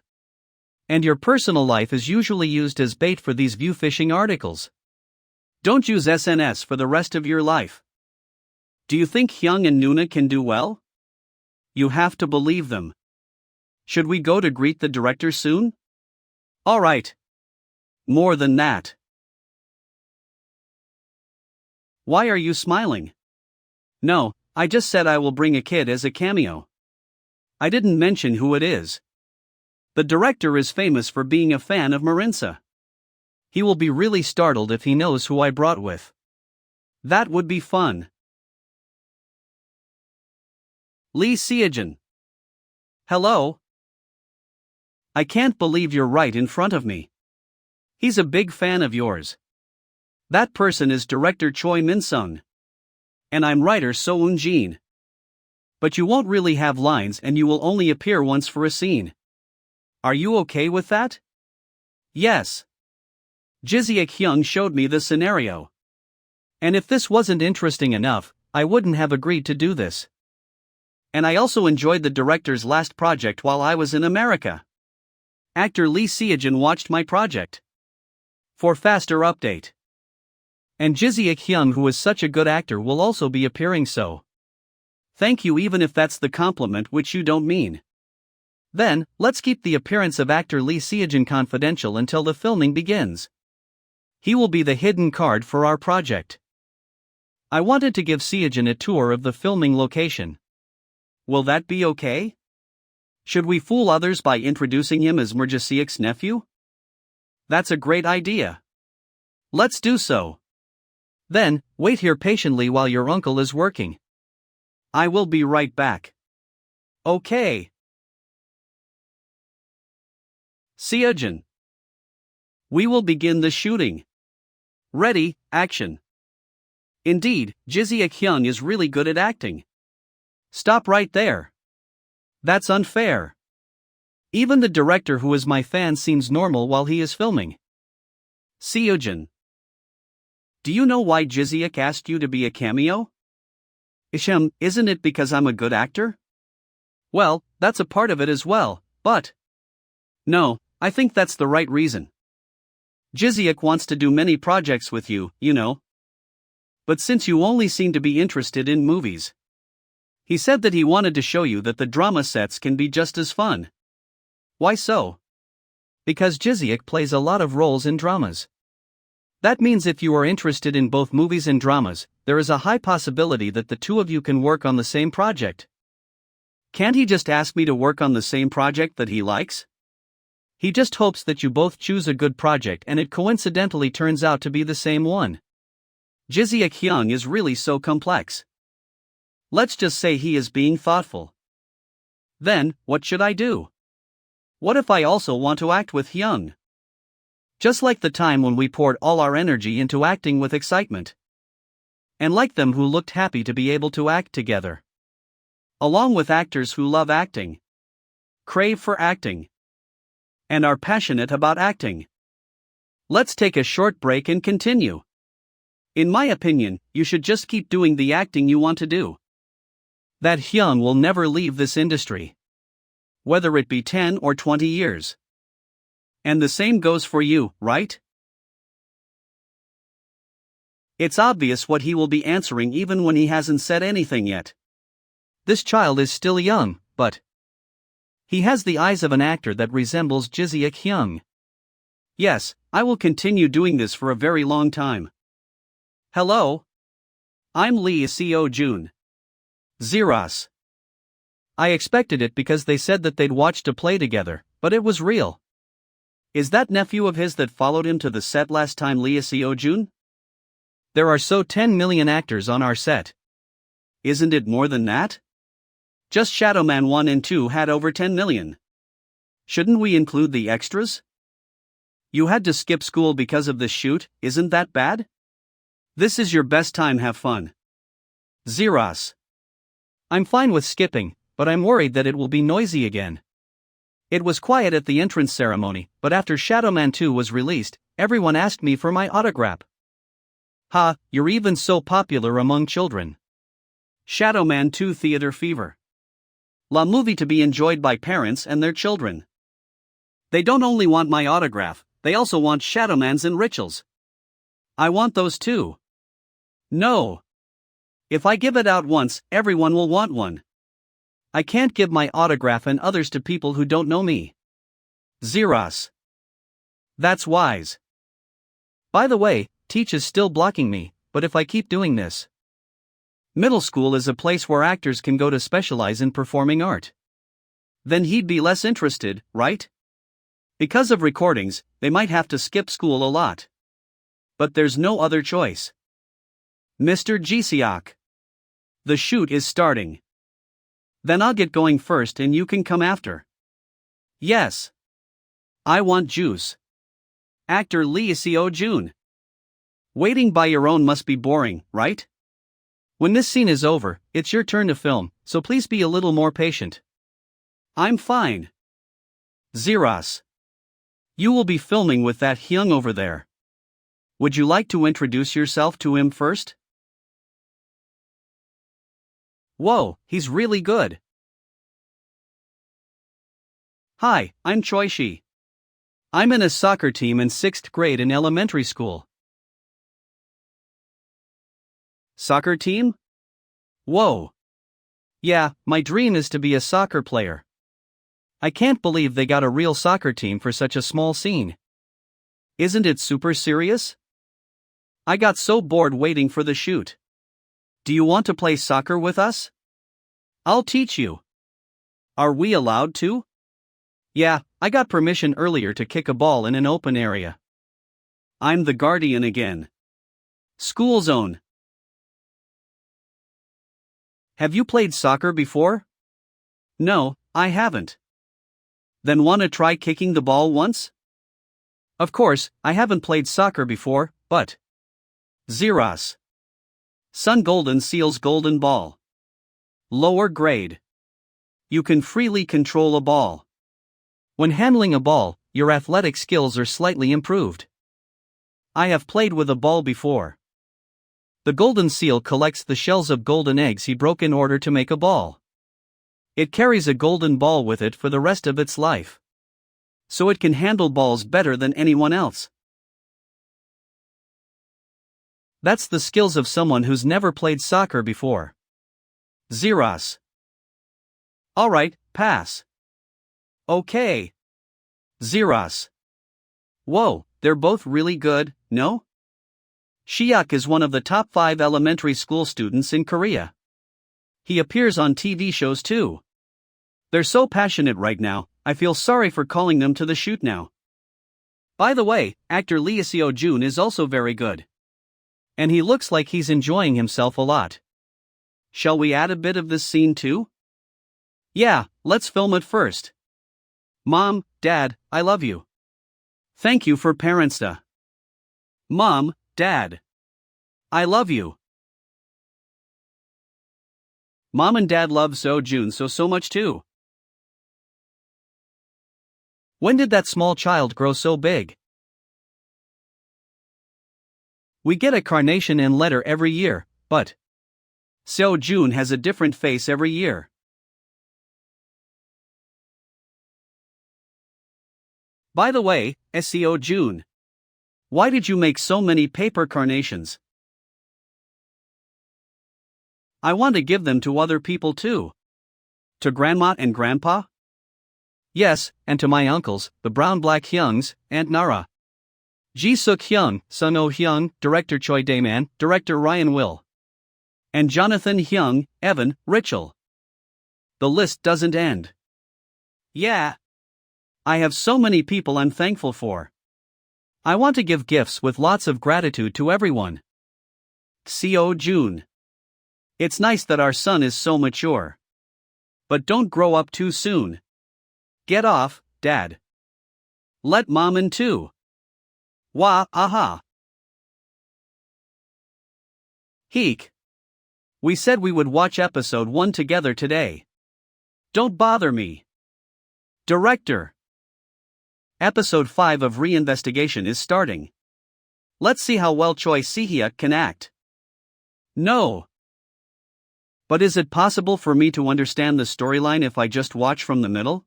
And your personal life is usually used as bait for these view-fishing articles. Don't use SNS for the rest of your life. Do you think Hyung and Nuna can do well? You have to believe them. Should we go to greet the director soon? Alright. More than that. Why are you smiling? No, I just said I will bring a kid as a cameo. I didn't mention who it is. The director is famous for being a fan of Marinsa. He will be really startled if he knows who I brought with. That would be fun. Lee Seo Jun. Hello? I can't believe you're right in front of me. He's a big fan of yours. That person is director Choi Min-sung. And I'm writer So Eun-jin. But you won't really have lines and you will only appear once for a scene. Are you okay with that? Yes. Jiseok Hyung showed me the scenario. And if this wasn't interesting enough, I wouldn't have agreed to do this. And I also enjoyed the director's last project while I was in America. Actor Lee Seo Jun watched my project. For faster update. And Jiseok Hyung, who is such a good actor, will also be appearing, so. Thank you, even if that's the compliment which you don't mean. Then, let's keep the appearance of actor Lee Seo Jun confidential until the filming begins. He will be the hidden card for our project. I wanted to give Seo Jun a tour of the filming location. Will that be okay? Should we fool others by introducing him as Jiseok's nephew? That's a great idea. Let's do so. Then, wait here patiently while your uncle is working. I will be right back. Okay. Seo Jun. We will begin the shooting. Ready, action. Indeed, Jiseok Hyung is really good at acting. Stop right there. That's unfair. Even the director, who is my fan, seems normal while he is filming. Seo Jun. Do you know why Jiseok asked you to be a cameo? Isn't it because I'm a good actor? Well, that's a part of it as well, but... No, I think that's the right reason. Jiseok wants to do many projects with you, you know. But since you only seem to be interested in movies, he said that he wanted to show you that the drama sets can be just as fun. Why so? Because Jiseok plays a lot of roles in dramas. That means if you are interested in both movies and dramas, there is a high possibility that the two of you can work on the same project. Can't he just ask me to work on the same project that he likes? He just hopes that you both choose a good project and it coincidentally turns out to be the same one. Jiseok Hyung is really so complex. Let's just say he is being thoughtful. Then, what should I do? What if I also want to act with Hyung? Just like the time when we poured all our energy into acting with excitement. and like them who looked happy to be able to act together. Along with actors who love acting, crave for acting, and are passionate about acting. Let's take a short break and continue. In my opinion, you should just keep doing the acting you want to do. That Hyung will never leave this industry, whether it be 10 or 20 years. And the same goes for you, right? It's obvious what he will be answering even when he hasn't said anything yet. This child is still young, but he has the eyes of an actor that resembles Jiseok Hyung. Yes, I will continue doing this for a very long time. Hello? I'm Lee Seo Jun. Zeros. I expected it because they said that they'd watched a play together, but it was real. Is that nephew of his that followed him to the set last time, Lee Seo Jun? There are so 10 million actors on our set. Isn't it more than that? Just Shadowman 1 and 2 had over 10 million. Shouldn't we include the extras? You had to skip school because of this shoot, isn't that bad? This is your best time, have fun. Zeros. I'm fine with skipping, but I'm worried that it will be noisy again. It was quiet at the entrance ceremony, but after Shadowman 2 was released, everyone asked me for my autograph. Ha, you're even so popular among children. Shadowman 2 Theater Fever. La movie to be enjoyed by parents and their children. They don't only want my autograph, they also want Shadowman's and Rachel's. I want those too. No. If I give it out once, everyone will want one. I can't give my autograph and others to people who don't know me. Zeros. That's wise. By the way, Teach is still blocking me, but if I keep doing this. Middle school is a place where actors can go to specialize in performing art. Then he'd be less interested, right? Because of recordings, they might have to skip school a lot. But there's no other choice. Mr. Jiseok. The shoot is starting. Then I'll get going first and you can come after. Yes. I want juice. Actor Lee Seo Jun. Waiting by your own must be boring, right? When this scene is over, it's your turn to film, so please be a little more patient. I'm fine. Zeros. You will be filming with that Hyung over there. Would you like to introduce yourself to him first? Whoa, he's really good. Hi, I'm Choi Shi. I'm in a soccer team in 6th grade in elementary school. Soccer team? Whoa. Yeah, my dream is to be a soccer player. I can't believe they got a real soccer team for such a small scene. Isn't it super serious? I got so bored waiting for the shoot. Do you want to play soccer with us? I'll teach you. Are we allowed to? Yeah, I got permission earlier to kick a ball in an open area. I'm the guardian again. School zone. Have you played soccer before? No, I haven't. Then wanna try kicking the ball once? Of course, I haven't played soccer before, but. Zeros. Sun Golden Seal's Golden Ball. Lower grade. You can freely control a ball. When handling a ball, your athletic skills are slightly improved. I have played with a ball before. The golden seal collects the shells of golden eggs he broke in order to make a ball. It carries a golden ball with it for the rest of its life. So it can handle balls better than anyone else. That's the skills of someone who's never played soccer before. Zeros. Alright, pass. Okay. Zeros. Whoa, they're both really good, no? Shiak is one of the top 5 elementary school students in Korea. He appears on TV shows too. They're so passionate right now, I feel sorry for calling them to the shoot now. By the way, actor Lee Seo Jun is also very good. And he looks like he's enjoying himself a lot. Shall we add a bit of this scene too? Yeah, let's film it first. Mom, Dad, I love you. Thank you for Parentsta. Mom, Dad. I love you. Mom and Dad love Seo Jun so much too. When did that small child grow so big? We get a carnation and letter every year, but Seo Jun has a different face every year. By the way, Seo Jun, why did you make so many paper carnations? I want to give them to other people too. To Grandma and Grandpa? Yes, and to my uncles, the Brown-Black Hyungs, Aunt Nara, Ji-Suk Hyung, Sun Oh Hyung, Director Choi Dae-man, Director Ryan Will, and Jonathan Hyung, Evan, Richel. The list doesn't end. Yeah. I have so many people I'm thankful for. I want to give gifts with lots of gratitude to everyone. Seo Jun. It's nice that our son is so mature. But don't grow up too soon. Get off, Dad. Let Mom in too. Wah, aha. Heek. We said we would watch episode 1 together today. Don't bother me. Director. Episode 5 of Reinvestigation is starting. Let's see how well Choi Si-hyuk can act. No. But is it possible for me to understand the storyline if I just watch from the middle?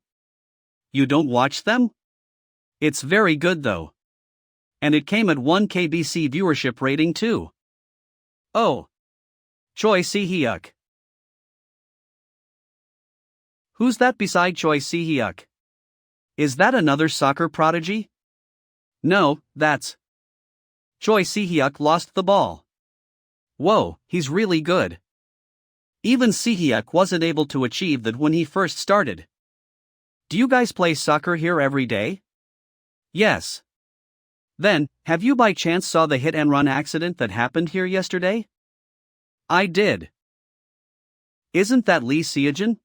You don't watch them? It's very good though. And it came at 1 KBC viewership rating too. Oh. Choi Si-hyuk. Who's that beside Choi Si-hyuk? Is that another soccer prodigy? No, that's Choi Si-hyuk lost the ball. Whoa, he's really good. Even Si-hyuk wasn't able to achieve that when he first started. Do you guys play soccer here every day? Yes. Then, have you by chance saw the hit and run accident that happened here yesterday? I did. Isn't that Lee Seo Jun?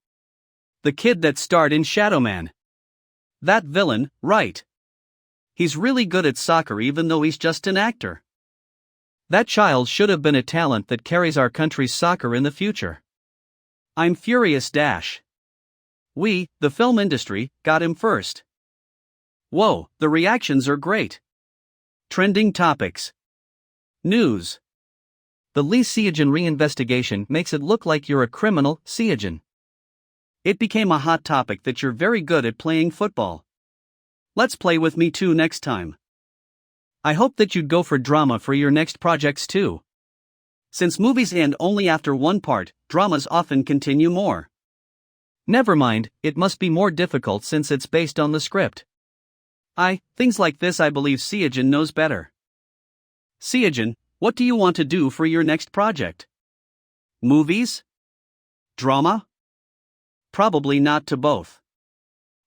The kid that starred in Shadowman. That villain, right? He's really good at soccer even though he's just an actor. That child should have been a talent that carries our country's soccer in the future. I'm furious. We, the film industry, got him first. Whoa, the reactions are great. Trending topics. News. The Lee Seo Jun reinvestigation makes it look like you're a criminal, Seo Jun. It became a hot topic that you're very good at playing football. Let's play with me too next time. I hope that you'd go for drama for your next projects too. Since movies end only after one part, dramas often continue more. Never mind, it must be more difficult since it's based on the script. Things like this I believe Seo Jun knows better. Seo Jun, what do you want to do for your next project? Movies? Drama? Probably not to both.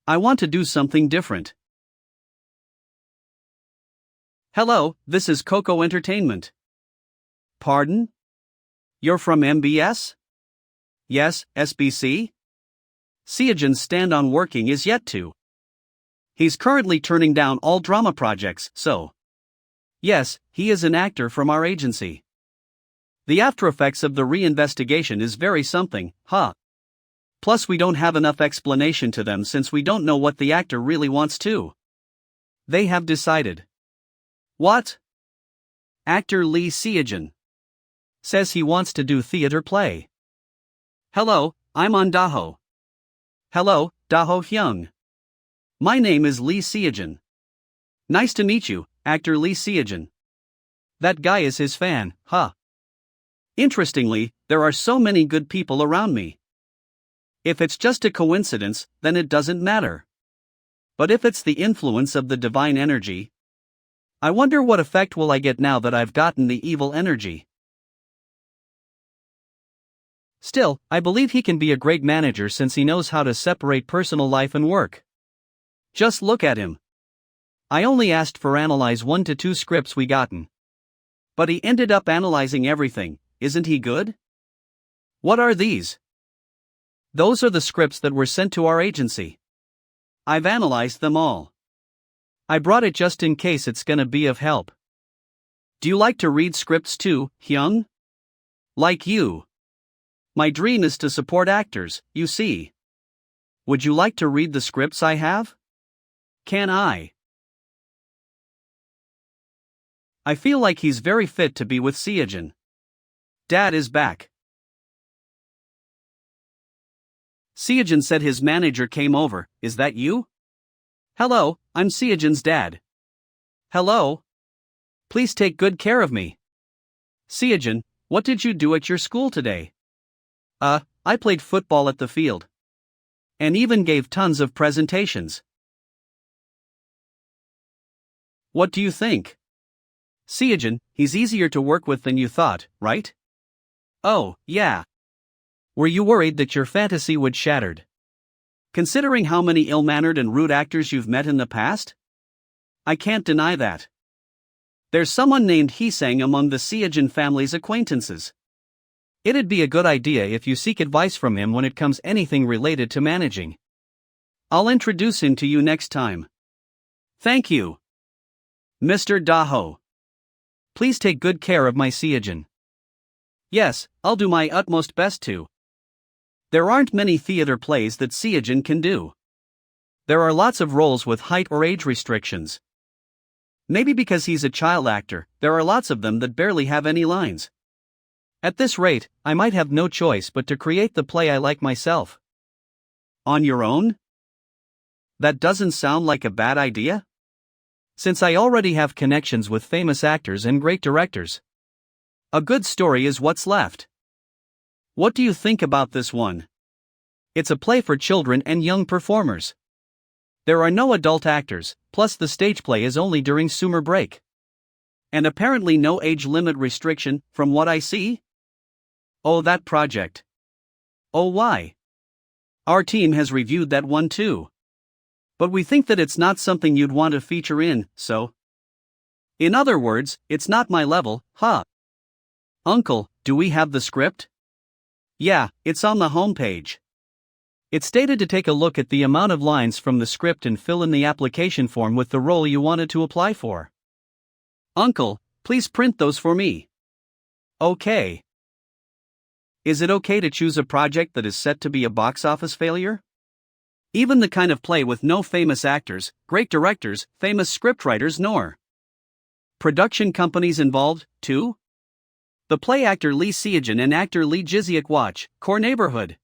I want to do something different. Hello, this is Coco Entertainment. Pardon? You're from MBS? Yes, SBC? Seo Jun's stand on working is yet to. He's currently turning down all drama projects, so. Yes, he is an actor from our agency. The after effects of the reinvestigation is very something, huh? Plus we don't have enough explanation to them since we don't know what the actor really wants to. They have decided. What? Actor Lee Seo Jun says he wants to do theater play. Hello, I'm on Daho. Hello, Daho Hyung. My name is Lee Seo Jun. Nice to meet you, actor Lee Seo Jun. That guy is his fan, huh? Interestingly, there are so many good people around me. If it's just a coincidence, then it doesn't matter. But if it's the influence of the divine energy, I wonder what effect will I get now that I've gotten the evil energy. Still, I believe he can be a great manager since he knows how to separate personal life and work. Just look at him. I only asked for analyze 1 to 2 scripts we gotten. But he ended up analyzing everything, isn't he good? What are these? Those are the scripts that were sent to our agency. I've analyzed them all. I brought it just in case it's gonna be of help. Do you like to read scripts too, Hyung? Like you. My dream is to support actors, you see. Would you like to read the scripts I have? Can I? I feel like he's very fit to be with Seo Jun. Dad is back. Seo Jun said his manager came over. Is that you? Hello, I'm Seo Jun's dad. Hello? Please take good care of me. Seo Jun, what did you do at your school today? I played football at the field. And even gave tons of presentations. What do you think? Seo Jun, he's easier to work with than you thought, right? Oh, yeah. Were you worried that your fantasy would shattered? Considering how many ill-mannered and rude actors you've met in the past? I can't deny that. There's someone named Hee-sang among the Seo Jun family's acquaintances. It'd be a good idea if you seek advice from him when it comes anything related to managing. I'll introduce him to you next time. Thank you. Mr. Daho. Please take good care of my Seo Jun. Yes, I'll do my utmost best to. There aren't many theater plays that Seo Jun can do. There are lots of roles with height or age restrictions. Maybe because he's a child actor, there are lots of them that barely have any lines. At this rate, I might have no choice but to create the play I like myself. On your own? That doesn't sound like a bad idea? Since I already have connections with famous actors and great directors. A good story is what's left. What do you think about this one? It's a play for children and young performers. There are no adult actors, plus the stage play is only during summer break. And apparently no age limit restriction, from what I see? Oh, that project. Oh, why? Our team has reviewed that one too. But we think that it's not something you'd want to feature in, so. In other words, it's not my level, huh? Uncle, do we have the script? Yeah, it's on the homepage. It's stated to take a look at the amount of lines from the script and fill in the application form with the role you wanted to apply for. Uncle, please print those for me. Okay. Is it okay to choose a project that is set to be a box office failure? Even the kind of play with no famous actors, great directors, famous scriptwriters nor production companies involved, too? The play actor Lee Seo Jun and actor Lee Ji-seok watch, Core Neighborhood.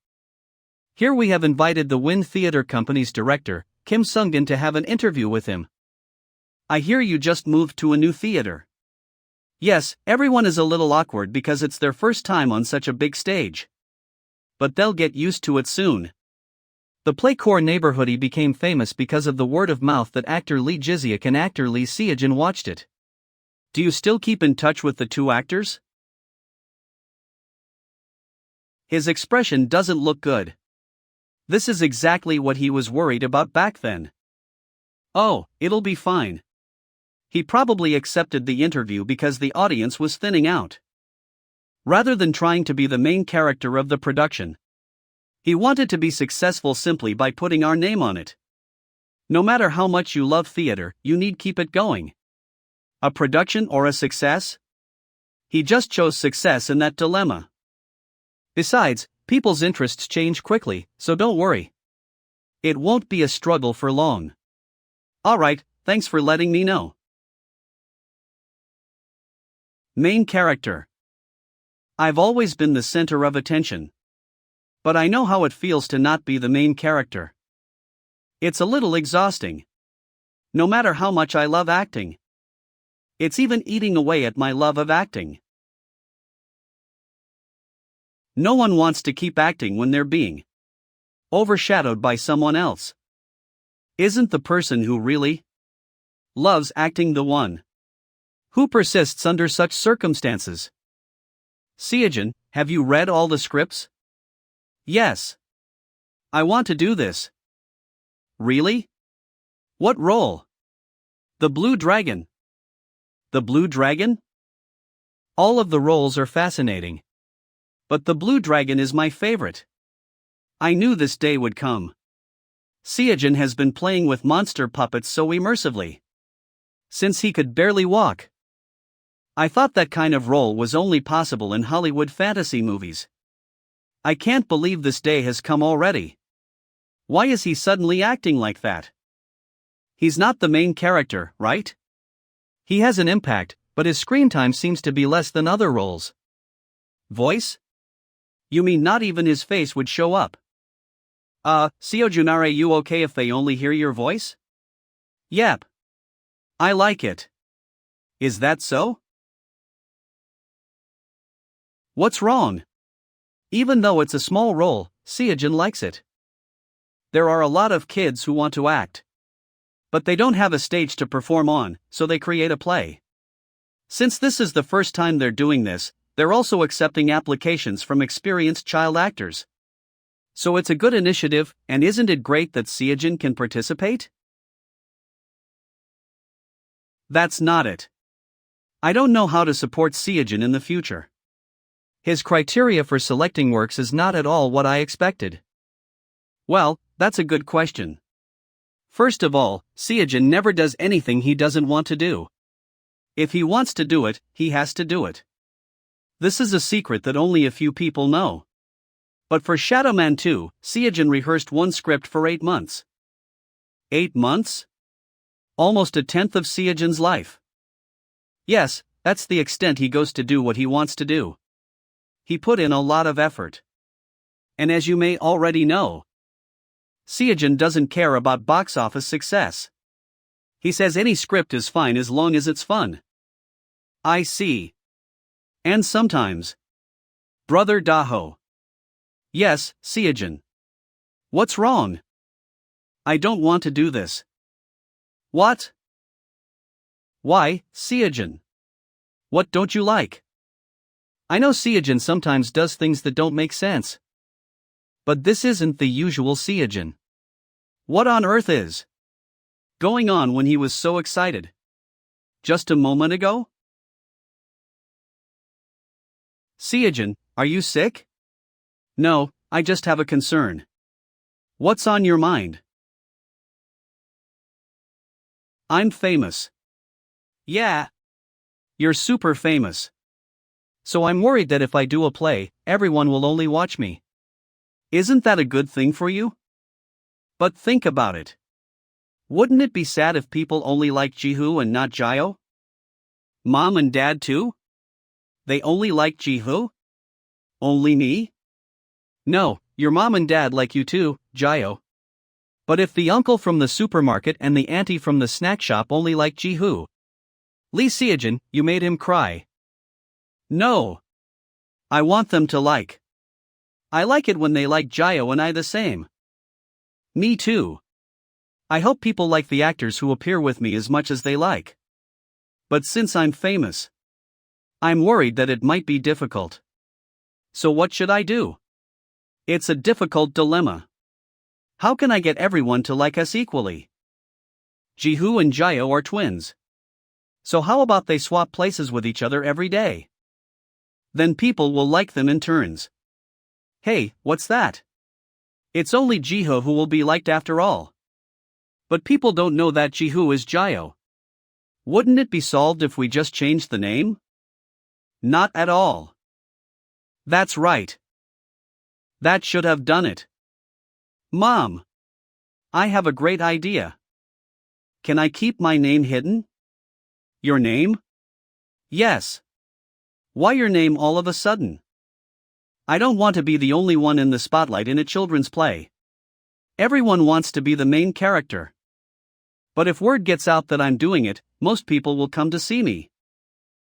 Here we have invited the Win Theater Company's director, Kim Sung-gun, to have an interview with him. I hear you just moved to a new theater. Yes, everyone is a little awkward because it's their first time on such a big stage. But they'll get used to it soon. The play Core Neighborhood became famous because of the word of mouth that actor Lee Ji-seok and actor Lee Seo Jun watched it. Do you still keep in touch with the two actors? His expression doesn't look good. This is exactly what he was worried about back then. Oh, it'll be fine. He probably accepted the interview because the audience was thinning out. Rather than trying to be the main character of the production, he wanted to be successful simply by putting our name on it. No matter how much you love theater, you need keep it going. A production or a success? He just chose success in that dilemma. Besides, people's interests change quickly, so don't worry. It won't be a struggle for long. Alright, thanks for letting me know. Main character. I've always been the center of attention. But I know how it feels to not be the main character. It's a little exhausting. No matter how much I love acting. It's even eating away at my love of acting. No one wants to keep acting when they're being overshadowed by someone else. Isn't the person who really loves acting the one who persists under such circumstances? Seo Jun, have you read all the scripts? Yes. I want to do this. Really? What role? The Blue Dragon. The Blue Dragon? All of the roles are fascinating. But the Blue Dragon is my favorite. I knew this day would come. Seo Jun has been playing with monster puppets so immersively. Since he could barely walk. I thought that kind of role was only possible in Hollywood fantasy movies. I can't believe this day has come already. Why is he suddenly acting like that? He's not the main character, right? He has an impact, but his screen time seems to be less than other roles. Voice? You mean not even his face would show up? Seo Jun, are you okay if they only hear your voice? Yep. I like it. Is that so? What's wrong? Even though it's a small role, Seo Jun likes it. There are a lot of kids who want to act. But they don't have a stage to perform on, so they create a play. Since this is the first time they're doing this, they're also accepting applications from experienced child actors. So it's a good initiative, and isn't it great that Seo Jun can participate? That's not it. I don't know how to support Seo Jun in the future. His criteria for selecting works is not at all what I expected. Well, that's a good question. First of all, Seo Jun never does anything he doesn't want to do. If he wants to do it, he has to do it. This is a secret that only a few people know. But for Shadowman 2, Seo Jun rehearsed one script for 8 months. 8 months? Almost a tenth of Seo Jun's life. Yes, that's the extent he goes to do what he wants to do. He put in a lot of effort. And as you may already know, Seo Jun doesn't care about box office success. He says any script is fine as long as it's fun. I see. And sometimes. Brother Daho. Yes, Seo Jun. What's wrong? I don't want to do this. What? Why, Seo Jun? What don't you like? I know Seo Jun sometimes does things that don't make sense. But this isn't the usual Seo Jun. What on earth is going on when he was so excited? Just a moment ago? Seo Jun, are you sick? No, I just have a concern. What's on your mind? I'm famous. Yeah. You're super famous. So I'm worried that if I do a play, everyone will only watch me. Isn't that a good thing for you? But think about it. Wouldn't it be sad if people only like Jihoo and not Jio? Mom and dad too? They only like Jihoo? Only me? No, your mom and dad like you too, Jio. But if the uncle from the supermarket and the auntie from the snack shop only like Jihoo? Lee Seo Jun, you made him cry. No. I want them to like. I like it when they like Jio and I the same. Me too. I hope people like the actors who appear with me as much as they like. But since I'm famous, I'm worried that it might be difficult. So what should I do? It's a difficult dilemma. How can I get everyone to like us equally? Jihoo and Jio are twins. So how about they swap places with each other every day? Then people will like them in turns. Hey, what's that? It's only Jihoo who will be liked after all. But people don't know that Jihoo is Jio. Wouldn't it be solved if we just changed the name? Not at all. That's right. That should have done it. Mom. I have a great idea. Can I keep my name hidden? Your name? Yes. Why your name all of a sudden? I don't want to be the only one in the spotlight in a children's play. Everyone wants to be the main character. But if word gets out that I'm doing it, most people will come to see me.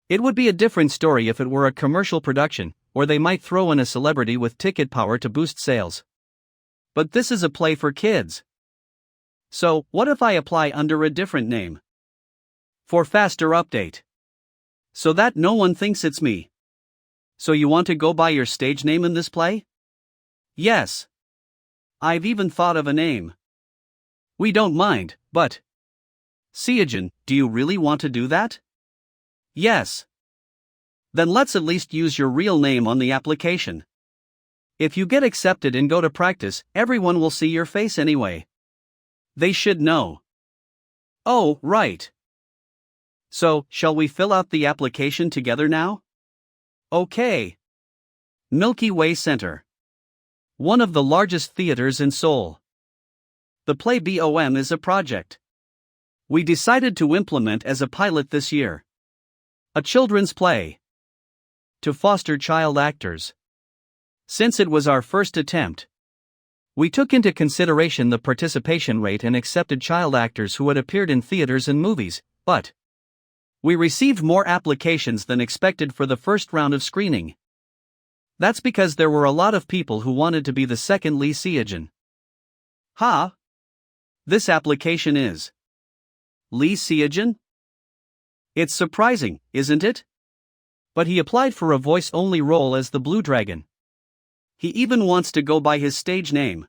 It would be a different story if it were a commercial production, or they might throw in a celebrity with ticket power to boost sales. But this is a play for kids. So, what if I apply under a different name? For faster update. So that no one thinks it's me. So you want to go by your stage name in this play? Yes. I've even thought of a name. We don't mind, but... Seo Jun, do you really want to do that? Yes. Then let's at least use your real name on the application. If you get accepted and go to practice, everyone will see your face anyway. They should know. Oh, right. So, shall we fill out the application together now? Okay. Milky Way Center. One of the largest theaters in Seoul. The play BOM is a project we decided to implement as a pilot this year. A children's play to foster child actors. Since it was our first attempt, we took into consideration the participation rate and accepted child actors who had appeared in theaters and movies, but we received more applications than expected for the first round of screening. That's because there were a lot of people who wanted to be the second Lee Seo Jun. Ha! This application is Lee Seo Jun? It's surprising, isn't it? But he applied for a voice-only role as the Blue Dragon. He even wants to go by his stage name.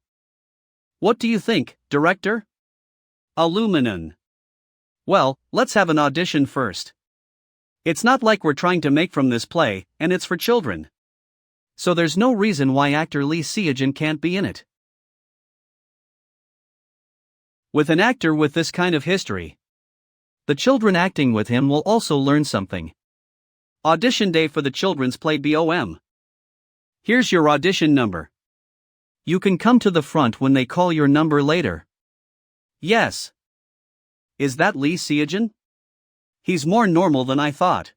What do you think, director? Aluminum. Well, let's have an audition first. It's not like we're trying to make from this play, and it's for children. So there's no reason why actor Lee Seo Jun can't be in it. With an actor with this kind of history, the children acting with him will also learn something. Audition day for the children's play BOM. Here's your audition number. You can come to the front when they call your number later. Yes. Is that Lee Seo Jun? He's more normal than I thought.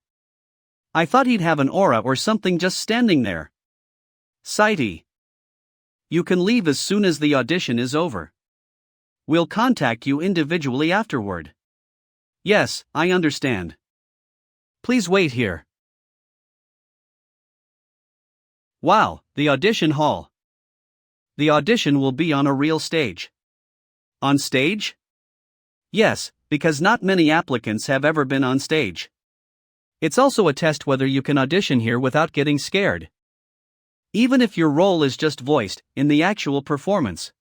I thought he'd have an aura or something just standing there. Sighty. You can leave as soon as the audition is over. We'll contact you individually afterward. Yes, I understand. Please wait here. Wow, the audition hall. The audition will be on a real stage. On stage? Yes, because not many applicants have ever been on stage. It's also a test whether you can audition here without getting scared. Even if your role is just voiced, in the actual performance,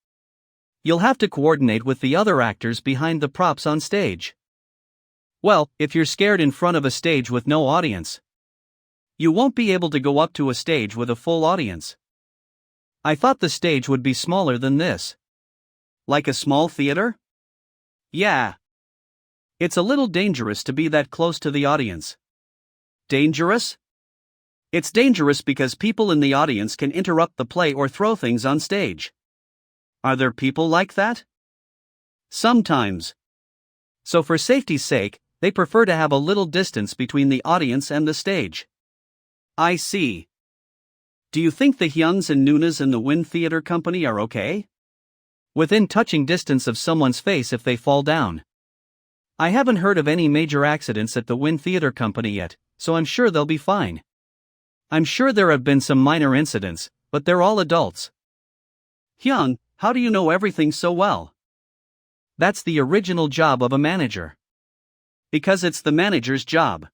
you'll have to coordinate with the other actors behind the props on stage. Well, if you're scared in front of a stage with no audience, you won't be able to go up to a stage with a full audience. I thought the stage would be smaller than this. Like a small theater? Yeah. It's a little dangerous to be that close to the audience. Dangerous? It's dangerous because people in the audience can interrupt the play or throw things on stage. Are there people like that? Sometimes. So for safety's sake, they prefer to have a little distance between the audience and the stage. I see. Do you think the Hyuns and Nunas in the Win Theater Company are okay? Within touching distance of someone's face if they fall down. I haven't heard of any major accidents at the Win Theater Company yet, so I'm sure they'll be fine. I'm sure there have been some minor incidents, but they're all adults. Hyun, how do you know everything so well? That's the original job of a manager. Because it's the manager's job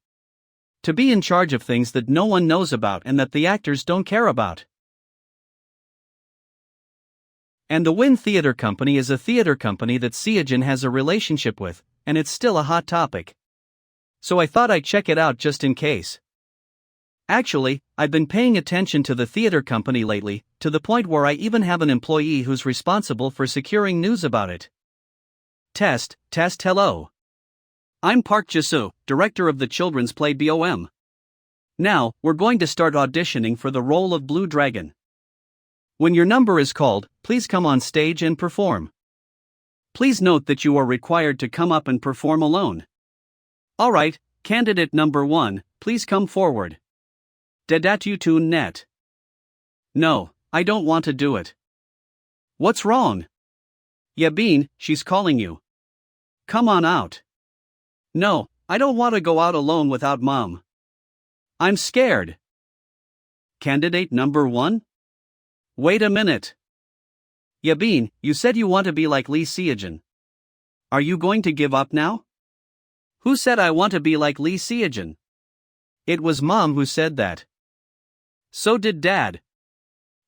to be in charge of things that no one knows about and that the actors don't care about. And the Win Theater Company is a theater company that Seo Jun has a relationship with, and it's still a hot topic. So I thought I'd check it out just in case. Actually, I've been paying attention to the theater company lately, to the point where I even have an employee who's responsible for securing news about it. Test, hello. I'm Park Ji-soo, director of the children's play BOM. Now, we're going to start auditioning for the role of Blue Dragon. When your number is called, please come on stage and perform. Please note that you are required to come up and perform alone. Alright, candidate number 1, please come forward. Dedatutun net. No, I don't want to do it. What's wrong? Yabin, she's calling you. Come on out. No, I don't want to go out alone without mom. I'm scared. Candidate number 1? Wait a minute. Yabin, you said you want to be like Lee Seo Jun. Are you going to give up now? Who said I want to be like Lee Seo Jun? It was mom who said that. So did dad.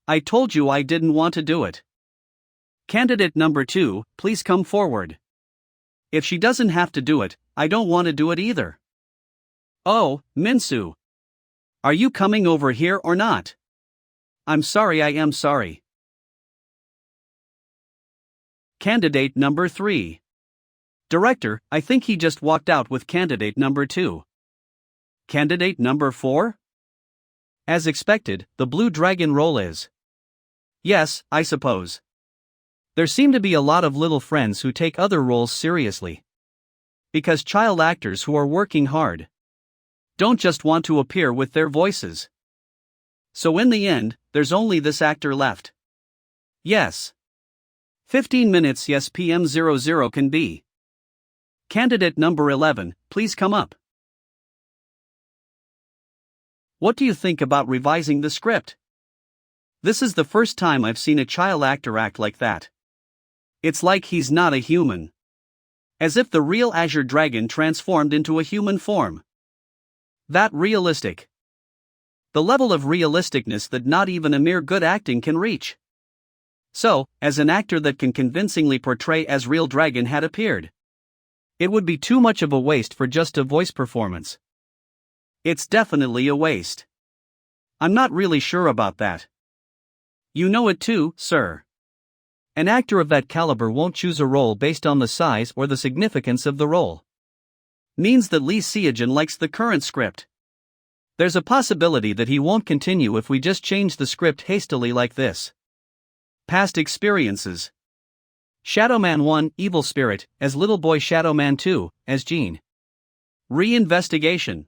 I told you I didn't want to do it. Candidate number 2, please come forward. If she doesn't have to do it, I don't want to do it either. Oh, Minsu. Are you coming over here or not? I'm sorry, I am sorry. Candidate number 3. Director, I think he just walked out with candidate number 2. Candidate number 4? As expected, the Blue Dragon role is Yes, I suppose. There seem to be a lot of little friends who take other roles seriously. Because child actors who are working hard don't just want to appear with their voices. So in the end, there's only this actor left. Yes. 15 minutes. Yes, PM00 can be. Candidate number 11, please come up. What do you think about revising the script? This is the first time I've seen a child actor act like that. It's like he's not a human. As if the real Azure Dragon transformed into a human form. That realistic. The level of realisticness that not even a mere good acting can reach. So, as an actor that can convincingly portray as real dragon had appeared, it would be too much of a waste for just a voice performance. It's definitely a waste. I'm not really sure about that. You know it too, sir. An actor of that caliber won't choose a role based on the size or the significance of the role. Means that Lee Seo Jun likes the current script. There's a possibility that he won't continue if we just change the script hastily like this. Past experiences. Shadowman 1, Evil Spirit, as Little Boy. Shadowman 2, as Gene. Re-investigation.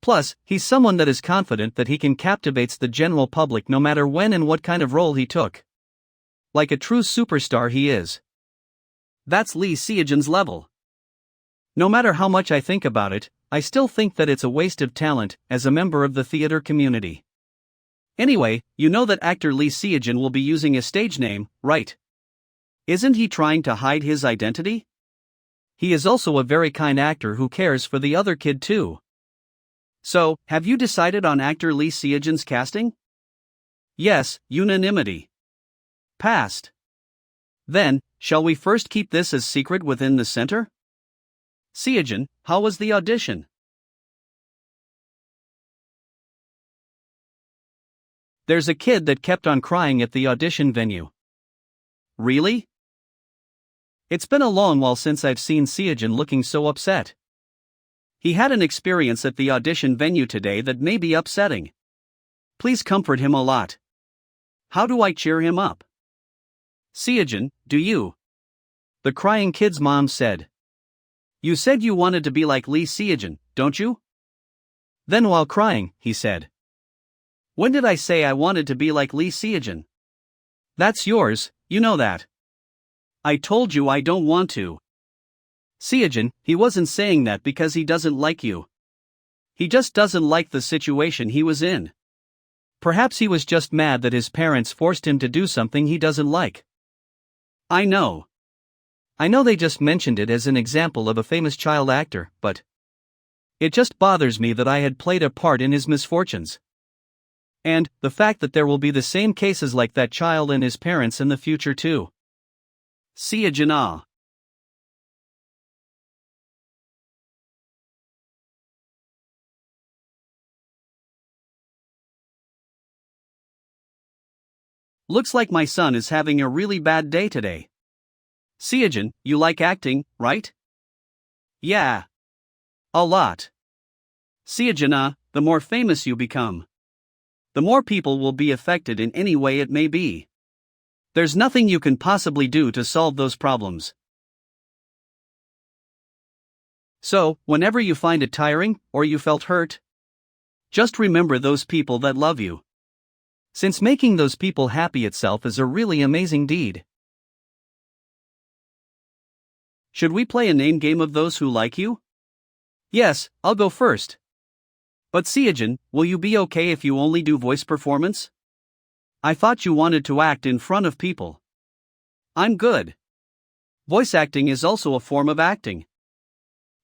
Plus, he's someone that is confident that he can captivate the general public no matter when and what kind of role he took. Like a true superstar he is. That's Lee Seo Jun's level. No matter how much I think about it, I still think that it's a waste of talent as a member of the theater community. Anyway, you know that actor Lee Seo Jun will be using a stage name, right? Isn't he trying to hide his identity? He is also a very kind actor who cares for the other kid too. So, have you decided on actor Lee Seo Jun's casting? Yes, unanimity. Passed. Then, shall we first keep this as secret within the center? Seo Jun, how was the audition? There's a kid that kept on crying at the audition venue. Really? It's been a long while since I've seen Seo Jun looking so upset. He had an experience at the audition venue today that may be upsetting. Please comfort him a lot. How do I cheer him up? Seo Jun, do you? The crying kid's mom said. You said you wanted to be like Lee Seo Jun, don't you? Then while crying, he said. When did I say I wanted to be like Lee Seo Jun? That's yours, you know that. I told you I don't want to. Seo Jun, he wasn't saying that because he doesn't like you. He just doesn't like the situation he was in. Perhaps he was just mad that his parents forced him to do something he doesn't like. I know they just mentioned it as an example of a famous child actor, but it just bothers me that I had played a part in his misfortunes. And the fact that there will be the same cases like that child and his parents in the future too. Seo Jun. Looks like my son is having a really bad day today. Seo Jun, you like acting, right? Yeah. A lot. Seo Jun, the more famous you become, the more people will be affected in any way it may be. There's nothing you can possibly do to solve those problems. So, whenever you find it tiring, or you felt hurt, just remember those people that love you. Since making those people happy itself is a really amazing deed. Should we play a name game of those who like you? Yes, I'll go first. But Seo Jun, will you be okay if you only do voice performance? I thought you wanted to act in front of people. I'm good. Voice acting is also a form of acting.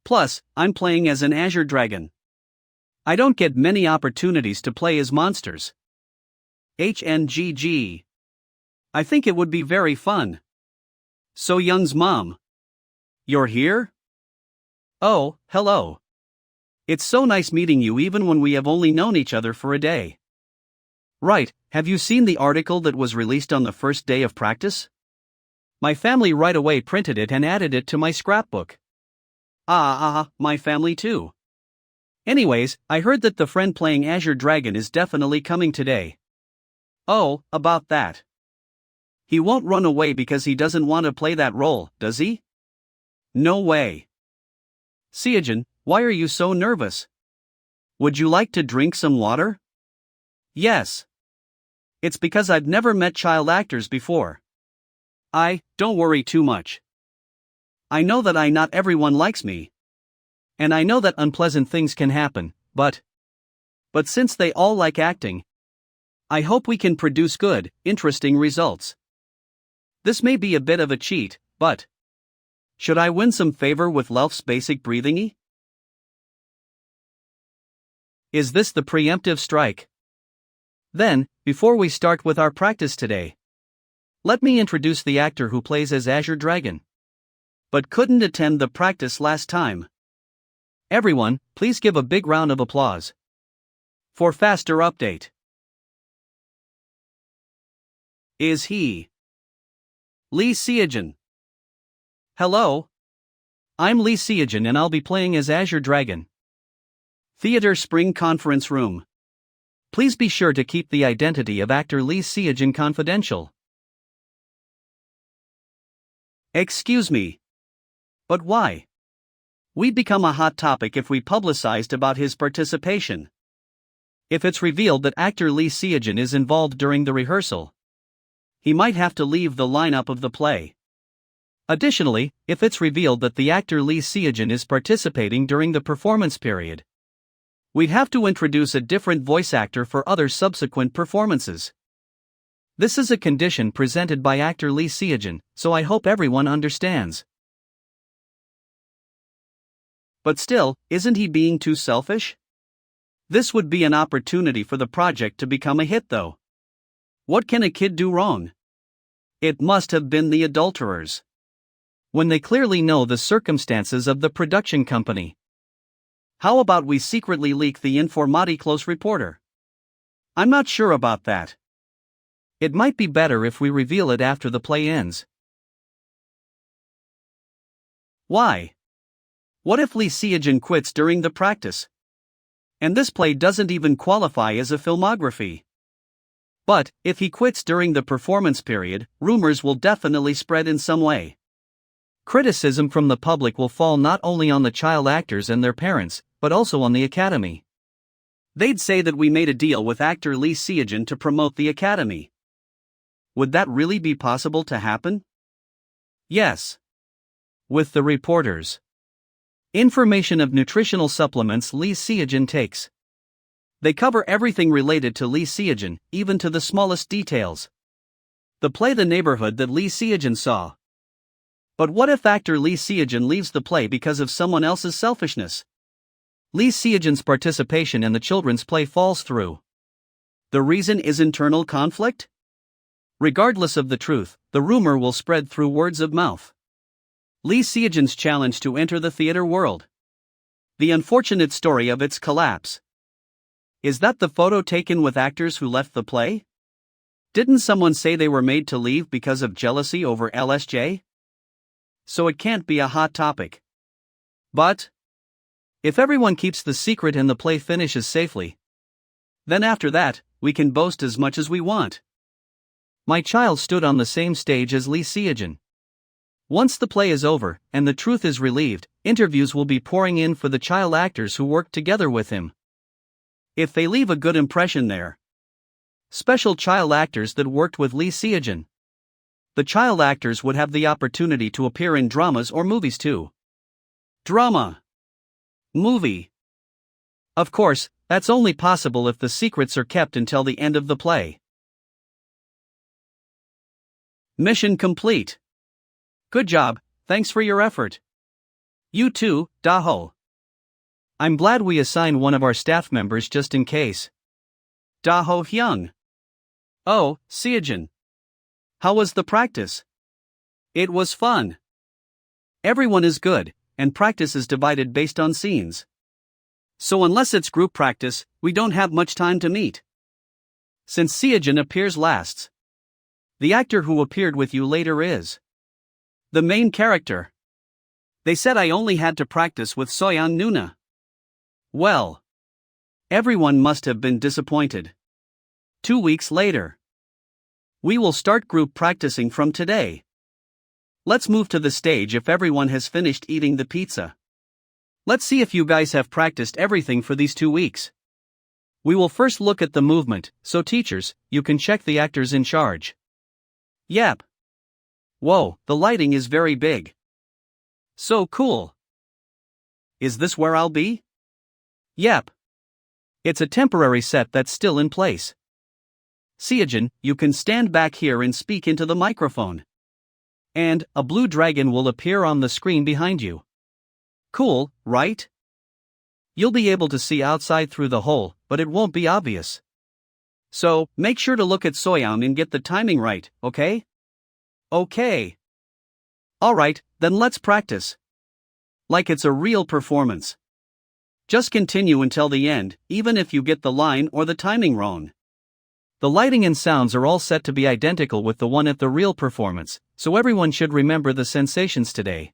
Plus, I'm playing as an Azure Dragon. I don't get many opportunities to play as monsters. HNGG. I think it would be very fun. So Young's mom. You're here? Oh, hello. It's so nice meeting you even when we have only known each other for a day. Right, have you seen the article that was released on the first day of practice? My family right away printed it and added it to my scrapbook. My family too. Anyways, I heard that the friend playing Azure Dragon is definitely coming today. Oh, about that. He won't run away because he doesn't want to play that role, does he? No way. Seo Jun, why are you so nervous? Would you like to drink some water? Yes. It's because I've never met child actors before. Don't worry too much. I know that not everyone likes me. And I know that unpleasant things can happen, but since they all like acting, I hope we can produce good, interesting results. This may be a bit of a cheat, but should I win some favor with Lelf's basic breathing? Is this the preemptive strike? Then, before we start with our practice today, let me introduce the actor who plays as Azure Dragon, but couldn't attend the practice last time. Everyone, please give a big round of applause. For faster update. Is he Lee Seo Jun? Hello? I'm Lee Seo Jun and I'll be playing as Azure Dragon. Theater Spring Conference Room. Please be sure to keep the identity of actor Lee Seo Jun confidential. Excuse me. But why? We'd become a hot topic if we publicized about his participation. If it's revealed that actor Lee Seo Jun is involved during the rehearsal, he might have to leave the lineup of the play. Additionally, if it's revealed that the actor Lee Seo Jun is participating during the performance period, we'd have to introduce a different voice actor for other subsequent performances. This is a condition presented by actor Lee Seo Jun, so I hope everyone understands. But still, isn't he being too selfish? This would be an opportunity for the project to become a hit though. What can a kid do wrong? It must have been the adulterers. When they clearly know the circumstances of the production company. How about we secretly leak the informati close reporter? I'm not sure about that. It might be better if we reveal it after the play ends. Why? What if Lee Seo Jun quits during the practice? And this play doesn't even qualify as a filmography. But, if he quits during the performance period, rumors will definitely spread in some way. Criticism from the public will fall not only on the child actors and their parents, but also on the Academy. They'd say that we made a deal with actor Lee Seo Jun to promote the Academy. Would that really be possible to happen? Yes. With the reporters. Information of nutritional supplements Lee Seo Jun takes. They cover everything related to Lee Seo Jun, even to the smallest details. The play The Neighborhood that Lee Seo Jun saw. But what if actor Lee Seo Jun leaves the play because of someone else's selfishness? Lee Seo Jun's participation in the children's play falls through. The reason is internal conflict? Regardless of the truth, the rumor will spread through words of mouth. Lee Seo Jun's challenge to enter the theater world. The unfortunate story of its collapse. Is that the photo taken with actors who left the play? Didn't someone say they were made to leave because of jealousy over LSJ? So it can't be a hot topic. But if everyone keeps the secret and the play finishes safely, then after that, we can boast as much as we want. My child stood on the same stage as Lee Seo Jun. Once the play is over, and the truth is relieved, interviews will be pouring in for the child actors who worked together with him. If they leave a good impression there. Special child actors that worked with Lee Seo Jun. The child actors would have the opportunity to appear in dramas or movies too. Drama. Movie. Of course, that's only possible if the secrets are kept until the end of the play. Mission complete. Good job, thanks for your effort. You too, Daho. I'm glad we assigned one of our staff members just in case. Daho Hyung. Oh, Seo Jun. How was the practice? It was fun. Everyone is good, and practice is divided based on scenes. So unless it's group practice, we don't have much time to meet. Since Seo Jun appears last, the actor who appeared with you later is the main character. They said I only had to practice with Soyeon Nuna. Well, everyone must have been disappointed. 2 weeks later. We will start group practicing from today. Let's move to the stage if everyone has finished eating the pizza. Let's see if you guys have practiced everything for these 2 weeks. We will first look at the movement, so teachers, you can check the actors in charge. Yep. Whoa, the lighting is very big. So cool. Is this where I'll be? Yep. It's a temporary set that's still in place. Seo Jun, you can stand back here and speak into the microphone. And a blue dragon will appear on the screen behind you. Cool, right? You'll be able to see outside through the hole, but it won't be obvious. So, make sure to look at Soyeon and get the timing right, okay? Okay. Alright, then let's practice. Like it's a real performance. Just continue until the end, even if you get the line or the timing wrong. The lighting and sounds are all set to be identical with the one at the real performance, so everyone should remember the sensations today.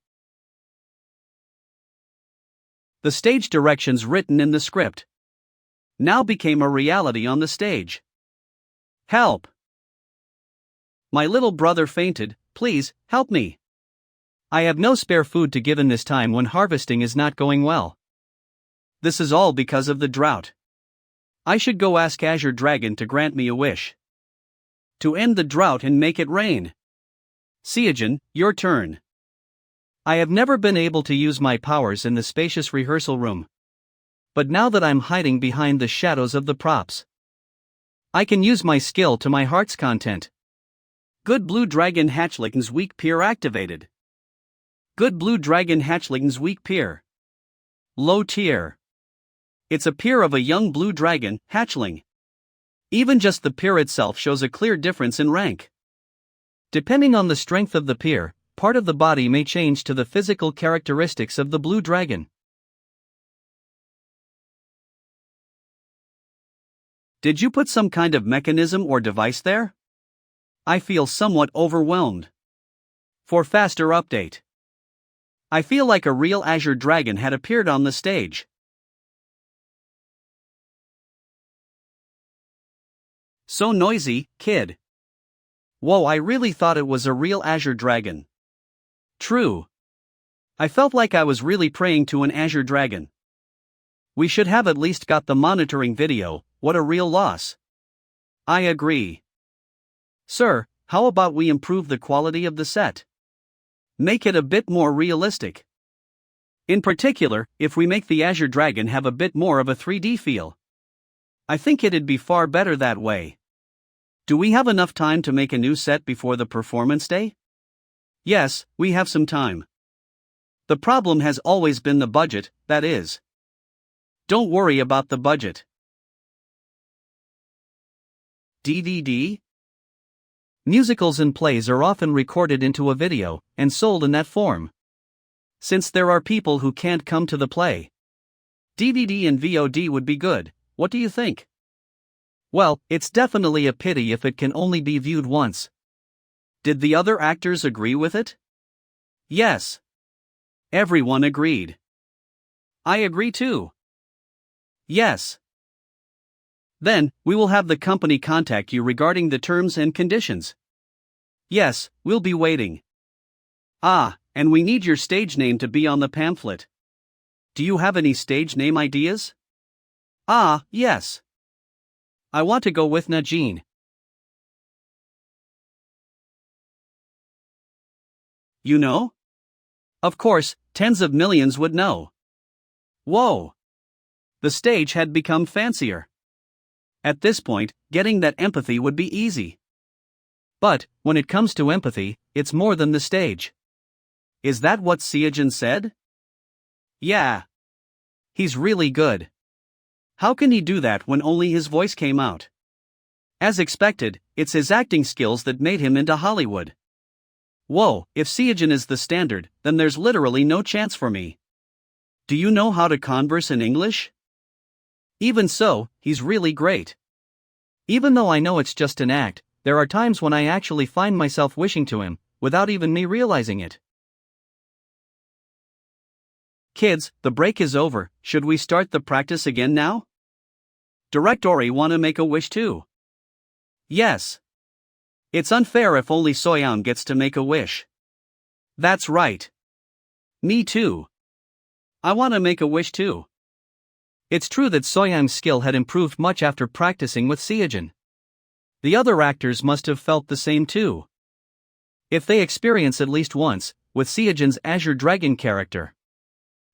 The stage directions written in the script now became a reality on the stage. Help! My little brother fainted, please, help me. I have no spare food to give in this time when harvesting is not going well. This is all because of the drought. I should go ask Azure Dragon to grant me a wish. To end the drought and make it rain. Seo Jun, your turn. I have never been able to use my powers in the spacious rehearsal room. But now that I'm hiding behind the shadows of the props, I can use my skill to my heart's content. Good blue dragon hatchling's weak peer activated. Good blue dragon hatchling's weak peer. Low tier. It's a peer of a young blue dragon, hatchling. Even just the peer itself shows a clear difference in rank. Depending on the strength of the peer, part of the body may change to the physical characteristics of the blue dragon. Did you put some kind of mechanism or device there? I feel somewhat overwhelmed. For faster update. I feel like a real Azure Dragon had appeared on the stage. So noisy, kid. Whoa, I really thought it was a real Azure Dragon. True. I felt like I was really praying to an Azure Dragon. We should have at least got the monitoring video, what a real loss. I agree. Sir, how about we improve the quality of the set? Make it a bit more realistic. In particular, if we make the Azure Dragon have a bit more of a 3D feel. I think it'd be far better that way. Do we have enough time to make a new set before the performance day? Yes, we have some time. The problem has always been the budget, that is. Don't worry about the budget. DVD? Musicals and plays are often recorded into a video and sold in that form. Since there are people who can't come to the play, DVD and VOD would be good. What do you think? Well, it's definitely a pity if it can only be viewed once. Did the other actors agree with it? Yes. Everyone agreed. I agree too. Yes. Then, we will have the company contact you regarding the terms and conditions. Yes, we'll be waiting. Ah, and we need your stage name to be on the pamphlet. Do you have any stage name ideas? Ah, yes. I want to go with Najin. You know? Of course, tens of millions would know. Whoa! The stage had become fancier. At this point, getting that empathy would be easy. But, when it comes to empathy, it's more than the stage. Is that what Seo Jun said? Yeah. He's really good. How can he do that when only his voice came out? As expected, it's his acting skills that made him into Hollywood. Whoa, if Seo Jun is the standard, then there's literally no chance for me. Do you know how to converse in English? Even so, he's really great. Even though I know it's just an act, there are times when I actually find myself wishing to him, without even me realizing it. Kids, the break is over, should we start the practice again now? Directori wanna make a wish too. Yes. It's unfair if only Soyeon gets to make a wish. That's right. Me too. I want to make a wish too. It's true that Soyeon's skill had improved much after practicing with Seo Jun. The other actors must have felt the same too. If they experience at least once, with Seo Jun's Azure Dragon character,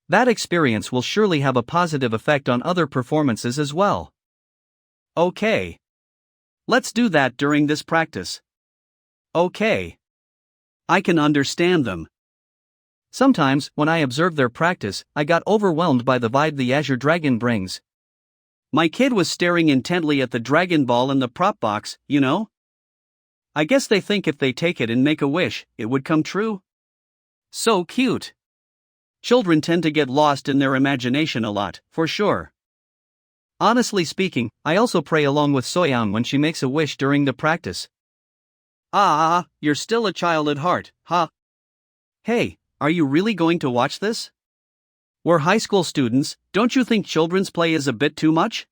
that experience will surely have a positive effect on other performances as well. Okay. Let's do that during this practice. Okay. I can understand them. Sometimes, when I observed their practice, I got overwhelmed by the vibe the Azure Dragon brings. My kid was staring intently at the Dragon Ball in the prop box, you know? I guess they think if they take it and make a wish, it would come true. So cute. Children tend to get lost in their imagination a lot, for sure. Honestly speaking, I also pray along with Soyeon when she makes a wish during the practice. You're still a child at heart, huh? Hey, are you really going to watch this? We're high school students, don't you think children's play is a bit too much?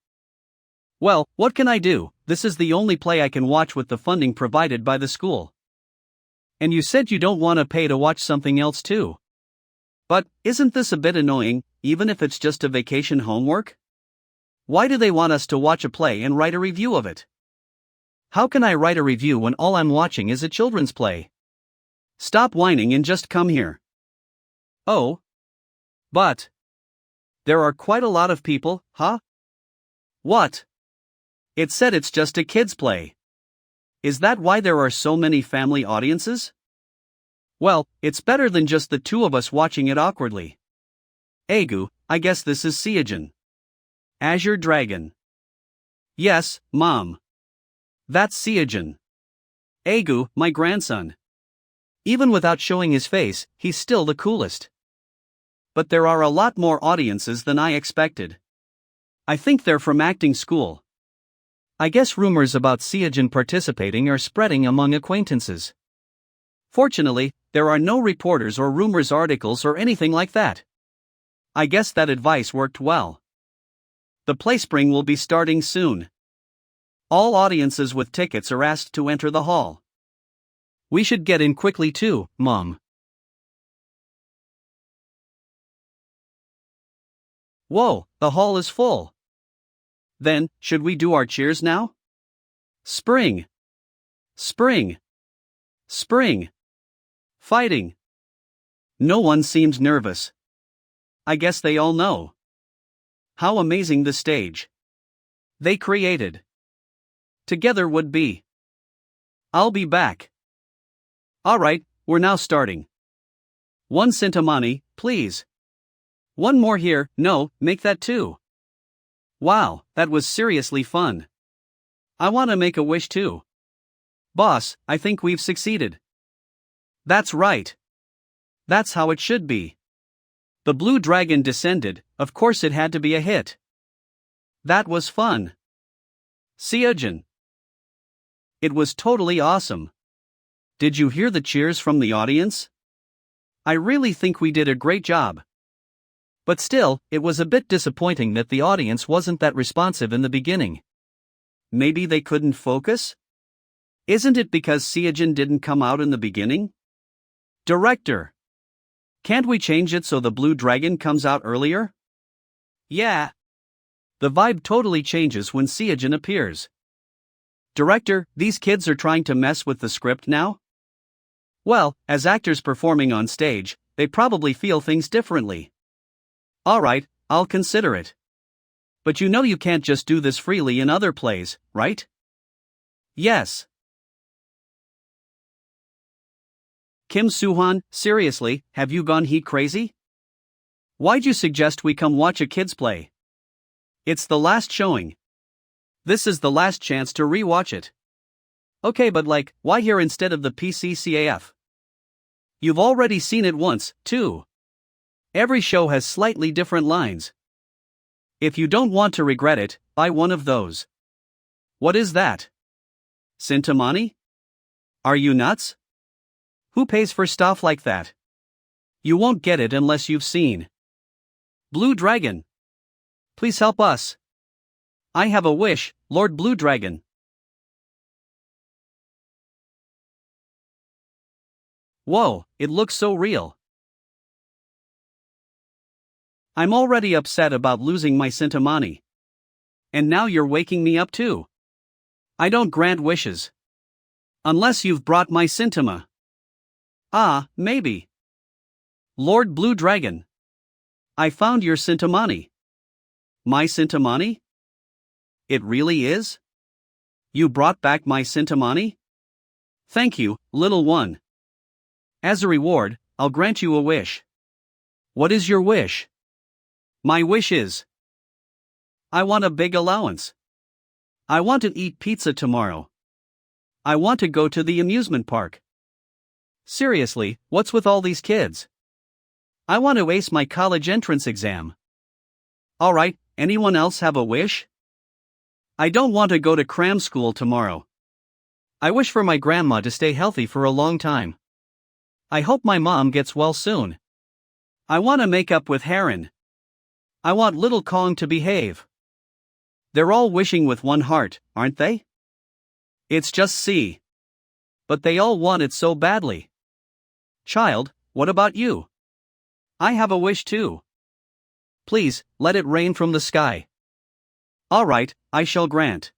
Well, what can I do? This is the only play I can watch with the funding provided by the school. And you said you don't want to pay to watch something else too. But, isn't this a bit annoying, even if it's just a vacation homework? Why do they want us to watch a play and write a review of it? How can I write a review when all I'm watching is a children's play? Stop whining and just come here. Oh. But. There are quite a lot of people, huh? What? It said it's just a kids' play. Is that why there are so many family audiences? Well, it's better than just the two of us watching it awkwardly. Aegu, I guess this is Seo Jun. Azure Dragon. Yes, Mom. That's Seo Jun. Aegu, my grandson. Even without showing his face, he's still the coolest. But there are a lot more audiences than I expected. I think they're from acting school. I guess rumors about Seo Jun participating are spreading among acquaintances. Fortunately, there are no reporters or rumors articles or anything like that. I guess that advice worked well. The play spring will be starting soon. All audiences with tickets are asked to enter the hall. We should get in quickly too, Mom. Whoa, the hall is full. Then, should we do our cheers now? Spring. Spring. Spring. Fighting. No one seemed nervous. I guess they all know. How amazing the stage they created together would be. I'll be back. Alright, we're now starting. 1 centimani, please. One more here, no, make that 2. Wow, that was seriously fun. I want to make a wish too. Boss, I think we've succeeded. That's right. That's how it should be. The blue dragon descended, of course it had to be a hit. That was fun. Seo Jun. It was totally awesome. Did you hear the cheers from the audience? I really think we did a great job. But still, it was a bit disappointing that the audience wasn't that responsive in the beginning. Maybe they couldn't focus? Isn't it because Seo Jun didn't come out in the beginning? Director. Can't we change it so the blue dragon comes out earlier? Yeah. The vibe totally changes when Seo Jun appears. Director, these kids are trying to mess with the script now? Well, as actors performing on stage, they probably feel things differently. Alright, I'll consider it. But you know you can't just do this freely in other plays, right? Yes. Kim Soo-hwan, seriously, have you gone heat crazy? Why'd you suggest we come watch a kids play? It's the last showing. This is the last chance to re-watch it. Okay, but why here instead of the PCCAF? You've already seen it once, too. Every show has slightly different lines. If you don't want to regret it, buy one of those. What is that? Centimani? Are you nuts? Who pays for stuff like that? You won't get it unless you've seen Blue Dragon. Please help us. I have a wish, Lord Blue Dragon. Whoa, it looks so real. I'm already upset about losing my Sintamani. And now you're waking me up too. I don't grant wishes. Unless you've brought my Sintama. Ah, maybe. Lord Blue Dragon. I found your Sintamani. My Sintamani? It really is? You brought back my Sintamani? Thank you, little one. As a reward, I'll grant you a wish. What is your wish? My wish is, I want a big allowance. I want to eat pizza tomorrow. I want to go to the amusement park. Seriously, what's with all these kids? I want to ace my college entrance exam. Alright, anyone else have a wish? I don't want to go to cram school tomorrow. I wish for my grandma to stay healthy for a long time. I hope my mom gets well soon. I want to make up with Heron. I want little Kong to behave. They're all wishing with one heart, aren't they? It's just C. But they all want it so badly. Child, what about you? I have a wish too. Please, let it rain from the sky. Alright, I shall grant.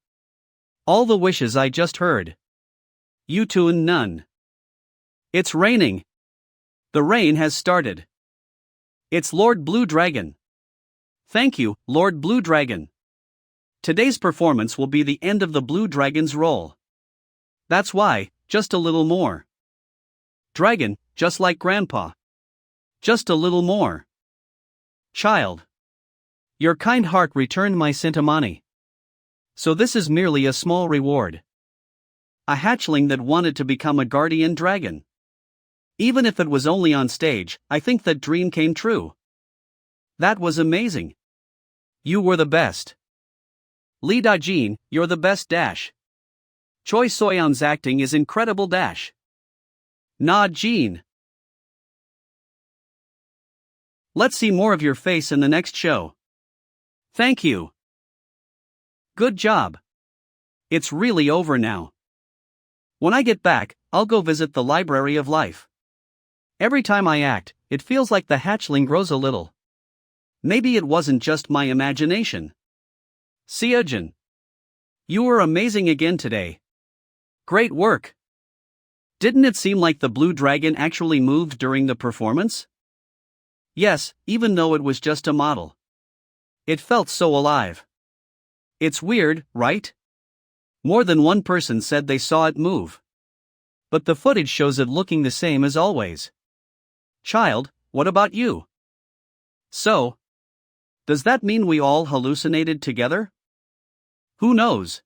All the wishes I just heard. You two and none. It's raining. The rain has started. It's Lord Blue Dragon. Thank you, Lord Blue Dragon. Today's performance will be the end of the Blue Dragon's role. That's why, just a little more. Dragon, just like Grandpa. Just a little more. Child. Your kind heart returned my Sintamani. So this is merely a small reward. A hatchling that wanted to become a guardian dragon. Even if it was only on stage, I think that dream came true. That was amazing. You were the best. Lee Da-jin, you're the best dash. Choi Soyeon's acting is incredible dash. Na-jin. Let's see more of your face in the next show. Thank you. Good job. It's really over now. When I get back, I'll go visit the Library of Life. Every time I act, it feels like the hatchling grows a little. Maybe it wasn't just my imagination. Seo Jun. You were amazing again today. Great work. Didn't it seem like the Blue Dragon actually moved during the performance? Yes, even though it was just a model. It felt so alive. It's weird, right? More than one person said they saw it move. But the footage shows it looking the same as always. Child, what about you? So, does that mean we all hallucinated together? Who knows?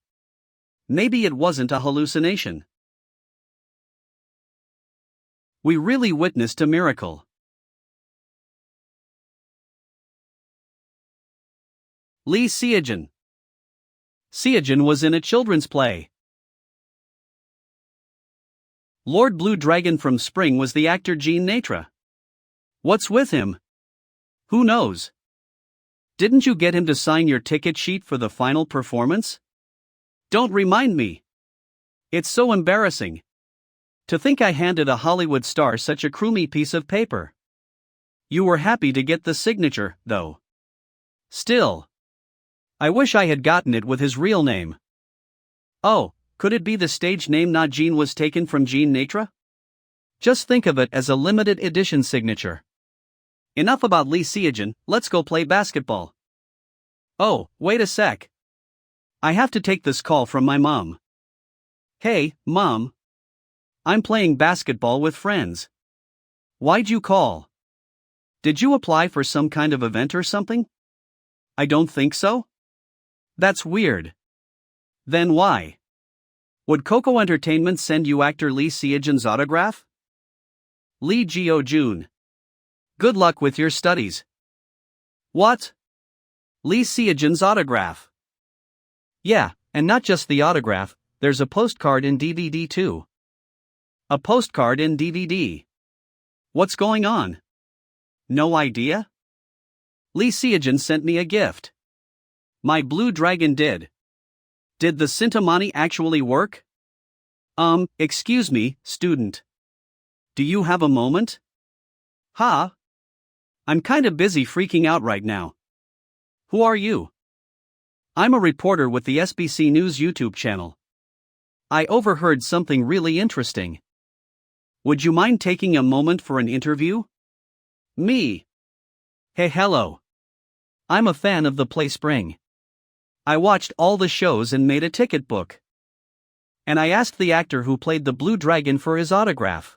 Maybe it wasn't a hallucination. We really witnessed a miracle. Lee Seo Jun. Seo Jun was in a children's play. Lord Blue Dragon from Spring was the actor Jean Natra. What's with him? Who knows? Didn't you get him to sign your ticket sheet for the final performance? Don't remind me. It's so embarrassing. To think I handed a Hollywood star such a crummy piece of paper. You were happy to get the signature, though. Still. I wish I had gotten it with his real name. Oh, could it be the stage name Na-jin was taken from Jean Natra? Just think of it as a limited edition signature. Enough about Lee Seo Jun, let's go play basketball. Oh, wait a sec. I have to take this call from my mom. Hey, Mom. I'm playing basketball with friends. Why'd you call? Did you apply for some kind of event or something? I don't think so. That's weird. Then why? Would Coco Entertainment send you actor Lee Seo Jun's autograph? Lee Jeo Jun. Good luck with your studies. What? Lee Seo Jun's autograph. Yeah, and not just the autograph, there's a postcard in DVD too. A postcard in DVD. What's going on? No idea? Lee Seo Jun sent me a gift. My Blue Dragon did. Did the Sintamani actually work? Excuse me, student. Do you have a moment? Huh? I'm kinda busy freaking out right now. Who are you? I'm a reporter with the SBC News YouTube channel. I overheard something really interesting. Would you mind taking a moment for an interview? Me. Hey, hello. I'm a fan of the play Spring. I watched all the shows and made a ticket book. And I asked the actor who played the Blue Dragon for his autograph.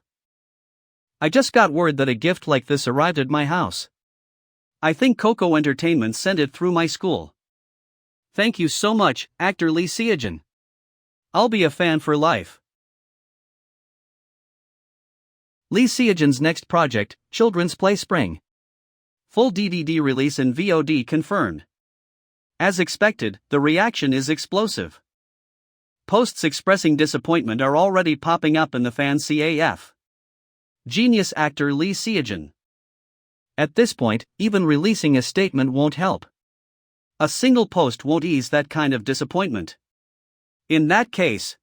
I just got word that a gift like this arrived at my house. I think Coco Entertainment sent it through my school. Thank you so much, actor Seo Jun. I'll be a fan for life. Seo Jun's next project, children's play Spring. Full DVD release and VOD confirmed. As expected, the reaction is explosive. Posts expressing disappointment are already popping up in the fan CAF. Genius actor Seo Jun. At this point, even releasing a statement won't help. A single post won't ease that kind of disappointment. In that case,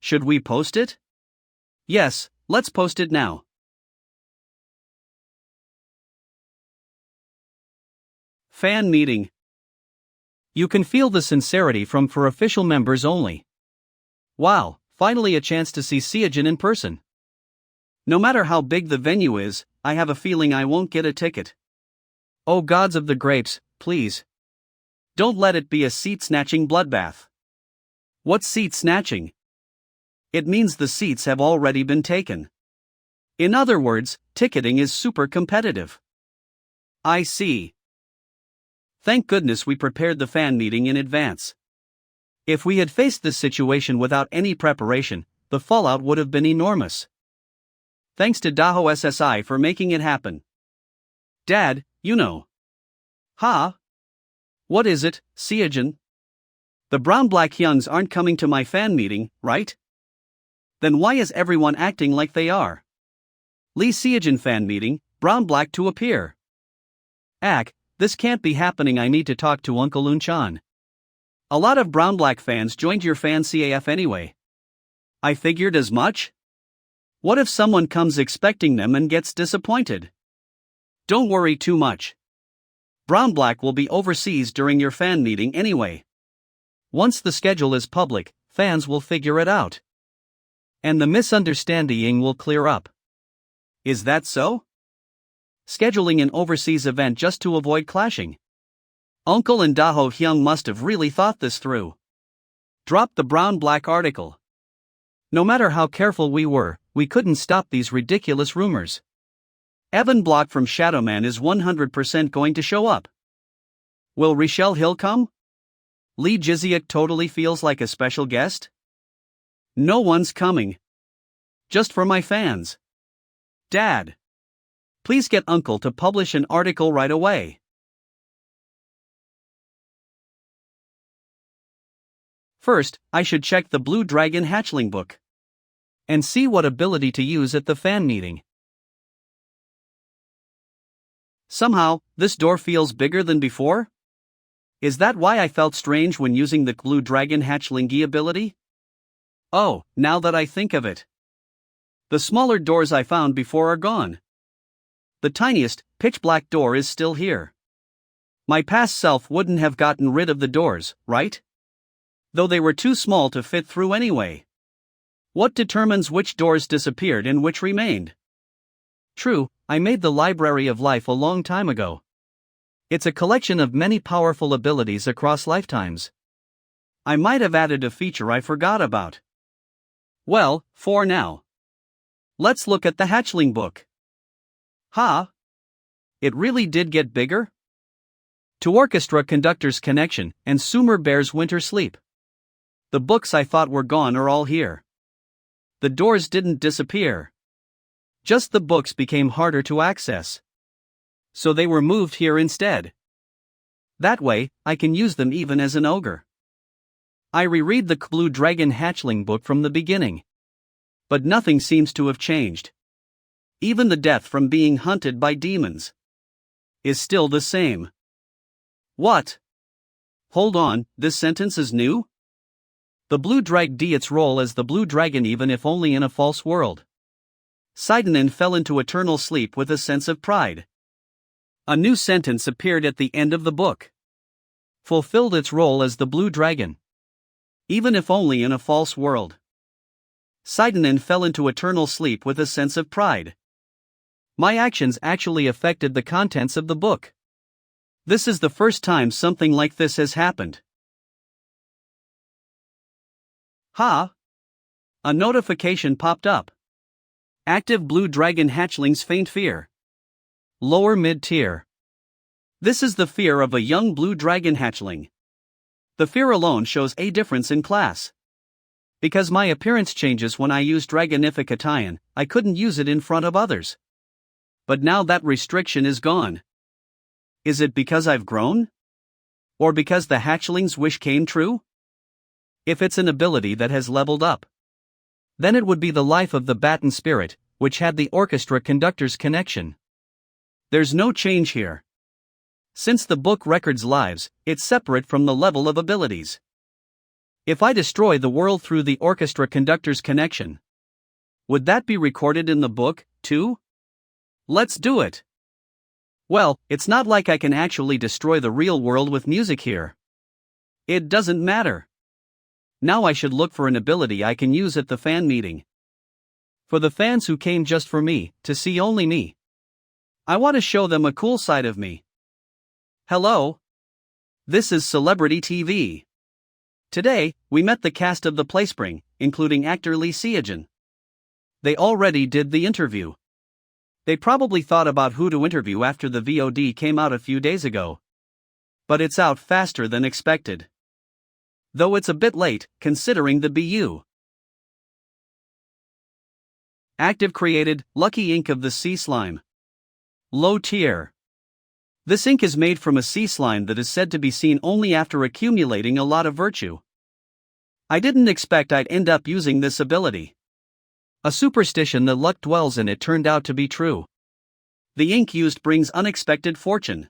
should we post it? Yes, let's post it now. Fan meeting. You can feel the sincerity from for official members only. Wow, finally a chance to see Seo Jun in person. No matter how big the venue is, I have a feeling I won't get a ticket. Oh gods of the grapes, please. Don't let it be a seat-snatching bloodbath. What's seat-snatching? It means the seats have already been taken. In other words, ticketing is super competitive. I see. Thank goodness we prepared the fan meeting in advance. If we had faced this situation without any preparation, the fallout would have been enormous. Thanks to Daho SSI for making it happen. Dad, you know. Huh? What is it, Seo Jun? The brown-black hyungs aren't coming to my fan meeting, right? Then why is everyone acting like they are? Seo Jun fan meeting, brown-black to appear. This can't be happening. I need to talk to Uncle Unchan. A lot of brown-black fans joined your fan CAF anyway. I figured as much. What if someone comes expecting them and gets disappointed? Don't worry too much. Brown-black will be overseas during your fan meeting anyway. Once the schedule is public, fans will figure it out. And the misunderstanding will clear up. Is that so? Scheduling an overseas event just to avoid clashing. Uncle and Daho Hyung must have really thought this through. Drop the brown-black article. No matter how careful we were, we couldn't stop these ridiculous rumors. Evan Block from Shadowman is 100% going to show up. Will Richelle Hill come? Lee Jiziak totally feels like a special guest? No one's coming. Just for my fans. Dad. Please get Uncle to publish an article right away. First, I should check the Blue Dragon hatchling book. And see what ability to use at the fan meeting. Somehow, this door feels bigger than before? Is that why I felt strange when using the Blue Dragon hatchling ability? Oh, now that I think of it. The smaller doors I found before are gone. The tiniest, pitch-black door is still here. My past self wouldn't have gotten rid of the doors, right? Though they were too small to fit through anyway. What determines which doors disappeared and which remained? True, I made the Library of Life a long time ago. It's a collection of many powerful abilities across lifetimes. I might have added a feature I forgot about. Well, for now. Let's look at the hatchling book. Huh? It really did get bigger? To Orchestra Conductor's Connection and Sumer Bear's Winter Sleep. The books I thought were gone are all here. The doors didn't disappear. Just the books became harder to access. So they were moved here instead. That way, I can use them even as an ogre. I reread the Blue Dragon hatchling book from the beginning. But nothing seems to have changed. Even the death from being hunted by demons is still the same. What? Hold on, this sentence is new? The Blue Drag D its role as the Blue Dragon even if only in a false world. Seidanin fell into eternal sleep with a sense of pride. A new sentence appeared at the end of the book. Fulfilled its role as the blue dragon. Even if only in a false world. Seidanin fell into eternal sleep with a sense of pride. My actions actually affected the contents of the book. This is the first time something like this has happened. Ha! A notification popped up. Active blue dragon hatchlings faint fear. Lower mid-tier. This is the fear of a young blue dragon hatchling. The fear alone shows a difference in class. Because my appearance changes when I use Dragonification, I couldn't use it in front of others. But now that restriction is gone. Is it because I've grown? Or because the hatchling's wish came true? If it's an ability that has leveled up, then it would be the life of the Baton Spirit, which had the orchestra conductor's connection. There's no change here. Since the book records lives, it's separate from the level of abilities. If I destroy the world through the orchestra conductor's connection, would that be recorded in the book, too? Let's do it! Well, it's not like I can actually destroy the real world with music here. It doesn't matter. Now I should look for an ability I can use at the fan meeting. For the fans who came just for me, to see only me. I want to show them a cool side of me. Hello. This is Celebrity TV. Today, we met the cast of The Playspring, including actor Seo Jun. They already did the interview. They probably thought about who to interview after the VOD came out a few days ago. But it's out faster than expected. Though it's a bit late, considering the BU. Active created, Lucky Ink of the Sea Slime. Low tier. This ink is made from a sea slime that is said to be seen only after accumulating a lot of virtue. I didn't expect I'd end up using this ability. A superstition that luck dwells in it turned out to be true. The ink used brings unexpected fortune.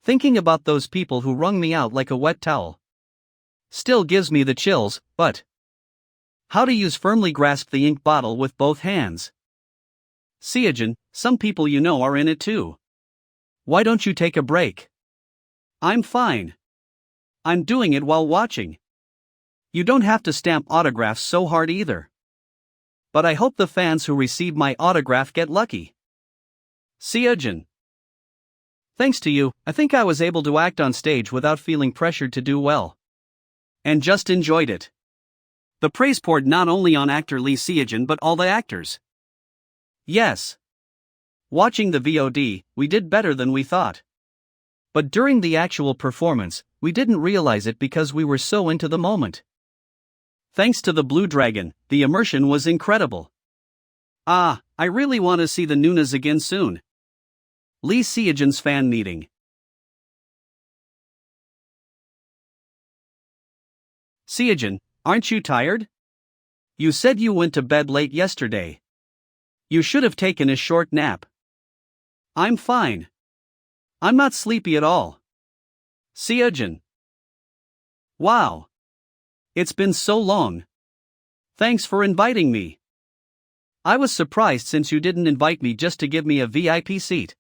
Thinking about those people who wrung me out like a wet towel still gives me the chills, but how to use firmly grasp the ink bottle with both hands. Seo Jun, some people you know are in it too. Why don't you take a break? I'm fine. I'm doing it while watching. You don't have to stamp autographs so hard either. But I hope the fans who receive my autograph get lucky. Seo Jun. Thanks to you, I think I was able to act on stage without feeling pressured to do well. And just enjoyed it. The praise poured not only on actor Seo Jun but all the actors. Yes. Watching the VOD, we did better than we thought. But during the actual performance, we didn't realize it because we were so into the moment. Thanks to the Blue Dragon, the immersion was incredible. I really want to see the Nunas again soon. Seo Jun's fan meeting. Seo Jun, aren't you tired? You said you went to bed late yesterday. You should have taken a short nap. I'm fine. I'm not sleepy at all. Seo Jun. Wow. It's been so long. Thanks for inviting me. I was surprised since you didn't invite me just to give me a VIP seat.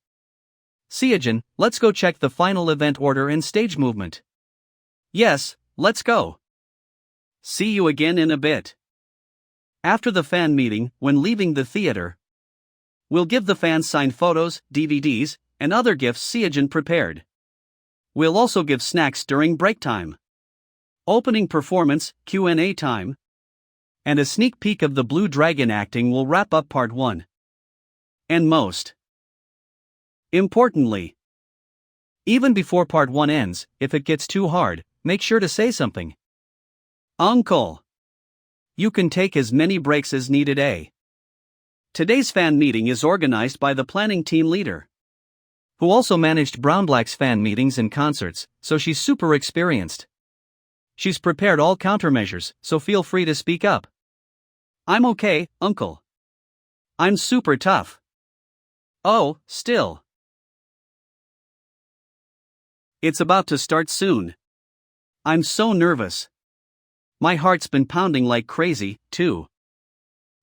Seo Jun, let's go check the final event order and stage movement. Yes, let's go. See you again in a bit. After the fan meeting, when leaving the theater, we'll give the fans signed photos, DVDs, and other gifts Seo Jun prepared. We'll also give snacks during break time. Opening performance, Q&A time, and a sneak peek of the Blue Dragon acting will wrap up part 1. And most importantly, even before part 1 ends, if it gets too hard, make sure to say something. Uncle. You can take as many breaks as needed. Today's fan meeting is organized by the planning team leader, who also managed Brown Black's fan meetings and concerts, so she's super experienced. She's prepared all countermeasures, so feel free to speak up. I'm okay, Uncle. I'm super tough. Oh, still. It's about to start soon. I'm so nervous. My heart's been pounding like crazy, too.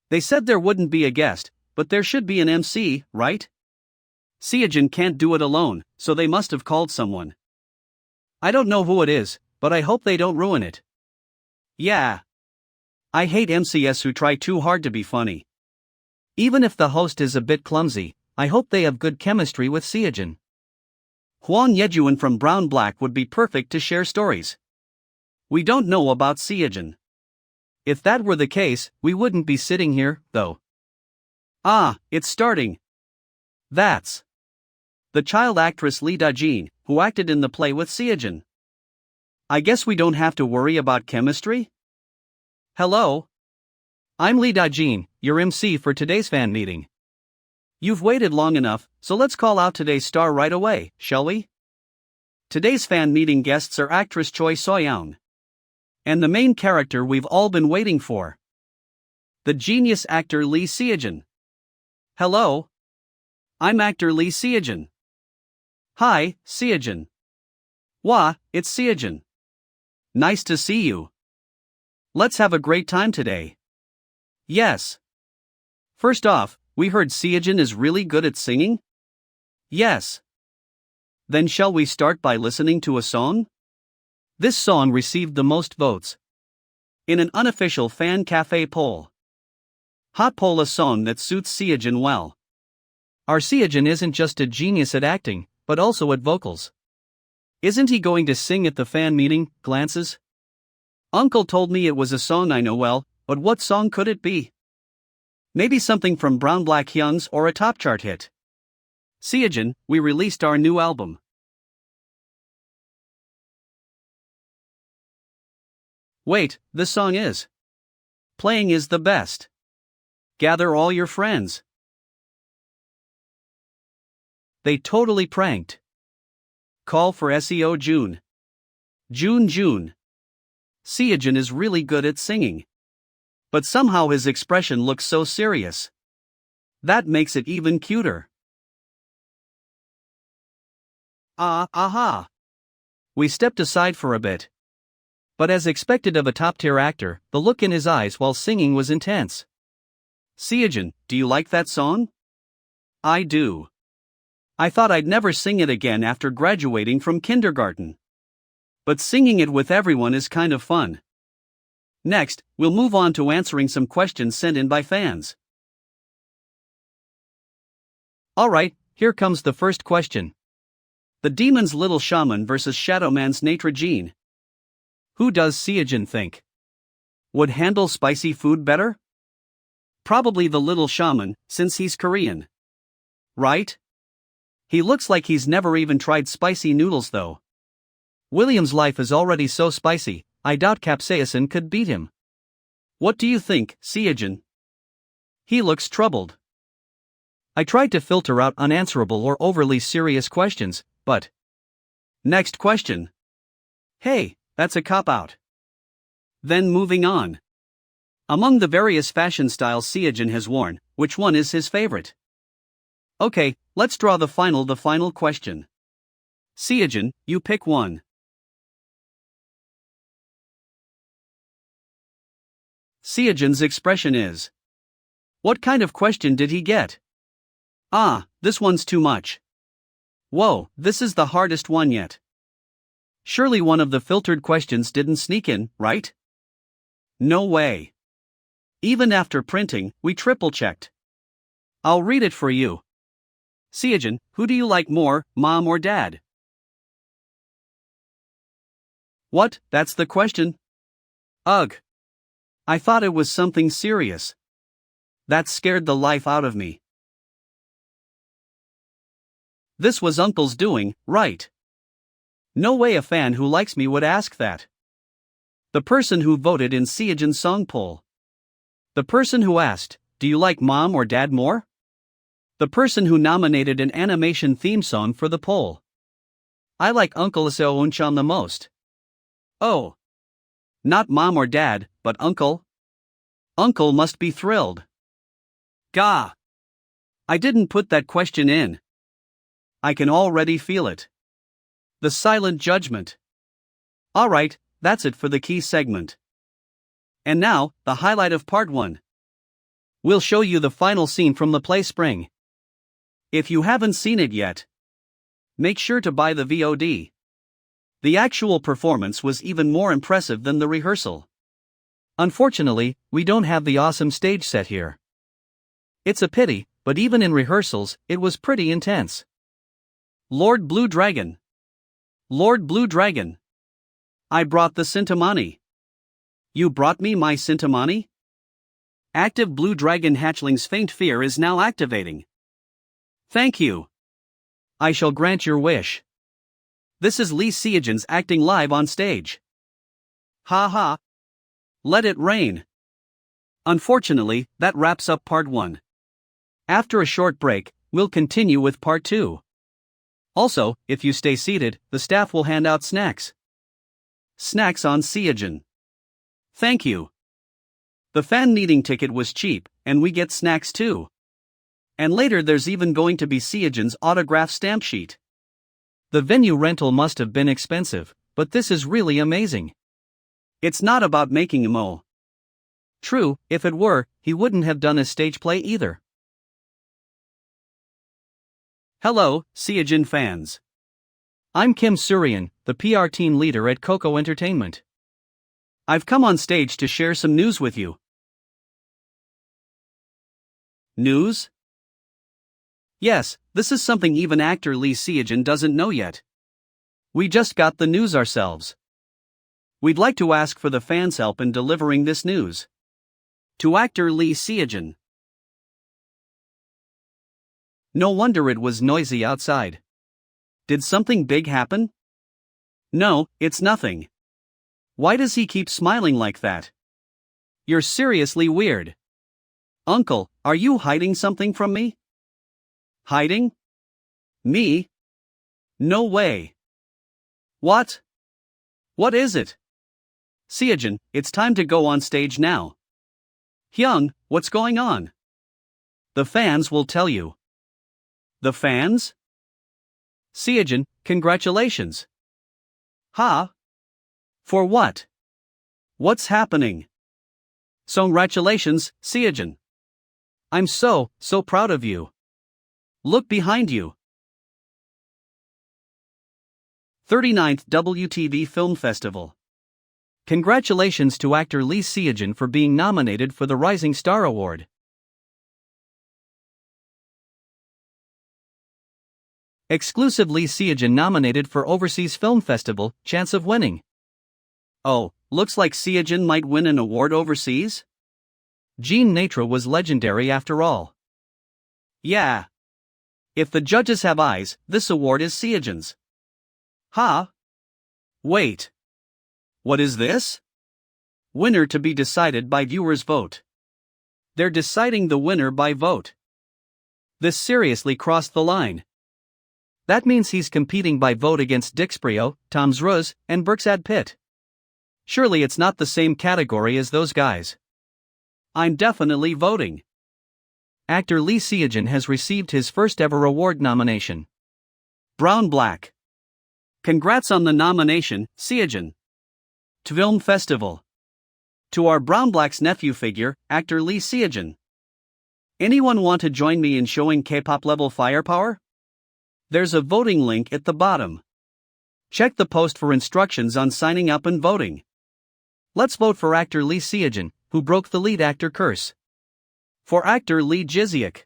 They said there wouldn't be a guest, but there should be an MC, right? Seo Jun can't do it alone, so they must have called someone. I don't know who it is, but I hope they don't ruin it. Yeah. I hate MCs who try too hard to be funny. Even if the host is a bit clumsy, I hope they have good chemistry with Seo Jun. Hwang Yejuan from Brown Black would be perfect to share stories. We don't know about Seo Jun. If that were the case, we wouldn't be sitting here, though. Ah, it's starting. That's the child actress Lee Da-jin, who acted in the play with Seo Jun. I guess we don't have to worry about chemistry? Hello? I'm Lee Da-jin, your MC for today's fan meeting. You've waited long enough, so let's call out today's star right away, shall we? Today's fan meeting guests are actress Choi So-young and the main character we've all been waiting for, the genius actor Lee Seo Jun. Hello? I'm actor Lee Seo Jun. Hi, Seo Jun. Wah, it's Seo Jun. Nice to see you. Let's have a great time today. Yes. First off, we heard Seo Jun is really good at singing? Yes. Then shall we start by listening to a song? This song received the most votes in an unofficial fan cafe poll. Hot poll a song that suits Seo Jun well. Our Seo Jun isn't just a genius at acting, but also at vocals. Isn't he going to sing at the fan meeting? Glances. Uncle told me it was a song I know well, but what song could it be? Maybe something from Brown Black Hyung's or a top chart hit. Seo Jun, we released our new album. Wait, this song is playing is the best. Gather all your friends. They totally pranked. Call for Seo Jun. Jun. Seo Jun is really good at singing. But somehow his expression looks so serious. That makes it even cuter. Aha. We stepped aside for a bit. But as expected of a top-tier actor, the look in his eyes while singing was intense. Seo Jun, do you like that song? I do. I thought I'd never sing it again after graduating from kindergarten. But singing it with everyone is kind of fun. Next, we'll move on to answering some questions sent in by fans. Alright, here comes the first question. The Demon's Little Shaman vs. Shadowman's Natra Jean. Who does Seo Jun think would handle spicy food better? Probably the Little Shaman, since he's Korean. Right? He looks like he's never even tried spicy noodles though. William's life is already so spicy, I doubt capsaicin could beat him. What do you think, Seo Jun? He looks troubled. I tried to filter out unanswerable or overly serious questions, but... Next question. Hey, that's a cop-out. Then moving on. Among the various fashion styles Seo Jun has worn, which one is his favorite? Okay, let's draw the final question. Seo Jun, you pick one. Seo Jun's expression is. What kind of question did he get? Ah, this one's too much. Whoa, this is the hardest one yet. Surely one of the filtered questions didn't sneak in, right? No way. Even after printing, we triple-checked. I'll read it for you. Seo Jun, who do you like more, mom or dad? What, that's the question? Ugh. I thought it was something serious. That scared the life out of me. This was Uncle's doing, right? No way a fan who likes me would ask that. The person who voted in Seo Jun's song poll. The person who asked, do you like mom or dad more? The person who nominated an animation theme song for the poll. I like Uncle Seo Jun the most. Oh. Not mom or dad, but uncle? Uncle must be thrilled. Gah. I didn't put that question in. I can already feel it. The silent judgment. Alright, that's it for the key segment. And now, the highlight of part 1. We'll show you the final scene from the play Spring. If you haven't seen it yet, make sure to buy the VOD. The actual performance was even more impressive than the rehearsal. Unfortunately, we don't have the awesome stage set here. It's a pity, but even in rehearsals, it was pretty intense. Lord Blue Dragon. Lord Blue Dragon. I brought the Sintamani. You brought me my Sintamani? Active Blue Dragon hatchling's faint fear is now activating. Thank you. I shall grant your wish. This is Lee Seo-jun's acting live on stage. Ha ha. Let it rain. Unfortunately, that wraps up part 1. After a short break, we'll continue with part 2. Also, if you stay seated, the staff will hand out snacks. Snacks on Seo Jun. Thank you. The fan meeting ticket was cheap, and we get snacks too. And later there's even going to be Seo Jun's autograph stamp sheet. The venue rental must have been expensive, but this is really amazing. It's not about making a mo. True, if it were, he wouldn't have done a stage play either. Hello, Seo Jun fans. I'm Kim Suryan, the PR team leader at Coco Entertainment. I've come on stage to share some news with you. News? Yes, this is something even actor Lee Seo Jun doesn't know yet. We just got the news ourselves. We'd like to ask for the fans' help in delivering this news. To actor Lee Seo Jun. No wonder it was noisy outside. Did something big happen? No, it's nothing. Why does he keep smiling like that? You're seriously weird. Uncle, are you hiding something from me? Hiding? Me? No way. What? What is it? Seo Jun, it's time to go on stage now. Hyung, what's going on? The fans will tell you. The fans? Seo Jun, congratulations. Ha? For what? What's happening? Congratulations, Seo Jun. I'm so proud of you. Look behind you. 39th WTV Film Festival. Congratulations to actor Lee Seo Jun for being nominated for the Rising Star Award. Exclusive Lee Seo Jun nominated for Overseas Film Festival, chance of winning. Oh, looks like Seo Jun might win an award overseas? Jean Natra was legendary after all. Yeah. If the judges have eyes, this award is Seo Jun's. Huh? Wait. What is this? Winner to be decided by viewers' vote. They're deciding the winner by vote. This seriously crossed the line. That means he's competing by vote against Dixprio, Tom Cruise, and Brad Pitt. Surely it's not the same category as those guys. I'm definitely voting. Actor Lee Seo Jun has received his first ever award nomination. Brown Black. Congrats on the nomination, Seo Jun. To Film Festival. To our Brown Black's nephew figure, actor Lee Seo Jun. Anyone want to join me in showing K-pop level firepower? There's a voting link at the bottom. Check the post for instructions on signing up and voting. Let's vote for actor Lee Seo Jun, who broke the lead actor curse. For actor Lee Ji-seok.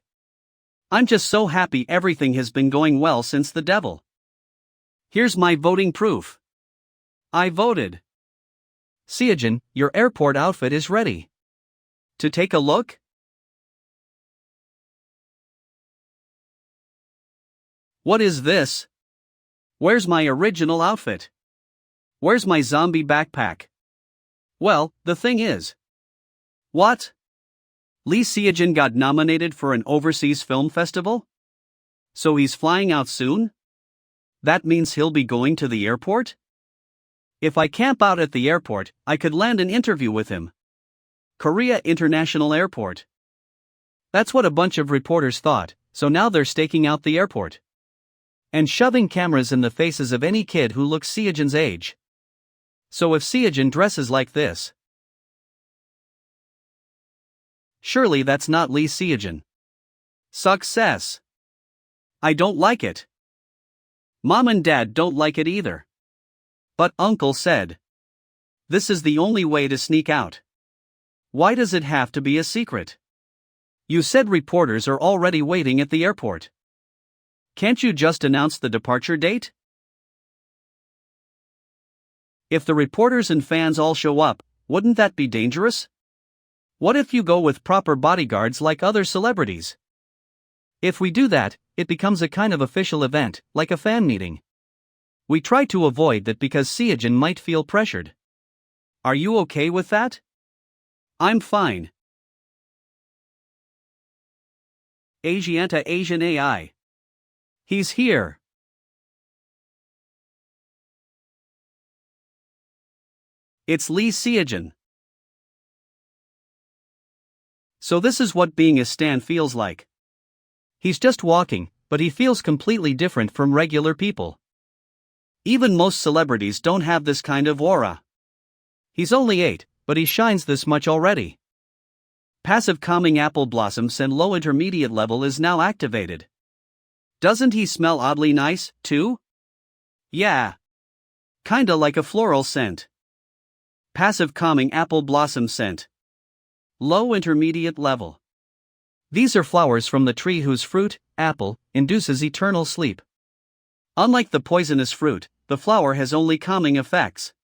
I'm just so happy everything has been going well since The Devil. Here's my voting proof. I voted. Seo Jun, your airport outfit is ready. To take a look? What is this? Where's my original outfit? Where's my zombie backpack? Well, the thing is. What? Lee Seo Jun got nominated for an overseas film festival? So he's flying out soon? That means he'll be going to the airport? If I camp out at the airport, I could land an interview with him. Korea International Airport. That's what a bunch of reporters thought, so now they're staking out the airport. And shoving cameras in the faces of any kid who looks Seo Jun's age. So if Seo Jun dresses like this, Surely that's not Lee Seo Jun. Success. I don't like it. Mom and Dad don't like it either. But Uncle said. This is the only way to sneak out. Why does it have to be a secret? You said reporters are already waiting at the airport. Can't you just announce the departure date? If the reporters and fans all show up, wouldn't that be dangerous? What if you go with proper bodyguards like other celebrities? If we do that, it becomes a kind of official event, like a fan meeting. We try to avoid that because Seo Jun might feel pressured. Are you okay with that? I'm fine. Asianta Asian AI. He's here. It's Lee Seo Jun. So this is what being a stan feels like. He's just walking, but he feels completely different from regular people. Even most celebrities don't have this kind of aura. He's only 8, but he shines this much already. Passive calming apple blossom scent low intermediate level is now activated. Doesn't he smell oddly nice, too? Yeah. Kinda like a floral scent. Passive calming apple blossom scent. Low intermediate level. These are flowers from the tree whose fruit, apple, induces eternal sleep. Unlike the poisonous fruit, the flower has only calming effects.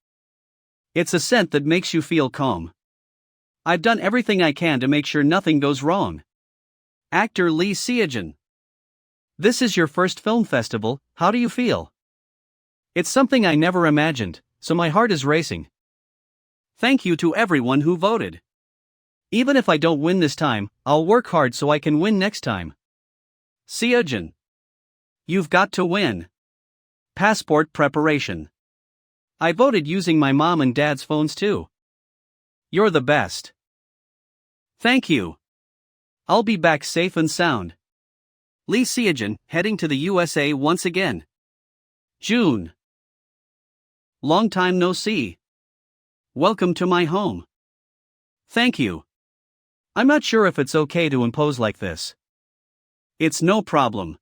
It's a scent that makes you feel calm. I've done everything I can to make sure nothing goes wrong. Actor Lee Seo Jun. This is your first film festival, how do you feel? It's something I never imagined, so my heart is racing. Thank you to everyone who voted. Even if I don't win this time, I'll work hard so I can win next time. Seo Jun. You've got to win. Passport preparation. I voted using my mom and dad's phones too. You're the best. Thank you. I'll be back safe and sound. Lee Seo Jun, heading to the USA once again. June. Long time no see. Welcome to my home. Thank you. I'm not sure if it's okay to impose like this. It's no problem.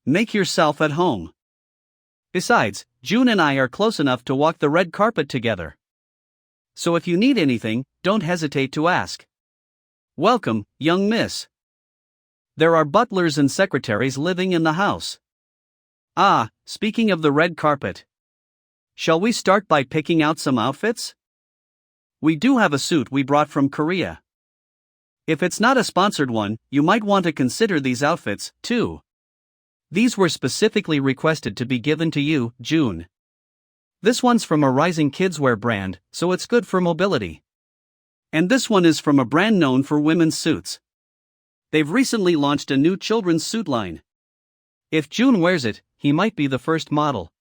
Make yourself at home. Besides, June and I are close enough to walk the red carpet together. So if you need anything, don't hesitate to ask. Welcome, young miss. There are butlers and secretaries living in the house. Ah, speaking of the red carpet. Shall we start by picking out some outfits? We do have a suit we brought from Korea. If it's not a sponsored one, you might want to consider these outfits, too. These were specifically requested to be given to you, June. This one's from a rising kidswear brand, so it's good for mobility. And this one is from a brand known for women's suits. They've recently launched a new children's suit line. If June wears it, he might be the first model.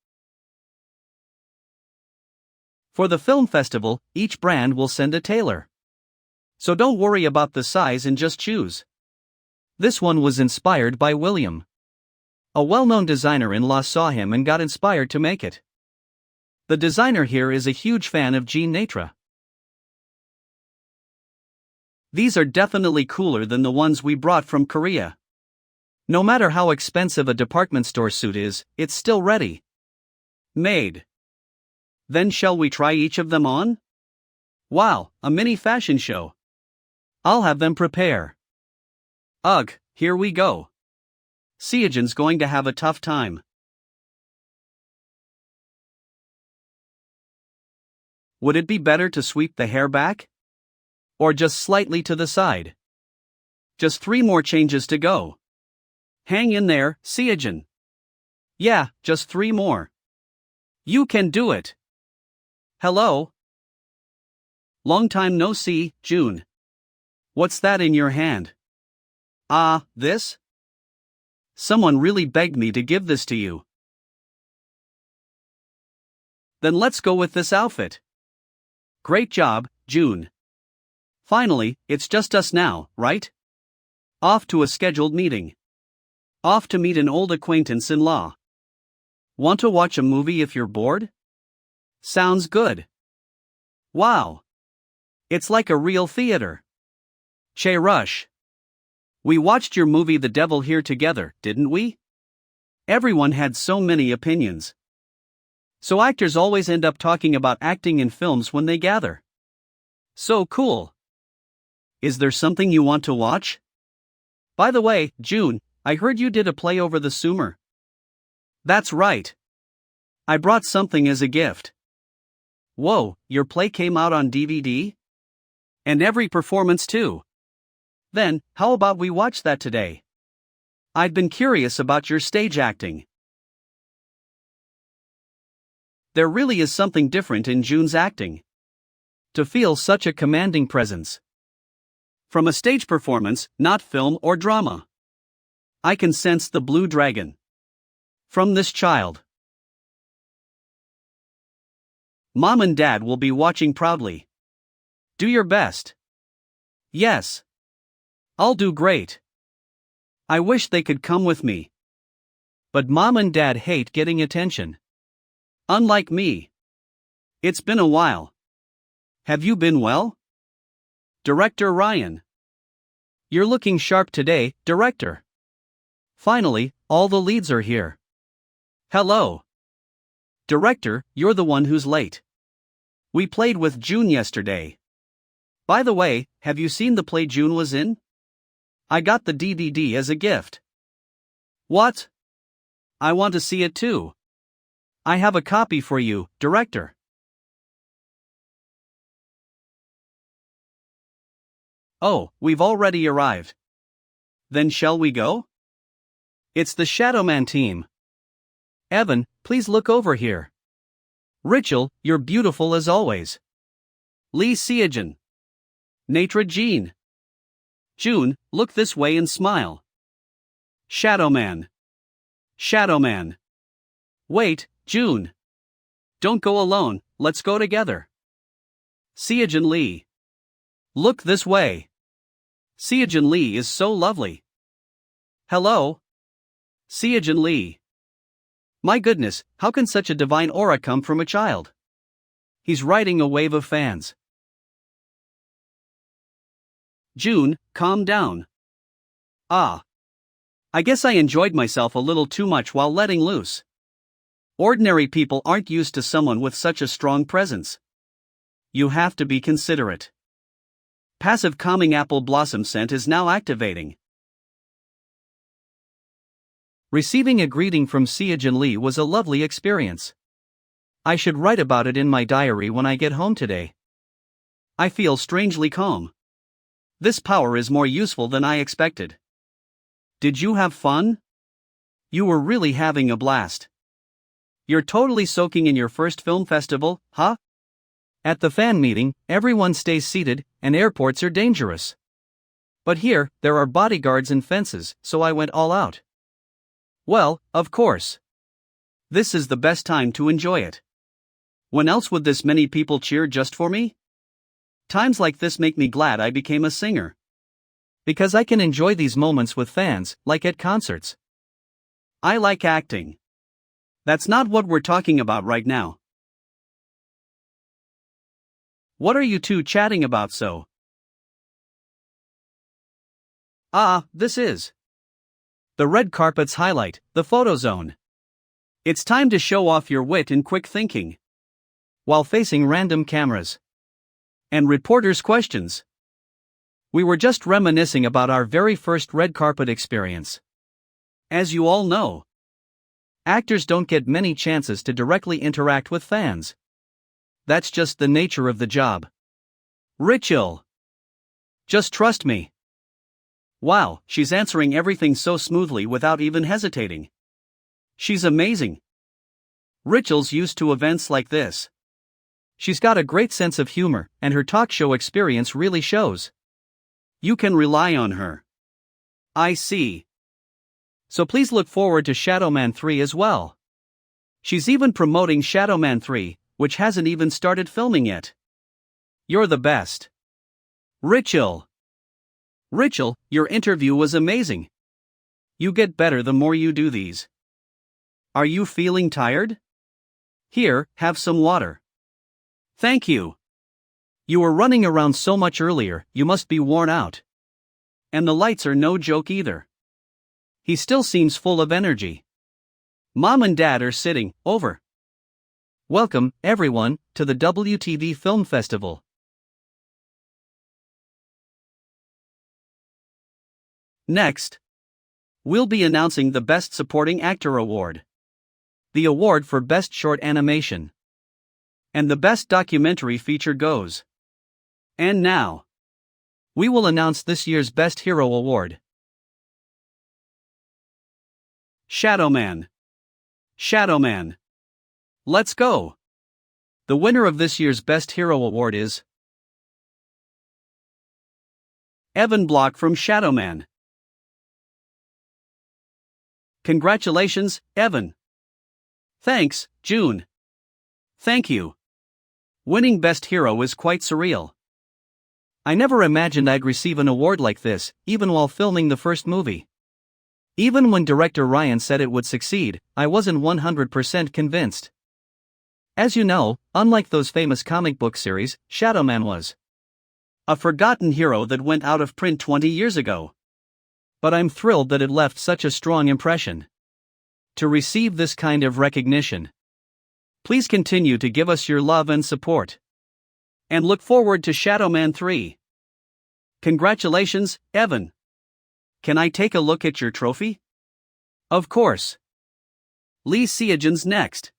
For the film festival, each brand will send a tailor. So don't worry about the size and just choose. This one was inspired by William. A well-known designer-in-law saw him and got inspired to make it. The designer here is a huge fan of Jean Natra. These are definitely cooler than the ones we brought from Korea. No matter how expensive a department store suit is, it's still ready. Made. Then shall we try each of them on? Wow, a mini fashion show. I'll have them prepare. Ugh, here we go. Seo Jun's going to have a tough time. Would it be better to sweep the hair back? Or just slightly to the side? Just 3 more changes to go. Hang in there, Seo Jun. Yeah, just 3 more. You can do it. Hello? Long time no see, June. What's that in your hand? Ah, this? Someone really begged me to give this to you. Then let's go with this outfit. Great job, June. Finally, it's just us now, right? Off to a scheduled meeting. Off to meet an old acquaintance-in-law. Want to watch a movie if you're bored? Sounds good. Wow. It's like a real theater. Che Rush. We watched your movie The Devil Here together, didn't we? Everyone had so many opinions. So actors always end up talking about acting in films when they gather. So cool. Is there something you want to watch? By the way, June, I heard you did a play over the summer. That's right. I brought something as a gift. Whoa, your play came out on DVD? And every performance too. Then, how about we watch that today? I've been curious about your stage acting. There really is something different in June's acting. To feel such a commanding presence. From a stage performance, not film or drama. I can sense the blue dragon. From this child. Mom and Dad will be watching proudly. Do your best. Yes. I'll do great. I wish they could come with me. But Mom and Dad hate getting attention. Unlike me. It's been a while. Have you been well? Director Ryan. You're looking sharp today, Director. Finally, all the leads are here. Hello. Director, you're the one who's late. We played with June yesterday. By the way, have you seen the play June was in? I got the DVD as a gift. What? I want to see it too. I have a copy for you, Director. Oh, we've already arrived. Then shall we go? It's the Shadowman team. Evan, please look over here. Rachel, you're beautiful as always. Lee Seo Jun. Natra Jean. June, look this way and smile. Shadowman. Shadowman. Wait, June. Don't go alone, let's go together. Seo Jun Lee. Look this way. Seo Jun Lee is so lovely. Hello? Seo Jun Lee. My goodness, how can such a divine aura come from a child? He's riding a wave of fans. June, calm down. Ah. I guess I enjoyed myself a little too much while letting loose. Ordinary people aren't used to someone with such a strong presence. You have to be considerate. Passive calming apple blossom scent is now activating. Receiving a greeting from Seo Jun Lee was a lovely experience. I should write about it in my diary when I get home today. I feel strangely calm. This power is more useful than I expected. Did you have fun? You were really having a blast. You're totally soaking in your first film festival, huh? At the fan meeting, everyone stays seated, and airports are dangerous. But here, there are bodyguards and fences, so I went all out. Well, of course. This is the best time to enjoy it. When else would this many people cheer just for me? Times like this make me glad I became a singer. Because I can enjoy these moments with fans, like at concerts. I like acting. That's not what we're talking about right now. What are you two chatting about so? This is the red carpet's highlight, the photo zone. It's time to show off your wit and quick thinking. While facing random cameras and reporters' questions. We were just reminiscing about our very first red carpet experience. As you all know, actors don't get many chances to directly interact with fans. That's just the nature of the job. Rachel. Just trust me. Wow, she's answering everything so smoothly without even hesitating. She's amazing. Rachel's used to events like this. She's got a great sense of humor, and her talk show experience really shows. You can rely on her. I see. So please look forward to Shadowman 3 as well. She's even promoting Shadowman 3, which hasn't even started filming yet. You're the best. Rachel. Rachel, your interview was amazing. You get better the more you do these. Are you feeling tired? Here, have some water. Thank you. You were running around so much earlier, you must be worn out. And the lights are no joke either. He still seems full of energy. Mom and Dad are sitting over. Welcome, everyone, to the WTV Film Festival. Next, we'll be announcing the Best Supporting Actor Award, the award for Best Short Animation, and the Best Documentary Feature goes. And now, we will announce this year's Best Hero Award. Shadowman. Shadowman. Let's go! The winner of this year's Best Hero Award is Evan Block from Shadowman. Congratulations, Evan. Thanks, June. Thank you. Winning Best Hero is quite surreal. I never imagined I'd receive an award like this, even while filming the first movie. Even when director Ryan said it would succeed, I wasn't 100% convinced. As you know, unlike those famous comic book series, Shadowman was a forgotten hero that went out of print 20 years ago. But I'm thrilled that it left such a strong impression. To receive this kind of recognition, please continue to give us your love and support. And look forward to Shadowman 3. Congratulations, Evan. Can I take a look at your trophy? Of course. Lee Seo Jun's next.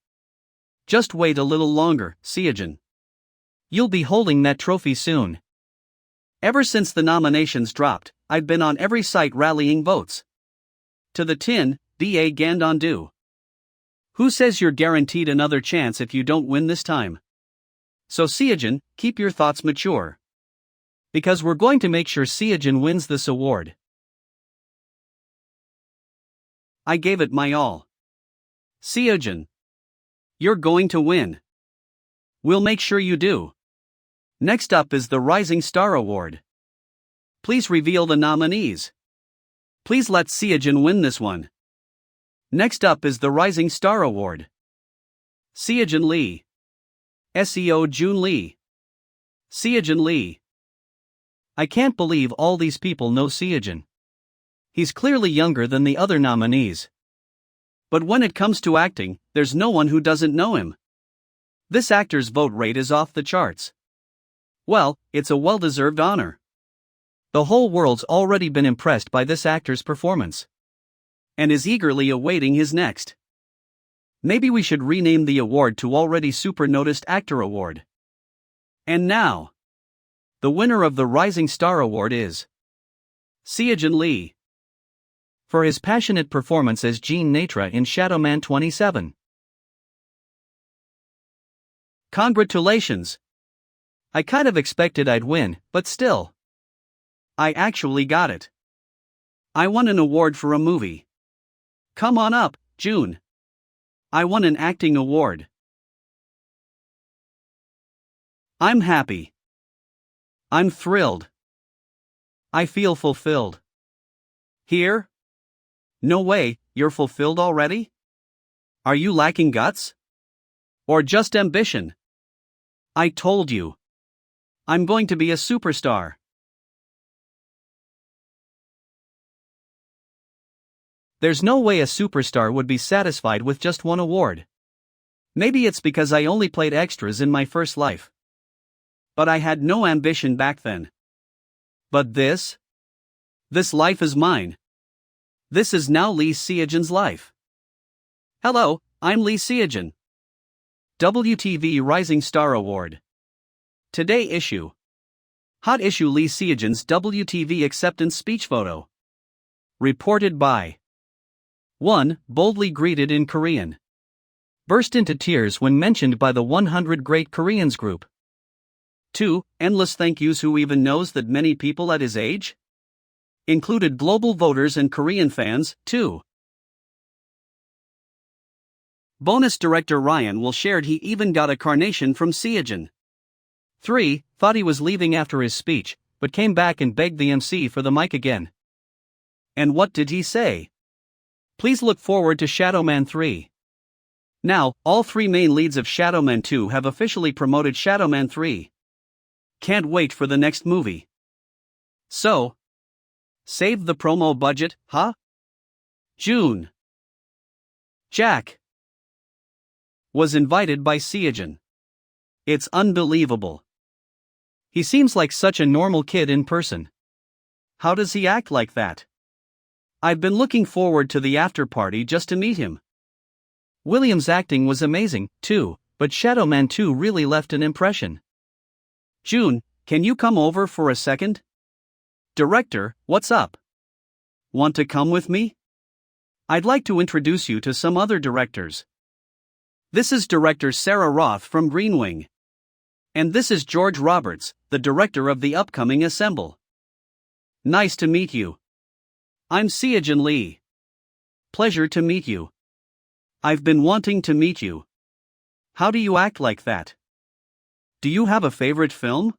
Just wait a little longer, Seo Jun. You'll be holding that trophy soon. Ever since the nominations dropped, I've been on every site rallying votes. To the tin, da Gandon. Who says you're guaranteed another chance if you don't win this time? So Seo Jun, keep your thoughts mature. Because we're going to make sure Seo Jun wins this award. I gave it my all. Seo Jun, you're going to win. We'll make sure you do. Next up is the Rising Star Award. Please reveal the nominees. Please let Seo Jun win this one. Next up is the Rising Star Award. Seo Jun Lee. Seo Jun Lee. Seo Jun Lee. I can't believe all these people know Seo Jun. He's clearly younger than the other nominees. But when it comes to acting, there's no one who doesn't know him. This actor's vote rate is off the charts. Well, it's a well-deserved honor. The whole world's already been impressed by this actor's performance, and is eagerly awaiting his next. Maybe we should rename the award to Already Super Noticed Actor Award. And now, the winner of the Rising Star Award is Seo Jun Lee, for his passionate performance as Jean Natra in Shadowman 27. Congratulations! I kind of expected I'd win, but still. I actually got it. I won an award for a movie. Come on up, June. I won an acting award. I'm happy. I'm thrilled. I feel fulfilled. Here? No way, you're fulfilled already? Are you lacking guts? Or just ambition? I told you. I'm going to be a superstar. There's no way a superstar would be satisfied with just one award. Maybe it's because I only played extras in my first life. But I had no ambition back then. But this life is mine. This is now Lee Seo Jun's life. Hello, I'm Lee Seo Jun. WTV Rising Star Award. Today issue. Hot issue Lee Seo Jun's WTV acceptance speech photo. Reported by 1. Boldly greeted in Korean. Burst into tears when mentioned by the 100 Great Koreans group. 2. Endless thank yous. Who even knows that many people at his age? Included global voters and Korean fans, too. Bonus director Ryan will shared he even got a carnation from Seo Jun. 3. Thought he was leaving after his speech, but came back and begged the MC for the mic again. And what did he say? Please look forward to Shadowman 3. Now, all three main leads of Shadowman 2 have officially promoted Shadowman 3. Can't wait for the next movie. So, Save the promo budget, huh? June. Jack was invited by Seo Jun. It's unbelievable. He seems like such a normal kid in person. How does he act like that? I've been looking forward to the after party just to meet him. William's acting was amazing, too, but Shadowman 2 really left an impression. June, can you come over for a second? Director, what's up? Want to come with me? I'd like to introduce you to some other directors. This is director Sarah Roth from Green Wing. And this is George Roberts, the director of the upcoming Assemble. Nice to meet you. I'm Seo Jun Lee. Pleasure to meet you. I've been wanting to meet you. How do you act like that? Do you have a favorite film?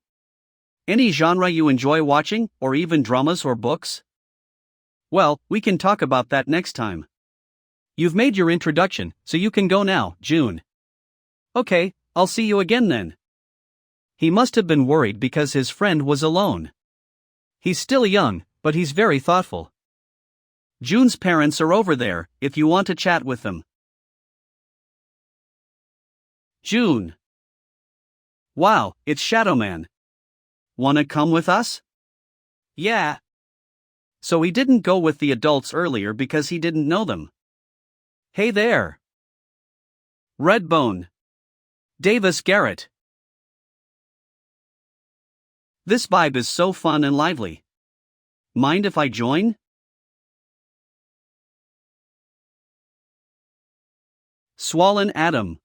Any genre you enjoy watching, or even dramas or books? Well, we can talk about that next time. You've made your introduction, so you can go now, June. Okay, I'll see you again then. He must have been worried because his friend was alone. He's still young, but he's very thoughtful. June's parents are over there, if you want to chat with them. June. Wow, it's Shadowman. Wanna come with us? Yeah. So he didn't go with the adults earlier because he didn't know them. Hey there. Redbone. Davis Garrett. This vibe is so fun and lively. Mind if I join? Swollen Adam.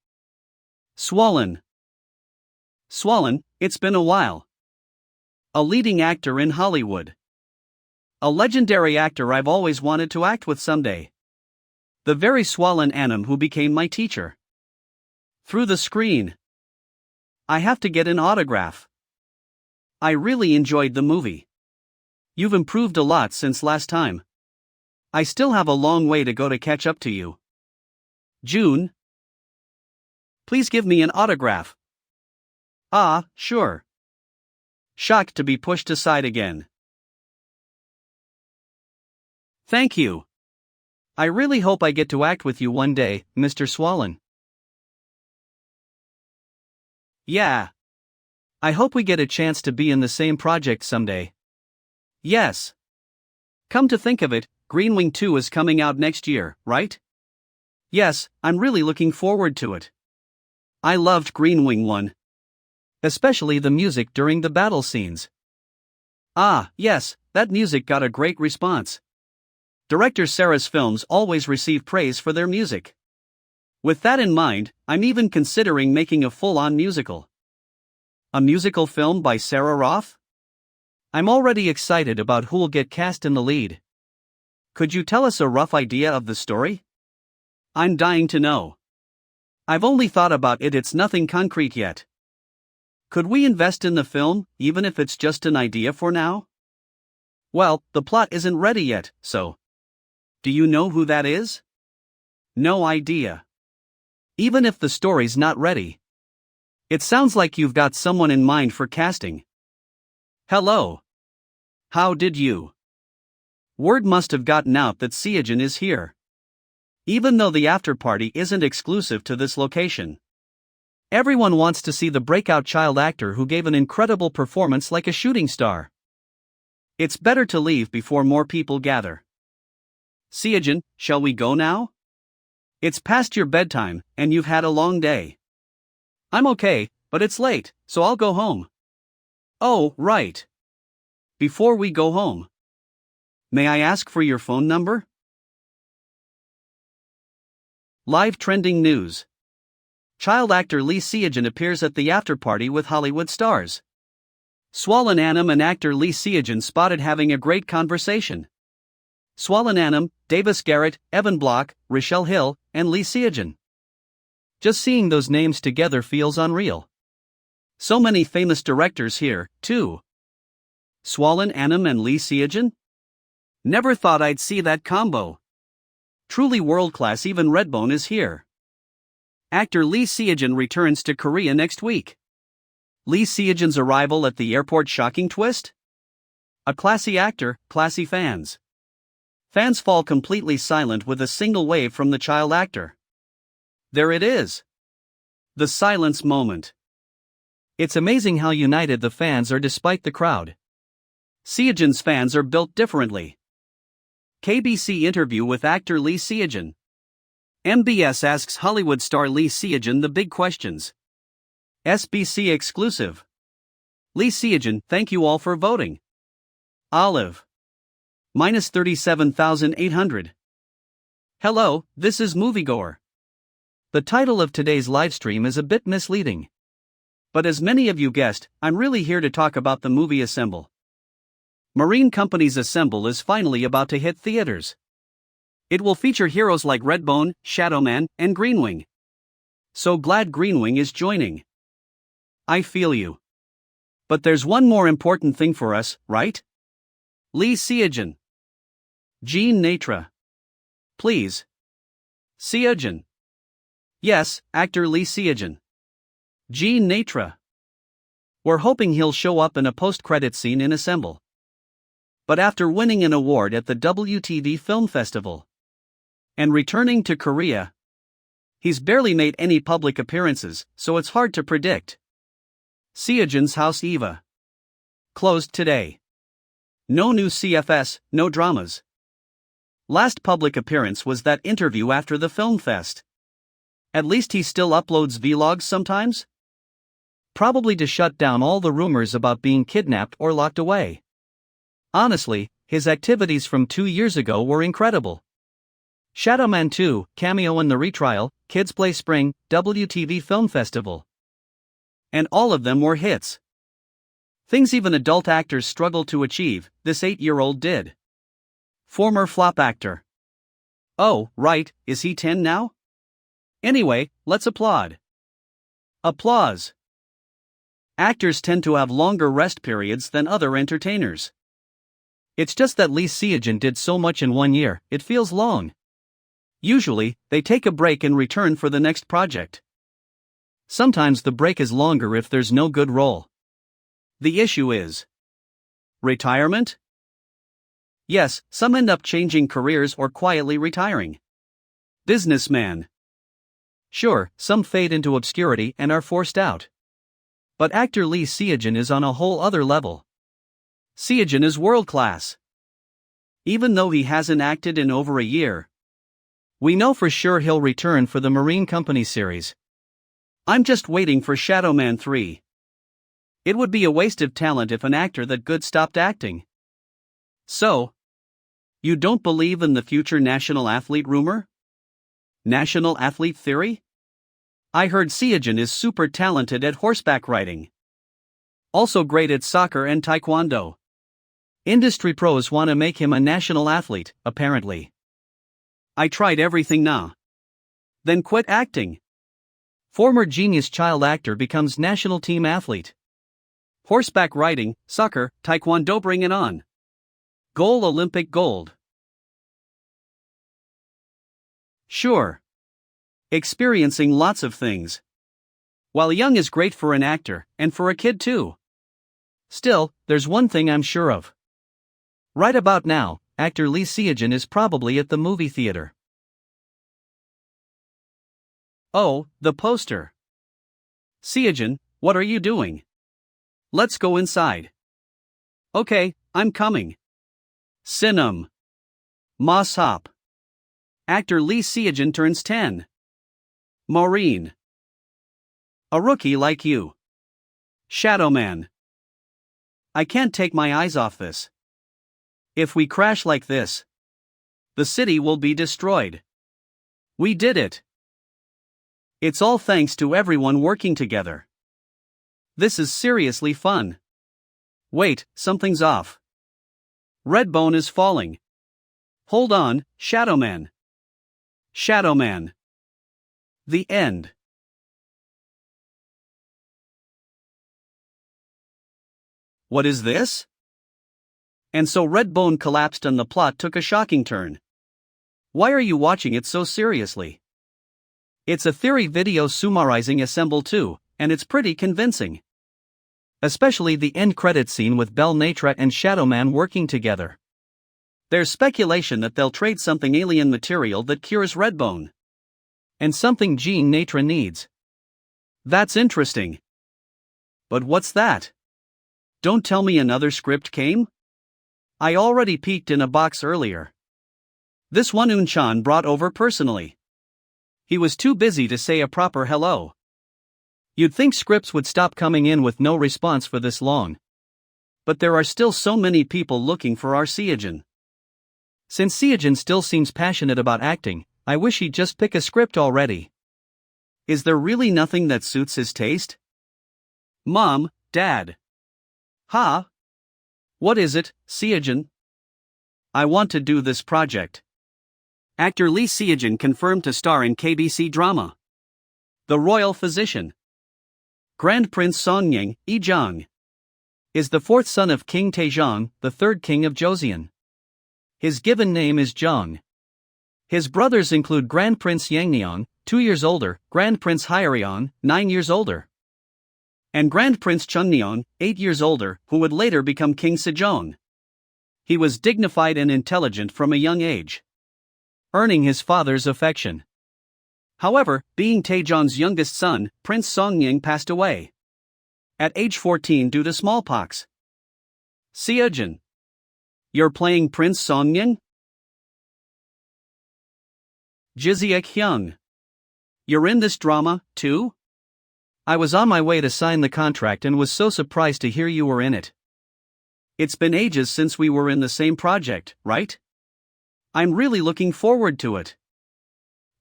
Swollen. Swollen, it's been a while. A leading actor in Hollywood. A legendary actor I've always wanted to act with someday. The very swollen Adam who became my teacher. Through the screen. I have to get an autograph. I really enjoyed the movie. You've improved a lot since last time. I still have a long way to go to catch up to you. June. Please give me an autograph. Ah, sure. Shocked to be pushed aside again. Thank you. I really hope I get to act with you one day, Mr. Swollen. Yeah. I hope we get a chance to be in the same project someday. Yes. Come to think of it, Green Wing 2 is coming out next year, right? Yes, I'm really looking forward to it. I loved Green Wing 1. Especially the music during the battle scenes. Ah, yes, that music got a great response. Director Sarah's films always receive praise for their music. With that in mind, I'm even considering making a full-on musical. A musical film by Sarah Roth? I'm already excited about who'll get cast in the lead. Could you tell us a rough idea of the story? I'm dying to know. I've only thought about it, it's nothing concrete yet. Could we invest in the film, even if it's just an idea for now? Well, the plot isn't ready yet, so. Do you know who that is? No idea. Even if the story's not ready. It sounds like you've got someone in mind for casting. Hello. How did you? Word must have gotten out that Seo Jun is here. Even though the after-party isn't exclusive to this location. Everyone wants to see the breakout child actor who gave an incredible performance like a shooting star. It's better to leave before more people gather. Seo Jun, shall we go now? It's past your bedtime, and you've had a long day. I'm okay, but it's late, so I'll go home. Oh, right. Before we go home, may I ask for your phone number? Live trending news. Child actor Lee Seo Jun appears at the after-party with Hollywood stars. Swollen Adam and actor Lee Seo Jun spotted having a great conversation. Swollen Adam, Davis Garrett, Evan Block, Rochelle Hill, and Lee Seo Jun. Just seeing those names together feels unreal. So many famous directors here, too. Swollen Adam and Lee Seo Jun? Never thought I'd see that combo. Truly world-class, even Redbone is here. Actor Lee Seo Jun returns to Korea next week. Lee Seo Jun's arrival at the airport shocking twist? A classy actor, classy fans. Fans fall completely silent with a single wave from the child actor. There it is. The silence moment. It's amazing how united the fans are despite the crowd. Seo Jun's fans are built differently. KBC interview with actor Lee Seo Jun. MBS asks Hollywood star Lee Seo Jun the big questions. SBC exclusive. Lee Seo Jun, thank you all for voting. Olive. Minus 37,800. Hello, this is Moviegoer. The title of today's livestream is a bit misleading. But as many of you guessed, I'm really here to talk about the movie Assemble. Marine Company's Assemble is finally about to hit theaters. It will feature heroes like Redbone, Shadowman, and Greenwing. So glad Greenwing is joining. I feel you. But there's one more important thing for us, right? Lee Seo Jun. Jean Natra. Please. Seo Jun. Yes, actor Lee Seo Jun. Jean Natra. We're hoping he'll show up in a post-credit scene in Assemble. But after winning an award at the WTV Film Festival and returning to Korea, he's barely made any public appearances, so it's hard to predict. Seo Jun's house Eva. Closed today. No new CFS, no dramas. Last public appearance was that interview after the film fest. At least he still uploads vlogs sometimes? Probably to shut down all the rumors about being kidnapped or locked away. Honestly, his activities from 2 years ago were incredible. Shadowman 2, cameo in the retrial, Kids Play Spring, WTV Film Festival. And all of them were hits. Things even adult actors struggle to achieve, this 8-year-old did. Former flop actor. Oh, right, is he 10 now? Anyway, let's applaud. Applause. Actors tend to have longer rest periods than other entertainers. It's just that Lee Seo Jun did so much in 1 year, it feels long. Usually, they take a break and return for the next project. Sometimes the break is longer if there's no good role. The issue is retirement? Yes, some end up changing careers or quietly retiring. Businessman. Sure, some fade into obscurity and are forced out. But actor Lee Seo Jun is on a whole other level. Seo Jun is world-class. Even though he hasn't acted in over a year, we know for sure he'll return for the Marine Company series. I'm just waiting for Shadowman 3. It would be a waste of talent if an actor that good stopped acting. So, you don't believe in the future national athlete rumor? National athlete theory? I heard Seo Jun is super talented at horseback riding. Also great at soccer and taekwondo. Industry pros want to make him a national athlete, apparently. I tried everything now. Then quit acting. Former genius child actor becomes national team athlete. Horseback riding, soccer, taekwondo, bring it on. Goal Olympic gold. Sure. Experiencing lots of things. While young is great for an actor, and for a kid too. Still, there's one thing I'm sure of. Right about now, actor Lee Seo Jun is probably at the movie theater. Oh, the poster. Seo Jun, what are you doing? Let's go inside. Okay, I'm coming. Sinem. Moss Hop. Actor Lee Seo Jun turns 10. Maureen. A rookie like you. Shadowman. I can't take my eyes off this. If we crash like this, the city will be destroyed. We did it. It's all thanks to everyone working together. This is seriously fun. Wait, something's off. Redbone is falling. Hold on, Shadowman. Shadowman. The end. What is this? And so Redbone collapsed and the plot took a shocking turn. Why are you watching it so seriously? It's a theory video summarizing Assemble 2, and it's pretty convincing. Especially the end credit scene with Belle Natra and Shadowman working together. There's speculation that they'll trade something alien material that cures Redbone. And something Jean Natra needs. That's interesting. But what's that? Don't tell me another script came? I already peeked in a box earlier. This one Unchan brought over personally. He was too busy to say a proper hello. You'd think scripts would stop coming in with no response for this long. But there are still so many people looking for our Seo Jun. Since Seo Jun still seems passionate about acting, I wish he'd just pick a script already. Is there really nothing that suits his taste? Mom, Dad. Huh? What is it, Seo Jun? I want to do this project. Actor Lee Seo Jun confirmed to star in KBC drama The Royal Physician. Grand Prince Songyang, Ijong, is the fourth son of King Taejong, the third king of Joseon. His given name is Jong. His brothers include Grand Prince Yangneong, 2 years older, Grand Prince Hyeryong, 9 years older, and Grand Prince Chunneong, 8 years older, who would later become King Sejong. He was dignified and intelligent from a young age, earning his father's affection. However, being Taejong's youngest son, Prince Songyang passed away at age 14 due to smallpox. Seo Jun, you're playing Prince Songyang? Jiseok Hyung, you're in this drama, too? I was on my way to sign the contract and was so surprised to hear you were in it. It's been ages since we were in the same project, right? I'm really looking forward to it.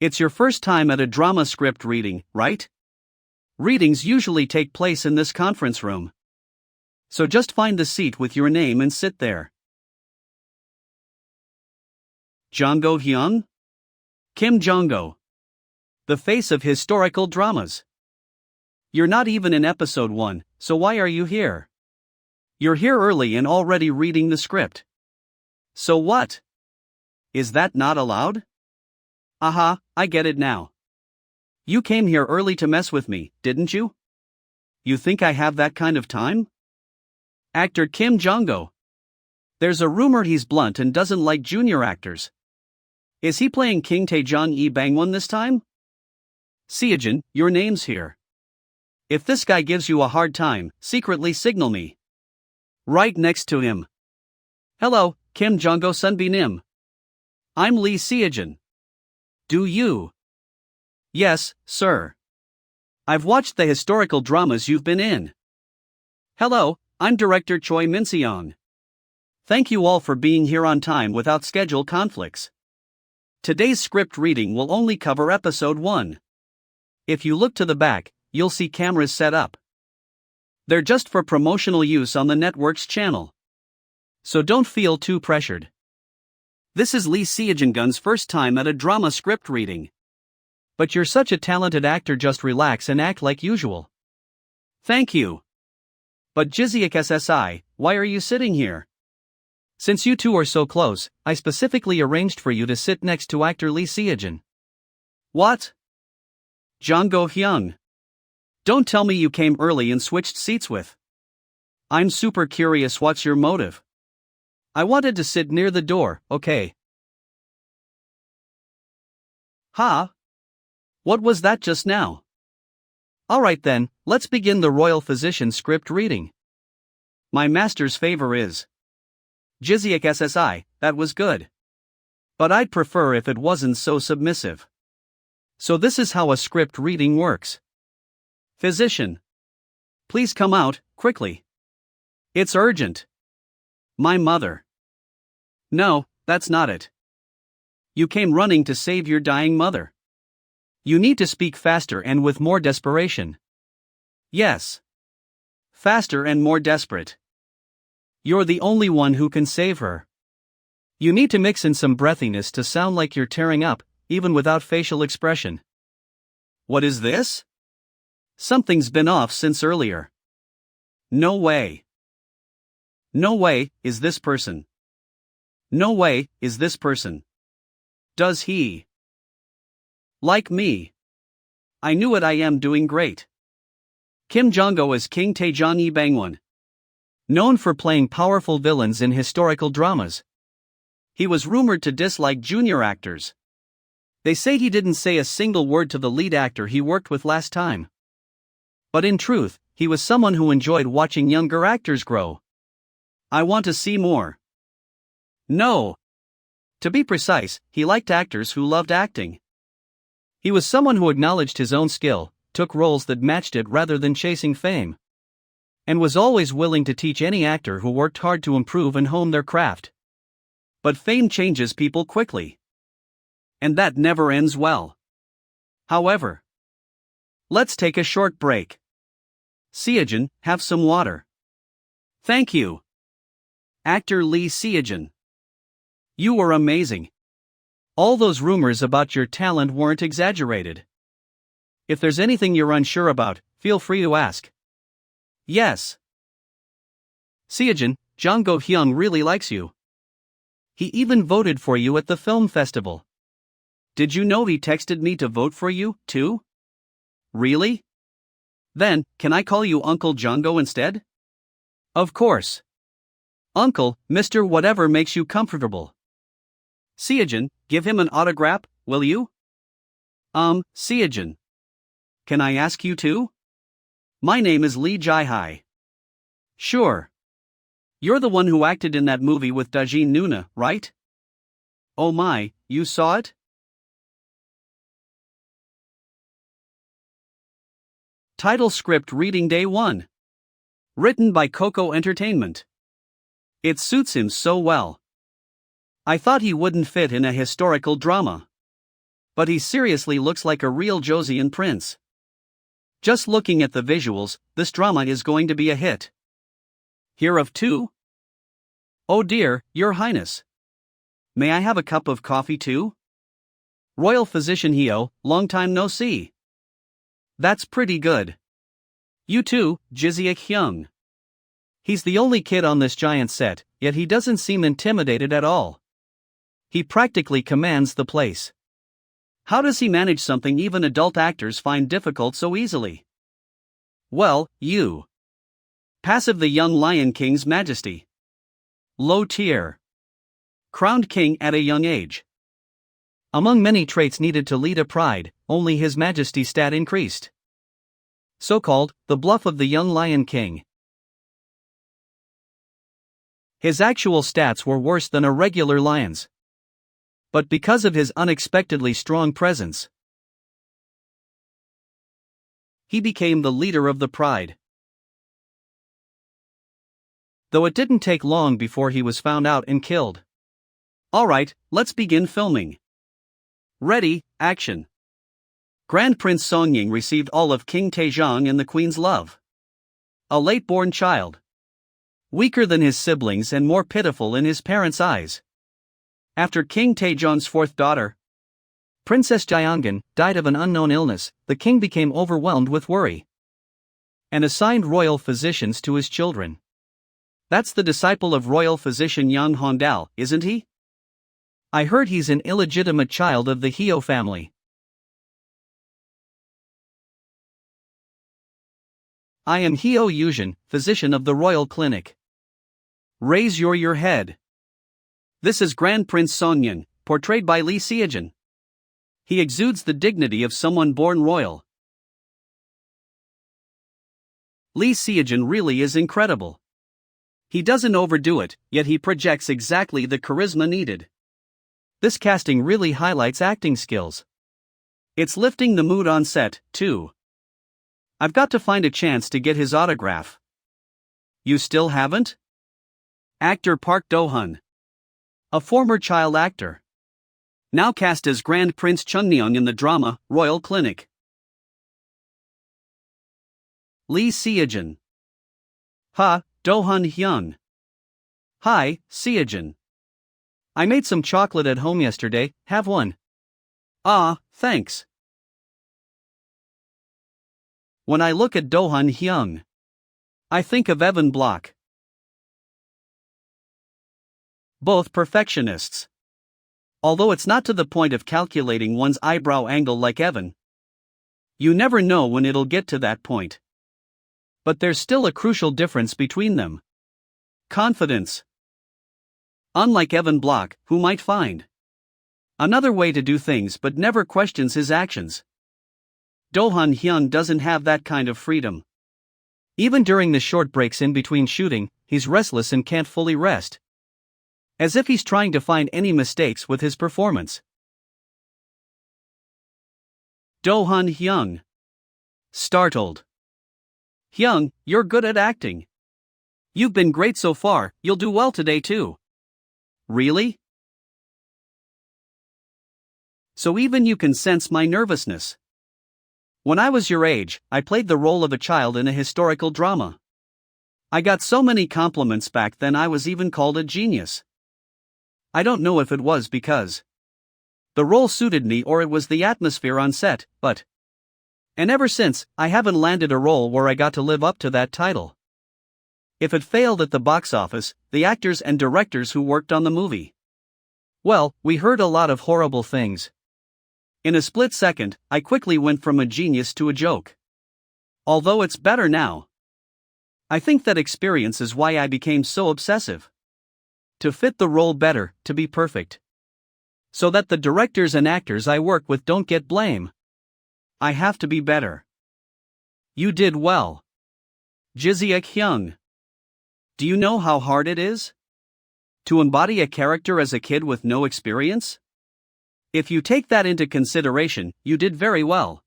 It's your first time at a drama script reading, right? Readings usually take place in this conference room. So just find the seat with your name and sit there. Jonggo Hyun? Kim Jonggo, the face of historical dramas. You're not even in episode 1, so why are you here? You're here early and already reading the script. So what? Is that not allowed? Aha, I get it now. You came here early to mess with me, didn't you? You think I have that kind of time? Actor Kim Jonggo. There's a rumor he's blunt and doesn't like junior actors. Is he playing King Taejong Lee Bangwon this time? Seo Jun, your name's here. If this guy gives you a hard time, secretly signal me. Right next to him. Hello, Kim Jonggo Sunbi Nim. I'm Lee Seo Jun. Do you? Yes, sir. I've watched the historical dramas you've been in. Hello, I'm director Choi Min-seong. Thank you all for being here on time without schedule conflicts. Today's script reading will only cover episode 1. If you look to the back, you'll see cameras set up. They're just for promotional use on the network's channel. So don't feel too pressured. This is Lee Seo Jun's first time at a drama script reading. But you're such a talented actor, just relax and act like usual. Thank you. But Jiseok SSI, why are you sitting here? Since you two are so close, I specifically arranged for you to sit next to actor Lee Seo Jun. What? Jonggo Hyun. Don't tell me you came early and switched seats with. I'm super curious, what's your motive? I wanted to sit near the door, okay. Huh? What was that just now? Alright then, let's begin the Royal Physician script reading. My master's favor is Jiseok SSI, that was good. But I'd prefer if it wasn't so submissive. So this is how a script reading works. Physician. Please come out, quickly. It's urgent. My mother. No, that's not it. You came running to save your dying mother. You need to speak faster and with more desperation. Yes. Faster and more desperate. You're the only one who can save her. You need to mix in some breathiness to sound like you're tearing up, even without facial expression. What is this? Something's been off since earlier. No way. No way, is this person. No way, is this person. Does he like me? I knew it, I am doing great. Kim Jong-go as King Taejong Yi Bangwon. Known for playing powerful villains in historical dramas. He was rumored to dislike junior actors. They say he didn't say a single word to the lead actor he worked with last time. But in truth, he was someone who enjoyed watching younger actors grow. I want to see more. No. To be precise, he liked actors who loved acting. He was someone who acknowledged his own skill, took roles that matched it rather than chasing fame, and was always willing to teach any actor who worked hard to improve and hone their craft. But fame changes people quickly. And that never ends well. However, let's take a short break. Seo Jun, have some water. Thank you. Actor Lee Seo Jun. You were amazing. All those rumors about your talent weren't exaggerated. If there's anything you're unsure about, feel free to ask. Yes. Seo Jun, Jang Go-hyung really likes you. He even voted for you at the film festival. Did you know he texted me to vote for you, too? Really? Then, can I call you Uncle Jang-go instead? Of course. Uncle, Mr. Whatever makes you comfortable. Seo Jun, give him an autograph, will you? Seo Jun. Can I ask you too? My name is Lee Jae-hai. Sure. You're the one who acted in that movie with Dajin Nuna, right? Oh my, you saw it? Title script reading day 1. Written by Coco Entertainment. It suits him so well. I thought he wouldn't fit in a historical drama. But he seriously looks like a real Joseon prince. Just looking at the visuals, this drama is going to be a hit. Hear of too? Oh dear, Your Highness. May I have a cup of coffee too? Royal Physician Heo, long time no see. That's pretty good. You too, Jiseok Hyung. He's the only kid on this giant set, yet he doesn't seem intimidated at all. He practically commands the place. How does he manage something even adult actors find difficult so easily? Well, you. Passive the young Lion King's majesty. Low tier. Crowned king at a young age. Among many traits needed to lead a pride, only His Majesty stat increased. So-called, the bluff of the young Lion King. His actual stats were worse than a regular lion's. But because of his unexpectedly strong presence, he became the leader of the pride. Though it didn't take long before he was found out and killed. Alright, let's begin filming. Ready, action. Grand Prince Songying received all of King Taejong and the Queen's love. A late-born child. Weaker than his siblings and more pitiful in his parents' eyes. After King Taejong's fourth daughter, Princess Jeongun, died of an unknown illness, the king became overwhelmed with worry and assigned royal physicians to his children. That's the disciple of royal physician Yang Hongdal, isn't he? I heard he's an illegitimate child of the Heo family. I am Heo Yujin, physician of the royal clinic. Raise your head. This is Grand Prince Songying, portrayed by Lee Seo Jun. He exudes the dignity of someone born royal. Lee Seo Jun really is incredible. He doesn't overdo it, yet he projects exactly the charisma needed. This casting really highlights acting skills. It's lifting the mood on set, too. I've got to find a chance to get his autograph. You still haven't? Actor Park Do-hun. A former child actor. Now cast as Grand Prince Chungmyeong in the drama, Royal Clinic. Lee Seo Jun. Ha, Do-hun Hyun. Hi, Seo Jun. I made some chocolate at home yesterday, have one? Ah, thanks. When I look at Do-hun Hyung, I think of Evan Block. Both perfectionists. Although it's not to the point of calculating one's eyebrow angle like Evan. You never know when it'll get to that point. But there's still a crucial difference between them. Confidence. Unlike Evan Block, who might find another way to do things but never questions his actions, Do Han Hyun doesn't have that kind of freedom. Even during the short breaks in between shooting, he's restless and can't fully rest. As if he's trying to find any mistakes with his performance. Do Han Hyun. Startled. Hyung, you're good at acting. You've been great so far, you'll do well today too. Really? So even you can sense my nervousness. When I was your age, I played the role of a child in a historical drama. I got so many compliments back then, I was even called a genius. I don't know if it was because the role suited me or it was the atmosphere on set, but and ever since, I haven't landed a role where I got to live up to that title. If it failed at the box office, the actors and directors who worked on the movie, well, we heard a lot of horrible things. In a split second, I quickly went from a genius to a joke. Although it's better now. I think that experience is why I became so obsessive. To fit the role better, to be perfect. So that the directors and actors I work with don't get blame. I have to be better. You did well. Jiseok Hyung. Do you know how hard it is to embody a character as a kid with no experience? If you take that into consideration, you did very well.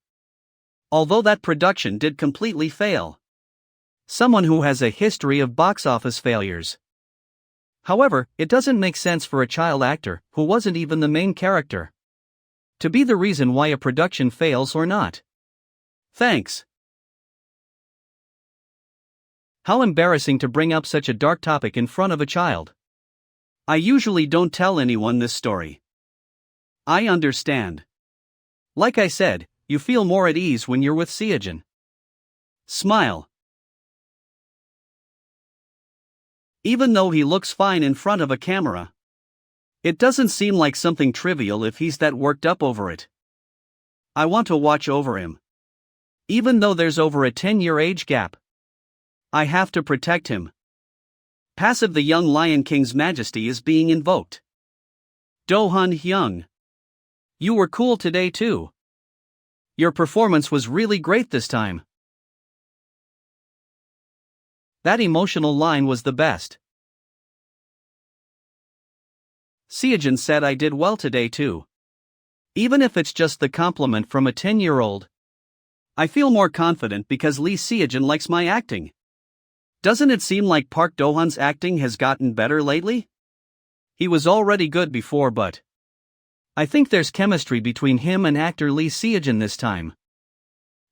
Although that production did completely fail. Someone who has a history of box office failures. However, it doesn't make sense for a child actor, who wasn't even the main character, to be the reason why a production fails or not. Thanks. How embarrassing to bring up such a dark topic in front of a child. I usually don't tell anyone this story. I understand. Like I said, you feel more at ease when you're with Seo Jun. Smile. Even though he looks fine in front of a camera, it doesn't seem like something trivial if he's that worked up over it. I want to watch over him. Even though there's over a 10-year age gap. I have to protect him. Passive, the young Lion King's majesty is being invoked. Do Han Hyung. You were cool today too. Your performance was really great this time. That emotional line was the best. Seo Jun said I did well today too. Even if it's just the compliment from a 10-year-old. I feel more confident because Lee Seo Jun likes my acting. Doesn't it seem like Park Do-han's acting has gotten better lately? He was already good before, but I think there's chemistry between him and actor Lee Seo Jun this time.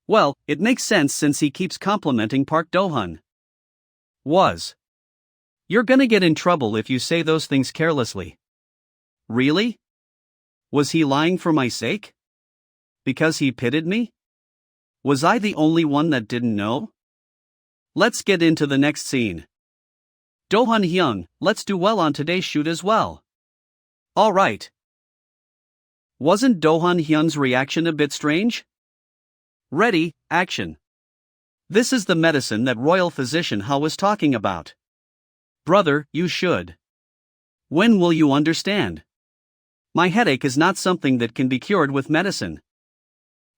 Well, it makes sense since he keeps complimenting Park Do-han. You're gonna get in trouble if you say those things carelessly. Really? Was he lying for my sake? Because he pitied me? Was I the only one that didn't know? Let's get into the next scene. Do Han Hyung, let's do well on today's shoot as well. Alright. Wasn't Do Han Hyun's reaction a bit strange? Ready, action. This is the medicine that royal physician Ha was talking about. Brother, you should. When will you understand? My headache is not something that can be cured with medicine.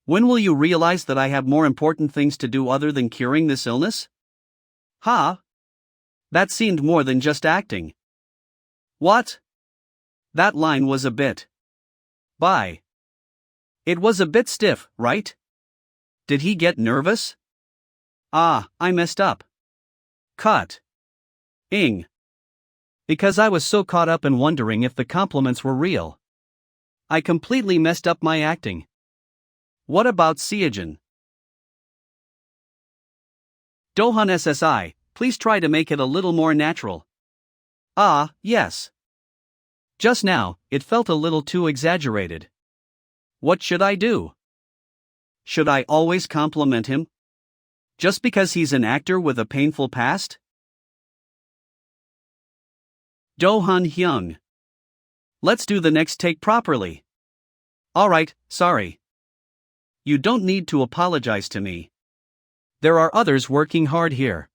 When will you realize that I have more important things to do other than curing this illness? Ha! That seemed more than just acting. What? That line was a bit. It was a bit stiff, right? Did he get nervous? Ah, I messed up. Cut. Because I was so caught up in wondering if the compliments were real. I completely messed up my acting. What about Seo Jun? Do-han SSI, please try to make it a little more natural. Ah, yes. Just now, it felt a little too exaggerated. What should I do? Should I always compliment him? Just because he's an actor with a painful past? Do Han Hyung. Let's do the next take properly. Alright, sorry. You don't need to apologize to me. There are others working hard here.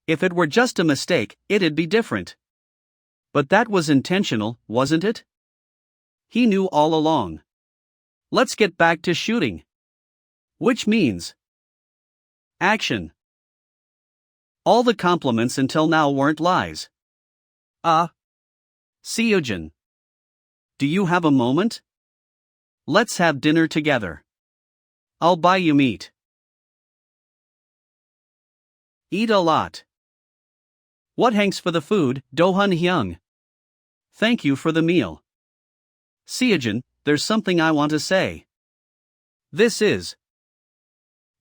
If it were just a mistake, it'd be different. But that was intentional, wasn't it? He knew all along. Let's get back to shooting. Which means action. All the compliments until now weren't lies. Seo Jun. Do you have a moment? Let's have dinner together. I'll buy you meat. Eat a lot. What hangs for the food, Do-hun Hyung? Thank you for the meal. Seo Jun, there's something I want to say. This is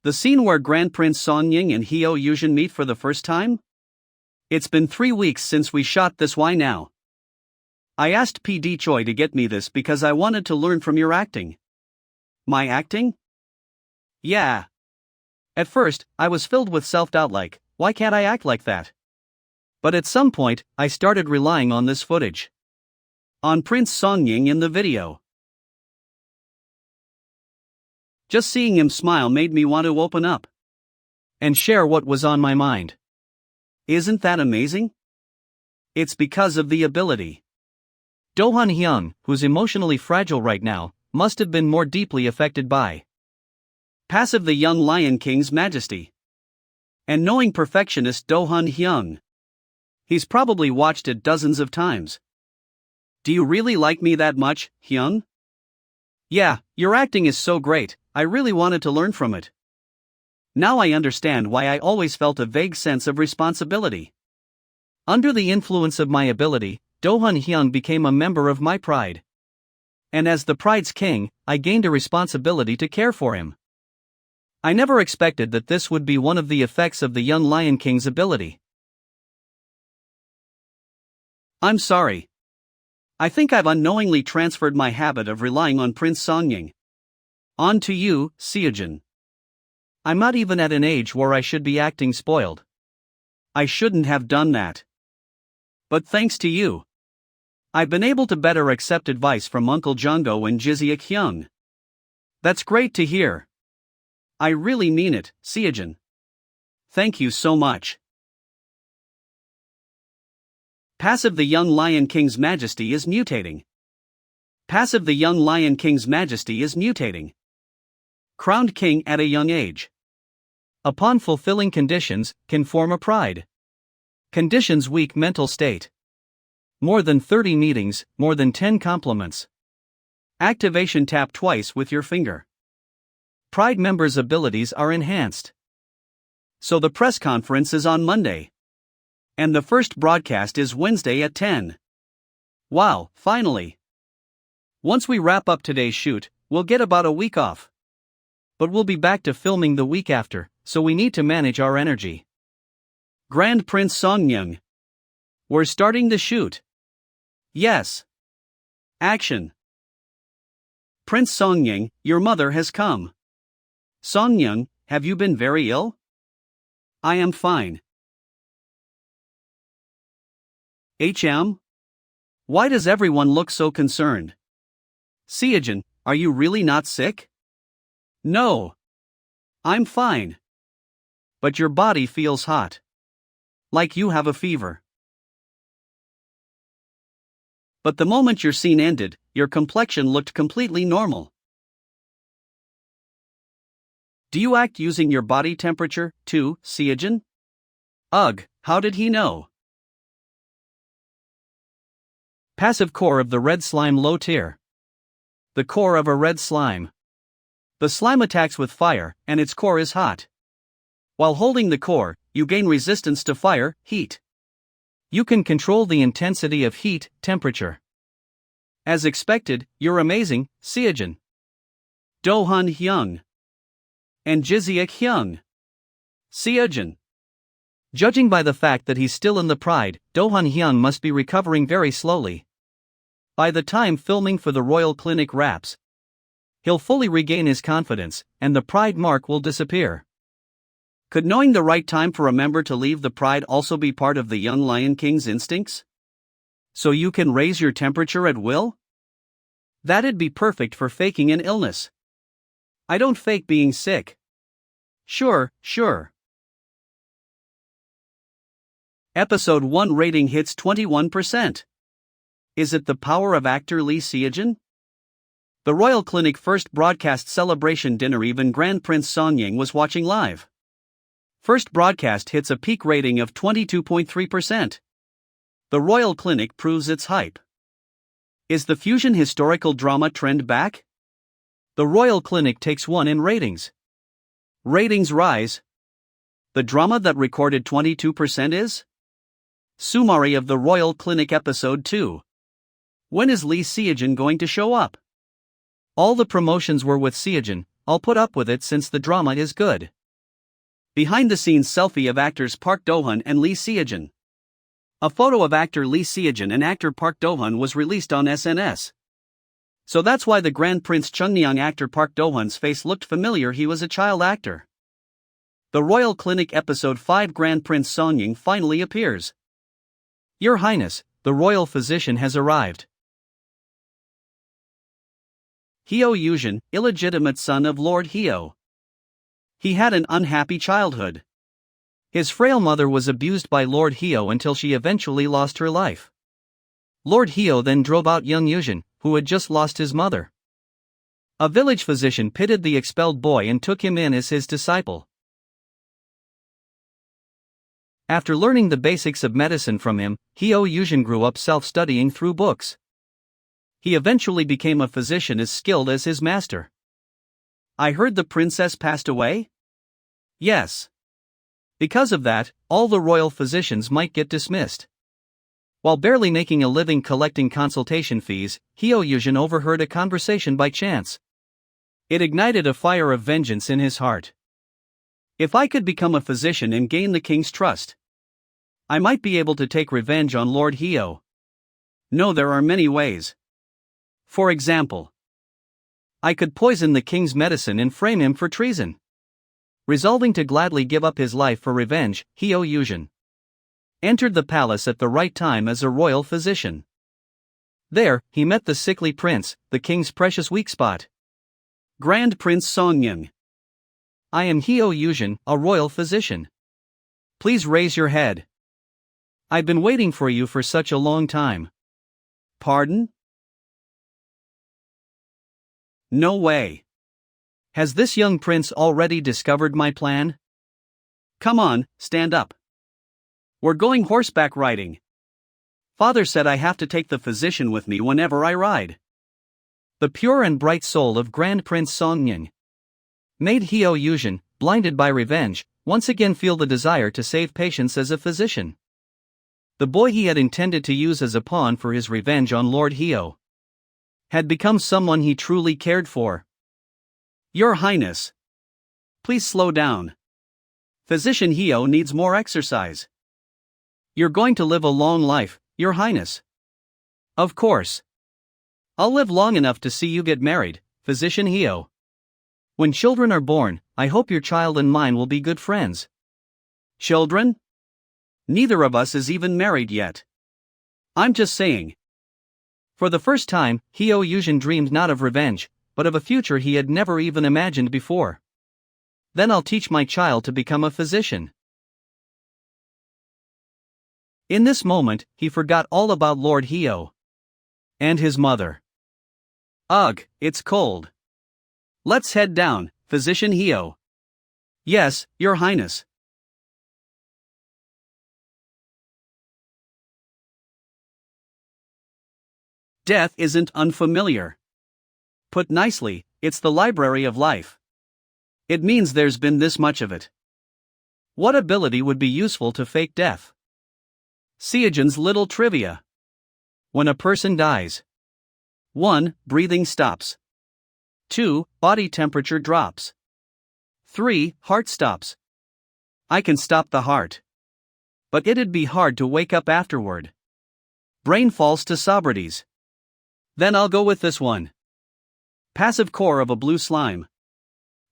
the scene where Grand Prince Song-ying and Hyo Yujin meet for the first time? It's been 3 weeks since we shot this. Why now? I asked PD Choi to get me this because I wanted to learn from your acting. My acting? Yeah. At first, I was filled with self-doubt like, why can't I act like that? But at some point, I started relying on this footage. On Prince Song-ying in the video. Just seeing him smile made me want to open up and share what was on my mind. Isn't that amazing? It's because of the ability. Do-hun Hyung, who's emotionally fragile right now, must have been more deeply affected by passive the young Lion King's majesty. And knowing perfectionist Do-hun Hyung, he's probably watched it dozens of times. Do you really like me that much, Hyung? Yeah, your acting is so great, I really wanted to learn from it. Now I understand why I always felt a vague sense of responsibility. Under the influence of my ability, Do-hun Hyung became a member of my pride. And as the pride's king, I gained a responsibility to care for him. I never expected that this would be one of the effects of the young Lion King's ability. I'm sorry. I think I've unknowingly transferred my habit of relying on Prince Song-ying on to you, Seo Jun. I'm not even at an age where I should be acting spoiled. I shouldn't have done that. But thanks to you, I've been able to better accept advice from Uncle Junggo and Jiseok Hyung. That's great to hear. I really mean it, Seo Jun. Thank you so much. Passive the young Lion King's majesty is mutating. Passive the young Lion King's majesty is mutating. Crowned king at a young age. Upon fulfilling conditions, can form a pride. Conditions weak mental state. More than 30 meetings, more than 10 compliments. Activation tap twice with your finger. Pride members' abilities are enhanced. So the press conference is on Monday. And the first broadcast is Wednesday at 10. Wow, finally. Once we wrap up today's shoot, we'll get about a week off. But we'll be back to filming the week after, so we need to manage our energy. Grand Prince Song-ying. We're starting the shoot. Yes. Action. Prince Song-ying, your mother has come. Song-ying, have you been very ill? I am fine. Why does everyone look so concerned? Seo Jun, are you really not sick? No. I'm fine. But your body feels hot. Like you have a fever. But the moment your scene ended, your complexion looked completely normal. Do you act using your body temperature, too, Seo Jun? Ugh, how did he know? Passive core of the red slime low tier. The core of a red slime. The slime attacks with fire, and its core is hot. While holding the core, you gain resistance to fire, heat. You can control the intensity of heat, temperature. As expected, you're amazing, Seo Jun. Do-hun Hyung. And Jiseok Hyung. Seo Jun. Judging by the fact that he's still in the pride, Do-hun Hyung must be recovering very slowly. By the time filming for the Royal Clinic wraps, he'll fully regain his confidence, and the pride mark will disappear. Could knowing the right time for a member to leave the pride also be part of the young Lion King's instincts? So you can raise your temperature at will? That'd be perfect for faking an illness. I don't fake being sick. Sure. Episode 1 rating hits 21%. Is it the power of actor Lee Seo Jun? The Royal Clinic first broadcast celebration dinner even Grand Prince Songyang was watching live. First broadcast hits a peak rating of 22.3%. The Royal Clinic proves its hype. Is the fusion historical drama trend back? The Royal Clinic takes one in ratings. Ratings rise. The drama that recorded 22% is? Summary of the Royal Clinic Episode 2. When is Lee Seo Jun going to show up? All the promotions were with Seo Jun. I'll put up with it since the drama is good. Behind the scenes selfie of actors Park Do-hyun and Lee Seo Jun. A photo of actor Lee Seo Jun and actor Park Do-hyun was released on SNS. So that's why the Grand Prince Chungmyeong actor Park Do-hyun's face looked familiar. He was a child actor. The Royal Clinic Episode 5 Grand Prince Songyang finally appears. Your Highness, the royal physician has arrived. Seo Jun, illegitimate son of Lord Seo. He had an unhappy childhood. His frail mother was abused by Lord Seo until she eventually lost her life. Lord Seo then drove out young Jun, who had just lost his mother. A village physician pitied the expelled boy and took him in as his disciple. After learning the basics of medicine from him, Seo Jun grew up self-studying through books. He eventually became a physician as skilled as his master. I heard the princess passed away? Yes. Because of that, all the royal physicians might get dismissed. While barely making a living collecting consultation fees, Seo Jun overheard a conversation by chance. It ignited a fire of vengeance in his heart. If I could become a physician and gain the king's trust, I might be able to take revenge on Lord Seo. No, there are many ways. For example, I could poison the king's medicine and frame him for treason. Resolving to gladly give up his life for revenge, Seo Jun entered the palace at the right time as a royal physician. There, he met the sickly prince, the king's precious weak spot. Grand Prince Songyang. I am Seo Jun, a royal physician. Please raise your head. I've been waiting for you for such a long time. Pardon? No way. Has this young prince already discovered my plan? Come on, stand up. We're going horseback riding. Father said I have to take the physician with me whenever I ride. The pure and bright soul of Grand Prince Songyang made Seo Jun, blinded by revenge, once again feel the desire to save patients as a physician. The boy he had intended to use as a pawn for his revenge on Lord Seo had become someone he truly cared for. Your Highness, please slow down. Physician Seo needs more exercise. You're going to live a long life, Your Highness. Of course. I'll live long enough to see you get married, Physician Seo. When children are born, I hope your child and mine will be good friends. Children? Neither of us is even married yet. I'm just saying. For the first time, Seo Jun dreamed not of revenge, but of a future he had never even imagined before. Then I'll teach my child to become a physician. In this moment, he forgot all about Lord Seo and his mother. Ugh, it's cold. Let's head down, Physician Seo. Yes, Your Highness. Death isn't unfamiliar. Put nicely, it's the library of life. It means there's been this much of it. What ability would be useful to fake death? Seo Jun's little trivia. When a person dies, 1. Breathing stops. 2. Body temperature drops. 3. Heart stops. I can stop the heart. But it'd be hard to wake up afterward. Brain falls to Socrates. Then I'll go with this one. Passive core of a blue slime.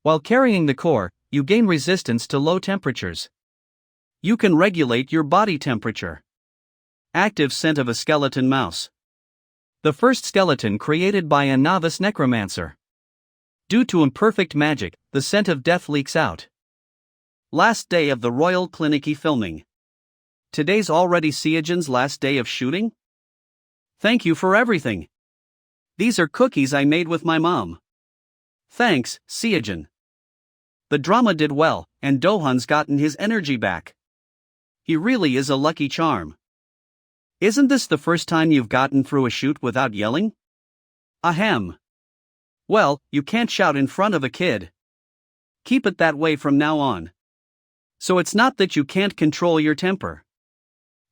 While carrying the core, you gain resistance to low temperatures. You can regulate your body temperature. Active scent of a skeleton mouse. The first skeleton created by a novice necromancer. Due to imperfect magic, the scent of death leaks out. Last day of the Royal Clinic filming. Today's already Seo Jun's last day of shooting? Thank you for everything. These are cookies I made with my mom. Thanks, Seo Jun. The drama did well, and Dohan's gotten his energy back. He really is a lucky charm. Isn't this the first time you've gotten through a shoot without yelling? Ahem. Well, you can't shout in front of a kid. Keep it that way from now on. So it's not that you can't control your temper.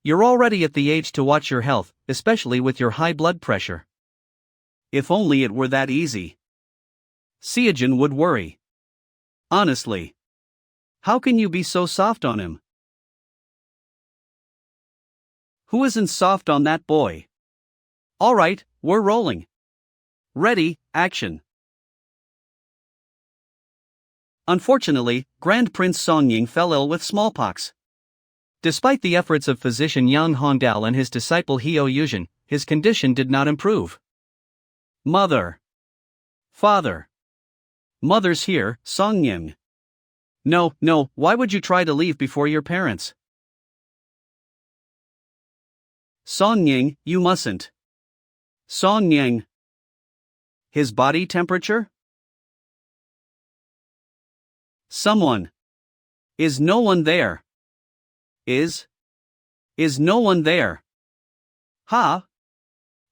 You're already at the age to watch your health, especially with your high blood pressure. If only it were that easy. Seo Jun would worry. Honestly. How can you be so soft on him? Who isn't soft on that boy? Alright, we're rolling. Ready, action. Unfortunately, Grand Prince Songying fell ill with smallpox. Despite the efforts of physician Yang Hongdal and his disciple Heo Yujin, his condition did not improve. Mother. Father. Mother's here, Songying. No, why would you try to leave before your parents? Songying, you mustn't. Songying. His body temperature? Someone. Is no one there? Is no one there? Ha?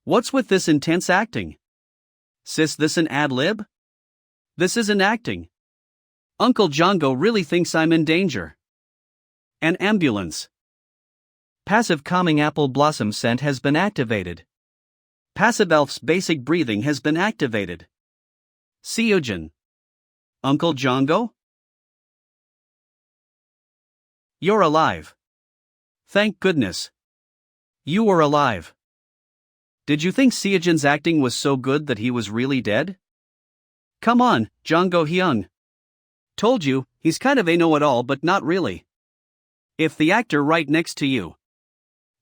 What's with this intense acting? Sis, this an ad-lib? This isn't acting. Uncle Django really thinks I'm in danger. An ambulance. Passive calming apple blossom scent has been activated. Passive elf's basic breathing has been activated. Seo Jun. Uncle Django? You're alive. Thank goodness. You were alive. Did you think Seo Jun's acting was so good that he was really dead? Come on, Django Hyung. Told you, he's kind of a know-it-all but not really. If the actor right next to you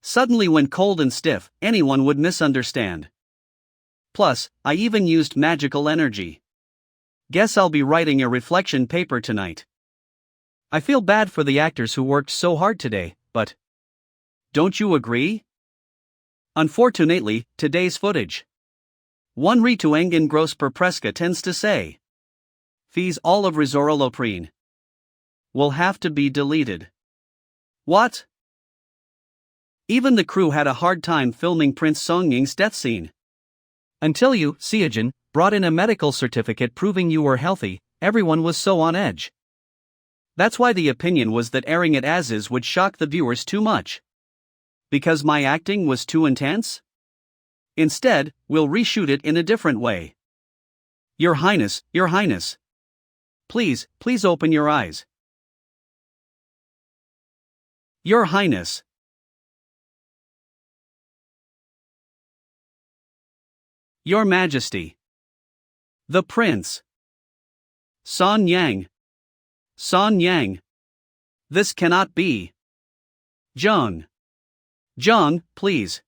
suddenly went cold and stiff, anyone would misunderstand. Plus, I even used magical energy. Guess I'll be writing a reflection paper tonight. I feel bad for the actors who worked so hard today, but don't you agree? Unfortunately, today's footage. One rituangen gross per preska tends to say. Fees all of Rizoroloprine. Will have to be deleted. What? Even the crew had a hard time filming Prince Songying's death scene. Until you, Seo Jun, brought in a medical certificate proving you were healthy, everyone was so on edge. That's why the opinion was that airing it as is would shock the viewers too much. Because my acting was too intense? Instead, we'll reshoot it in a different way. Your Highness, Your Highness. Please open your eyes. Your Highness. Your Majesty. The Prince. Son Yang. This cannot be. Jung, please.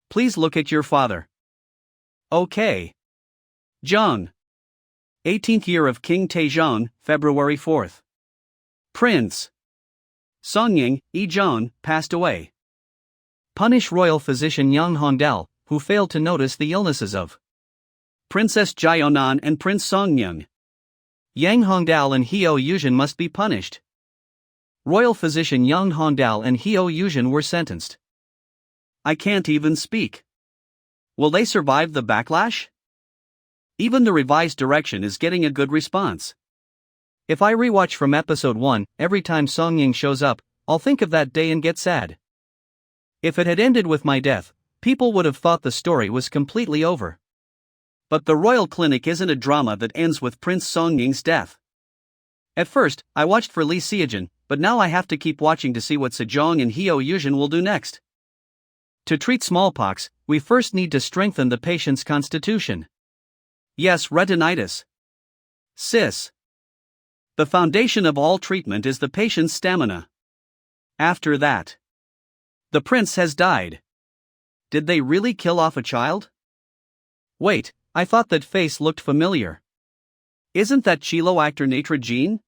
Please look at your father. Okay. Jung. 18th year of King Taejong, February 4th. Prince Songying, Ijong, passed away. Punish royal physician Yang Hongdal, who failed to notice the illnesses of Princess Jaeyonan and Prince Songying. Yang Hongdal and Heo Yujin must be punished. Royal physician Yang Hongdal and Heo Yujin were sentenced. I can't even speak. Will they survive the backlash? Even the revised direction is getting a good response. If I rewatch from episode 1, every time Songying shows up, I'll think of that day and get sad. If it had ended with my death, people would have thought the story was completely over. But the Royal Clinic isn't a drama that ends with Prince Songying's death. At first, I watched for Lee Seo Jun, but now I have to keep watching to see what Sejong and Heo Yujin will do next. To treat smallpox, we first need to strengthen the patient's constitution. Yes, retinitis. Sis. The foundation of all treatment is the patient's stamina. After that, the prince has died. Did they really kill off a child? Wait, I thought that face looked familiar. Isn't that Chilo actor Natra Jean?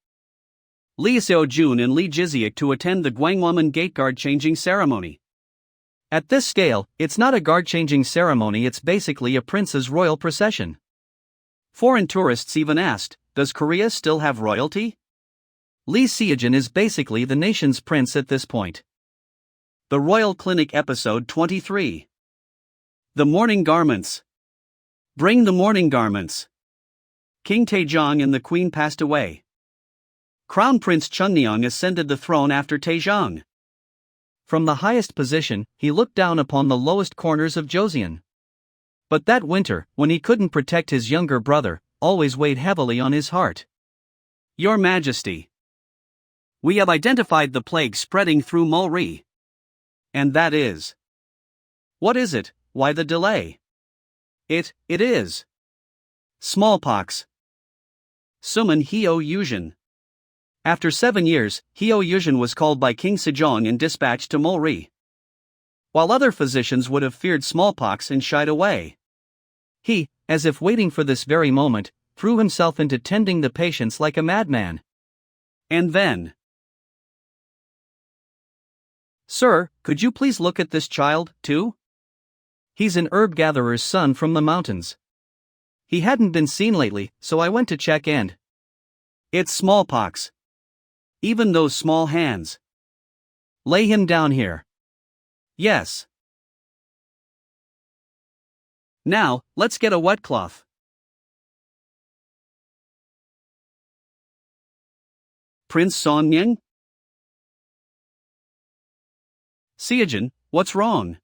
Lee Seo Jun and Lee Jiziak to attend the Gwangwamun gate guard changing ceremony. At this scale, it's not a guard changing ceremony, it's basically a prince's royal procession. Foreign tourists even asked, does Korea still have royalty? Lee Seo Jun is basically the nation's prince at this point. The Royal Clinic Episode 23. The Mourning Garments. Bring the mourning garments. King Taejong and the Queen passed away. Crown Prince Chunmyeong ascended the throne after Taejong. From the highest position, he looked down upon the lowest corners of Joseon. But that winter, when he couldn't protect his younger brother, always weighed heavily on his heart. Your Majesty, we have identified the plague spreading through Mulri. And that is. What is it? Why the delay? It is smallpox. Suman Heo Yujin. After 7 years, Heo Yujin was called by King Sejong and dispatched to Mulri. While other physicians would have feared smallpox and shied away, he, as if waiting for this very moment, threw himself into tending the patients like a madman. And then, "Sir, could you please look at this child, too? He's an herb gatherer's son from the mountains. He hadn't been seen lately, so I went to check and it's smallpox. Even those small hands. Lay him down here." Yes. Now, let's get a wet cloth. Prince Songyang? Seo Jun, what's wrong?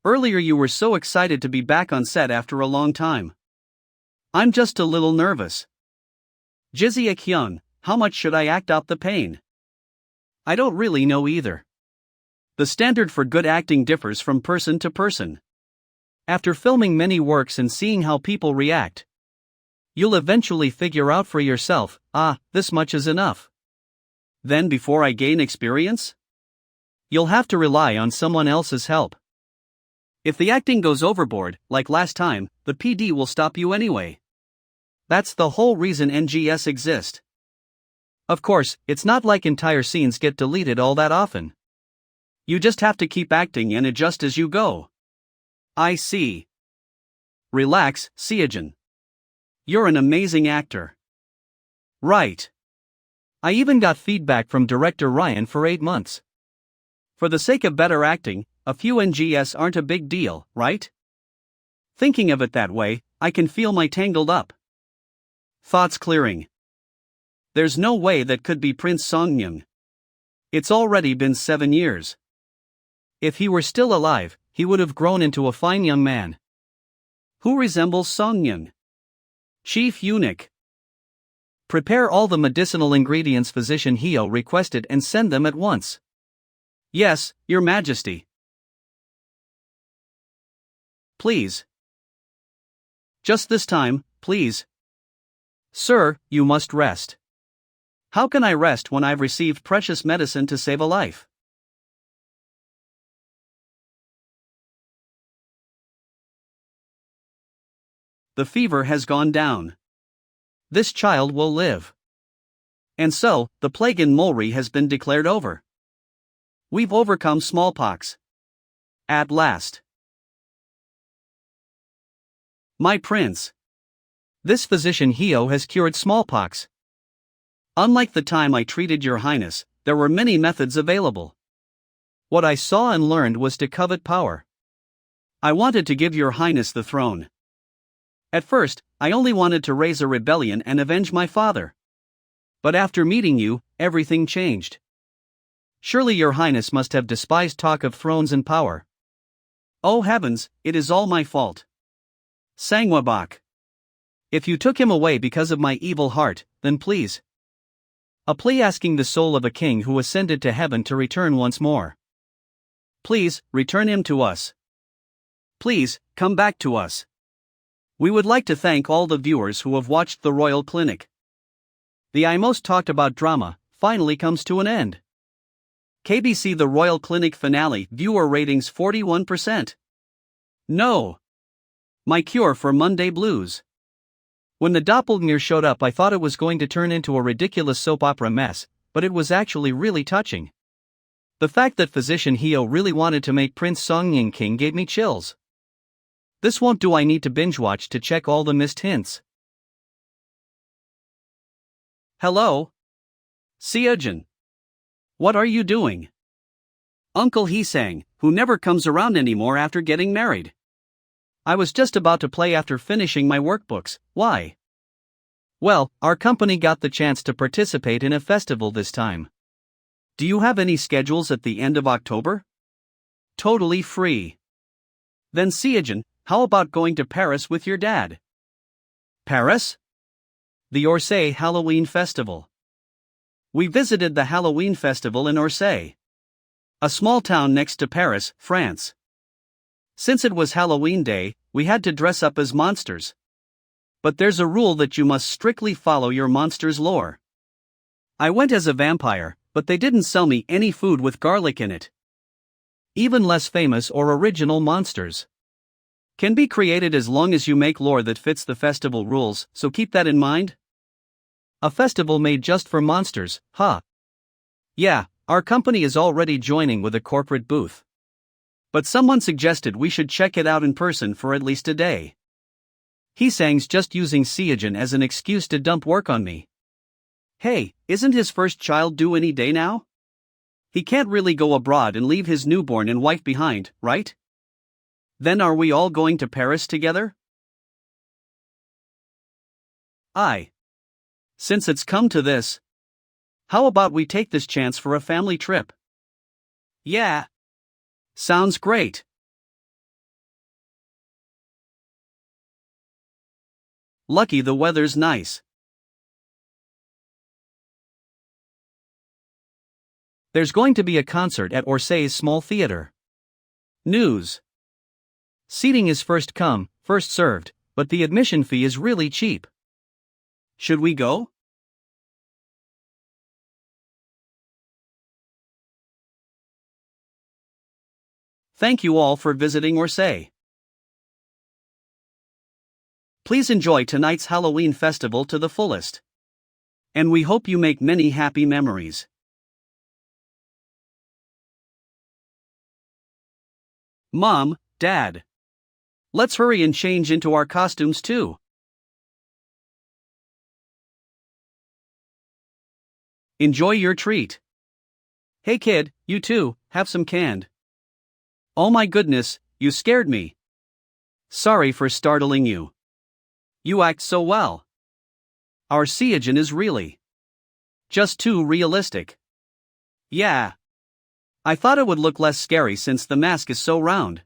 Earlier you were so excited to be back on set after a long time. I'm just a little nervous. Jiziak Hyun, how much should I act out the pain? I don't really know either. The standard for good acting differs from person to person. After filming many works and seeing how people react, you'll eventually figure out for yourself, this much is enough. Then before I gain experience, you'll have to rely on someone else's help. If the acting goes overboard, like last time, the PD will stop you anyway. That's the whole reason NGS exist. Of course, it's not like entire scenes get deleted all that often. You just have to keep acting and adjust as you go. I see. Relax, Seo Jun. You're an amazing actor. Right. I even got feedback from director Ryan for 8 months. For the sake of better acting, a few NGS aren't a big deal, right? Thinking of it that way, I can feel my tangled up thoughts clearing. There's no way that could be Prince Songyang. It's already been 7 years. If he were still alive, he would have grown into a fine young man. Who resembles Songyang? Chief Eunuch. Prepare all the medicinal ingredients Physician Heo requested and send them at once. Yes, Your Majesty. Please. Just this time, please. Sir, you must rest. How can I rest when I've received precious medicine to save a life? The fever has gone down. This child will live. And so, the plague in Mulri has been declared over. We've overcome smallpox. At last. My prince. This physician Heo has cured smallpox. Unlike the time I treated Your Highness, there were many methods available. What I saw and learned was to covet power. I wanted to give Your Highness the throne. At first, I only wanted to raise a rebellion and avenge my father. But after meeting you, everything changed. Surely Your Highness must have despised talk of thrones and power. Oh heavens, it is all my fault. Sangwabak. If you took him away because of my evil heart, then please. A plea asking the soul of a king who ascended to heaven to return once more. Please, return him to us. Please, come back to us. We would like to thank all the viewers who have watched the Royal Clinic. The I most talked about drama finally comes to an end. KBC The Royal Clinic finale viewer ratings 41%. No. My cure for Monday blues. When the doppelganger showed up, I thought it was going to turn into a ridiculous soap opera mess, but it was actually really touching. The fact that physician Heo really wanted to make Prince Songying king gave me chills. This won't do. I need to binge watch to check all the missed hints. Hello? Seo Jun. What are you doing? Uncle Hee-sang, who never comes around anymore after getting married. I was just about to play after finishing my workbooks. Why? Well, our company got the chance to participate in a festival this time. Do you have any schedules at the end of October? Totally free. Then Seo Jun, how about going to Paris with your dad? Paris? The Orsay Halloween Festival. We visited the Halloween Festival in Orsay, a small town next to Paris, France. Since it was Halloween Day, we had to dress up as monsters. But there's a rule that you must strictly follow your monster's lore. I went as a vampire, but they didn't sell me any food with garlic in it. Even less famous or original monsters can be created as long as you make lore that fits the festival rules, so keep that in mind. A festival made just for monsters, huh? Yeah, our company is already joining with a corporate booth. But someone suggested we should check it out in person for at least a day. Hee-sang's just using Seo Jun as an excuse to dump work on me. Hey, isn't his first child due any day now? He can't really go abroad and leave his newborn and wife behind, right? Then are we all going to Paris together? Since it's come to this, how about we take this chance for a family trip? Yeah. Sounds great. Lucky the weather's nice. There's going to be a concert at Orsay's small theater. News. Seating is first come, first served, but the admission fee is really cheap. Should we go? Thank you all for visiting Orsay. Please enjoy tonight's Halloween festival to the fullest. And we hope you make many happy memories. Mom, Dad. Let's hurry and change into our costumes too. Enjoy your treat. Hey kid, you too, have some canned. Oh my goodness, you scared me. Sorry for startling you. You act so well. Our Seo Jun is really just too realistic. Yeah. I thought it would look less scary since the mask is so round.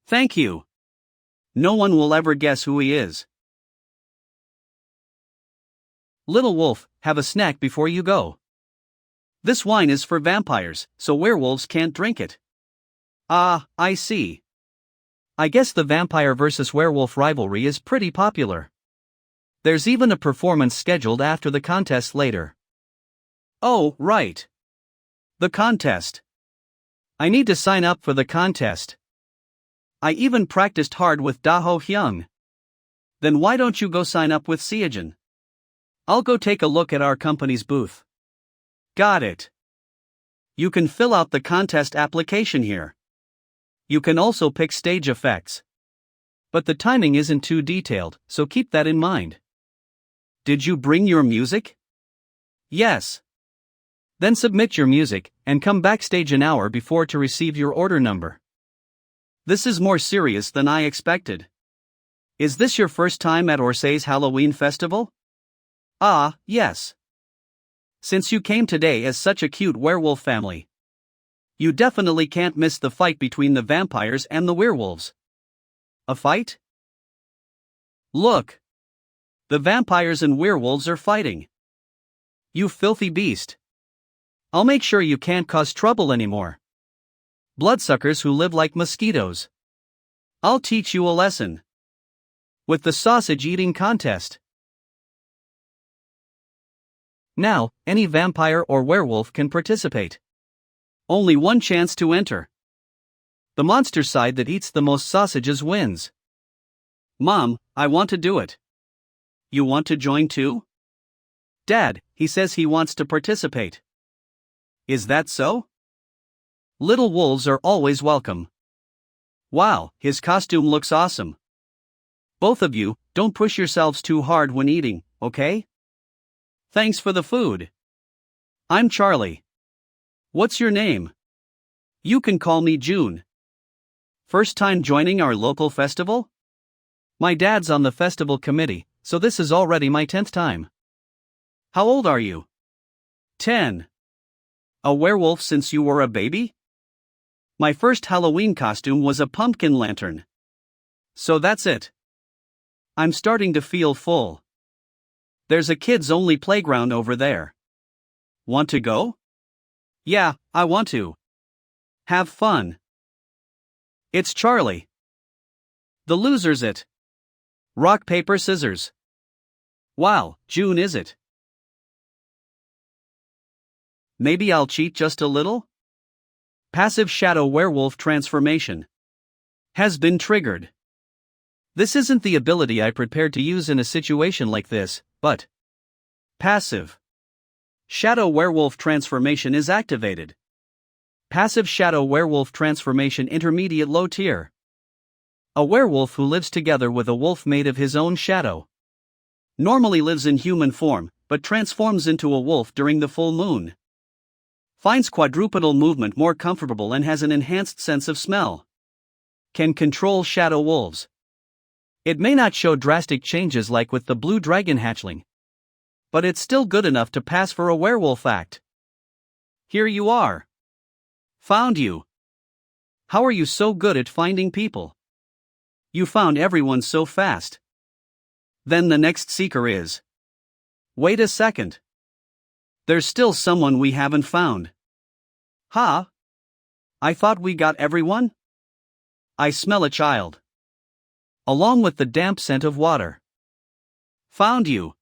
Thank you. No one will ever guess who he is. Little wolf, have a snack before you go. This wine is for vampires, so werewolves can't drink it. Ah, I see. I guess the vampire versus werewolf rivalry is pretty popular. There's even a performance scheduled after the contest later. Oh, right. The contest. I need to sign up for the contest. I even practiced hard with Daho Hyung. Then why don't you go sign up with Seo Jun? I'll go take a look at our company's booth. Got it. You can fill out the contest application here. You can also pick stage effects. But the timing isn't too detailed, so keep that in mind. Did you bring your music? Yes. Then submit your music, and come backstage an hour before to receive your order number. This is more serious than I expected. Is this your first time at Orsay's Halloween festival? Ah, yes. Since you came today as such a cute werewolf family, you definitely can't miss the fight between the vampires and the werewolves. A fight? Look! The vampires and werewolves are fighting. You filthy beast. I'll make sure you can't cause trouble anymore. Bloodsuckers who live like mosquitoes. I'll teach you a lesson. With the sausage eating contest. Now, any vampire or werewolf can participate. Only one chance to enter. The monster side that eats the most sausages wins. Mom, I want to do it. You want to join too? Dad, he says he wants to participate. Is that so? Little wolves are always welcome. Wow, his costume looks awesome. Both of you, don't push yourselves too hard when eating, okay? Thanks for the food. I'm Charlie. What's your name? You can call me June. First time joining our local festival? My dad's on the festival committee, so this is already my 10th time. How old are you? 10. A werewolf since you were a baby? My first Halloween costume was a pumpkin lantern. So that's it. I'm starting to feel full. There's a kids-only playground over there. Want to go? Yeah, I want to. Have fun. It's Charlie. The loser's it. Rock, paper, scissors. Wow, June is it? Maybe I'll cheat just a little? Passive shadow werewolf transformation has been triggered. This isn't the ability I prepared to use in a situation like this, but passive shadow werewolf transformation is activated. Passive shadow werewolf transformation intermediate low tier. A werewolf who lives together with a wolf made of his own shadow. Normally lives in human form, but transforms into a wolf during the full moon. Finds quadrupedal movement more comfortable and has an enhanced sense of smell. Can control shadow wolves. It may not show drastic changes like with the blue dragon hatchling, but it's still good enough to pass for a werewolf act. Here you are. Found you. How are you so good at finding people? You found everyone so fast. Then the next seeker is. Wait a second. There's still someone we haven't found. Huh? I thought we got everyone? I smell a child. Along with the damp scent of water. Found you.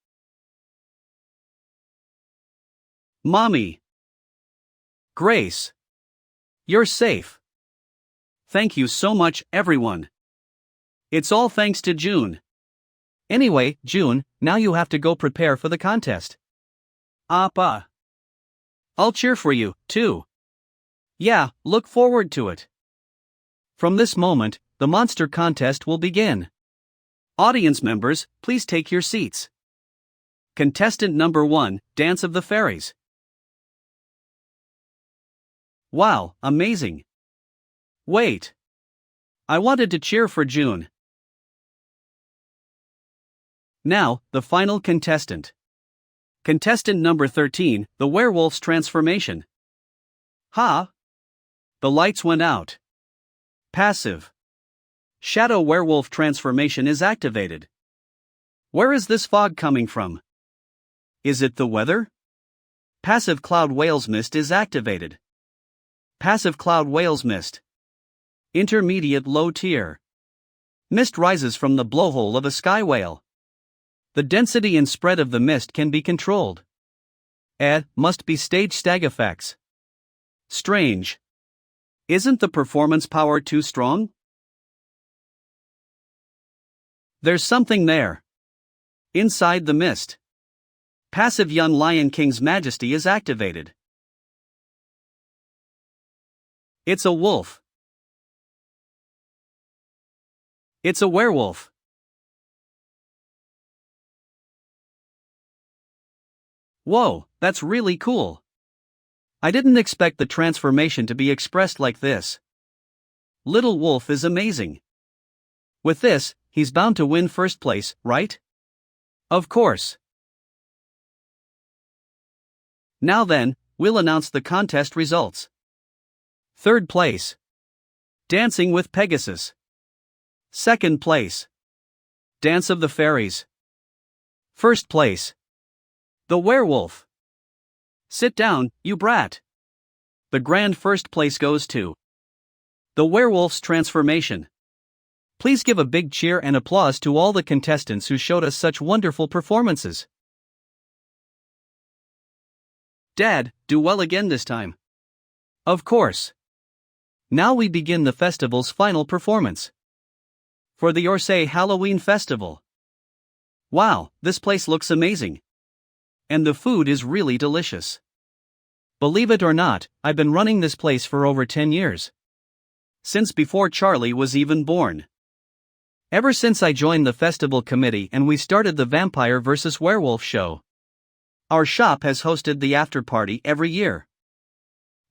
Mommy. Grace. You're safe. Thank you so much, everyone. It's all thanks to June. Anyway, June, now you have to go prepare for the contest. Appa. I'll cheer for you, too. Yeah, look forward to it. From this moment, the monster contest will begin. Audience members, please take your seats. Contestant number 1, Dance of the Fairies. Wow, amazing. Wait. I wanted to cheer for June. Now, the final contestant. Contestant number 13, the werewolf's transformation. Ha! The lights went out. Passive shadow werewolf transformation is activated. Where is this fog coming from? Is it the weather? Passive cloud whale's mist is activated. Passive cloud whale's mist. Intermediate low tier. Mist rises from the blowhole of a sky whale. The density and spread of the mist can be controlled. Must be stage stag effects. Strange. Isn't the performance power too strong? There's something there. Inside the mist. Passive young Lion King's majesty is activated. It's a wolf. It's a werewolf. Whoa, that's really cool. I didn't expect the transformation to be expressed like this. Little Wolf is amazing. With this, he's bound to win first place, right? Of course. Now then, we'll announce the contest results. Third place. Dancing with Pegasus. Second place. Dance of the Fairies. First place. The Werewolf. Sit down, you brat. The grand first place goes to the werewolf's transformation. Please give a big cheer and applause to all the contestants who showed us such wonderful performances. Dad, do well again this time. Of course. Now we begin the festival's final performance. For the Orsay Halloween Festival. Wow, this place looks amazing. And the food is really delicious. Believe it or not, I've been running this place for over 10 years. Since before Charlie was even born. Ever since I joined the festival committee and we started the Vampire vs. Werewolf show. Our shop has hosted the after party every year.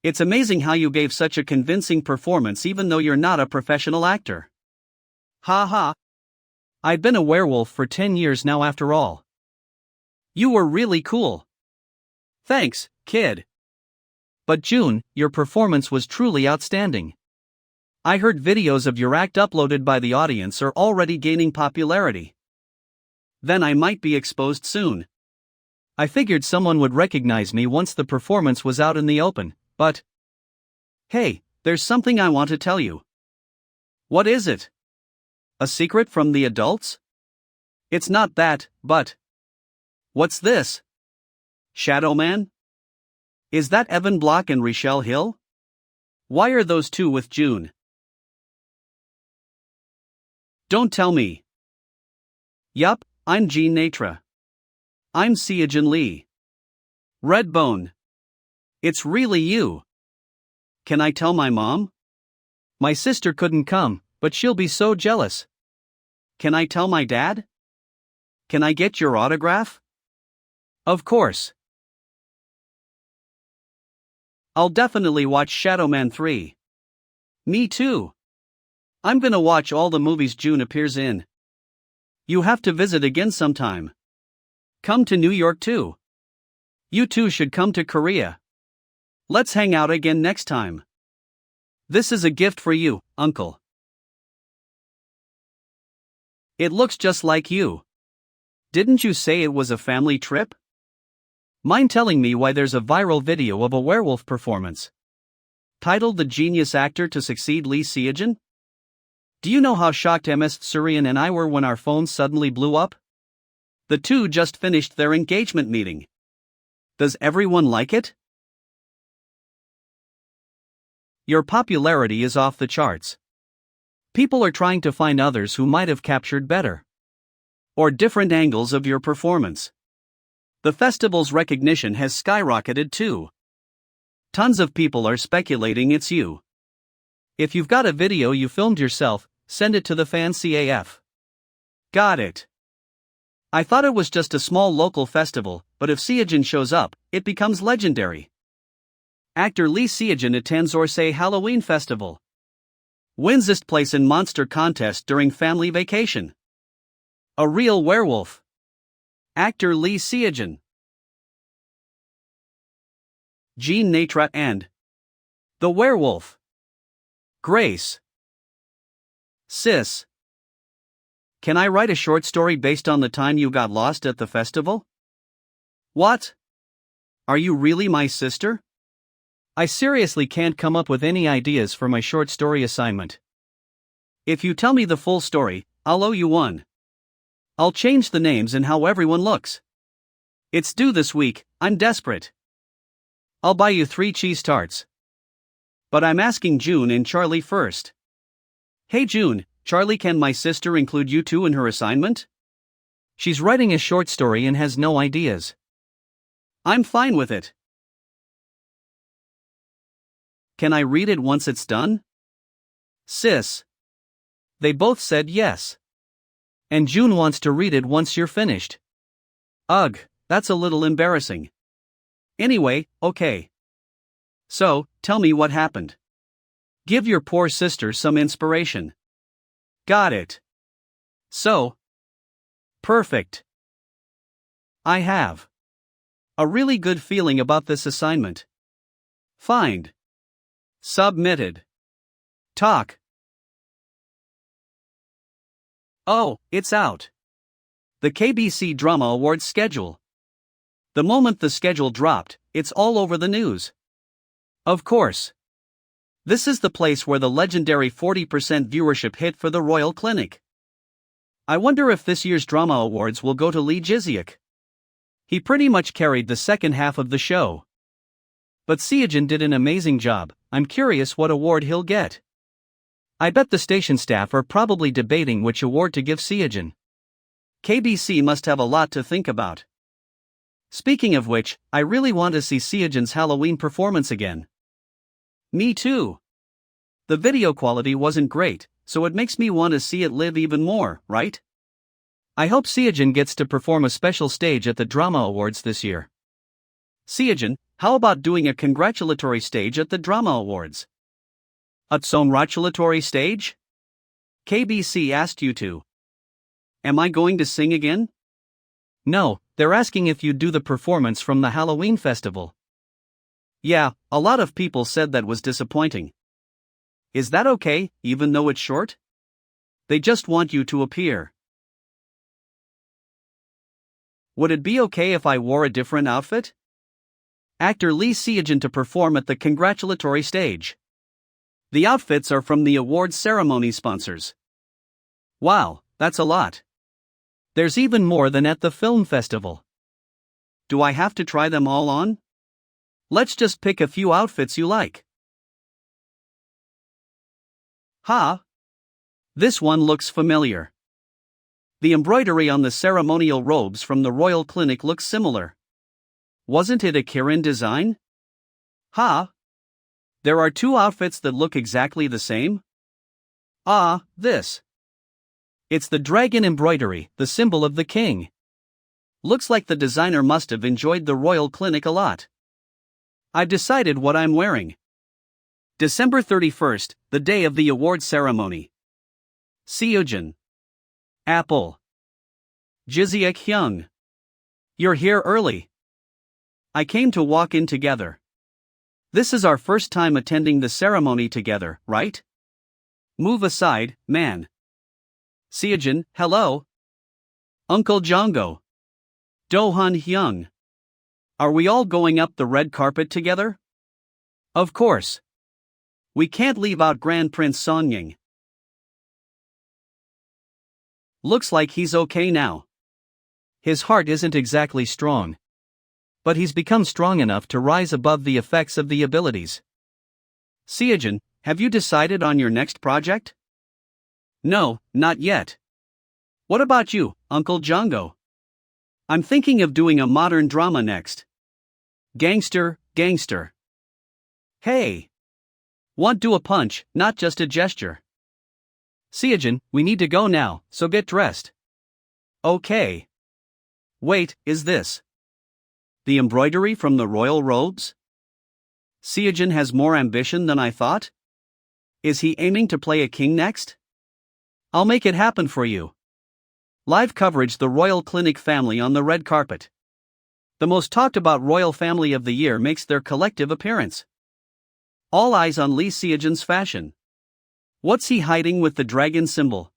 It's amazing how you gave such a convincing performance even though you're not a professional actor. Ha ha. I've been a werewolf for 10 years now after all. You were really cool. Thanks, kid. But June, your performance was truly outstanding. I heard videos of your act uploaded by the audience are already gaining popularity. Then I might be exposed soon. I figured someone would recognize me once the performance was out in the open, but... Hey, there's something I want to tell you. What is it? A secret from the adults? It's not that, but... What's this? Shadowman? Is that Evan Block and Rochelle Hill? Why are those two with June? Don't tell me. Yup, I'm Jean Natra. I'm Seo Jun Lee. Redbone. It's really you. Can I tell my mom? My sister couldn't come, but she'll be so jealous. Can I tell my dad? Can I get your autograph? Of course. I'll definitely watch Shadowman 3. Me too. I'm gonna watch all the movies June appears in. You have to visit again sometime. Come to New York too. You two should come to Korea. Let's hang out again next time. This is a gift for you, Uncle. It looks just like you. Didn't you say it was a family trip? Mind telling me why there's a viral video of a werewolf performance? Titled The Genius Actor to Succeed Lee Seo Jun? Do you know how shocked Ms. Surian and I were when our phones suddenly blew up? The two just finished their engagement meeting. Does everyone like it? Your popularity is off the charts. People are trying to find others who might have captured better or different angles of your performance. The festival's recognition has skyrocketed too. Tons of people are speculating it's you. If you've got a video you filmed yourself, send it to the fan CAF. Got it. I thought it was just a small local festival, but if Seo Jun shows up, it becomes legendary. Actor Lee Seo Jun attends Orsay Halloween Festival. Wins this place in monster contest during family vacation. A real werewolf. Actor Lee Seo Jun. Jean Natra and The Werewolf. Grace. Sis. Can I write a short story based on the time you got lost at the festival? What? Are you really my sister? I seriously can't come up with any ideas for my short story assignment. If you tell me the full story, I'll owe you one. I'll change the names and how everyone looks. It's due this week, I'm desperate. I'll buy you 3 cheese tarts. But I'm asking June and Charlie first. Hey June, Charlie, can my sister include you two in her assignment? She's writing a short story and has no ideas. I'm fine with it. Can I read it once it's done? Sis. They both said yes. And June wants to read it once you're finished. Ugh, that's a little embarrassing. Anyway, okay. So, tell me what happened. Give your poor sister some inspiration. Got it. So. Perfect. I have a really good feeling about this assignment. Find. Submitted. Talk. Oh, it's out. The KBC Drama Awards schedule. The moment the schedule dropped, it's all over the news. Of course. This is the place where the legendary 40% viewership hit for the Royal Clinic. I wonder if this year's Drama Awards will go to Lee Jiziak. He pretty much carried the second half of the show. But Seo Jun did an amazing job. I'm curious what award he'll get. I bet the station staff are probably debating which award to give Seo Jun. KBC must have a lot to think about. Speaking of which, I really want to see Seo Jun's Halloween performance again. Me too. The video quality wasn't great, so it makes me want to see it live even more, right? I hope Seo Jun gets to perform a special stage at the Drama Awards this year. Seo Jun, how about doing a congratulatory stage at the Drama Awards? A congratulatory stage? KBC asked you to. Am I going to sing again? No, they're asking if you'd do the performance from the Halloween festival. Yeah, a lot of people said that was disappointing. Is that okay, even though it's short? They just want you to appear. Would it be okay if I wore a different outfit? Actor Lee Seo Jun to perform at the congratulatory stage. The outfits are from the awards ceremony sponsors. Wow, that's a lot. There's even more than at the film festival. Do I have to try them all on? Let's just pick a few outfits you like. This one looks familiar. The embroidery on the ceremonial robes from the royal clinic looks similar. Wasn't it a Kirin design? There are two outfits that look exactly the same? This. It's the dragon embroidery, the symbol of the king. Looks like the designer must have enjoyed the royal clinic a lot. I've decided what I'm wearing. December 31st, the day of the award ceremony. Seo Jun. Apple. Jiseok Hyung. You're here early. I came to walk in together. This is our first time attending the ceremony together, right? Move aside, man. Seo Jun, hello. Uncle Jonggo. Do-hun Hyung. Are we all going up the red carpet together? Of course. We can't leave out Grand Prince Songying. Looks like he's okay now. His heart isn't exactly strong. But he's become strong enough to rise above the effects of the abilities. Seo Jun, have you decided on your next project? No, not yet. What about you, Uncle Jonggo? I'm thinking of doing a modern drama next. Gangster. Hey! Want do a punch, not just a gesture. Seo Jun, we need to go now, so get dressed. Okay. Wait, is this the embroidery from the royal robes? Seo Jun has more ambition than I thought? Is he aiming to play a king next? I'll make it happen for you. Live coverage: the royal clinic family on the red carpet. The most talked about royal family of the year makes their collective appearance. All eyes on Lee Seo Jun's fashion. What's he hiding with the dragon symbol?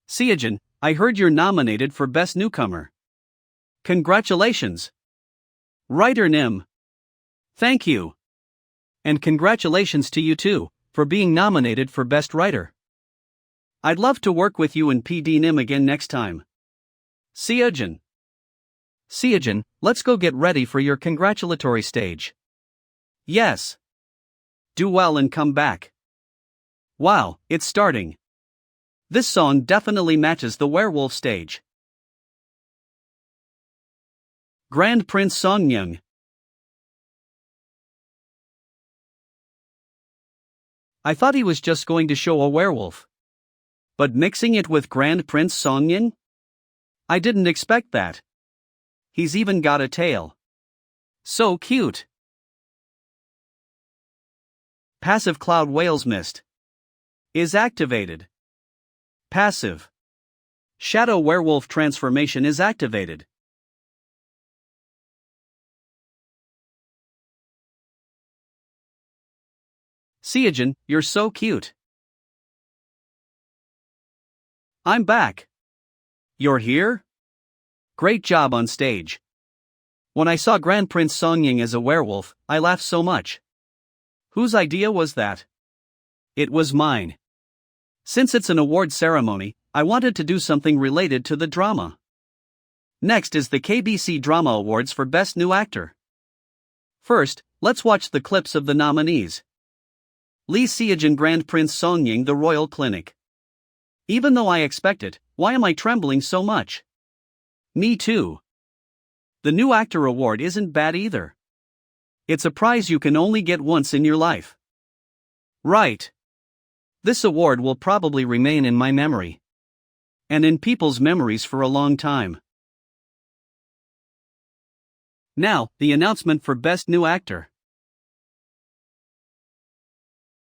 Seo Jun, I heard you're nominated for Best Newcomer. Congratulations. Writer Nim. Thank you. And congratulations to you too, for being nominated for Best Writer. I'd love to work with you and PD Nim again next time. Seo Jun. Seo Jun, let's go get ready for your congratulatory stage. Yes. Do well and come back. Wow, it's starting. This song definitely matches the werewolf stage. Grand Prince Songyung. I thought he was just going to show a werewolf. But mixing it with Grand Prince Songyung? I didn't expect that. He's even got a tail. So cute. Passive Cloud Whales Mist is activated. Passive Shadow Werewolf Transformation is activated. Seo Jun, you're so cute. I'm back. You're here? Great job on stage. When I saw Grand Prince Songying as a werewolf, I laughed so much. Whose idea was that? It was mine. Since it's an award ceremony, I wanted to do something related to the drama. Next is the KBC Drama Awards for Best New Actor. First, let's watch the clips of the nominees. Lee Seo Jun, Grand Prince Songying, The Royal Clinic. Even though I expect it, why am I trembling so much? Me too. The new actor award isn't bad either. It's a prize you can only get once in your life. Right. This award will probably remain in my memory. And in people's memories for a long time. Now, the announcement for Best New Actor.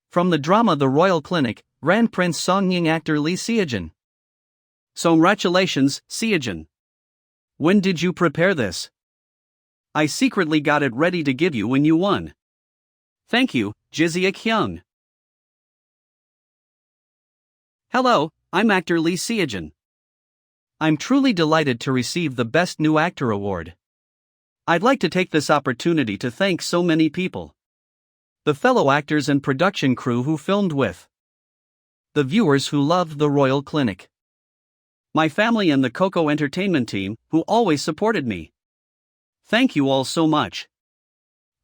From the drama The Royal Clinic, Grand Prince Songying actor Lee Seo Jun. Congratulations, Seo Jun. When did you prepare this? I secretly got it ready to give you when you won. Thank you, Jiseok Hyung. Hello, I'm actor Lee Seo Jun. I'm truly delighted to receive the Best New Actor award. I'd like to take this opportunity to thank so many people. The fellow actors and production crew who filmed with. The viewers who loved The Royal Clinic. My family and the Coco Entertainment team, who always supported me. Thank you all so much.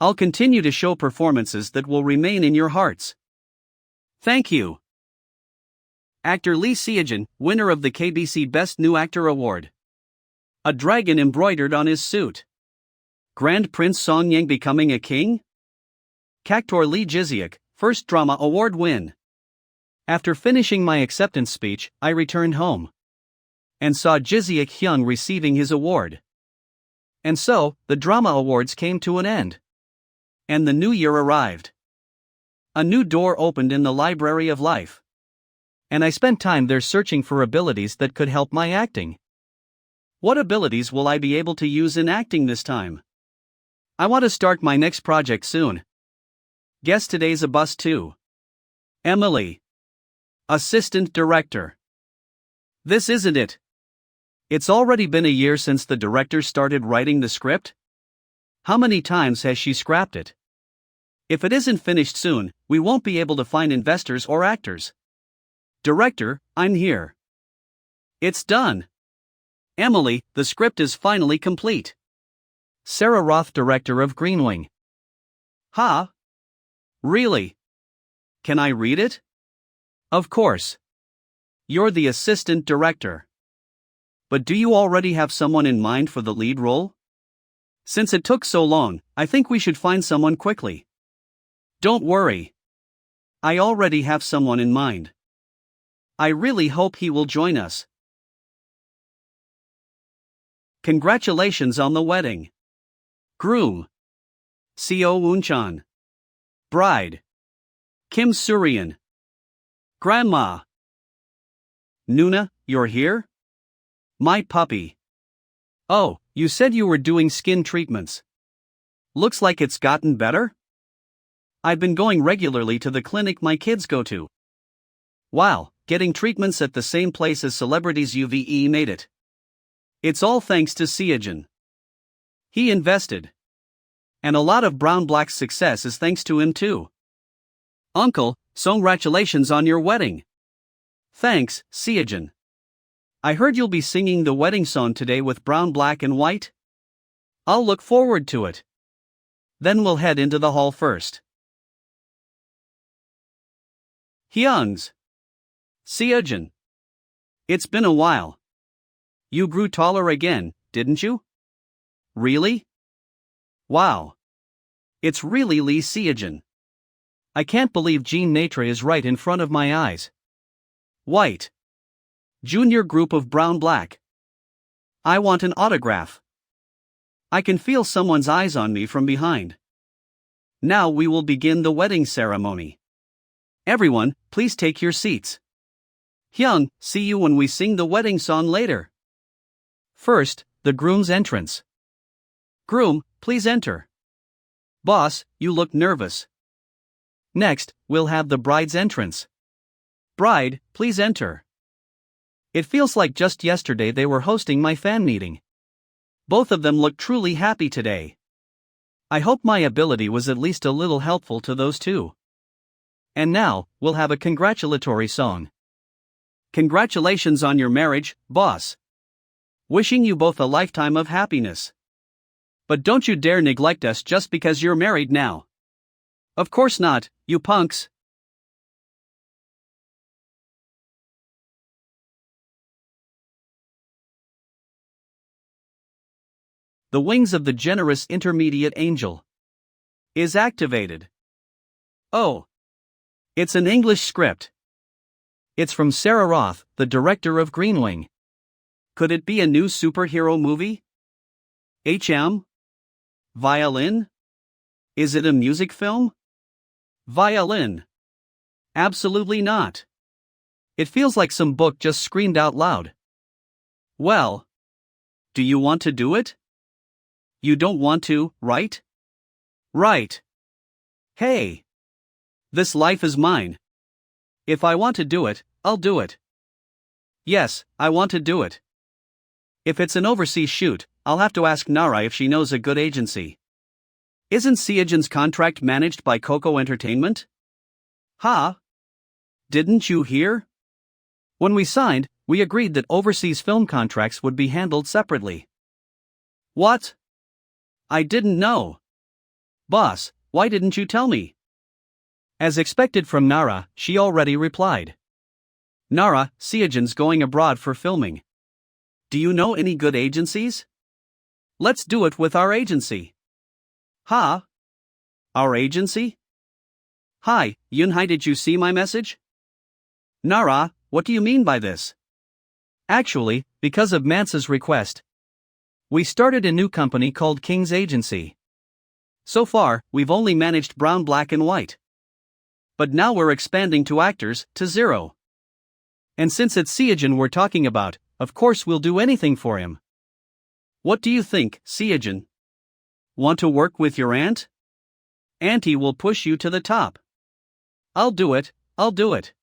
I'll continue to show performances that will remain in your hearts. Thank you. Actor Lee Seo Jun, winner of the KBC Best New Actor Award. A dragon embroidered on his suit. Grand Prince Songyang becoming a king? Actor Lee Jiseok, first drama award win. After finishing my acceptance speech, I returned home. And saw Jiseok Hyung receiving his award. And so, the drama awards came to an end. And the new year arrived. A new door opened in the library of life. And I spent time there searching for abilities that could help my acting. What abilities will I be able to use in acting this time? I want to start my next project soon. Guess today's a bus too. Emily. Assistant Director. This isn't it. It's already been a year since the director started writing the script? How many times has she scrapped it? If it isn't finished soon, we won't be able to find investors or actors. Director, I'm here. It's done. Emily, the script is finally complete. Sarah Roth, director of Greenwing. Huh? Really? Can I read it? Of course. You're the assistant director. But do you already have someone in mind for the lead role? Since it took so long, I think we should find someone quickly. Don't worry. I already have someone in mind. I really hope he will join us. Congratulations on the wedding. Groom. Seo Jun. Bride. Kim Suryan. Grandma. Nuna, you're here? My puppy. Oh, you said you were doing skin treatments. Looks like it's gotten better? I've been going regularly to the clinic my kids go to. Wow, getting treatments at the same place as celebrities UVE made it. It's all thanks to Seo Jun. He invested. And a lot of Brown Black's success is thanks to him too. Uncle, congratulations on your wedding. Thanks, Seo Jun. I heard you'll be singing the wedding song today with Brown Black and White. I'll look forward to it. Then we'll head into the hall first. Hyungs. Seo Jun. It's been a while. You grew taller again, didn't you? Really? Wow. It's really Lee Seo Jun. I can't believe Jean Natre is right in front of my eyes. White. Junior group of Brown Black. I want an autograph. I can feel someone's eyes on me from behind. Now we will begin the wedding ceremony. Everyone, please take your seats. Hyung, see you when we sing the wedding song later. First, the groom's entrance. Groom, please enter. Boss, you look nervous. Next, we'll have the bride's entrance. Bride, please enter. It feels like just yesterday they were hosting my fan meeting. Both of them look truly happy today. I hope my ability was at least a little helpful to those two. And now, we'll have a congratulatory song. Congratulations on your marriage, boss. Wishing you both a lifetime of happiness. But don't you dare neglect us just because you're married now. Of course not, you punks. The wings of the generous intermediate angel is activated. Oh. It's an English script. It's from Sarah Roth, the director of Greenwing. Could it be a new superhero movie? Violin? Is it a music film? Violin. Absolutely not. It feels like some book just screamed out loud. Well, do you want to do it? You don't want to, right? Right. Hey. This life is mine. If I want to do it, I'll do it. Yes, I want to do it. If it's an overseas shoot, I'll have to ask Nara if she knows a good agency. Isn't Seo Jun's contract managed by Coco Entertainment? Huh? Didn't you hear? When we signed, we agreed that overseas film contracts would be handled separately. What? I didn't know. Boss, why didn't you tell me? As expected from Nara, she already replied. Nara, Seo Jun's going abroad for filming. Do you know any good agencies? Let's do it with our agency. Huh? Our agency? Hi, Yunhai, did you see my message? Nara, what do you mean by this? Actually, because of Mansa's request, we started a new company called King's Agency. So far, we've only managed brown, black and white. But now we're expanding to actors, to zero. And since it's Seo Jun we're talking about, of course we'll do anything for him. What do you think, Seo Jun? Want to work with your aunt? Auntie will push you to the top. I'll do it, I'll do it.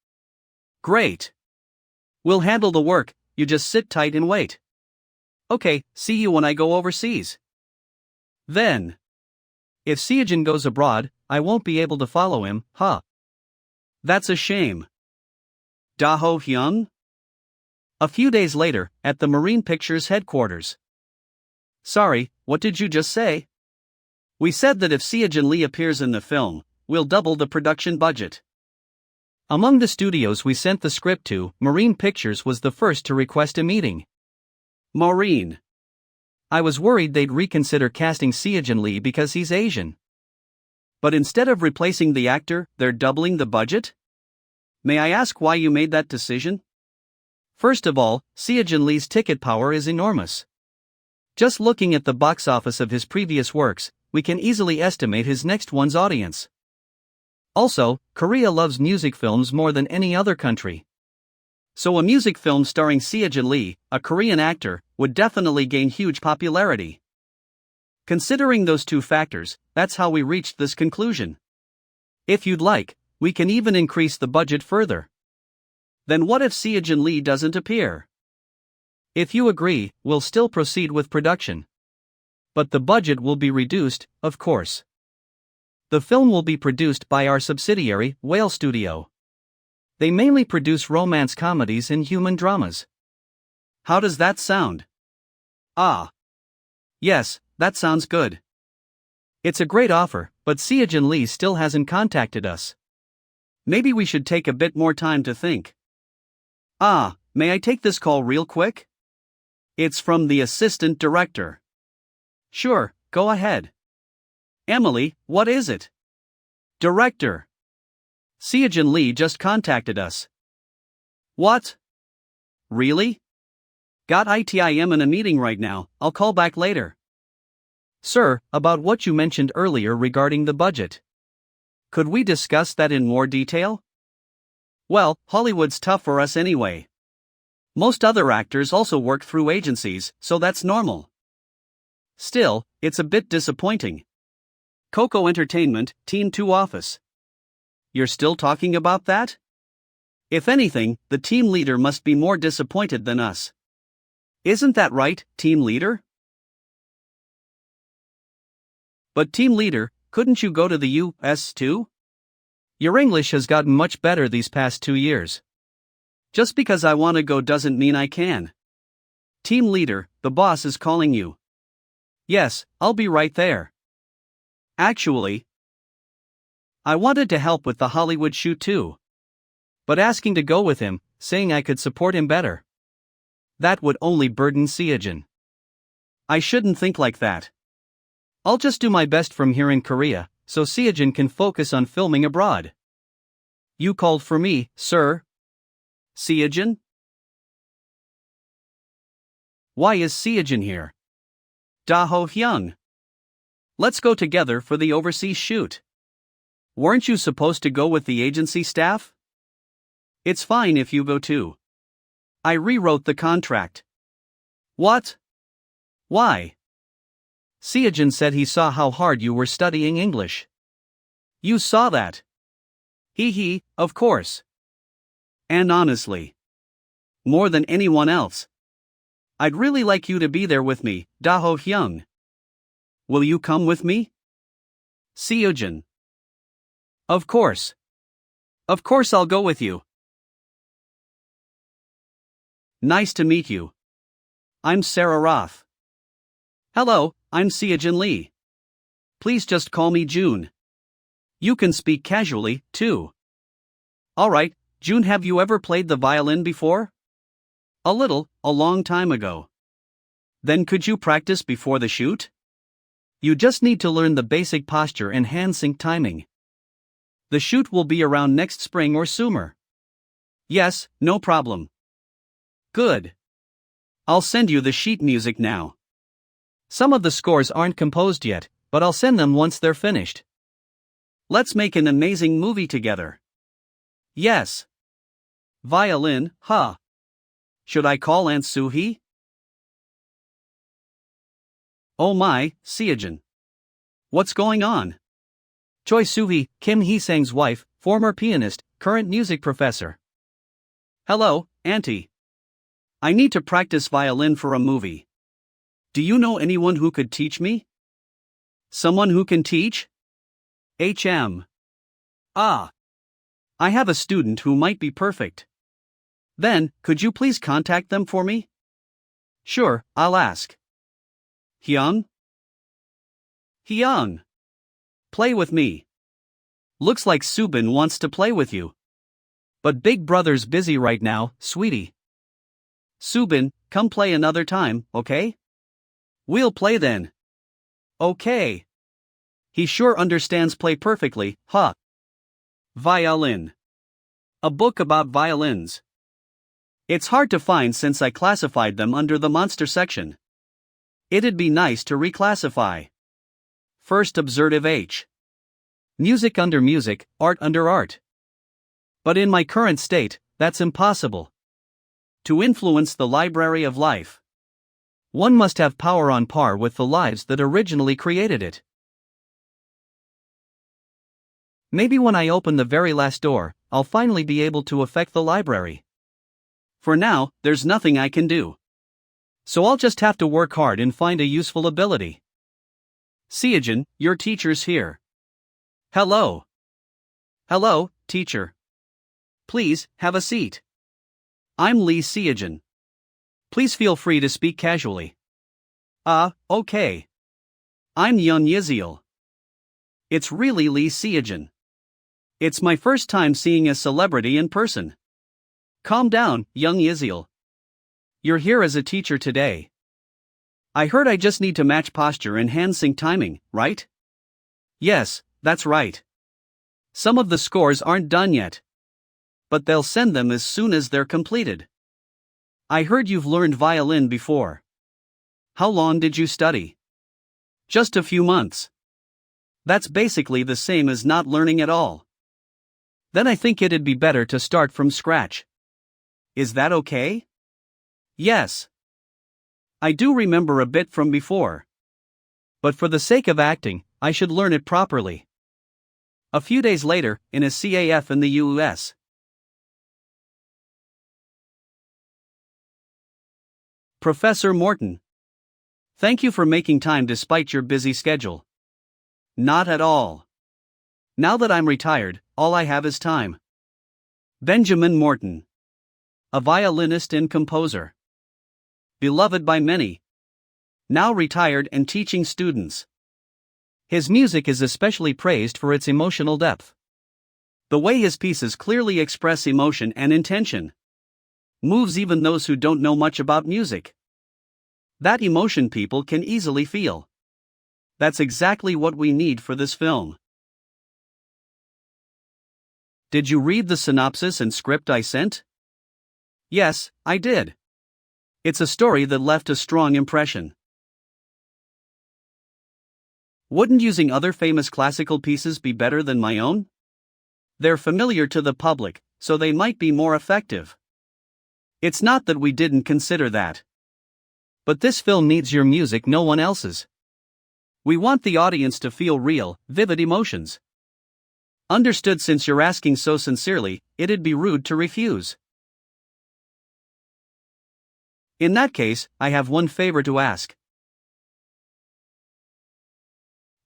Great. We'll handle the work, you just sit tight and wait. Okay, see you when I go overseas. Then. If Seo Jun goes abroad, I won't be able to follow him, huh? That's a shame. Daho Hyun? A few days later, at the Marine Pictures headquarters. Sorry, what did you just say? We said that if Seo Jun Lee appears in the film, we'll double the production budget. Among the studios we sent the script to, Marine Pictures was the first to request a meeting. Maureen. I was worried they'd reconsider casting Seo Jun Lee because he's Asian. But instead of replacing the actor, they're doubling the budget? May I ask why you made that decision? First of all, Seo Jun Lee's ticket power is enormous. Just looking at the box office of his previous works, we can easily estimate his next one's audience. Also, Korea loves music films more than any other country. So a music film starring Seo Jun Lee, a Korean actor, would definitely gain huge popularity. Considering those two factors, that's how we reached this conclusion. If you'd like, we can even increase the budget further. Then what if Seo Jun Lee doesn't appear? If you agree, we'll still proceed with production. But the budget will be reduced, of course. The film will be produced by our subsidiary, Whale Studio. They mainly produce romance comedies and human dramas. How does that sound? Ah. Yes, that sounds good. It's a great offer, but Seo Jun Lee still hasn't contacted us. Maybe we should take a bit more time to think. Ah, may I take this call real quick? It's from the assistant director. Sure, go ahead. Emily, what is it? Director. Seo Jun Lee just contacted us. What? Really? Got it, I am in a meeting right now, I'll call back later. Sir, about what you mentioned earlier regarding the budget. Could we discuss that in more detail? Well, Hollywood's tough for us anyway. Most other actors also work through agencies, so that's normal. Still, it's a bit disappointing. Coco Entertainment, Team 2 office. You're still talking about that? If anything, the team leader must be more disappointed than us. Isn't that right, team leader? But team leader, couldn't you go to the US too? Your English has gotten much better these past 2 years. Just because I want to go doesn't mean I can. Team leader, the boss is calling you. Yes, I'll be right there. Actually, I wanted to help with the Hollywood shoot too. But asking to go with him, saying I could support him better. That would only burden Seo Jun. I shouldn't think like that. I'll just do my best from here in Korea, so Seo Jun can focus on filming abroad. You called for me, sir? Seo Jun? Why is Seo Jun here? Da Ho Hyung. Let's go together for the overseas shoot. Weren't you supposed to go with the agency staff? It's fine if you go too. I rewrote the contract. What? Why? Seo Jun said he saw how hard you were studying English. You saw that? Of course. And honestly, more than anyone else, I'd really like you to be there with me, Da Ho Hyung. Will you come with me? Seo Jun. Of course. Of course I'll go with you. Nice to meet you. I'm Sarah Roth. Hello, I'm Seo Jun Lee. Please just call me June. You can speak casually, too. Alright, June, have you ever played the violin before? A little, a long time ago. Then could you practice before the shoot? You just need to learn the basic posture and hand sync timing. The shoot will be around next spring or sooner. Yes, no problem. Good. I'll send you the sheet music now. Some of the scores aren't composed yet, but I'll send them once they're finished. Let's make an amazing movie together. Yes. Violin, huh? Should I call Aunt Soo-hee? Oh my, Seo Jun. What's going on? Choi Soo-hee, Kim Hee-sang's wife, former pianist, current music professor. Hello, Auntie. I need to practice violin for a movie. Do you know anyone who could teach me? Someone who can teach? Ah. I have a student who might be perfect. Then, could you please contact them for me? Sure, I'll ask. Hyung? Play with me. Looks like Subin wants to play with you. But Big Brother's busy right now, sweetie. Subin, come play another time, okay? We'll play then. Okay. He sure understands play perfectly, huh? Violin. A book about violins. It's hard to find since I classified them under the monster section. It'd be nice to reclassify. First observative H. Music under music, art under art. But in my current state, that's impossible. To influence the library of life, one must have power on par with the lives that originally created it. Maybe when I open the very last door, I'll finally be able to affect the library. For now, there's nothing I can do. So I'll just have to work hard and find a useful ability. Seo Jun, your teacher's here. Hello. Hello, teacher. Please, have a seat. I'm Lee Seo Jun. Please feel free to speak casually. Okay. I'm Yoon Yesil. It's really Lee Seo Jun. It's my first time seeing a celebrity in person. Calm down, Young Yesil. You're here as a teacher today. I heard I just need to match posture and hand sync timing, right? Yes, that's right. Some of the scores aren't done yet. But they'll send them as soon as they're completed. I heard you've learned violin before. How long did you study? Just a few months. That's basically the same as not learning at all. Then I think it'd be better to start from scratch. Is that okay? Yes. I do remember a bit from before. But for the sake of acting, I should learn it properly. A few days later, in a CAF in the US. Professor Morton. Thank you for making time despite your busy schedule. Not at all. Now that I'm retired, all I have is time. Benjamin Morton. A violinist and composer. Beloved by many. Now retired and teaching students. His music is especially praised for its emotional depth. The way his pieces clearly express emotion and intention moves even those who don't know much about music. That emotion people can easily feel. That's exactly what we need for this film. Did you read the synopsis and script I sent? Yes, I did. It's a story that left a strong impression. Wouldn't using other famous classical pieces be better than my own? They're familiar to the public, so they might be more effective. It's not that we didn't consider that. But this film needs your music, no one else's. We want the audience to feel real, vivid emotions. Understood? Since you're asking so sincerely, it'd be rude to refuse. In that case, I have one favor to ask.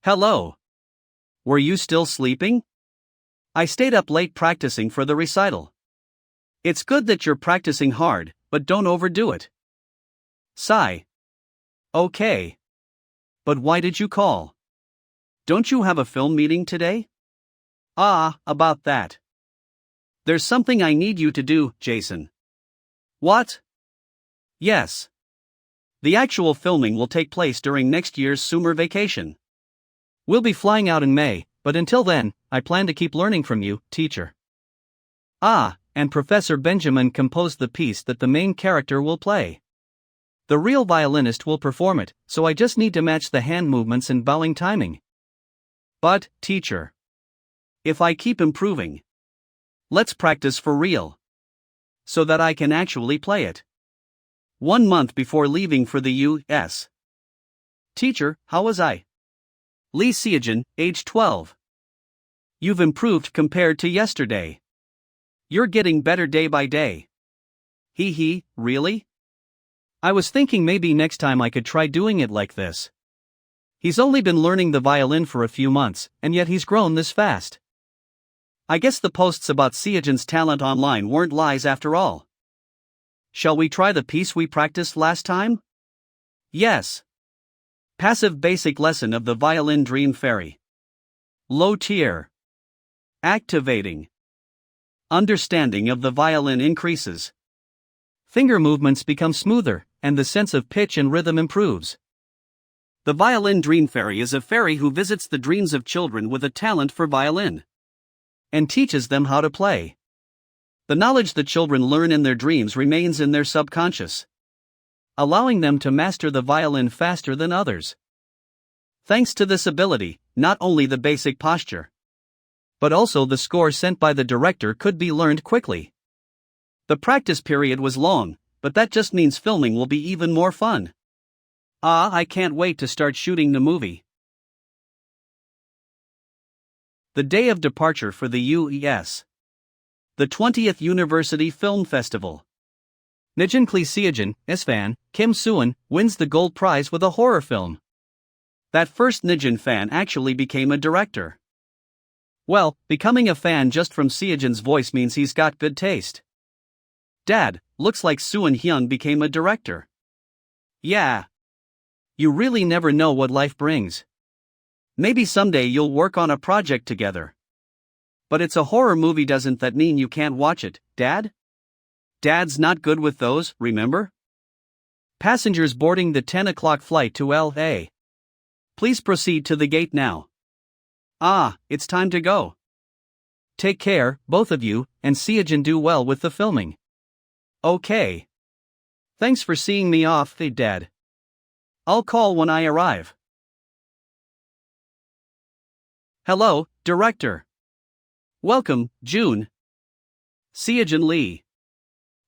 Hello. Were you still sleeping? I stayed up late practicing for the recital. It's good that you're practicing hard, but don't overdo it. Sigh. Okay. But why did you call? Don't you have a film meeting today? About that. There's something I need you to do, Jason. What? Yes. The actual filming will take place during next year's summer vacation. We'll be flying out in May, but until then, I plan to keep learning from you, teacher. And Professor Benjamin composed the piece that the main character will play. The real violinist will perform it, so I just need to match the hand movements and bowing timing. But, teacher, if I keep improving, let's practice for real, so that I can actually play it. 1 month before leaving for the U.S. Teacher, how was I? Lee Seo Jun, age 12. You've improved compared to yesterday. You're getting better day by day. Really? I was thinking maybe next time I could try doing it like this. He's only been learning the violin for a few months, and yet he's grown this fast. I guess the posts about Seo Jun's talent online weren't lies after all. Shall we try the piece we practiced last time? Yes. Passive basic lesson of the violin Dream Fairy. Low tier. Activating. Understanding of the violin increases. Finger movements become smoother, and the sense of pitch and rhythm improves. The violin Dream Fairy is a fairy who visits the dreams of children with a talent for violin and teaches them how to play. The knowledge the children learn in their dreams remains in their subconscious, allowing them to master the violin faster than others. Thanks to this ability, not only the basic posture, but also the score sent by the director could be learned quickly. The practice period was long, but that just means filming will be even more fun. I can't wait to start shooting the movie. The day of departure for the U.S. The 20th University Film Festival. Nijin Klee Seo Jun, fan, Kim Suan, wins the gold prize with a horror film. That first Nijin fan actually became a director. Well, becoming a fan just from Seo Jun's voice means he's got good taste. Dad, looks like Suan Hyun became a director. Yeah. You really never know what life brings. Maybe someday you'll work on a project together. But it's a horror movie, doesn't that mean you can't watch it, Dad? Dad's not good with those, remember? Passengers boarding the 10 o'clock flight to L.A. Please proceed to the gate now. It's time to go. Take care, both of you, and Seo Jun do well with the filming. Okay. Thanks for seeing me off, Dad. I'll call when I arrive. Hello, director. Welcome, June. Seo Jun Lee.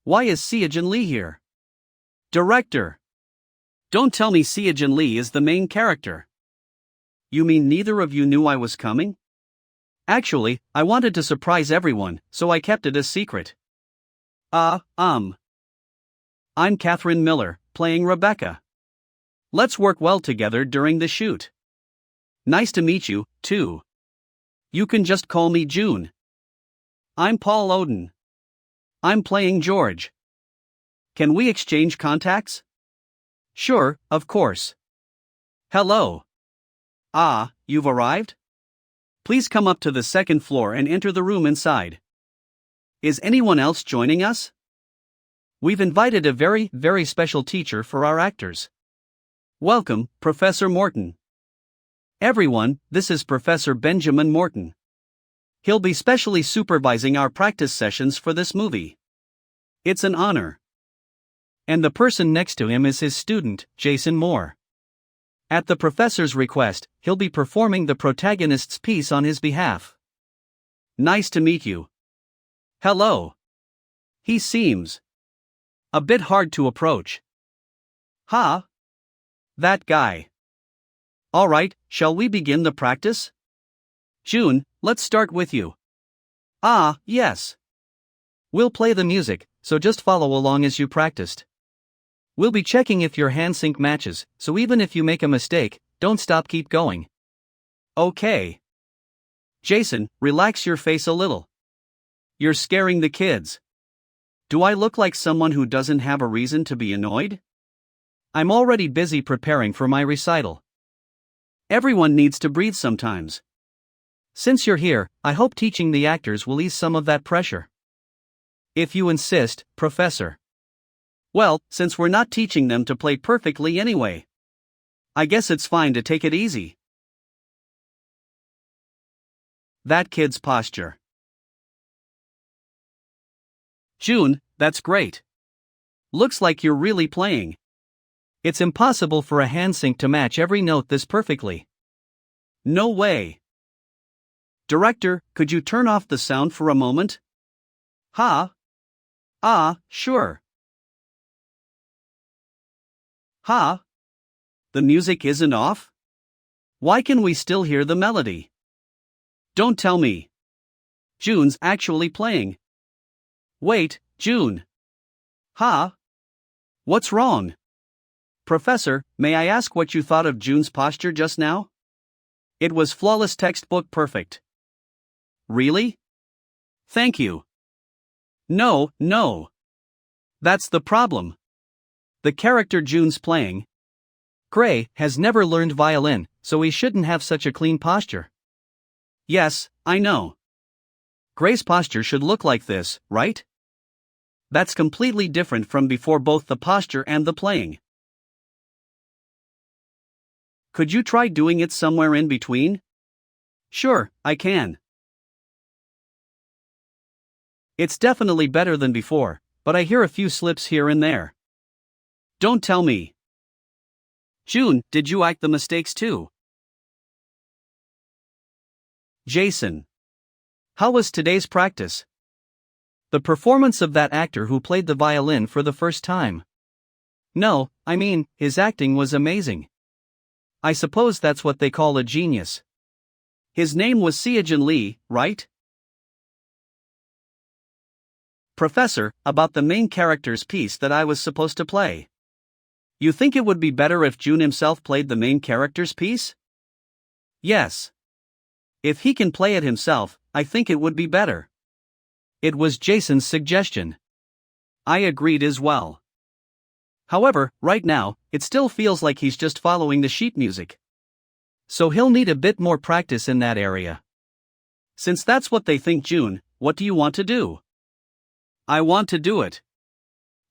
Why is Seo Jun Lee here? Director. Don't tell me Seo Jun Lee is the main character. You mean neither of you knew I was coming? Actually, I wanted to surprise everyone, so I kept it a secret. I'm Catherine Miller, playing Rebecca. Let's work well together during the shoot. Nice to meet you, too. You can just call me June. I'm Paul Oden. I'm playing George. Can we exchange contacts? Sure, of course. Hello. You've arrived? Please come up to the second floor and enter the room inside. Is anyone else joining us? We've invited a very, very special teacher for our actors. Welcome, Professor Morton. Everyone, this is Professor Benjamin Morton. He'll be specially supervising our practice sessions for this movie. It's an honor. And the person next to him is his student, Jason Moore. At the professor's request, he'll be performing the protagonist's piece on his behalf. Nice to meet you. Hello. He seems a bit hard to approach. Huh? That guy. Alright, shall we begin the practice? Jun, let's start with you. Ah, yes. We'll play the music, so just follow along as you practiced. We'll be checking if your hand sync matches, so even if you make a mistake, don't stop, keep going. Okay. Jason, relax your face a little. You're scaring the kids. Do I look like someone who doesn't have a reason to be annoyed? I'm already busy preparing for my recital. Everyone needs to breathe sometimes. Since you're here, I hope teaching the actors will ease some of that pressure. If you insist, Professor. Well, since we're not teaching them to play perfectly anyway, I guess it's fine to take it easy. That kid's posture. Jun, that's great. Looks like you're really playing. It's impossible for a hand sync to match every note this perfectly. No way. Director, could you turn off the sound for a moment? Huh? Ah, sure. Huh? The music isn't off? Why can we still hear the melody? Don't tell me. Jun's actually playing. Wait, Jun. Huh? What's wrong? Professor, may I ask what you thought of Jun's posture just now? It was flawless, textbook perfect. Really? Thank you. No. That's the problem. The character Jun's playing, Gray, has never learned violin, so he shouldn't have such a clean posture. Yes, I know. Gray's posture should look like this, right? That's completely different from before, both the posture and the playing. Could you try doing it somewhere in between? Sure, I can. It's definitely better than before, but I hear a few slips here and there. Don't tell me. Jun, did you act the mistakes too? Jason. How was today's practice? The performance of that actor who played the violin for the first time. No, I mean, his acting was amazing. I suppose that's what they call a genius. His name was Seo Jun Lee, right? Professor, about the main character's piece that I was supposed to play. You think it would be better if Jun himself played the main character's piece? Yes. If he can play it himself, I think it would be better. It was Jason's suggestion. I agreed as well. However, right now, it still feels like he's just following the sheet music. So he'll need a bit more practice in that area. Since that's what they think, Jun, what do you want to do? I want to do it.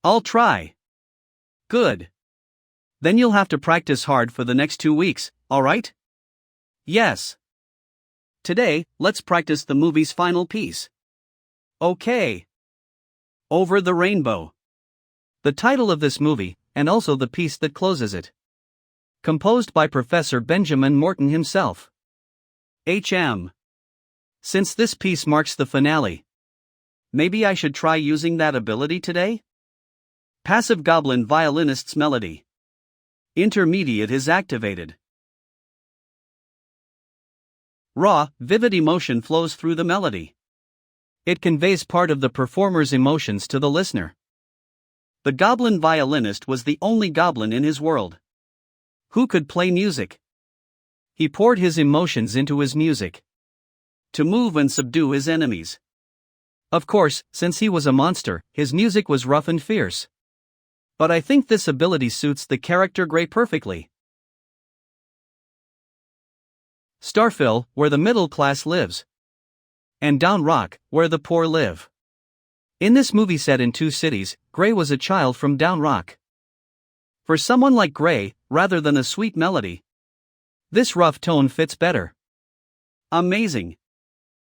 I'll try. Good. Then you'll have to practice hard for the next 2 weeks, alright? Yes. Today, let's practice the movie's final piece. Okay. Over the Rainbow. The title of this movie, and also the piece that closes it. Composed by Professor Benjamin Morton himself. HM. Since this piece marks the finale, maybe I should try using that ability today? Passive Goblin Violinist's Melody. Intermediate is activated. Raw, vivid emotion flows through the melody. It conveys part of the performer's emotions to the listener. The goblin violinist was the only goblin in his world who could play music. He poured his emotions into his music to move and subdue his enemies. Of course, since he was a monster, his music was rough and fierce. But I think this ability suits the character Gray perfectly. Starfill, where the middle class lives. And Down Rock, where the poor live. In this movie set in 2 cities, Gray was a child from Down Rock. For someone like Gray, rather than a sweet melody. This rough tone fits better. Amazing.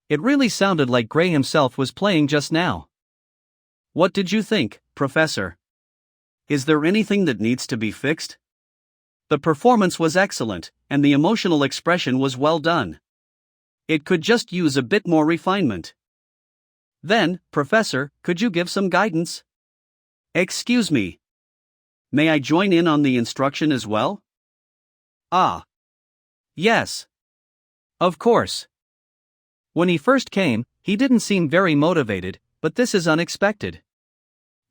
It really sounded like Gray himself was playing just now. What did you think, Professor? Is there anything that needs to be fixed? The performance was excellent, and the emotional expression was well done. It could just use a bit more refinement. Then, Professor, could you give some guidance? Excuse me. May I join in on the instruction as well? Ah. Yes. Of course. When he first came, he didn't seem very motivated, but this is unexpected.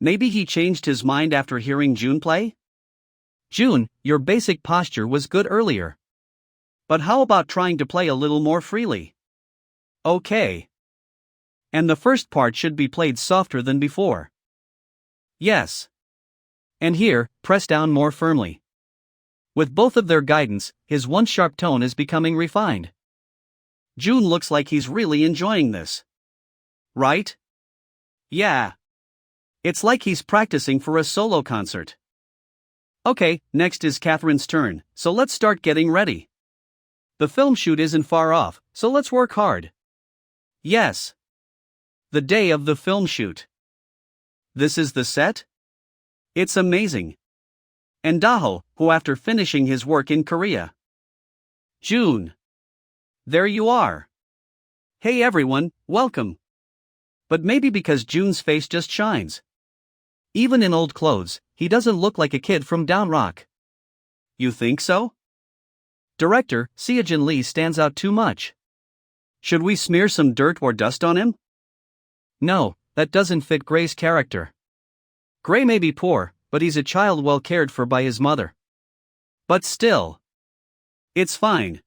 Maybe he changed his mind after hearing Jun play? Jun, your basic posture was good earlier. But how about trying to play a little more freely? Okay. And the first part should be played softer than before. Yes. And here, press down more firmly. With both of their guidance, his once sharp tone is becoming refined. Jun looks like he's really enjoying this. Right? Yeah. It's like he's practicing for a solo concert. Okay, next is Catherine's turn, so let's start getting ready. The film shoot isn't far off, so let's work hard. Yes. The day of the film shoot. This is the set? It's amazing. And Daho, who after finishing his work in Korea. Jun. There you are. Hey everyone, welcome. But maybe because Jun's face just shines. Even in old clothes, he doesn't look like a kid from Down Rock. You think so? Director, Seo Jun Lee stands out too much. Should we smear some dirt or dust on him? No, that doesn't fit Gray's character. Gray may be poor, but he's a child well cared for by his mother. But still. It's fine.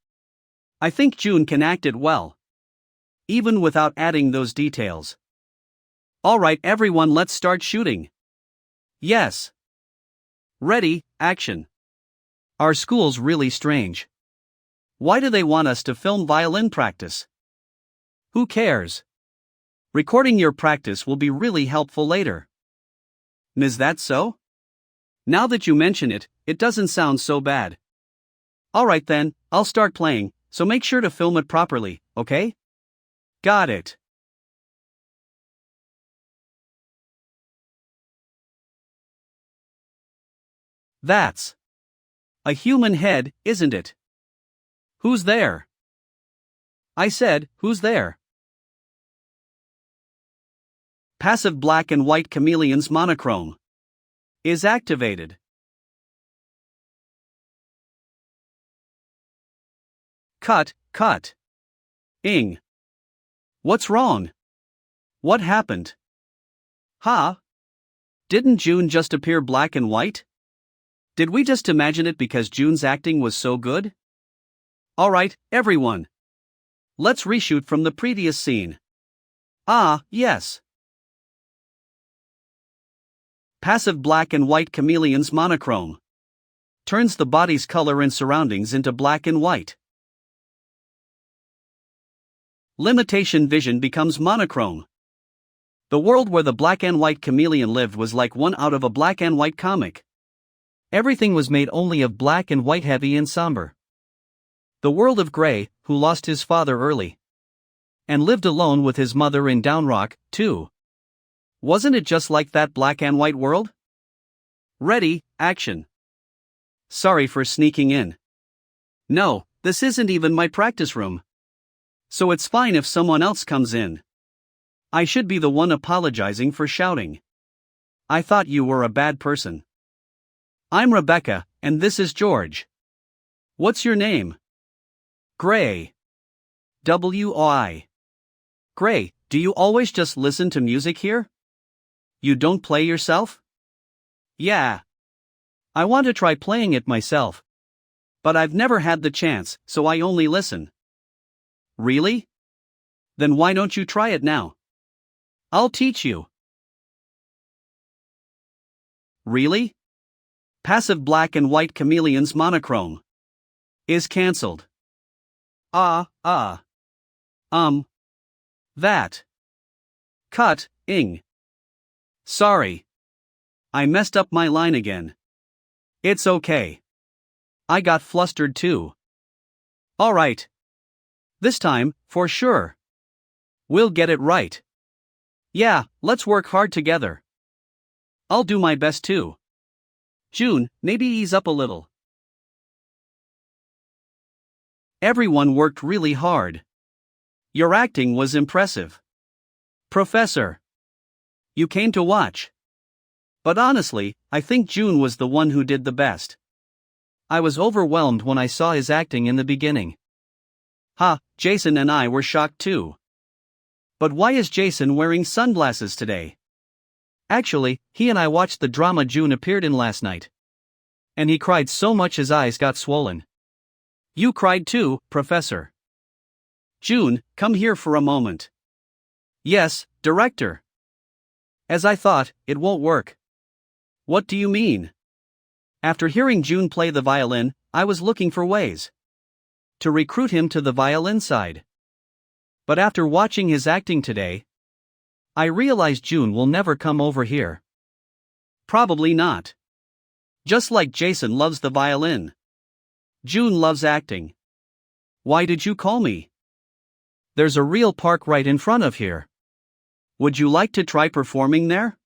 I think Jun can act it well. Even without adding those details. Alright everyone, let's start shooting. Yes. Ready, action. Our school's really strange. Why do they want us to film violin practice? Who cares? Recording your practice will be really helpful later. Is that so? Now that you mention it, it doesn't sound so bad. Alright then, I'll start playing, so make sure to film it properly, okay? Got it. That's a human head, isn't it? Who's there? I said, who's there? Passive black and white chameleon's monochrome is activated. Cut. Ing. What's wrong? What happened? Huh? Didn't Jun just appear black and white? Did we just imagine it because Jun's acting was so good? Alright, everyone. Let's reshoot from the previous scene. Ah, yes. Passive black and white chameleon's monochrome turns the body's color and surroundings into black and white. Limitation vision becomes monochrome. The world where the black and white chameleon lived was like one out of a black and white comic. Everything was made only of black and white, heavy and somber. The world of Gray, who lost his father early. And lived alone with his mother in Down Rock, too. Wasn't it just like that black and white world? Ready, action. Sorry for sneaking in. No, this isn't even my practice room. So it's fine if someone else comes in. I should be the one apologizing for shouting. I thought you were a bad person. I'm Rebecca, and this is George. What's your name? Gray. W-I. Gray, do you always just listen to music here? You don't play yourself? Yeah. I want to try playing it myself. But I've never had the chance, so I only listen. Really? Then why don't you try it now? I'll teach you. Really? Passive black and white chameleon's monochrome is cancelled. That. Cut, ing. Sorry. I messed up my line again. It's okay. I got flustered too. Alright. This time, for sure. We'll get it right. Yeah, let's work hard together. I'll do my best too. Jun, maybe ease up a little. Everyone worked really hard. Your acting was impressive. Professor. You came to watch. But honestly, I think Jun was the one who did the best. I was overwhelmed when I saw his acting in the beginning. Jason and I were shocked too. But why is Jason wearing sunglasses today? Actually, he and I watched the drama Jun appeared in last night. And he cried so much his eyes got swollen. You cried too, Professor. Jun, come here for a moment. Yes, director. As I thought, it won't work. What do you mean? After hearing Jun play the violin, I was looking for ways to recruit him to the violin side. But after watching his acting today, I realized Jun will never come over here. Probably not. Just like Jason loves the violin, Jun loves acting. Why did you call me? There's a real park right in front of here. Would you like to try performing there?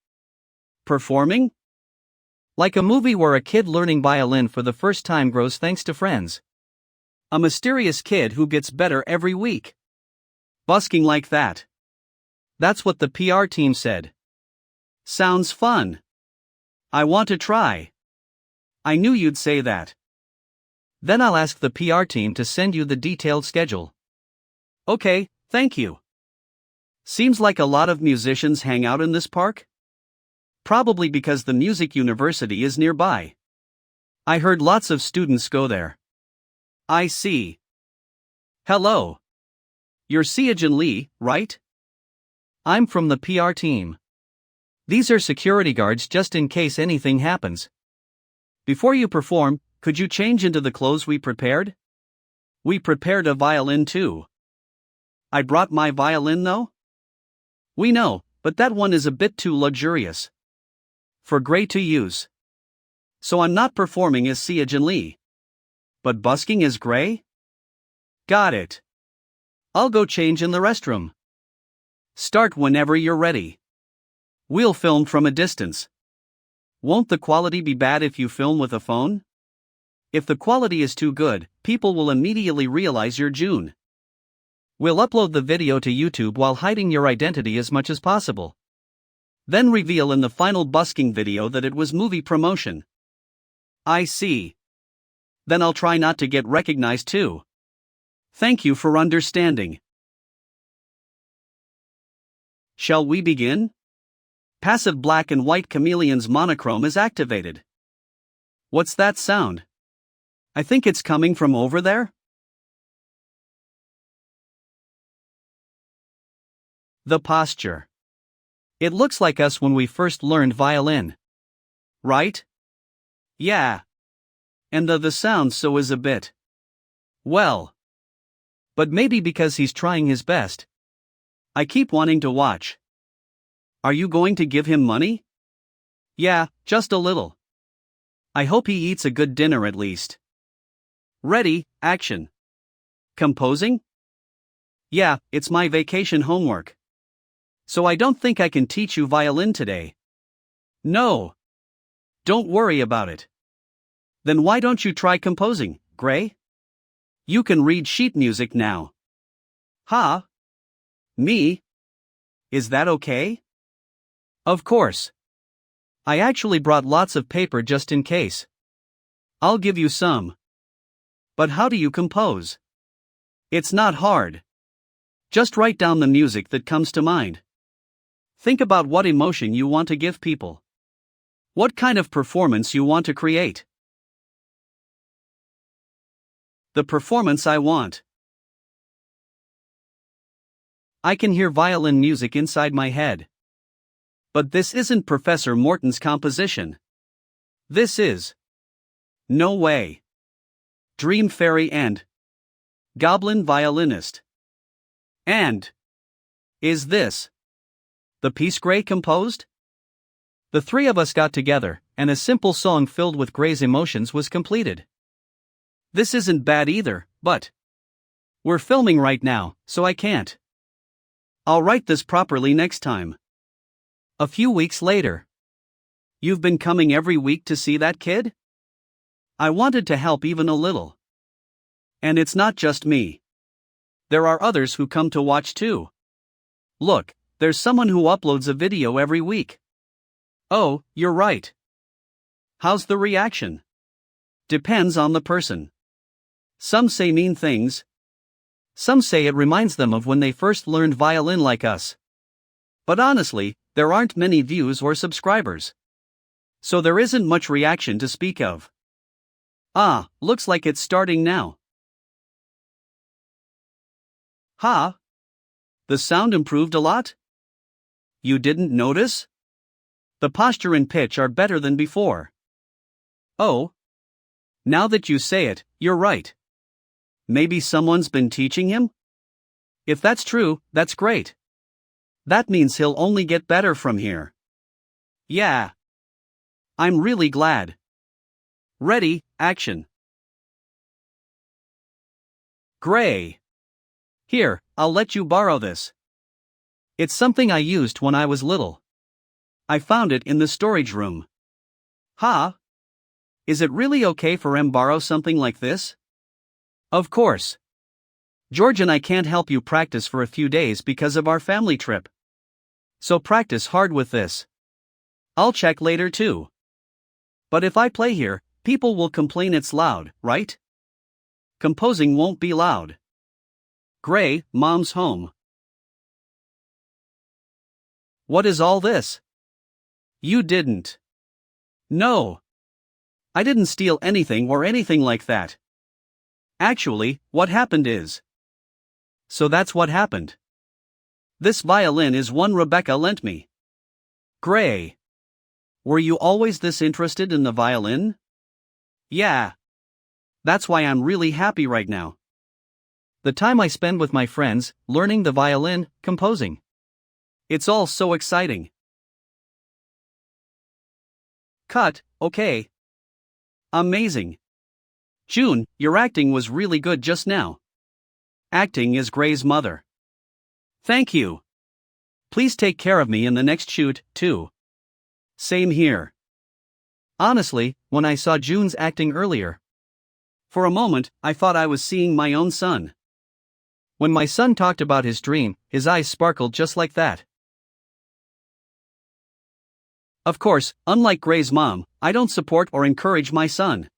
Performing? Like a movie where a kid learning violin for the first time grows thanks to friends. A mysterious kid who gets better every week. Busking like that. That's what the PR team said. Sounds fun. I want to try. I knew you'd say that. Then I'll ask the PR team to send you the detailed schedule. Okay, thank you. Seems like a lot of musicians hang out in this park? Probably because the music university is nearby. I heard lots of students go there. I see. Hello. You're Seo Jun, right? I'm from the PR team. These are security guards just in case anything happens. Before you perform, could you change into the clothes we prepared? We prepared a violin too. I brought my violin though? We know, but that one is a bit too luxurious for Gray to use. So I'm not performing as Seo Jun. But busking as Gray? Got it. I'll go change in the restroom. Start whenever you're ready. We'll film from a distance. Won't the quality be bad if you film with a phone? If the quality is too good, people will immediately realize you're Jun. We'll upload the video to YouTube while hiding your identity as much as possible. Then reveal in the final busking video that it was movie promotion. I see. Then I'll try not to get recognized too. Thank you for understanding. Shall we begin? Passive black and white chameleon's monochrome is activated. What's that sound? I think it's coming from over there. The posture. It looks like us when we first learned violin. Right? Yeah. And the sound so is a bit. Well. But maybe because he's trying his best. I keep wanting to watch. Are you going to give him money? Yeah, just a little. I hope he eats a good dinner at least. Ready, action. Composing? Yeah, it's my vacation homework. So I don't think I can teach you violin today. No. Don't worry about it. Then why don't you try composing, Gray? You can read sheet music now. Huh? Me? Is that okay? Of course. I actually brought lots of paper just in case. I'll give you some. But how do you compose? It's not hard. Just write down the music that comes to mind. Think about what emotion you want to give people. What kind of performance you want to create. The performance I want. I can hear violin music inside my head. But this isn't Professor Morton's composition. This is. No way. Dream Fairy and Goblin Violinist. And is this the piece Gray composed? The three of us got together, and a simple song filled with Gray's emotions was completed. This isn't bad either, but we're filming right now, so I can't. I'll write this properly next time. A few weeks later. You've been coming every week to see that kid? I wanted to help even a little. And it's not just me. There are others who come to watch too. Look, there's someone who uploads a video every week. Oh, you're right. How's the reaction? Depends on the person. Some say mean things. Some say it reminds them of when they first learned violin like us. But honestly, there aren't many views or subscribers. So there isn't much reaction to speak of. Ah, looks like it's starting now. Ha! The sound improved a lot? You didn't notice? The posture and pitch are better than before. Oh. Now that you say it, you're right. Maybe someone's been teaching him? If that's true, that's great. That means he'll only get better from here. Yeah. I'm really glad. Ready, action. Gray. Here, I'll let you borrow this. It's something I used when I was little. I found it in the storage room. Ha? Is it really okay for borrow something like this? Of course. George and I can't help you practice for a few days because of our family trip. So practice hard with this. I'll check later too. But if I play here, people will complain it's loud, right? Composing won't be loud. Gray, Mom's home. What is all this? You didn't. No. I didn't steal anything or anything like that. Actually, what happened is. So that's what happened. This violin is one Rebecca lent me. Gray. Were you always this interested in the violin? Yeah. That's why I'm really happy right now. The time I spend with my friends, learning the violin, composing. It's all so exciting. Cut, okay. Amazing. June, your acting was really good just now. Acting is Gray's mother. Thank you. Please take care of me in the next shoot, too. Same here. Honestly, when I saw June's acting earlier, for a moment, I thought I was seeing my own son. When my son talked about his dream, his eyes sparkled just like that. Of course, unlike Gray's mom, I don't support or encourage my son.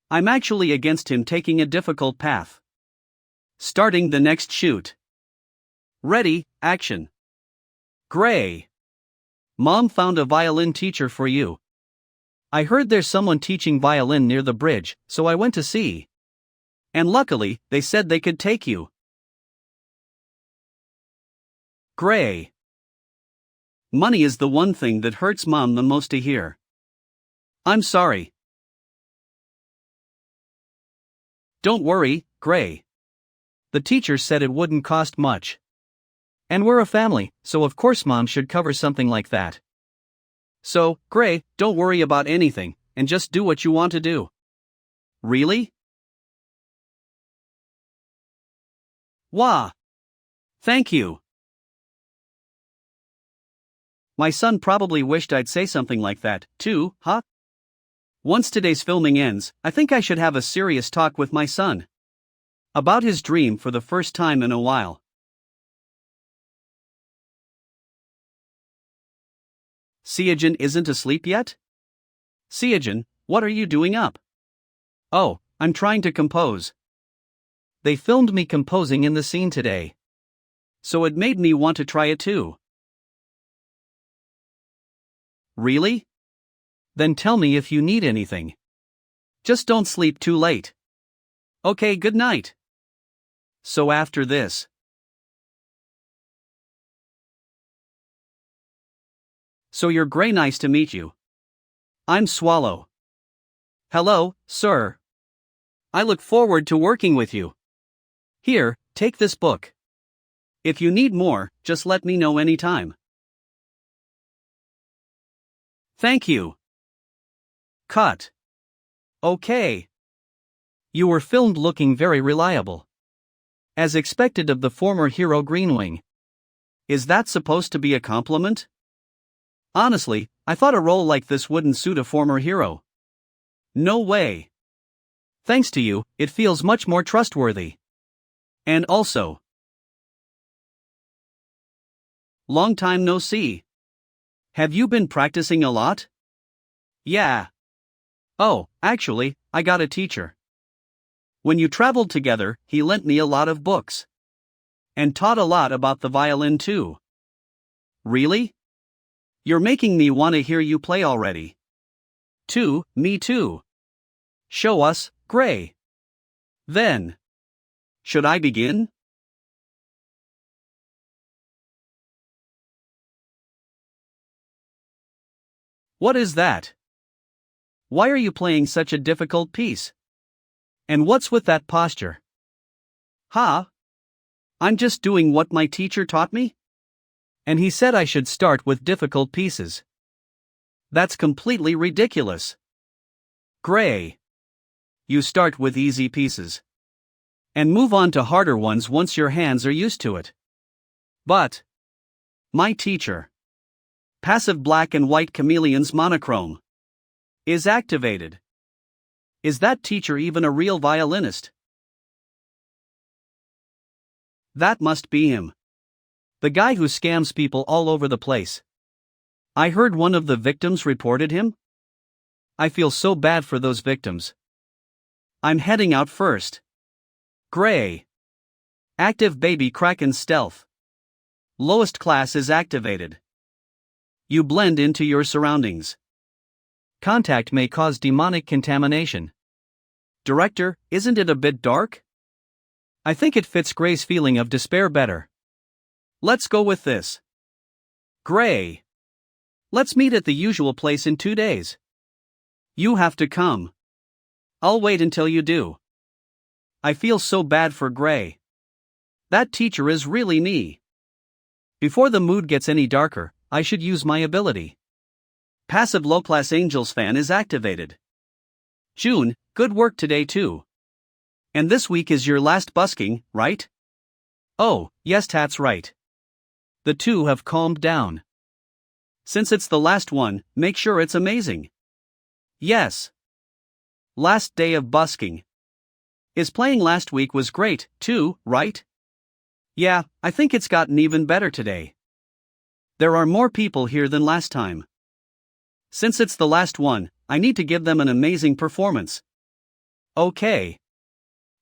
I'm actually against him taking a difficult path. Starting the next shoot. Ready, action. Gray. Mom found a violin teacher for you. I heard there's someone teaching violin near the bridge, so I went to see. And luckily, they said they could take you. Gray. Money is the one thing that hurts Mom the most to hear. I'm sorry. Don't worry, Gray. The teacher said it wouldn't cost much. And we're a family, so of course Mom should cover something like that. So, Gray, don't worry about anything, and just do what you want to do. Really? Wah! Thank you. My son probably wished I'd say something like that, too, huh? Once today's filming ends, I think I should have a serious talk with my son. About his dream for the first time in a while. Seo Jun isn't asleep yet? Seo Jun, what are you doing up? Oh, I'm trying to compose. They filmed me composing in the scene today. So it made me want to try it too. Really? Then tell me if you need anything. Just don't sleep too late. Okay, good night. So after this. So you're Gray, nice to meet you. I'm Swallow. Hello, sir. I look forward to working with you. Here, take this book. If you need more, just let me know anytime. Thank you. Cut. Okay. You were filmed looking very reliable. As expected of the former hero Greenwing. Is that supposed to be a compliment? Honestly, I thought a role like this wouldn't suit a former hero. No way. Thanks to you, it feels much more trustworthy. And also, long time no see. Have you been practicing a lot? Yeah. Oh, actually, I got a teacher. When you traveled together, he lent me a lot of books. And taught a lot about the violin too. Really? You're making me want to hear you play already. Me too. Show us, Gray. Then. Should I begin? What is that? Why are you playing such a difficult piece? And what's with that posture? Huh? I'm just doing what my teacher taught me? And he said I should start with difficult pieces. That's completely ridiculous. Gray. You start with easy pieces. And move on to harder ones once your hands are used to it. But my teacher, passive black and white chameleon's monochrome, is activated. Is that teacher even a real violinist? That must be him. The guy who scams people all over the place. I heard one of the victims reported him. I feel so bad for those victims. I'm heading out first. Gray. Active baby Kraken stealth. Lowest class is activated. You blend into your surroundings. Contact may cause demonic contamination. Director, isn't it a bit dark? I think it fits Gray's feeling of despair better. Let's go with this. Gray. Let's meet at the usual place in 2 days. You have to come. I'll wait until you do. I feel so bad for Gray. That teacher is really me. Before the mood gets any darker, I should use my ability. Passive low-class Angels fan is activated. June, good work today too. And this week is your last busking, right? Oh, yes, that's right. The two have calmed down. Since it's the last one, make sure it's amazing. Yes. Last day of busking. His playing last week was great, too, right? Yeah, I think it's gotten even better today. There are more people here than last time. Since it's the last one, I need to give them an amazing performance. Okay.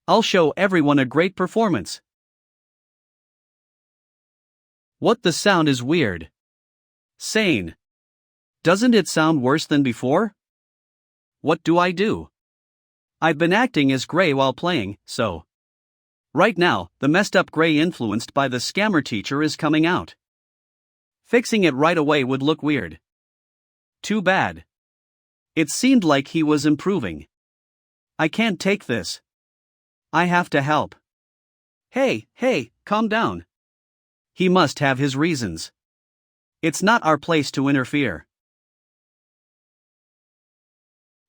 I'll show everyone a great performance. What the sound is weird. Sane. Doesn't it sound worse than before? What do I do? I've been acting as Gray while playing, so. Right now, the messed up Gray influenced by the scammer teacher is coming out. Fixing it right away would look weird. Too bad. It seemed like he was improving. I can't take this. I have to help. Hey, calm down. He must have his reasons. It's not our place to interfere.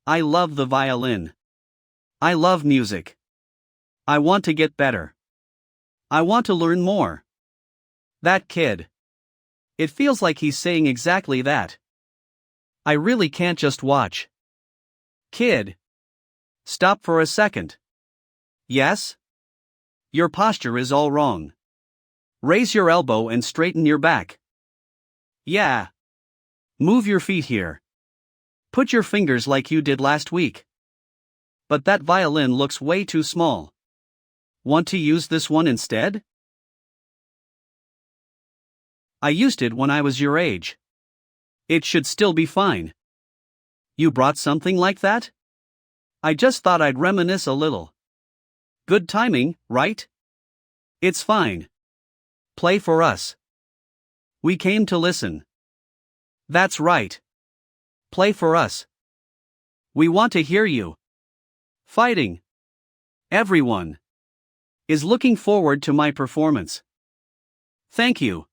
I love the violin. I love music. I want to get better. I want to learn more. That kid. It feels like he's saying exactly that. I really can't just watch. Kid. Stop for a second. Yes? Your posture is all wrong. Raise your elbow and straighten your back. Yeah. Move your feet here. Put your fingers like you did last week. But that violin looks way too small. Want to use this one instead? I used it when I was your age. It should still be fine. You brought something like that? I just thought I'd reminisce a little. Good timing, right? It's fine. Play for us. We came to listen. That's right. Play for us. We want to hear you. Fighting. Everyone is looking forward to my performance. Thank you.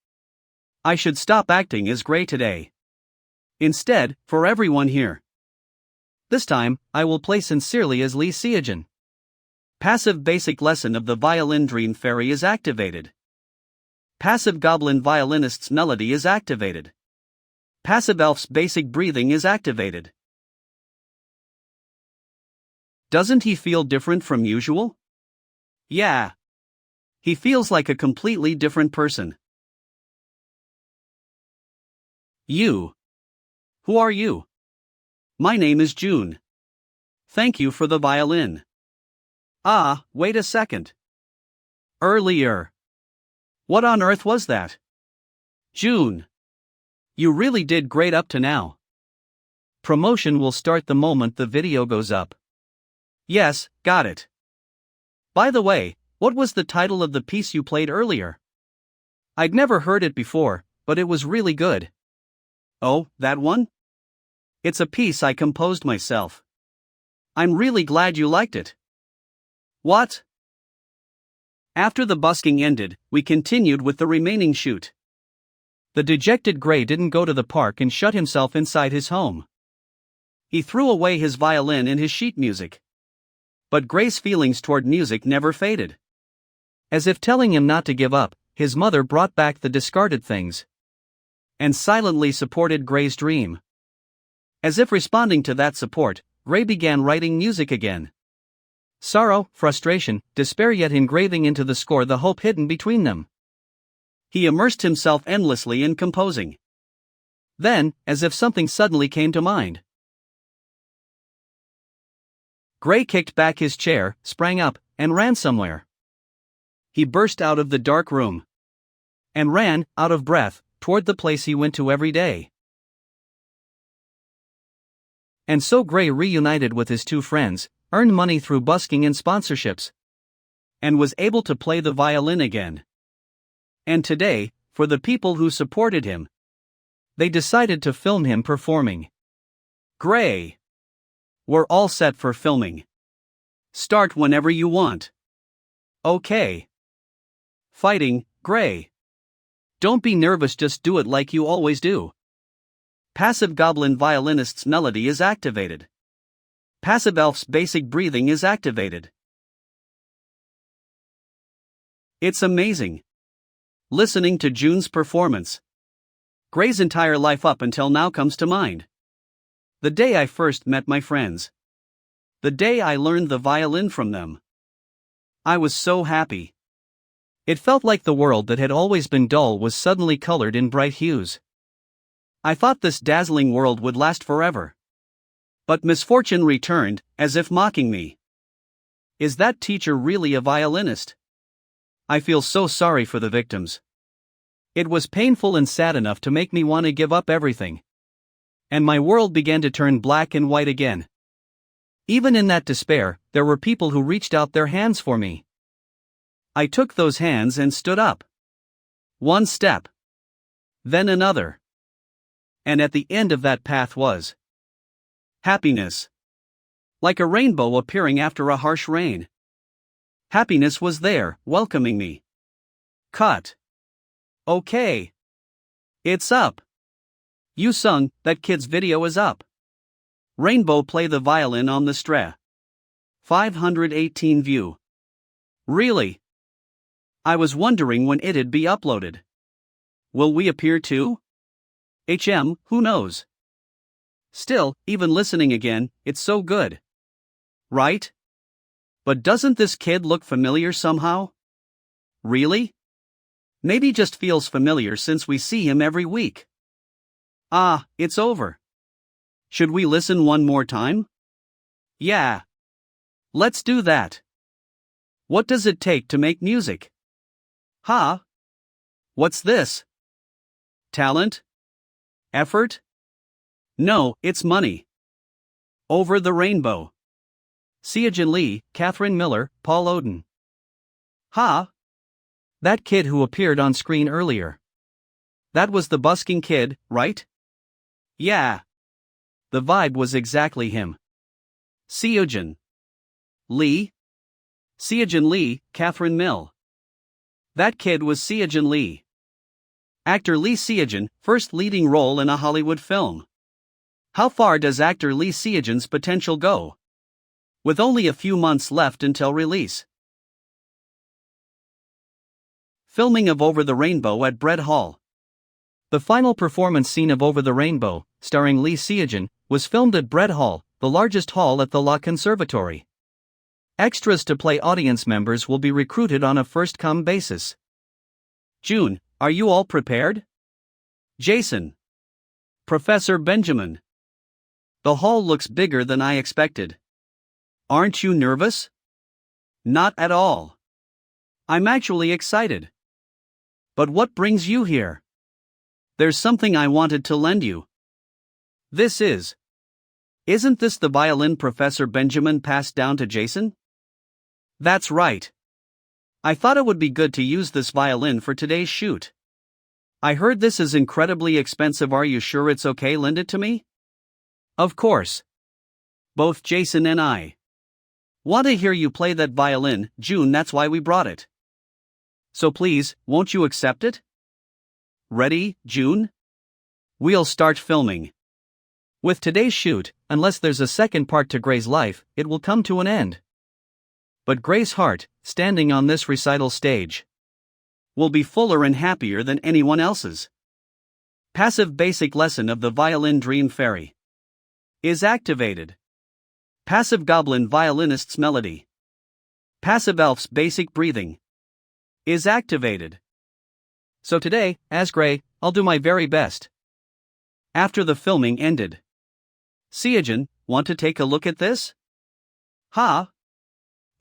I should stop acting as Gray today. Instead, for everyone here. This time, I will play sincerely as Seo Jun. Passive basic lesson of the violin dream fairy is activated. Passive goblin violinist's melody is activated. Passive elf's basic breathing is activated. Doesn't he feel different from usual? Yeah. He feels like a completely different person. You. Who are you? My name is June. Thank you for the violin. Ah, wait a second. Earlier. What on earth was that? June. You really did great up to now. Promotion will start the moment the video goes up. Yes, got it. By the way, what was the title of the piece you played earlier? I'd never heard it before, but it was really good. Oh, that one? It's a piece I composed myself. I'm really glad you liked it. What? After the busking ended, we continued with the remaining shoot. The dejected Gray didn't go to the park and shut himself inside his home. He threw away his violin and his sheet music. But Gray's feelings toward music never faded. As if telling him not to give up, his mother brought back the discarded things and silently supported Gray's dream. As if responding to that support, Gray began writing music again. Sorrow, frustration, despair, yet engraving into the score the hope hidden between them. He immersed himself endlessly in composing. Then, as if something suddenly came to mind, Gray kicked back his chair, sprang up, and ran somewhere. He burst out of the dark room and ran, out of breath, toward the place he went to every day. And so Gray reunited with his two friends, earned money through busking and sponsorships, and was able to play the violin again. And today, for the people who supported him, they decided to film him performing. Gray. We're all set for filming. Start whenever you want. Okay. Fighting, Gray. Don't be nervous, just do it like you always do. Passive goblin violinist's melody is activated. Passive elf's basic breathing is activated. It's amazing. Listening to June's performance. Gray's entire life up until now comes to mind. The day I first met my friends. The day I learned the violin from them. I was so happy. It felt like the world that had always been dull was suddenly colored in bright hues. I thought this dazzling world would last forever. But misfortune returned, as if mocking me. Is that teacher really a violinist? I feel so sorry for the victims. It was painful and sad enough to make me want to give up everything. And my world began to turn black and white again. Even in that despair, there were people who reached out their hands for me. I took those hands and stood up. One step. Then another. And at the end of that path was happiness. Like a rainbow appearing after a harsh rain. Happiness was there, welcoming me. Cut. Okay. It's up. You sung, that kid's video is up. Rainbow play the violin on the Stre. 518 view. Really? I was wondering when it'd be uploaded. Will we appear too? Who knows? Still, even listening again, it's so good. Right? But doesn't this kid look familiar somehow? Really? Maybe just feels familiar since we see him every week. Ah, it's over. Should we listen one more time? Yeah. Let's do that. What does it take to make music? Huh? What's this? Talent? Effort? No, it's money. Over the Rainbow. Seo Jun Lee, Catherine Miller, Paul Oden. Huh? That kid who appeared on screen earlier. That was the busking kid, right? Yeah. The vibe was exactly him. Seo Jun Lee? Seo Jun Lee, Catherine Mill. That kid was Seo Jun Lee. Actor Lee Seo Jun, first leading role in a Hollywood film. How far does actor Lee Seo Jun's potential go? with only a few months left until release. Filming of Over the Rainbow at Bread Hall. The final performance scene of Over the Rainbow, starring Seo Jun, was filmed at Bread Hall, the largest hall at the Law Conservatory. Extras to play audience members will be recruited on a first-come basis. June, are you all prepared? Jason. Professor Benjamin. The hall looks bigger than I expected. Aren't you nervous? Not at all. I'm actually excited. But what brings you here? There's something I wanted to lend you. Isn't this the violin Professor Benjamin passed down to Jason? That's right. I thought it would be good to use this violin for today's shoot. I heard this is incredibly expensive. Are you sure it's okay? Lend it to me? Of course. Both Jason and I want to hear you play that violin, June. That's why we brought it. So please, won't you accept it? Ready, June? We'll start filming. With today's shoot, unless there's a second part to Gray's life, it will come to an end. But Gray's heart, standing on this recital stage, will be fuller and happier than anyone else's. Passive basic lesson of the violin Dream Fairy is activated. Passive goblin violinist's melody. Passive elf's basic breathing is activated. So today, as Gray, I'll do my very best. After the filming ended, Seo Jun, want to take a look at this? Huh?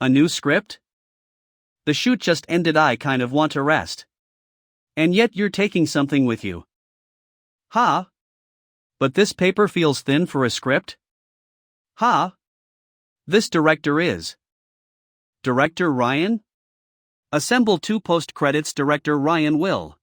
A new script? The shoot just ended. I kind of want to rest. And yet you're taking something with you. Huh? But this paper feels thin for a script? Huh? This director is Director Ryan? Assemble 2 post-credits. Director Ryan will